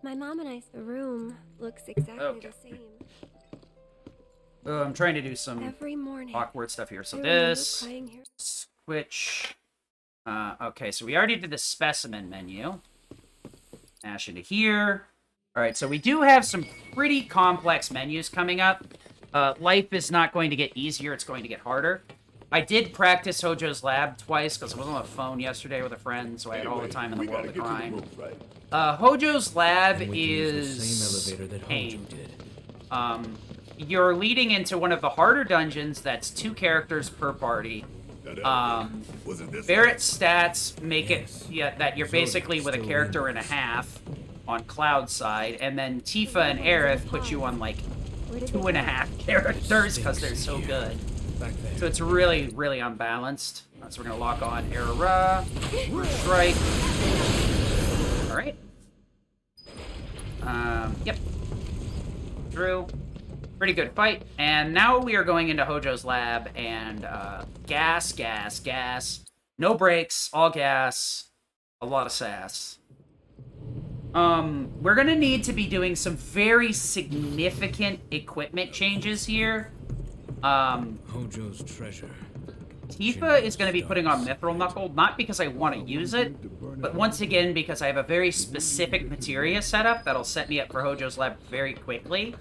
My mom and I's room looks exactly the same.
I'm trying to do some
Every morning,
awkward stuff here. So
I remember
this,
crying here.
switch. Okay, so we already did the specimen menu. Dash into here. All right, so we do have some pretty complex menus coming up. Life is not going to get easier, it's going to get harder. I did practice Hojo's Lab twice because I was on the phone yesterday with a friend, so I had all the time in the world to grind. Hojo's Lab is pain. You're leading into one of the harder dungeons that's 2 characters per party. Barret's stats make it that you're basically with a character and a half on Cloud's side, and then Tifa and Aerith put you on like 2.5 characters because they're so good. So it's really, really unbalanced. So we're gonna lock on Era, Strike. All right. Yep. Through. Pretty good fight. And now we are going into Hojo's Lab and gas, gas, gas. No brakes, all gas, a lot of sass. We're gonna need to be doing some very significant equipment changes here.
Hojo's treasure.
Tifa is going to be putting on Mithril Knuckle, not because I want to use it, but once again because I have a very specific materia setup that'll set me up for Hojo's Lab very quickly,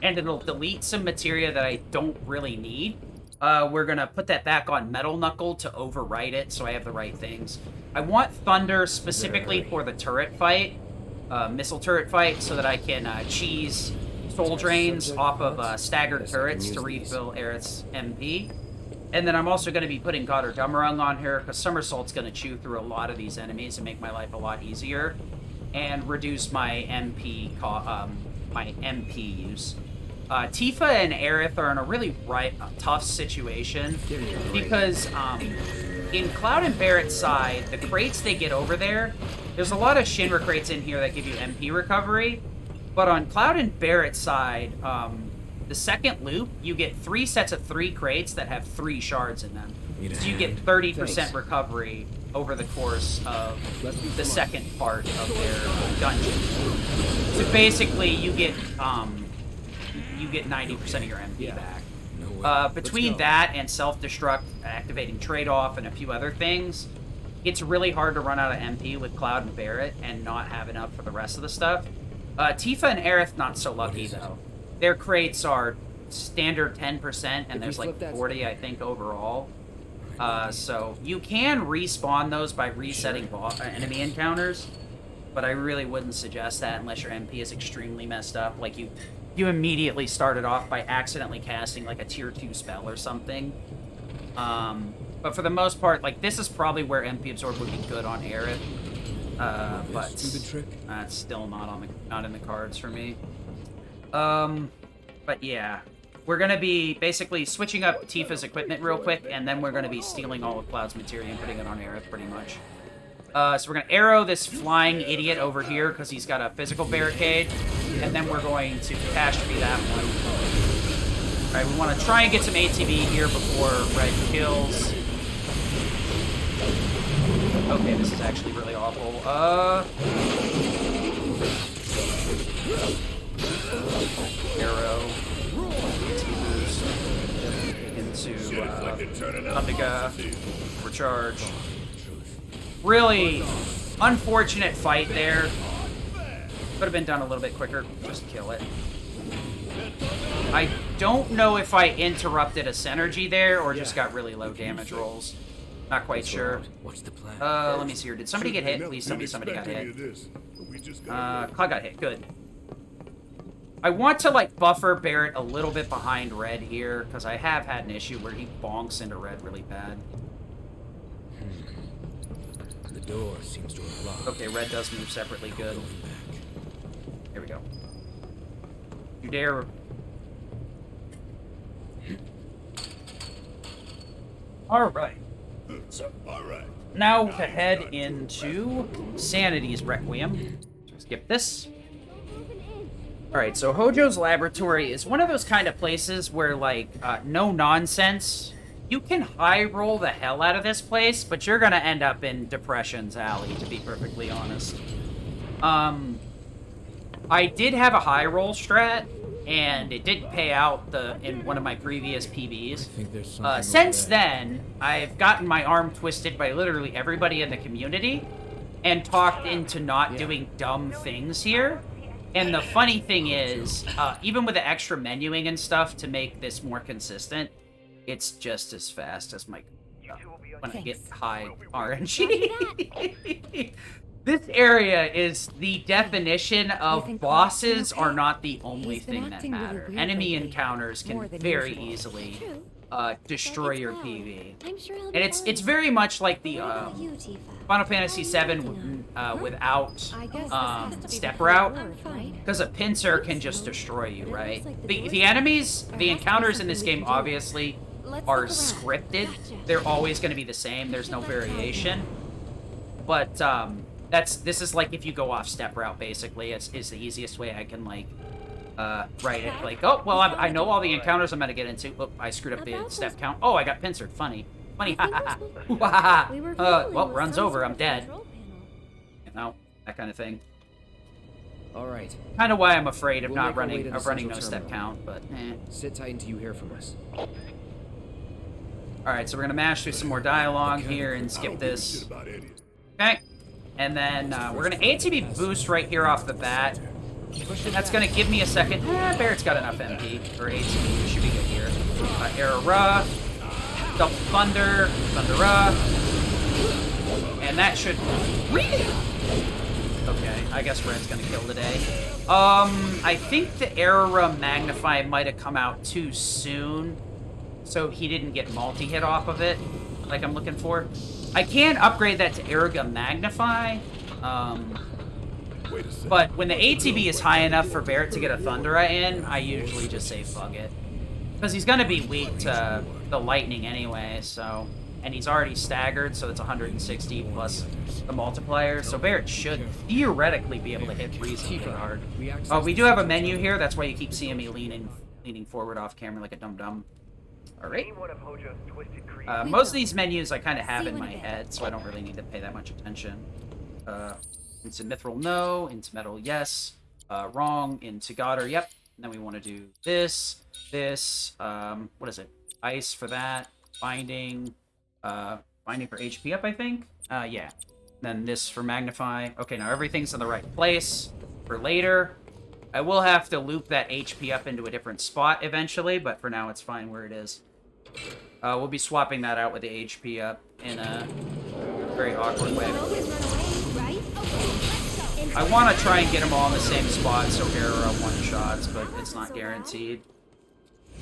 and it'll delete some materia that I don't really need. We're going to put that back on Metal Knuckle to overwrite it so I have the right things. I want Thunder specifically for the turret fight, missile turret fight, so that I can cheese soul drains off of staggered turrets to refill Aerith's MP. And then I'm also going to be putting Goddard Dummerung on here, because Somersault's going to chew through a lot of these enemies and make my life a lot easier, and reduce my MP use. Tifa and Aerith are in a really tough situation, because in Cloud and Barret's side, the crates they get over there's a lot of Shinra crates in here that give you MP recovery, but on Cloud and Barret's side, the second loop, you get 3 sets of 3 crates that have 3 shards in them. So you get 30% recovery over the course of the second part of their dungeon. So basically, you get 90% of your MP back. Between that and self-destruct, activating trade-off, and a few other things, it's really hard to run out of MP with Cloud and Barret and not have enough for the rest of the stuff. Tifa and Aerith, not so lucky, though. Their crates are standard 10%, and there's like 40, I think, overall. So you can respawn those by resetting enemy encounters, but I really wouldn't suggest that unless your MP is extremely messed up. Like, you immediately started off by accidentally casting, like, a tier 2 spell or something. But for the most part, like, this is probably where MP Absorb would be good on Aerith. But that's still not in the cards for me. But yeah. We're going to be basically switching up Tifa's equipment real quick, and then we're going to be stealing all of Cloud's materia and putting it on Aerith, pretty much. So we're going to arrow this flying idiot over here, because he's got a physical barricade, and then we're going to catastrophe that one. Alright, we want to try and get some ATB here before Red kills. Okay, this is actually really awful. Arrow. Into Omega, recharge. Really unfortunate fight there. Could have been done a little bit quicker. Just kill it. I don't know if I interrupted a synergy there or just got really low damage rolls. Not quite sure.
What's the plan?
Let me see here. Did somebody get hit? Please tell me somebody got hit. Cloud got hit. Good. I want to, like, buffer Barret a little bit behind Red here, because I have had an issue where he bonks into Red really bad.
The door seems to have locked.
Okay, Red does move separately. Good. Here we go. You dare... Alright. So, now to head into Sanity's Requiem. Skip this. Alright, so Hojo's Laboratory is one of those kind of places where, like, no nonsense. You can high roll the hell out of this place, but you're gonna end up in Depression's Alley, to be perfectly honest. I did have a high roll strat, and it didn't pay out in one of my previous PBs. Since then, I've gotten my arm twisted by literally everybody in the community, and talked into not doing dumb things here. And the funny thing is, even with the extra menuing and stuff to make this more consistent, it's just as fast as my when I get high RNG. This area is the definition of bosses are not the only thing that matter. Enemy encounters can very easily destroy your PV. And it's very much like the Final Fantasy VII without step route, because a pincer can just destroy you, right? The enemies, the encounters in this game obviously are scripted. They're always going to be the same. There's no variation. But this is like if you go off step route, basically. Is the easiest way I can, like, write it. Like, oh, well, I know all the encounters I'm going to get into. Oh, I screwed up the step count. Oh, I got pincered. Funny. Funny, haha. Well, runs over. I'm dead. You know, that kind of thing.
All right.
Kind of why I'm afraid of not running no step count, but
Sit tight until you hear from us.
All right, so we're gonna mash through some more dialogue here and skip this. Okay, and then we're gonna ATB boost right here off the bat. That's gonna give me a second. Barret's got enough MP for ATB. Should be good here. Era double thunder, and that should. Okay, I guess Red's gonna kill today. I think the Era Magnify might have come out too soon, so he didn't get multi-hit off of it, like I'm looking for. I can upgrade that to Erga Magnify, but when the ATB is high enough for Barret to get a Thundera in, I usually just say fuck it. Because he's gonna be weak to the lightning anyway, so... And he's already staggered, so it's 160 plus the multiplier. So Barret should theoretically be able to hit reasonably hard. Oh, we do have a menu here. That's why you keep seeing me leaning forward off camera like a dum-dum. All right. Most of these menus I kind of have in my head, so I don't really need to pay that much attention. Into Mithril, no. Into Metal, yes. Wrong. Into Goddard, yep. And then we want to do this. What is it? Ice for that. Binding. Binding for HP up, I think? Yeah. Then this for magnify. Okay, now everything's in the right place for later. I will have to loop that HP up into a different spot eventually, but for now it's fine where it is. We'll be swapping that out with the HP up in a very awkward way. I want to try and get them all in the same spot so error one-shots, but it's not guaranteed.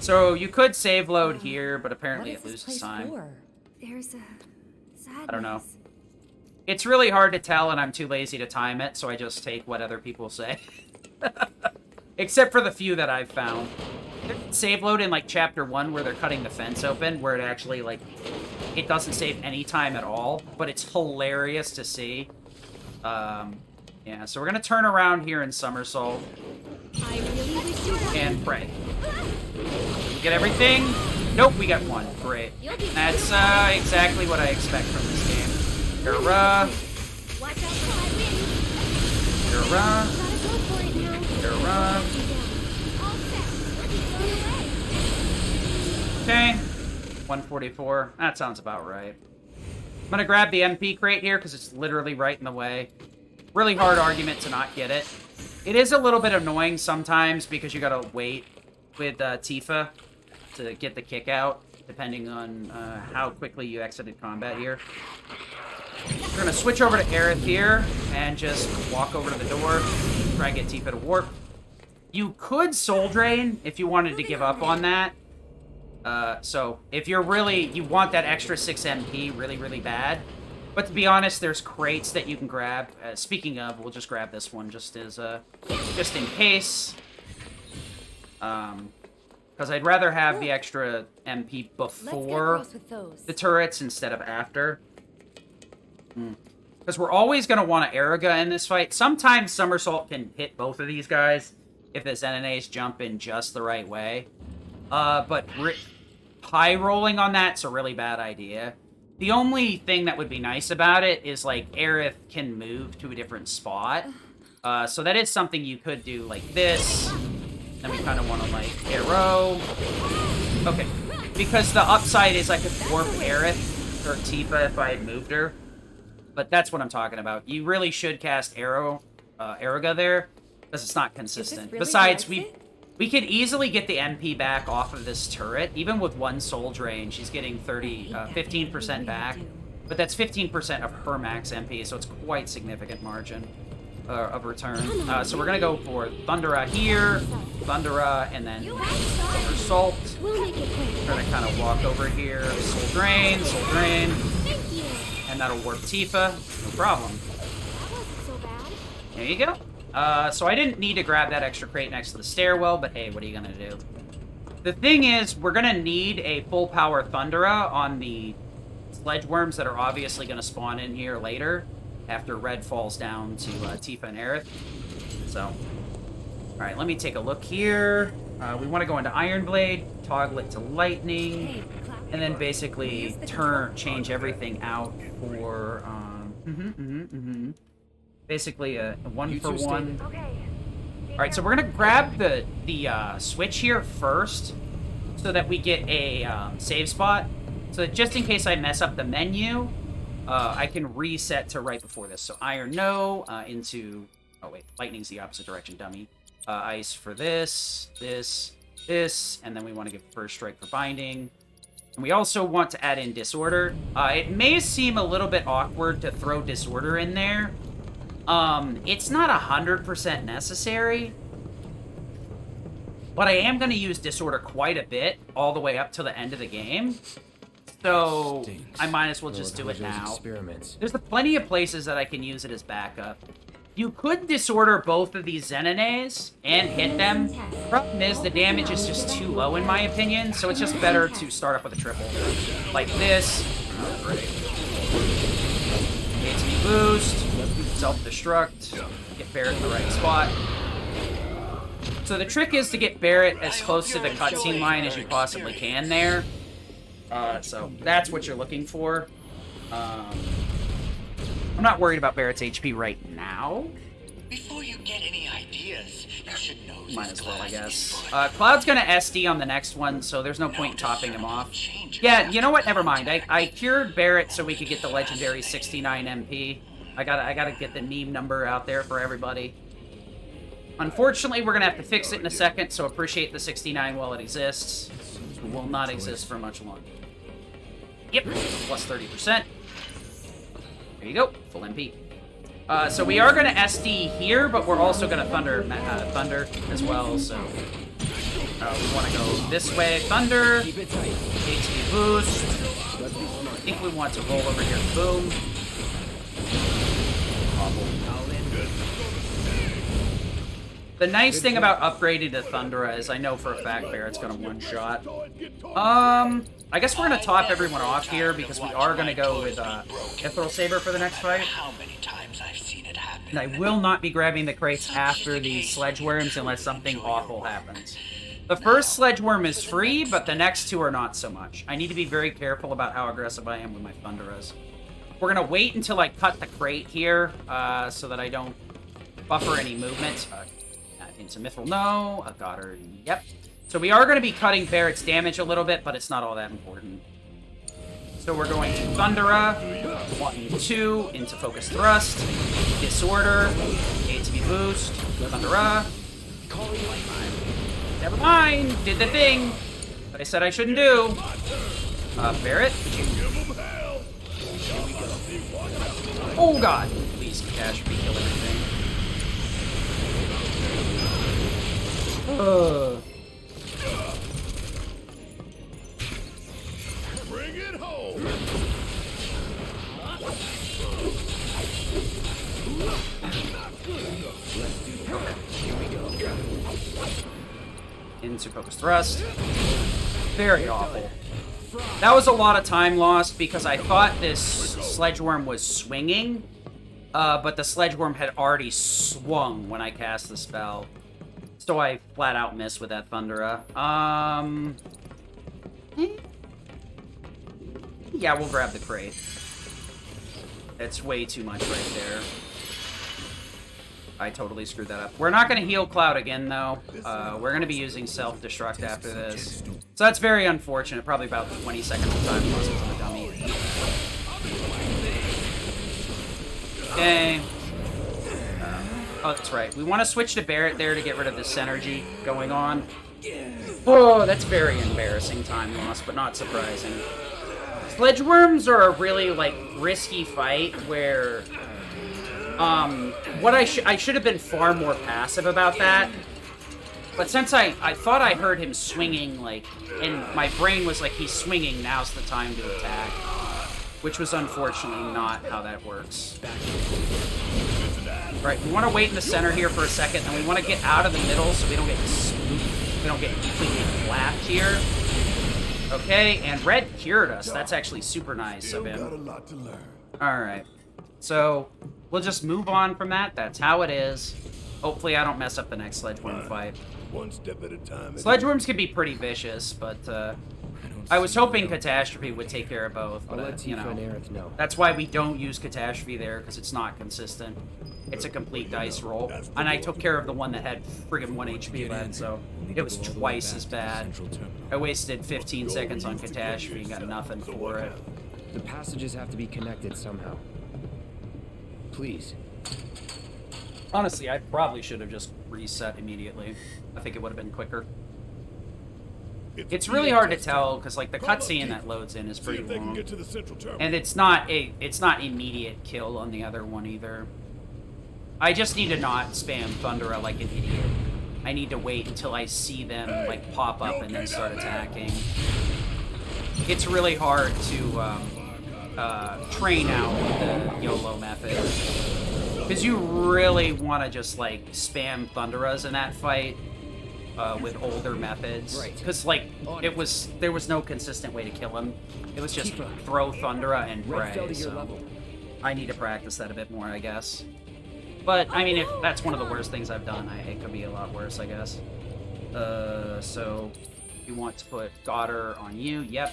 So you could save load here, but apparently it loses time.
There's a sadness.
I don't know. It's really hard to tell, and I'm too lazy to time it, so I just take what other people say. Except for the few that I've found. Save load in, like, Chapter 1, where they're cutting the fence open, where it actually, like, it doesn't save any time at all, but it's hilarious to see. Yeah, so we're gonna turn around here in Somersault. And pray. Get everything? Nope, we got one. Great. That's exactly what I expect from this game. Hurrah. Hurrah. Hurrah. Okay. 144. That sounds about right. I'm gonna grab the MP crate here because it's literally right in the way. Really hard argument to not get it. It is a little bit annoying sometimes because you gotta wait with Tifa to get the kick out, depending on how quickly you exited combat here. We're gonna switch over to Aerith here and just walk over to the door, try and get Tifa to warp. You could Soul Drain if you wanted to give up on that. So if you're you want that extra 6 MP really, really bad. But to be honest, there's crates that you can grab. Speaking of, we'll just grab this one just as, just in case. Because I'd rather have the extra MP before the turrets instead of after. Because we're always going to want to Araga in this fight. Sometimes Somersault can hit both of these guys if the Zenanaes jump in just the right way. But high rolling on that's a really bad idea. The only thing that would be nice about it is, like, Aerith can move to a different spot. So that is something you could do like this. Then we kind of want to, like, arrow. Okay. Because the upside is I could warp Aerith or Tifa if I had moved her. But that's what I'm talking about. You really should cast Araga there, because it's not consistent.
Really
Besides, we could easily get the MP back off of this turret. Even with one Soul Drain, she's getting 15% back. But that's 15% of her max MP, so it's quite significant margin of return. So we're going to go for Thundera here, Thundera, and then Somersault. We're going to kind of walk over here, Soul Drain, and that'll warp Tifa. No problem. There you go. So I didn't need to grab that extra crate next to the stairwell, but hey, what are you going to do? The thing is, we're going to need a full power Thundera on the sledge worms that are obviously going to spawn in here later after Red falls down to Tifa and Aerith. So, alright, let me take a look here. We want to go into Iron Blade, toggle it to Lightning, and then basically change everything out for basically a 1-for-1. Alright, so we're gonna grab the switch here first so that we get a save spot. So that just in case I mess up the menu, I can reset to right before this. So Iron no, into... Oh wait, Lightning's the opposite direction, dummy. Ice for this, and then we want to give First Strike for binding. And we also want to add in Disorder. It may seem a little bit awkward to throw Disorder in there. It's not 100% necessary. But I am going to use Disorder quite a bit, all the way up to the end of the game. So, I might as well just do it now. There's plenty of places that I can use it as backup. You could Disorder both of these Zenanaes and hit them. Problem is, the damage is just too low in my opinion, so it's just better to start off with a triple. Like this. Great. HP boost. Self-destruct. Get Barret in the right spot. So the trick is to get Barret as close to the cutscene line as you possibly can there. So that's what you're looking for. I'm not worried about Barret's HP right now.
Before you get any ideas, you should know
Might
this
as well, I
class
guess.
is for
Cloud's gonna SD on the next one, so there's no point in topping him off. Yeah, you know what? Never mind. I cured Barrett so we could get the legendary 69 MP. I gotta get the meme number out there for everybody. Unfortunately, we're gonna have to fix it in a second, so appreciate the 69 while it exists. It will not exist for much longer. Yep, plus 30%. There you go, full MP. So we are going to SD here, but we're also going to Thunder as well, so... we want to go this way, Thunder, HP boost. I think we want to roll over here, boom. The nice thing about upgrading to Thundera is I know for a fact Barrett's going to one-shot. I guess we're going to top everyone off here because we are going to go with Ethereal Saber for the next fight.
how many times I've seen it happen.
And I will not be grabbing the crates after the Sledge Worms unless something awful happens. The first Sledge Worm is free, but the next two are not so much. I need to be very careful about how aggressive I am with my Thunderas. We're going to wait until I cut the crate here so that I don't buffer any movement. Into Mithril, no. A Goddard, yep. So we are going to be cutting Barrett's damage a little bit, but it's not all that important. So we're going to Thundera, 1, 2, into Focus Thrust, Disorder, ATB Boost, Thundera. Never mind, did the thing that I said I shouldn't do. Barrett, would you... Oh god, please, catastrophe, kill everything.
Bring it home.
Into Focus Thrust. Very awful. That was a lot of time lost because I thought this Sledge Worm was swinging, but the Sledge Worm had already swung when I cast the spell. So I flat out missed with that Thundera. Yeah, we'll grab the crate. It's way too much right there. I totally screwed that up. We're not going to heal Cloud again, though. We're going to be using self-destruct after this. So that's very unfortunate. Probably about 20 seconds of time lost to the dummy. Okay. Oh, that's right. We want to switch to Barrett there to get rid of this synergy going on. Oh, that's very embarrassing time loss, but not surprising. Sledge Worms are a really, like, risky fight where... I should have been far more passive about that. But since I thought I heard him swinging, like, and my brain was like, he's swinging, now's the time to attack. Which was unfortunately not how that works. Right, we want to wait in the center here for a second, and we want to get out of the middle so we don't get spooked. We don't get completely flashed here. Okay, and Red cured us. That's actually super nice of him. Alright. So, we'll just move on from that. That's how it is. Hopefully I don't mess up the next Sledge Worm fight.
One step at a time.
Sledge Worms can be pretty vicious, but I was hoping Catastrophe would take care of both. But, you know, that's why we don't use Catastrophe there, because it's not consistent. It's a complete dice roll. And I took care of the one that had friggin' 1 HP left, so it was twice as bad. I wasted 15 seconds on Catastrophe and got nothing for it.
The passages have to be connected somehow. Please.
Honestly, I probably should have just reset immediately. I think it would have been quicker. It's really hard to tell because, like, the cutscene that loads in is pretty long, and it's not immediate kill on the other one either. I just need to not spam Thundera like an idiot. I need to wait until I see them like pop up and then start attacking. It's really hard to train out with the YOLO method. Because you really want to just, like, spam Thunderas in that fight with older methods. Because, like, there was no consistent way to kill him. It was just throw Thundera and pray, so I need to practice that a bit more, I guess. But, I mean, if that's one of the worst things I've done, it could be a lot worse, I guess. So, we want to put Goddard on you, yep.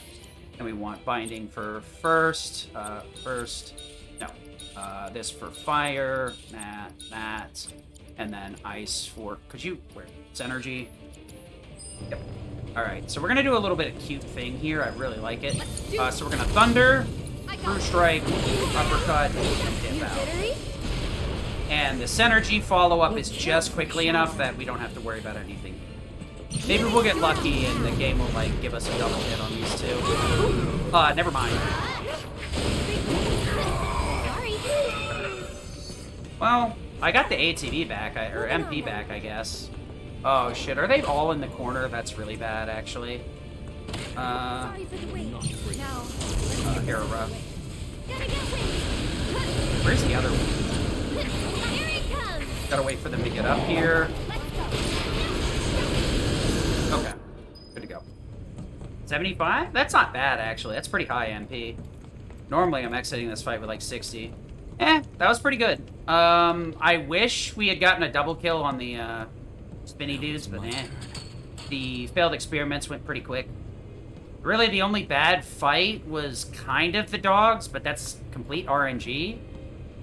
And we want Binding for first, no. This for fire, that, And then ice for... Could you... Where? It's energy. Yep. Alright, so we're going to do a little bit of cute thing here. I really like it. So we're going to thunder, true strike, uppercut, and dip out. And the synergy follow-up is just quickly enough that we don't have to worry about anything. Maybe we'll get lucky and the game will, like, give us a double hit on these two. Never mind. Well, I got the ATV back, or MP back, I guess. Oh, shit. Are they all in the corner? That's really bad, actually. Hera. Where's the other one? Gotta wait for them to get up here. Okay. Good to go. 75? That's not bad, actually. That's pretty high MP. Normally, I'm exiting this fight with like 60. That was pretty good. I wish we had gotten a double kill on the spinny dudes, but the failed experiments went pretty quick. Really, the only bad fight was kind of the dogs, but that's complete RNG.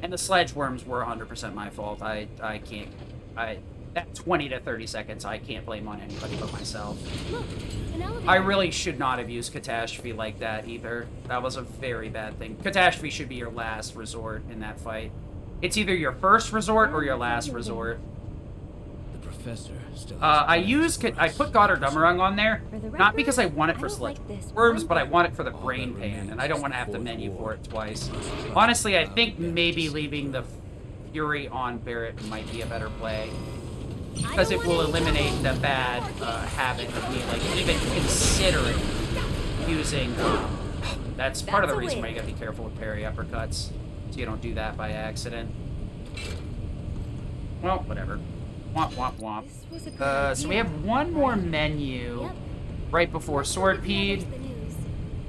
And the sledge worms were 100% my fault. I can't... That 20 to 30 seconds, I can't blame on anybody but myself. I really should not have used Catastrophe like that either. That was a very bad thing. Catastrophe should be your last resort in that fight. It's either your first resort or your last resort.
The professor still
I put Goddard Dummerung on there, not because I want it for sledge worms, but I want it for the brain pan, and I don't want to have to menu for it twice. Honestly, I think maybe leaving the Fury on Barret might be a better play. Because it will eliminate the bad habit of me, like, even considering using... that's part of the reason why you gotta be careful with parry uppercuts. So you don't do that by accident. Well, whatever. Womp, womp, womp. So we have one more menu right before Swordpeed.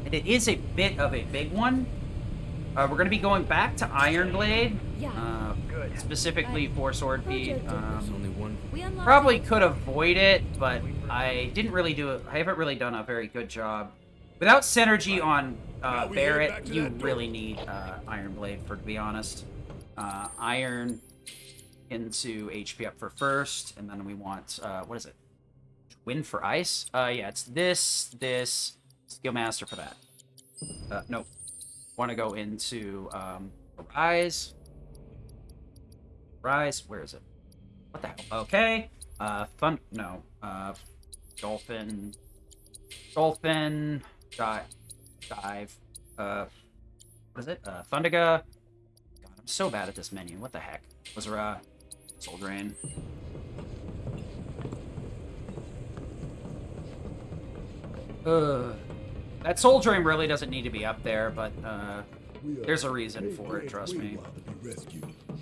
And it is a bit of a big one. We're gonna be going back to Ironblade. Specifically for Swordpeed. Probably could avoid it, but I didn't really do it. I haven't really done a very good job. Without synergy on Barret, you really need Ironblade, to be honest. Iron into HP up for first, and then we want, what is it? Wind for ice? Yeah, it's this, Skill Master for that. Nope. Want to go into Rise. Rise, where is it? What the hell? Okay. Dolphin, dive, what is it? Thundiga. God, I'm so bad at this menu. What the heck? Blizzara, Soul Drain. That Soul Drain really doesn't need to be up there, but, there's a reason for it, trust me.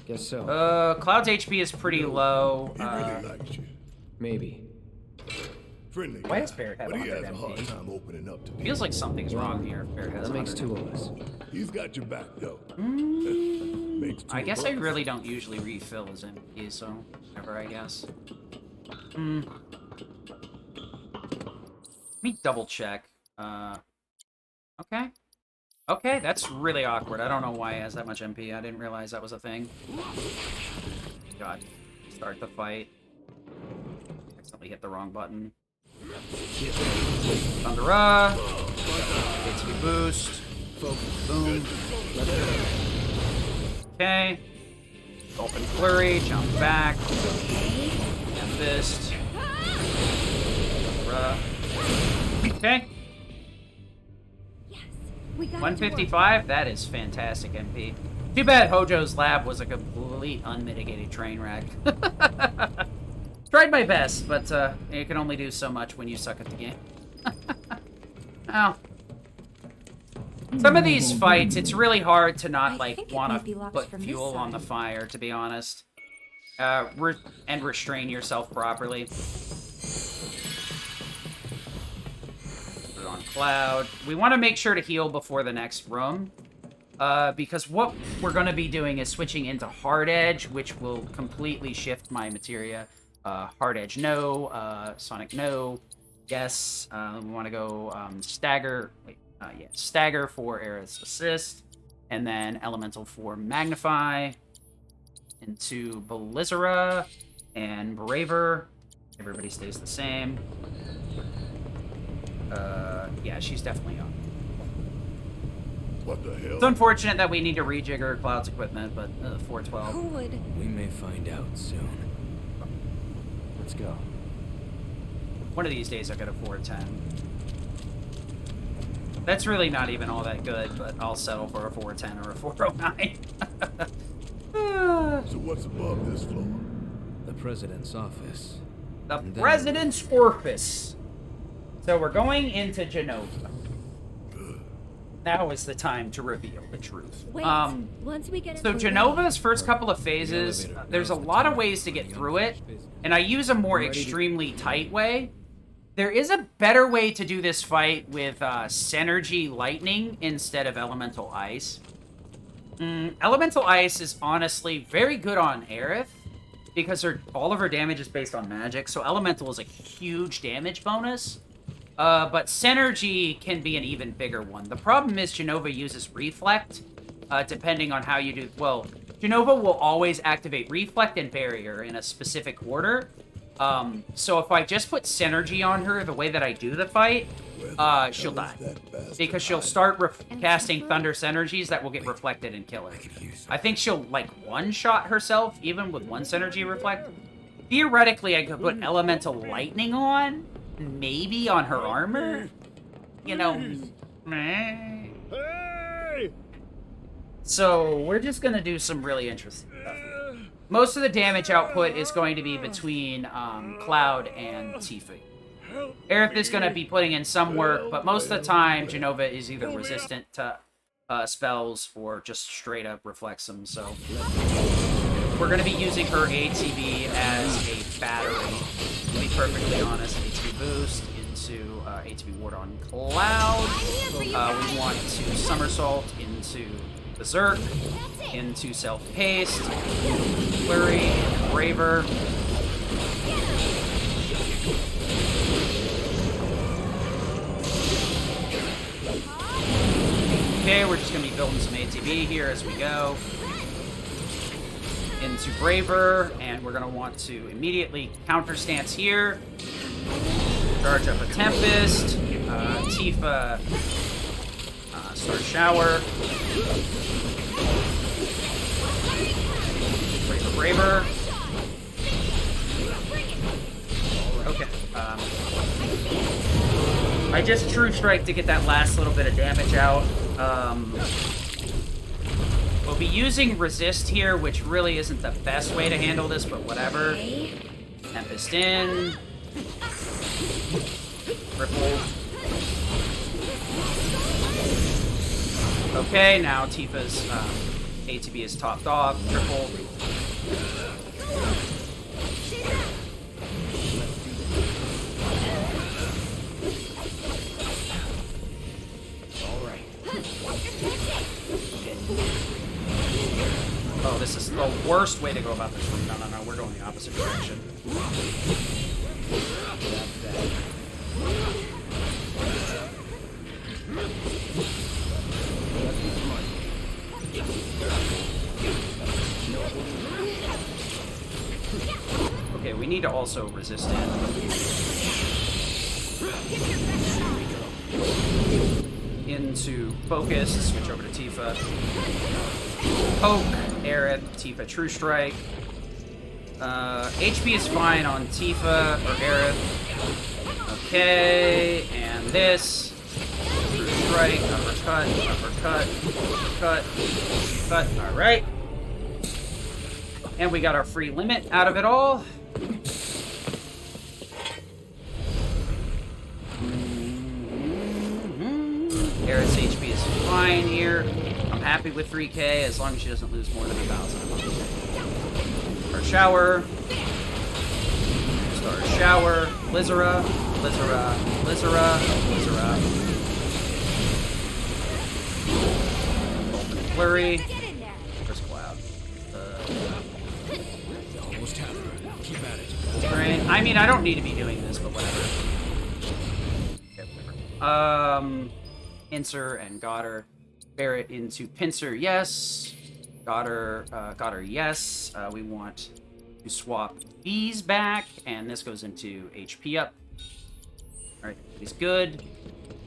Guess so.
Cloud's HP is pretty low.
Maybe.
Why does Barret have 100 MP? Feels like something's wrong here. Barret has
that makes 2 of us.
He's got your back, though.
I guess I really don't usually refill his MP, so whatever, I guess. Let me double check. Okay. Okay, that's really awkward. I don't know why he has that much MP. I didn't realize that was a thing. God. Start the fight. Accidentally hit the wrong button. Thundera. HP boost. Boom. Okay. Open flurry. Jump back. Fist. Okay. 155? That is fantastic MP. Too bad Hojo's lab was a complete unmitigated train wreck. Tried my best, but you can only do so much when you suck at the game. Well, some of these fights, it's really hard to not, like, want to put fuel on the fire, to be honest. And restrain yourself properly. On Cloud. We want to make sure to heal before the next room, because what we're going to be doing is switching into Hard Edge, which will completely shift my materia. Hard Edge, no. Sonic, no. Yes. We want to go Stagger. Wait, yeah, Stagger for Aerith's Assist, and then Elemental for Magnify. Into Blizzara. And Braver. Everybody stays the same. Yeah, she's definitely up.
What the hell?
It's unfortunate that we need to rejigger Cloud's equipment, but 412.
Who would?
We may find out soon. Let's go.
One of these days I'll get a 410. That's really not even all that good, but I'll settle for a 410 or a 409.
So what's above this floor?
The president's office.
The president's office. So we're going into Genova. Now is the time to reveal the truth.
Wait, once we get
So Genova's first couple of phases, there's a lot of ways to get through it, and I use a more extremely tight way. There is a better way to do this fight with Synergy Lightning instead of Elemental Ice. Elemental Ice is honestly very good on Aerith, because all of her damage is based on magic, so Elemental is a huge damage bonus. But Synergy can be an even bigger one. The problem is Genova uses Reflect, depending on how you do... Well, Genova will always activate Reflect and Barrier in a specific order. So if I just put Synergy on her the way that I do the fight, she'll die. Because she'll start casting Thunder Synergies that will get reflected and kill her. I think she'll, like, one-shot herself, even with one Synergy Reflect. Theoretically, I could put Elemental Lightning on, maybe on her armor. You know, meh.
Hey!
So, we're just gonna do some really interesting stuff. Most of the damage output is going to be between Cloud and Tifa. Aerith is going to be putting in some work, but most of the time, Genova is either resistant to spells or just straight up reflects them, so... We're going to be using her ATB as a battery, to be perfectly honest. ATB boost into ATB ward on Cloud. We want to somersault into Berserk, into self-paced, Flurry, and Braver. Okay, we're just going to be building some ATB here as we go. Into Braver, and we're going to want to immediately counter stance here. Charge up a Tempest. Tifa, start Shower. Braver. Okay. I just True Strike to get that last little bit of damage out. We'll be using Resist here, which really isn't the best way to handle this, but whatever. Tempest in. Ripple. Okay, now Tifa's ATB is topped off. Triple. Oh, this is the worst way to go about this room. No, no, no, we're going the opposite direction. Okay, we need to also resist it. Into Focus, switch over to Tifa. Poke, Aerith, Tifa, True Strike. HP is fine on Tifa or Aerith. Okay, and this. True Strike, uppercut, uppercut, uppercut, cut. Alright. And we got our free limit out of it all. Aerith's HP is fine here. I'm happy with 3k as long as she doesn't lose more than 1,000. Our Shower. Start Shower. Blizzara. Blizzara. Blizzara. Blizzara. Flurry. Where's Cloud?
Almost have her. Keep at it.
Train. I mean, I don't need to be doing this, but whatever. Okay, whatever. Pincer and got her. Barrett into Pincer, yes. Got her, yes. We want You swap these back, and this goes into HP up. Alright, he's good.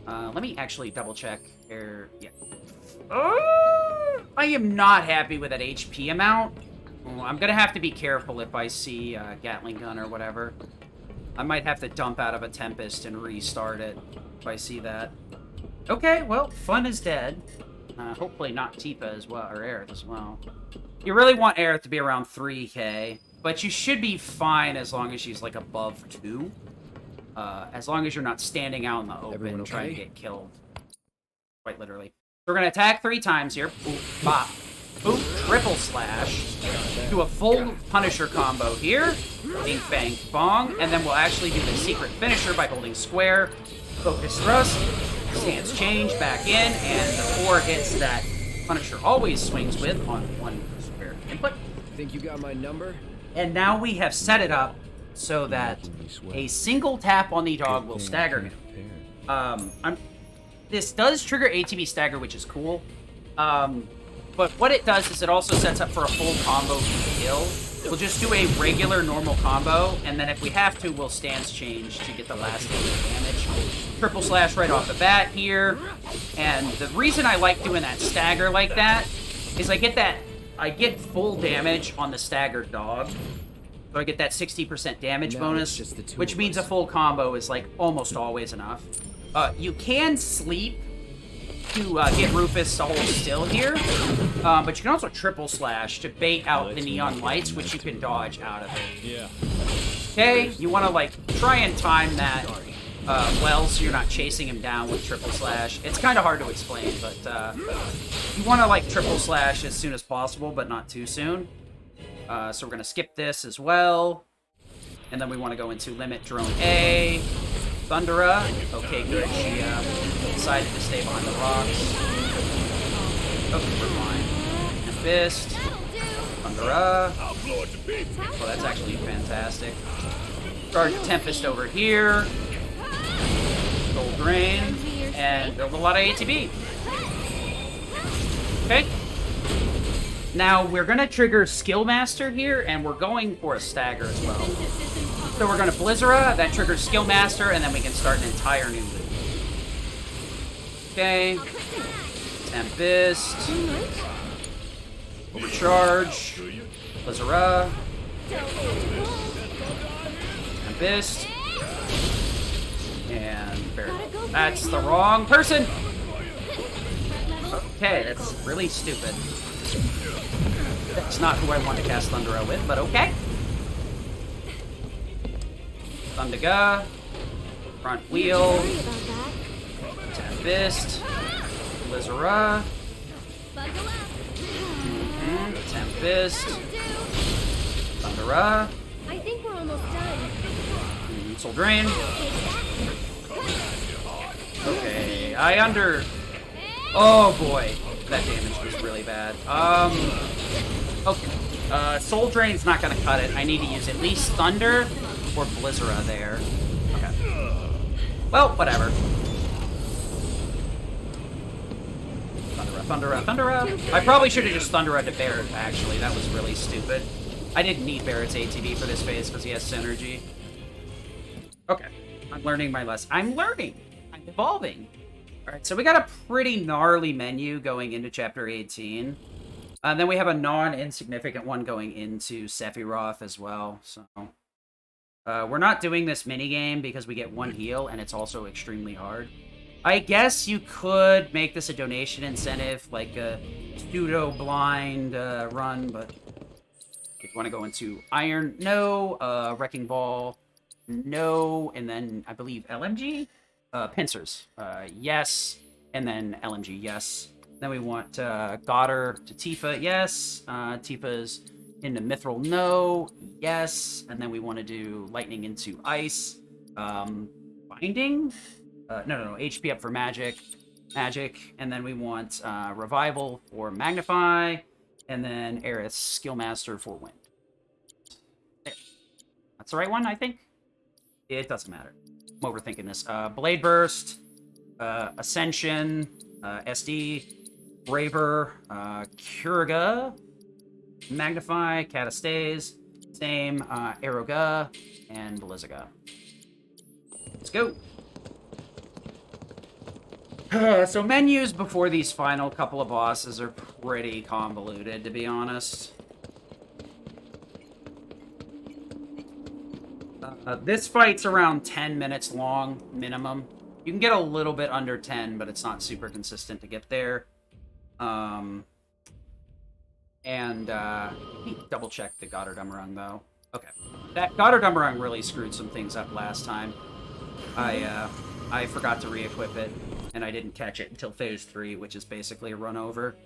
Let me actually double check here. Yeah. I am not happy with that HP amount. I'm gonna have to be careful if I see Gatling gun or whatever. I might have to dump out of a Tempest and restart it if I see that. Okay, well, fun is dead. Hopefully not Tifa as well, or Aerith as well. You really want Aerith to be around 3k, but you should be fine as long as she's, like, above 2. As long as you're not standing out in the open trying to get killed. Quite literally. We're gonna attack 3 times here. Boop, bop. Boop, triple slash. Do a full Punisher combo here. Bing, bang, bong. And then we'll actually do the secret finisher by holding square. Focus thrust. Stance change, back in. And the 4 hits that Punisher always swings with on 1 square input.
Think you got my number?
And now we have set it up so that a single tap on the dog will stagger him. This does trigger ATB stagger, which is cool. But what it does is it also sets up for a full combo kill. We'll just do a regular normal combo, and then if we have to, we'll stance change to get the last hit of damage. Triple slash right off the bat here. And the reason I like doing that stagger like that is I get full damage on the staggered dog. So I get that 60% damage bonus, which means a full combo is like almost always enough. You can sleep to get Rufus to hold still here, but you can also triple slash to bait out the neon lights, which you can dodge out of it.
Yeah.
Okay, you want to like try and time that well so you're not chasing him down with triple slash. It's kind of hard to explain, but you want to like triple slash as soon as possible, but not too soon. So we're going to skip this as well. And then we want to go into Limit Drone A. Thundera. Okay, good. She decided to stay behind the rocks. Okay, we're fine. And Fist. Thundera. Well, that's actually fantastic. Charge Tempest over here. Gold Drain. And build a lot of ATB. Okay. Now, we're going to trigger Skill Master here, and we're going for a stagger as well. So we're going to Blizzara, that triggers Skill Master, and then we can start an entire new loop. Okay. Tempest. Overcharge. Blizzara. Tempest. And Barrel. That's the wrong person! Okay, that's really stupid. That's not who I want to cast Thundera with, but okay. Thundaga. Front wheel. Tempest. Blizzara. Tempest. Thundera.
I think we're almost done.
Soul Drain. Okay, oh boy, that damage was really bad. Okay, Soul Drain's not gonna cut it. I need to use at least Thunder or Blizzara there. Okay. Well, whatever. Thundera. I probably should have just Thundera to Barret, actually. That was really stupid. I didn't need Barret's ATB for this phase because he has synergy. Okay. I'm learning my lesson. I'm learning. I'm evolving. Alright, so we got a pretty gnarly menu going into Chapter 18. And then we have a non-insignificant one going into Sephiroth as well, so... we're not doing this minigame because we get 1 heal, and it's also extremely hard. I guess you could make this a donation incentive, like a pseudo-blind run, but... If you want to go into Iron, no. Wrecking Ball, no. And then, I believe, LMG? Pincers, yes. And then LMG, yes. Then we want Goddard to Tifa, yes. Tifa's into Mithril, no. Yes. And then we want to do Lightning into Ice. Binding? No. HP up for Magic. And then we want Revival for Magnify. And then Aerith's Skill Master for Wind. There. That's the right one, I think? It doesn't matter. I'm overthinking this. Blade Burst. Ascension. SD. Braver. Kuriga. Magnify. Catastays. Same, Aeroga and Blizzaga. Let's go. So menus before these final couple of bosses are pretty convoluted, to be honest. This fight's around 10 minutes long, minimum. You can get a little bit under 10, but it's not super consistent to get there. Let me double check the Goddardummerung, though. Okay. That Goddardummerung really screwed some things up last time. I forgot to re-equip it, and I didn't catch it until Phase 3, which is basically a run-over.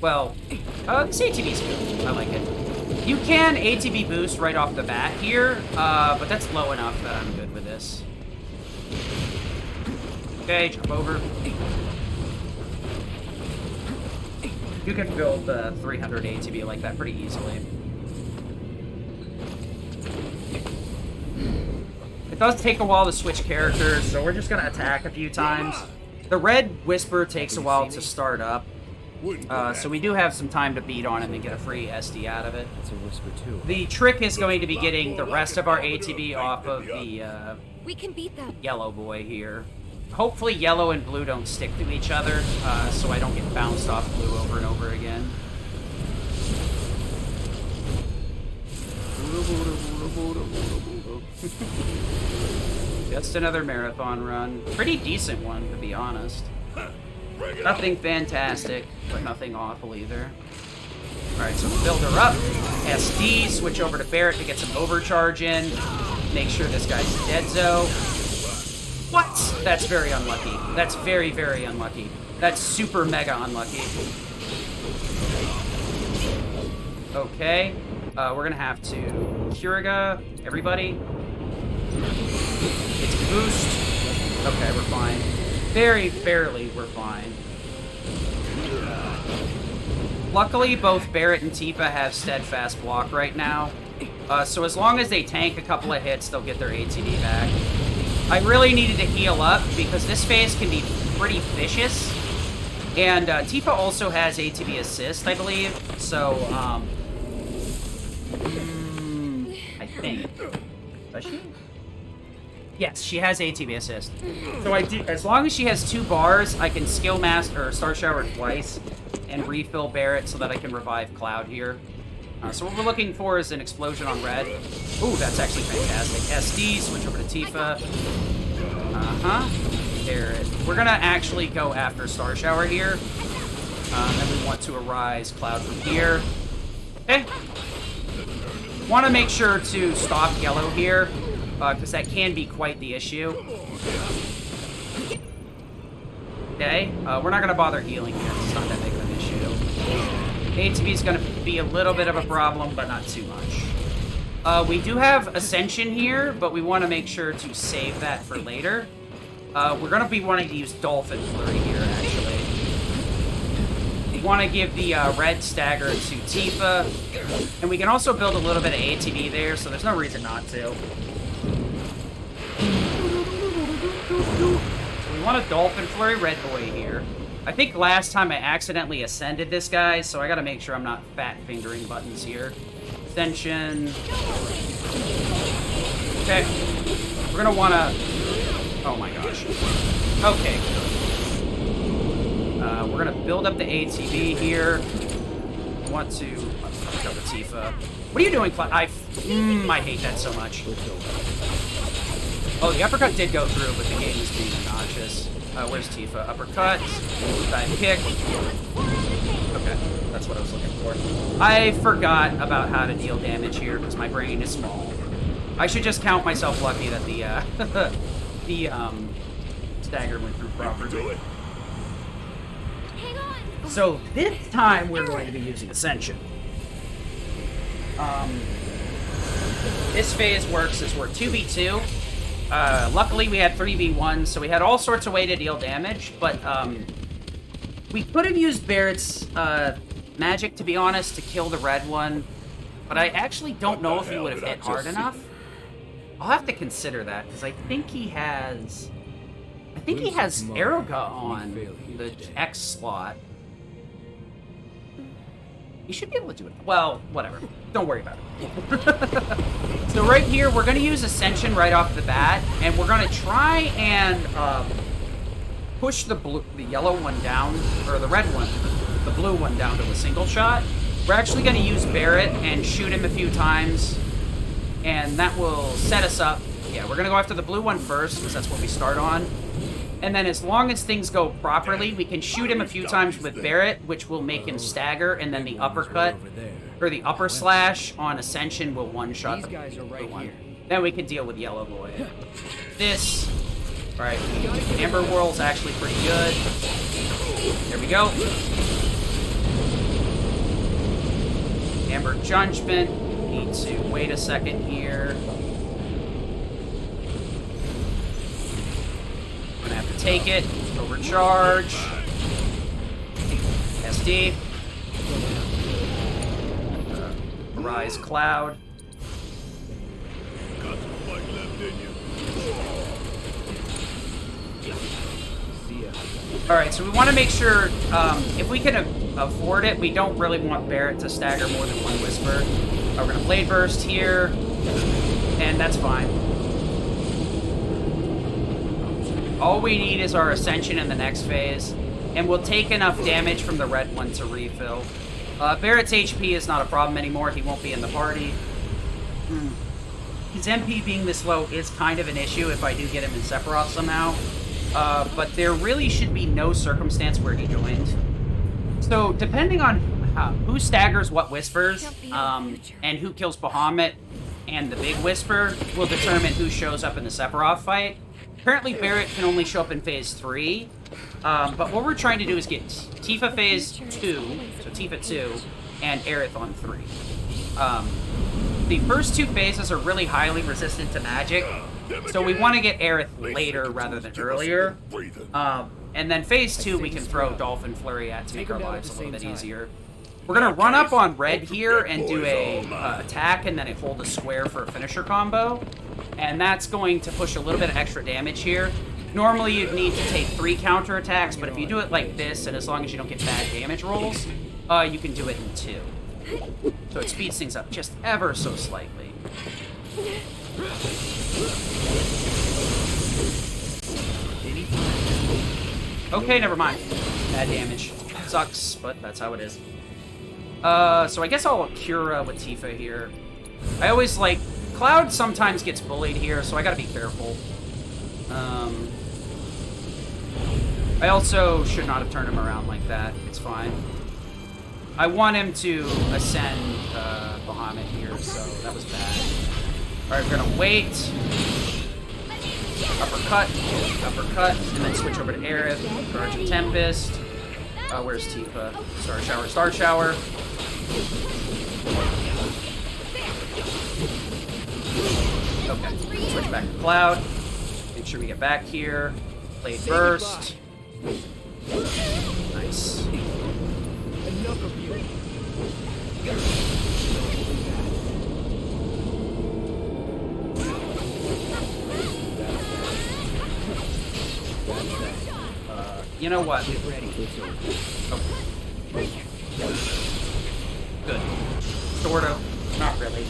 Well, this ATB's good. I like it. You can ATB boost right off the bat here, but that's low enough that I'm good with this. Okay, jump over. You can build 300 ATB like that pretty easily. It does take a while to switch characters, so we're just going to attack a few times. The Red Whisper takes a while to start up, so we do have some time to beat on it and get a free SD out of it.
It's a Whisper too.
The trick is going to be getting the rest of our ATB off of the
we can beat them.
Yellow boy here. Hopefully yellow and blue don't stick to each other, so I don't get bounced off blue over and over again. Just another marathon run. Pretty decent one, to be honest. Nothing fantastic, but nothing awful either. Alright, so we build her up. SD, switch over to Barret to get some overcharge in. Make sure this guy's deadzo. What? That's very unlucky. That's very, very unlucky. That's super mega unlucky. Okay. We're gonna have to Kiriga, everybody. It's boost. Okay, we're fine. Very barely, we're fine. Luckily, both Barret and Tifa have steadfast block right now. So as long as they tank a couple of hits, they'll get their ATB back. I really needed to heal up because this phase can be pretty vicious. And Tifa also has ATB assist, I believe. So, I think. Does she? Yes, she has ATB assist. So as long as she has 2 bars, I can skill master or Star Shower twice and refill Barret so that I can revive Cloud here. So what we're looking for is an explosion on red. Ooh, that's actually fantastic. SD, switch over to Tifa. Barret. We're gonna actually go after Star Shower here. And we want to arise Cloud from here. Okay. Want to make sure to stop yellow here, because that can be quite the issue. Okay, we're not going to bother healing here. It's not that big of an issue. ATB is going to be a little bit of a problem, but not too much. We do have Ascension here, but we want to make sure to save that for later. We're going to be wanting to use Dolphin Flurry here, actually. We want to give the red stagger to Tifa, and we can also build a little bit of ATB there, so there's no reason not to. We want a Dolphin Flurry red boy here. I think last time I accidentally ascended this guy, so I gotta make sure I'm not fat fingering buttons here. Ascension. Okay. We're gonna wanna... Oh my gosh. Okay. We're gonna build up the ATB here. I want to... Let's go with Tifa. What are you doing, Cloud? I hate that so much. Oh, the uppercut did go through, but the game is being obnoxious. Where's Tifa? Uppercut. Dive kick. Okay, that's what I was looking for. I forgot about how to deal damage here, because my brain is small. I should just count myself lucky that the stagger went through properly. So this time we're going to be using Ascension. This phase works as we're 2v2. Luckily we had 3v1, so we had all sorts of way to deal damage, but we could have used Barret's magic, to be honest, to kill the red one, but I actually don't know if he would have hit hard enough. I'll have to consider that, because I think he has... Aeroga on the X slot. You should be able to do it. Well, whatever. Don't worry about it. So right here, we're going to use Ascension right off the bat, and we're going to try and push the yellow one down, or the red one, the blue one down to a single shot. We're actually going to use Barrett and shoot him a few times, and that will set us up. Yeah, we're going to go after the blue one first, because that's what we start on. And then as long as things go properly, we can shoot him a few times with Barrett, which will make him stagger, and then the uppercut, or the upper slash on Ascension will one-shot the blue one. Then we can deal with Yellow Boy. This, alright, Amber Whirl's actually pretty good. There we go. Amber Judgment, need to wait a second here. Gonna have to take it, overcharge, SD, Rise Cloud.
Got some fight left in you.
Alright, so we want to make sure, if we can afford it, we don't really want Barrett to stagger more than one Whisper. We're going to Blade Burst here, and that's fine. All we need is our Ascension in the next phase, and we'll take enough damage from the red one to refill. Barrett's HP is not a problem anymore. He won't be in the party. His MP being this low is kind of an issue if I do get him in Sephiroth somehow. But there really should be no circumstance where he joined. So, depending on who staggers what Whispers, and who kills Bahamut and the big Whisper, will determine who shows up in the Sephiroth fight. Currently, Barrett can only show up in Phase 3, but what we're trying to do is get Tifa Phase 2, so Tifa 2, and Aerith on 3. The first two phases are really highly resistant to magic, so we want to get Aerith later rather than earlier. And then Phase 2 we can throw Dolphin Flurry at to make our lives a little bit easier. We're going to run up on red here and do a attack and then hold a square for a finisher combo. And that's going to push a little bit of extra damage here. Normally you'd need to take 3 counter attacks, but if you do it like this, and as long as you don't get bad damage rolls, you can do it in 2. So it speeds things up just ever so slightly. Okay, never mind. Bad damage. Sucks, but that's how it is. So I guess I'll Cura with Tifa here. I always like... Cloud sometimes gets bullied here, so I gotta be careful. I also should not have turned him around like that. It's fine. I want him to ascend Bahamut here, so that was bad. Alright, we're gonna wait. Uppercut, and then switch over to Aerith. Guardian Tempest. Where's Tifa? Star Shower. Okay, switch back to Cloud. Make sure we get back here. Blade Burst. Nice.
Enough of you.
You know what?
Get ready.
Okay. Good. Sort of. Not really.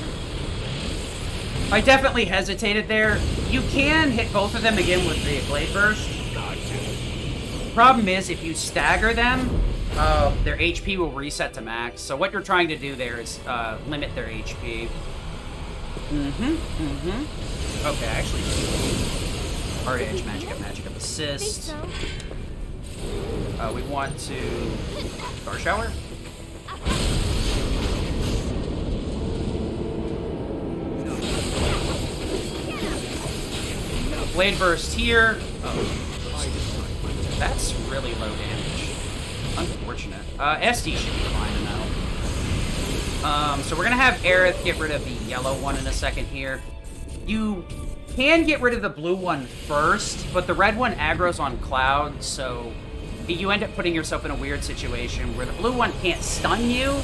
I definitely hesitated there. You can hit both of them again with the Blade Burst. Problem is, if you stagger them, their HP will reset to max. So what you're trying to do there is limit their HP. Okay, actually, Hard Edge, Magic of Assist. We want to Star Shower. Blade Burst here. Oh, that's really low damage. Unfortunate. SD should be fine though. So we're gonna have Aerith get rid of the yellow one in a second here. You can get rid of the blue one first, but the red one aggro's on Cloud, so you end up putting yourself in a weird situation where the blue one can't stun you,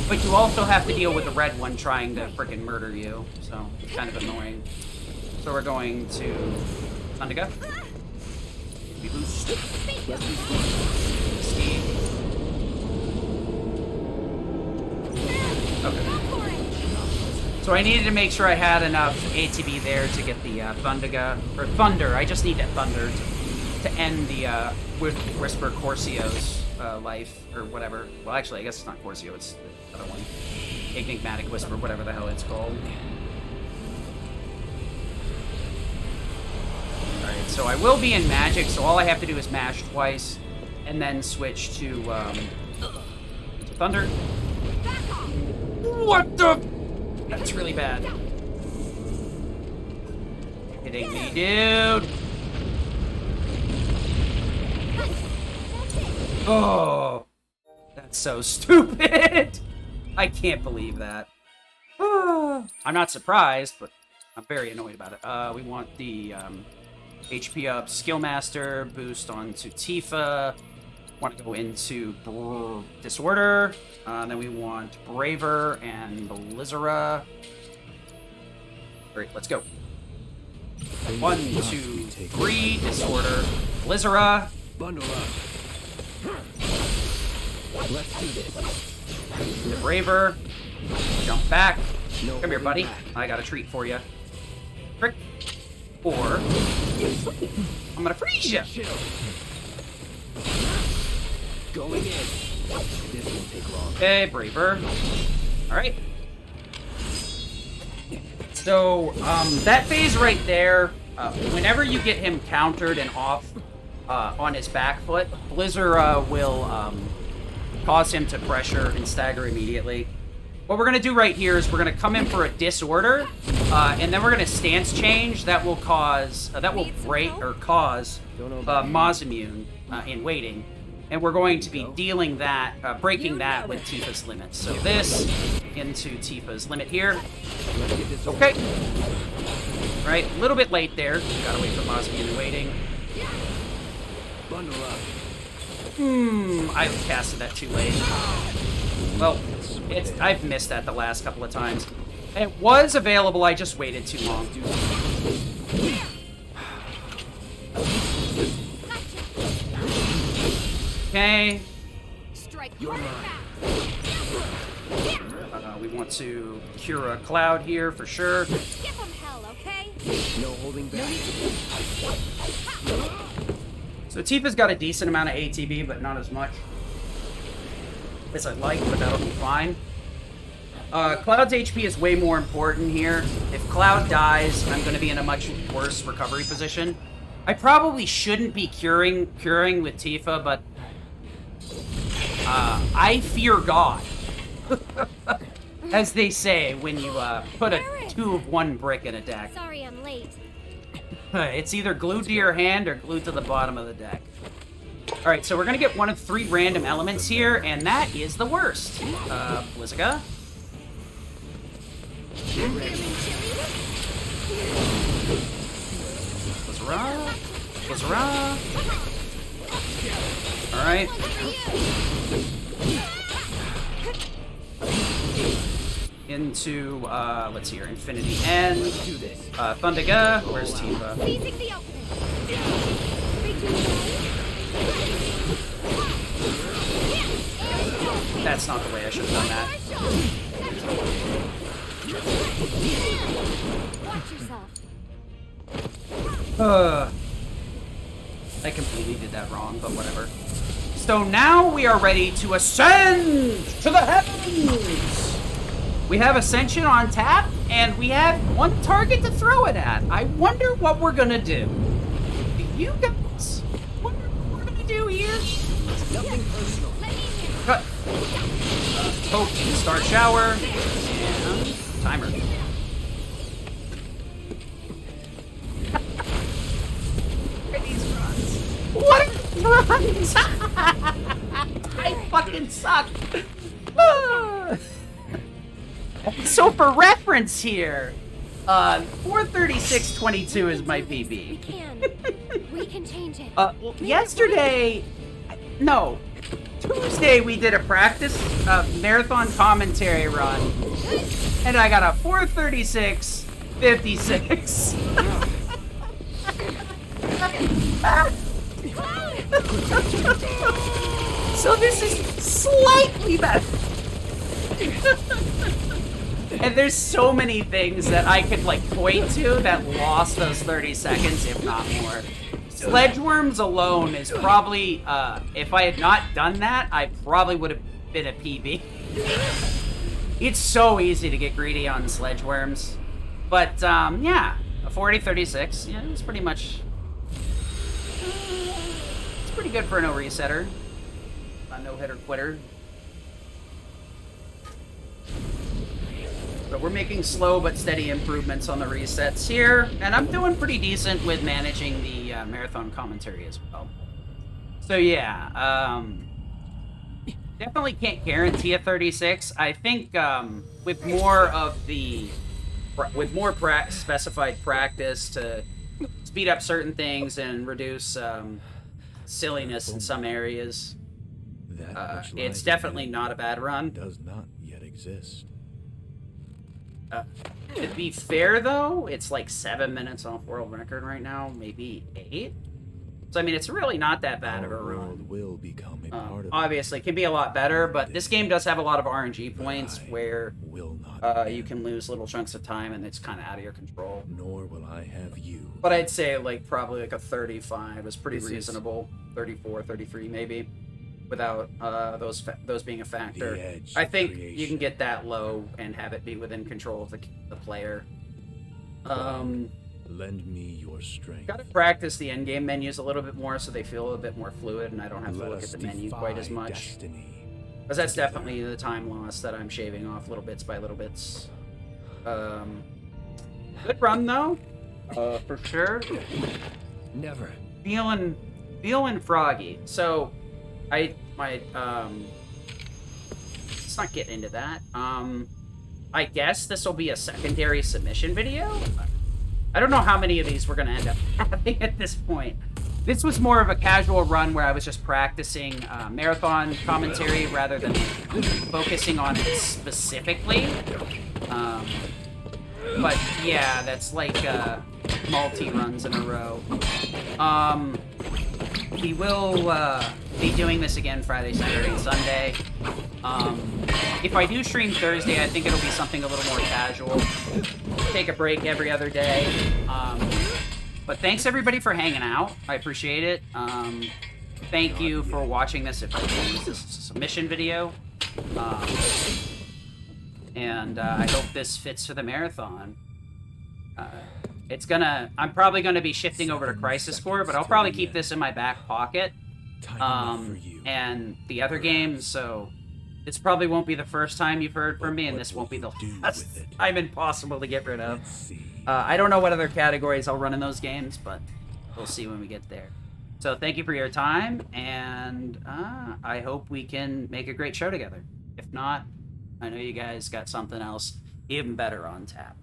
but you also have to deal with the red one trying to freaking murder you. So it's kind of annoying. So we're going to Thundiga. We boost. Steve. So I needed to make sure I had enough ATB there to get the Thunder. I just need that Thunder to end the Whisper Corsio's life, or whatever. Well, actually, I guess it's not Corsio, it's the other one. Enigmatic Whisper, whatever the hell it's called. Alright, so I will be in Magic, so all I have to do is mash twice, and then switch to Thunder. What the? That's really bad. Hitting me, dude. Oh, that's so stupid. I can't believe that. I'm not surprised, but I'm very annoyed about it. We want the HP up Skillmaster, boost onto Tifa. Want to go into Disorder. Then we want Braver and Blizzara. Great, let's go. 1, 2, 3, Disorder, Blizzara.
Bundle up. Let's do this.
The Braver. Jump back. Come here, buddy. I got a treat for you. Frick. Or I'm gonna freeze you.
Going in. This won't take long.
Okay, Braver. Alright. So, that phase right there, whenever you get him countered and off on his back foot, Blizzard will cause him to pressure and stagger immediately. What we're going to do right here is we're going to come in for a Disorder, and then we're going to stance change. That will cause, that will break or cause Mazimmune in waiting. And we're going to be dealing that, breaking that with Tifa's limits. So this into Tifa's limit here. Okay. Right, a little bit late there. Gotta wait for Mazimmune in waiting.
Bundle up.
I casted that too late. Well, I've missed that the last couple of times. It was available, I just waited too long. Okay. We want to cure a cloud here for sure.
Give him hell, okay?
No holding back.
So Tifa's got a decent amount of ATB, but not as much as I'd like, but that'll be fine. Cloud's HP is way more important here. If Cloud dies, I'm going to be in a much worse recovery position. I probably shouldn't be curing with Tifa, but I fear God. As they say when you put a 2 of 1 brick in a deck.
Sorry I'm late.
It's either glued to your hand or glued to the bottom of the deck. Alright, so we're going to get one of 3 random elements here, and that is the worst. Blizzica. Blizzara. Alright. Into, let's see here, Infinity End. Thundiga. Where's Tifa? That's not the way I should have done that.
Watch yourself.
I completely did that wrong, but whatever. So now we are ready to ascend to the heavens! We have Ascension on tap, and we have 1 target to throw it at. I wonder what we're gonna do. Do you guys wonder what we're gonna do here?
Nothing personal.
Cut. Poke, start shower, and timer. What runs? I fucking suck. So for reference here, 436.22 is my PB.
We can change it.
Yesterday, no, Tuesday we did a practice marathon commentary run, and I got a 436.56. So this is slightly better. And there's so many things that I could, like, point to that lost those 30 seconds, if not more. Sledgeworms alone is probably, if I had not done that, I probably would have been a PB. It's so easy to get greedy on sledgeworms. But, yeah, a 40-36, yeah, it's pretty much... it's pretty good for a no-resetter. A no-hitter-quitter. But we're making slow but steady improvements on the resets here, and I'm doing pretty decent with managing the marathon commentary as well. So yeah, definitely can't guarantee a 36. I think with more of the specified practice to speed up certain things and reduce silliness in some areas, it's definitely not a bad run.
Does not yet exist.
To be fair, though, it's like 7 minutes off world record right now, maybe 8. So, I mean, it's really not that bad of a run.
Will become a part of
obviously, it can be a lot better, but this game does have a lot of RNG points where you can lose little chunks of time and it's kind of out of your control.
Nor will I have you.
But I'd say, like, probably like a 35 is pretty reasonable. 34, 33 maybe, without those being a factor. I think you can get that low and have it be within control of the player.
Lend me your strength.
Gotta practice the endgame menus a little bit more so they feel a bit more fluid and I don't have to look at the menu quite as much. Because that's definitely the time loss that I'm shaving off little bits by little bits. Good run though, for sure.
Never.
Feeling froggy. So, let's not get into that. I guess this will be a secondary submission video. I don't know how many of these we're going to end up having at this point. This was more of a casual run where I was just practicing marathon commentary rather than focusing on it specifically. But yeah, that's like multi-runs in a row. We will be doing this again Friday, Saturday, and Sunday. If I do stream Thursday, I think it'll be something a little more casual. Take a break every other day. But thanks everybody for hanging out. I appreciate it. Thank you for watching this if I use this submission video. And I hope this fits for the marathon. I'm probably gonna be shifting over to Crisis Core, but I'll probably keep this in my back pocket. And the other games, so this probably won't be the first time you've heard from me, and this won't be the last. I'm impossible to get rid of. I don't know what other categories I'll run in those games, but we'll see when we get there. So thank you for your time, and I hope we can make a great show together. If not, I know you guys got something else even better on tap.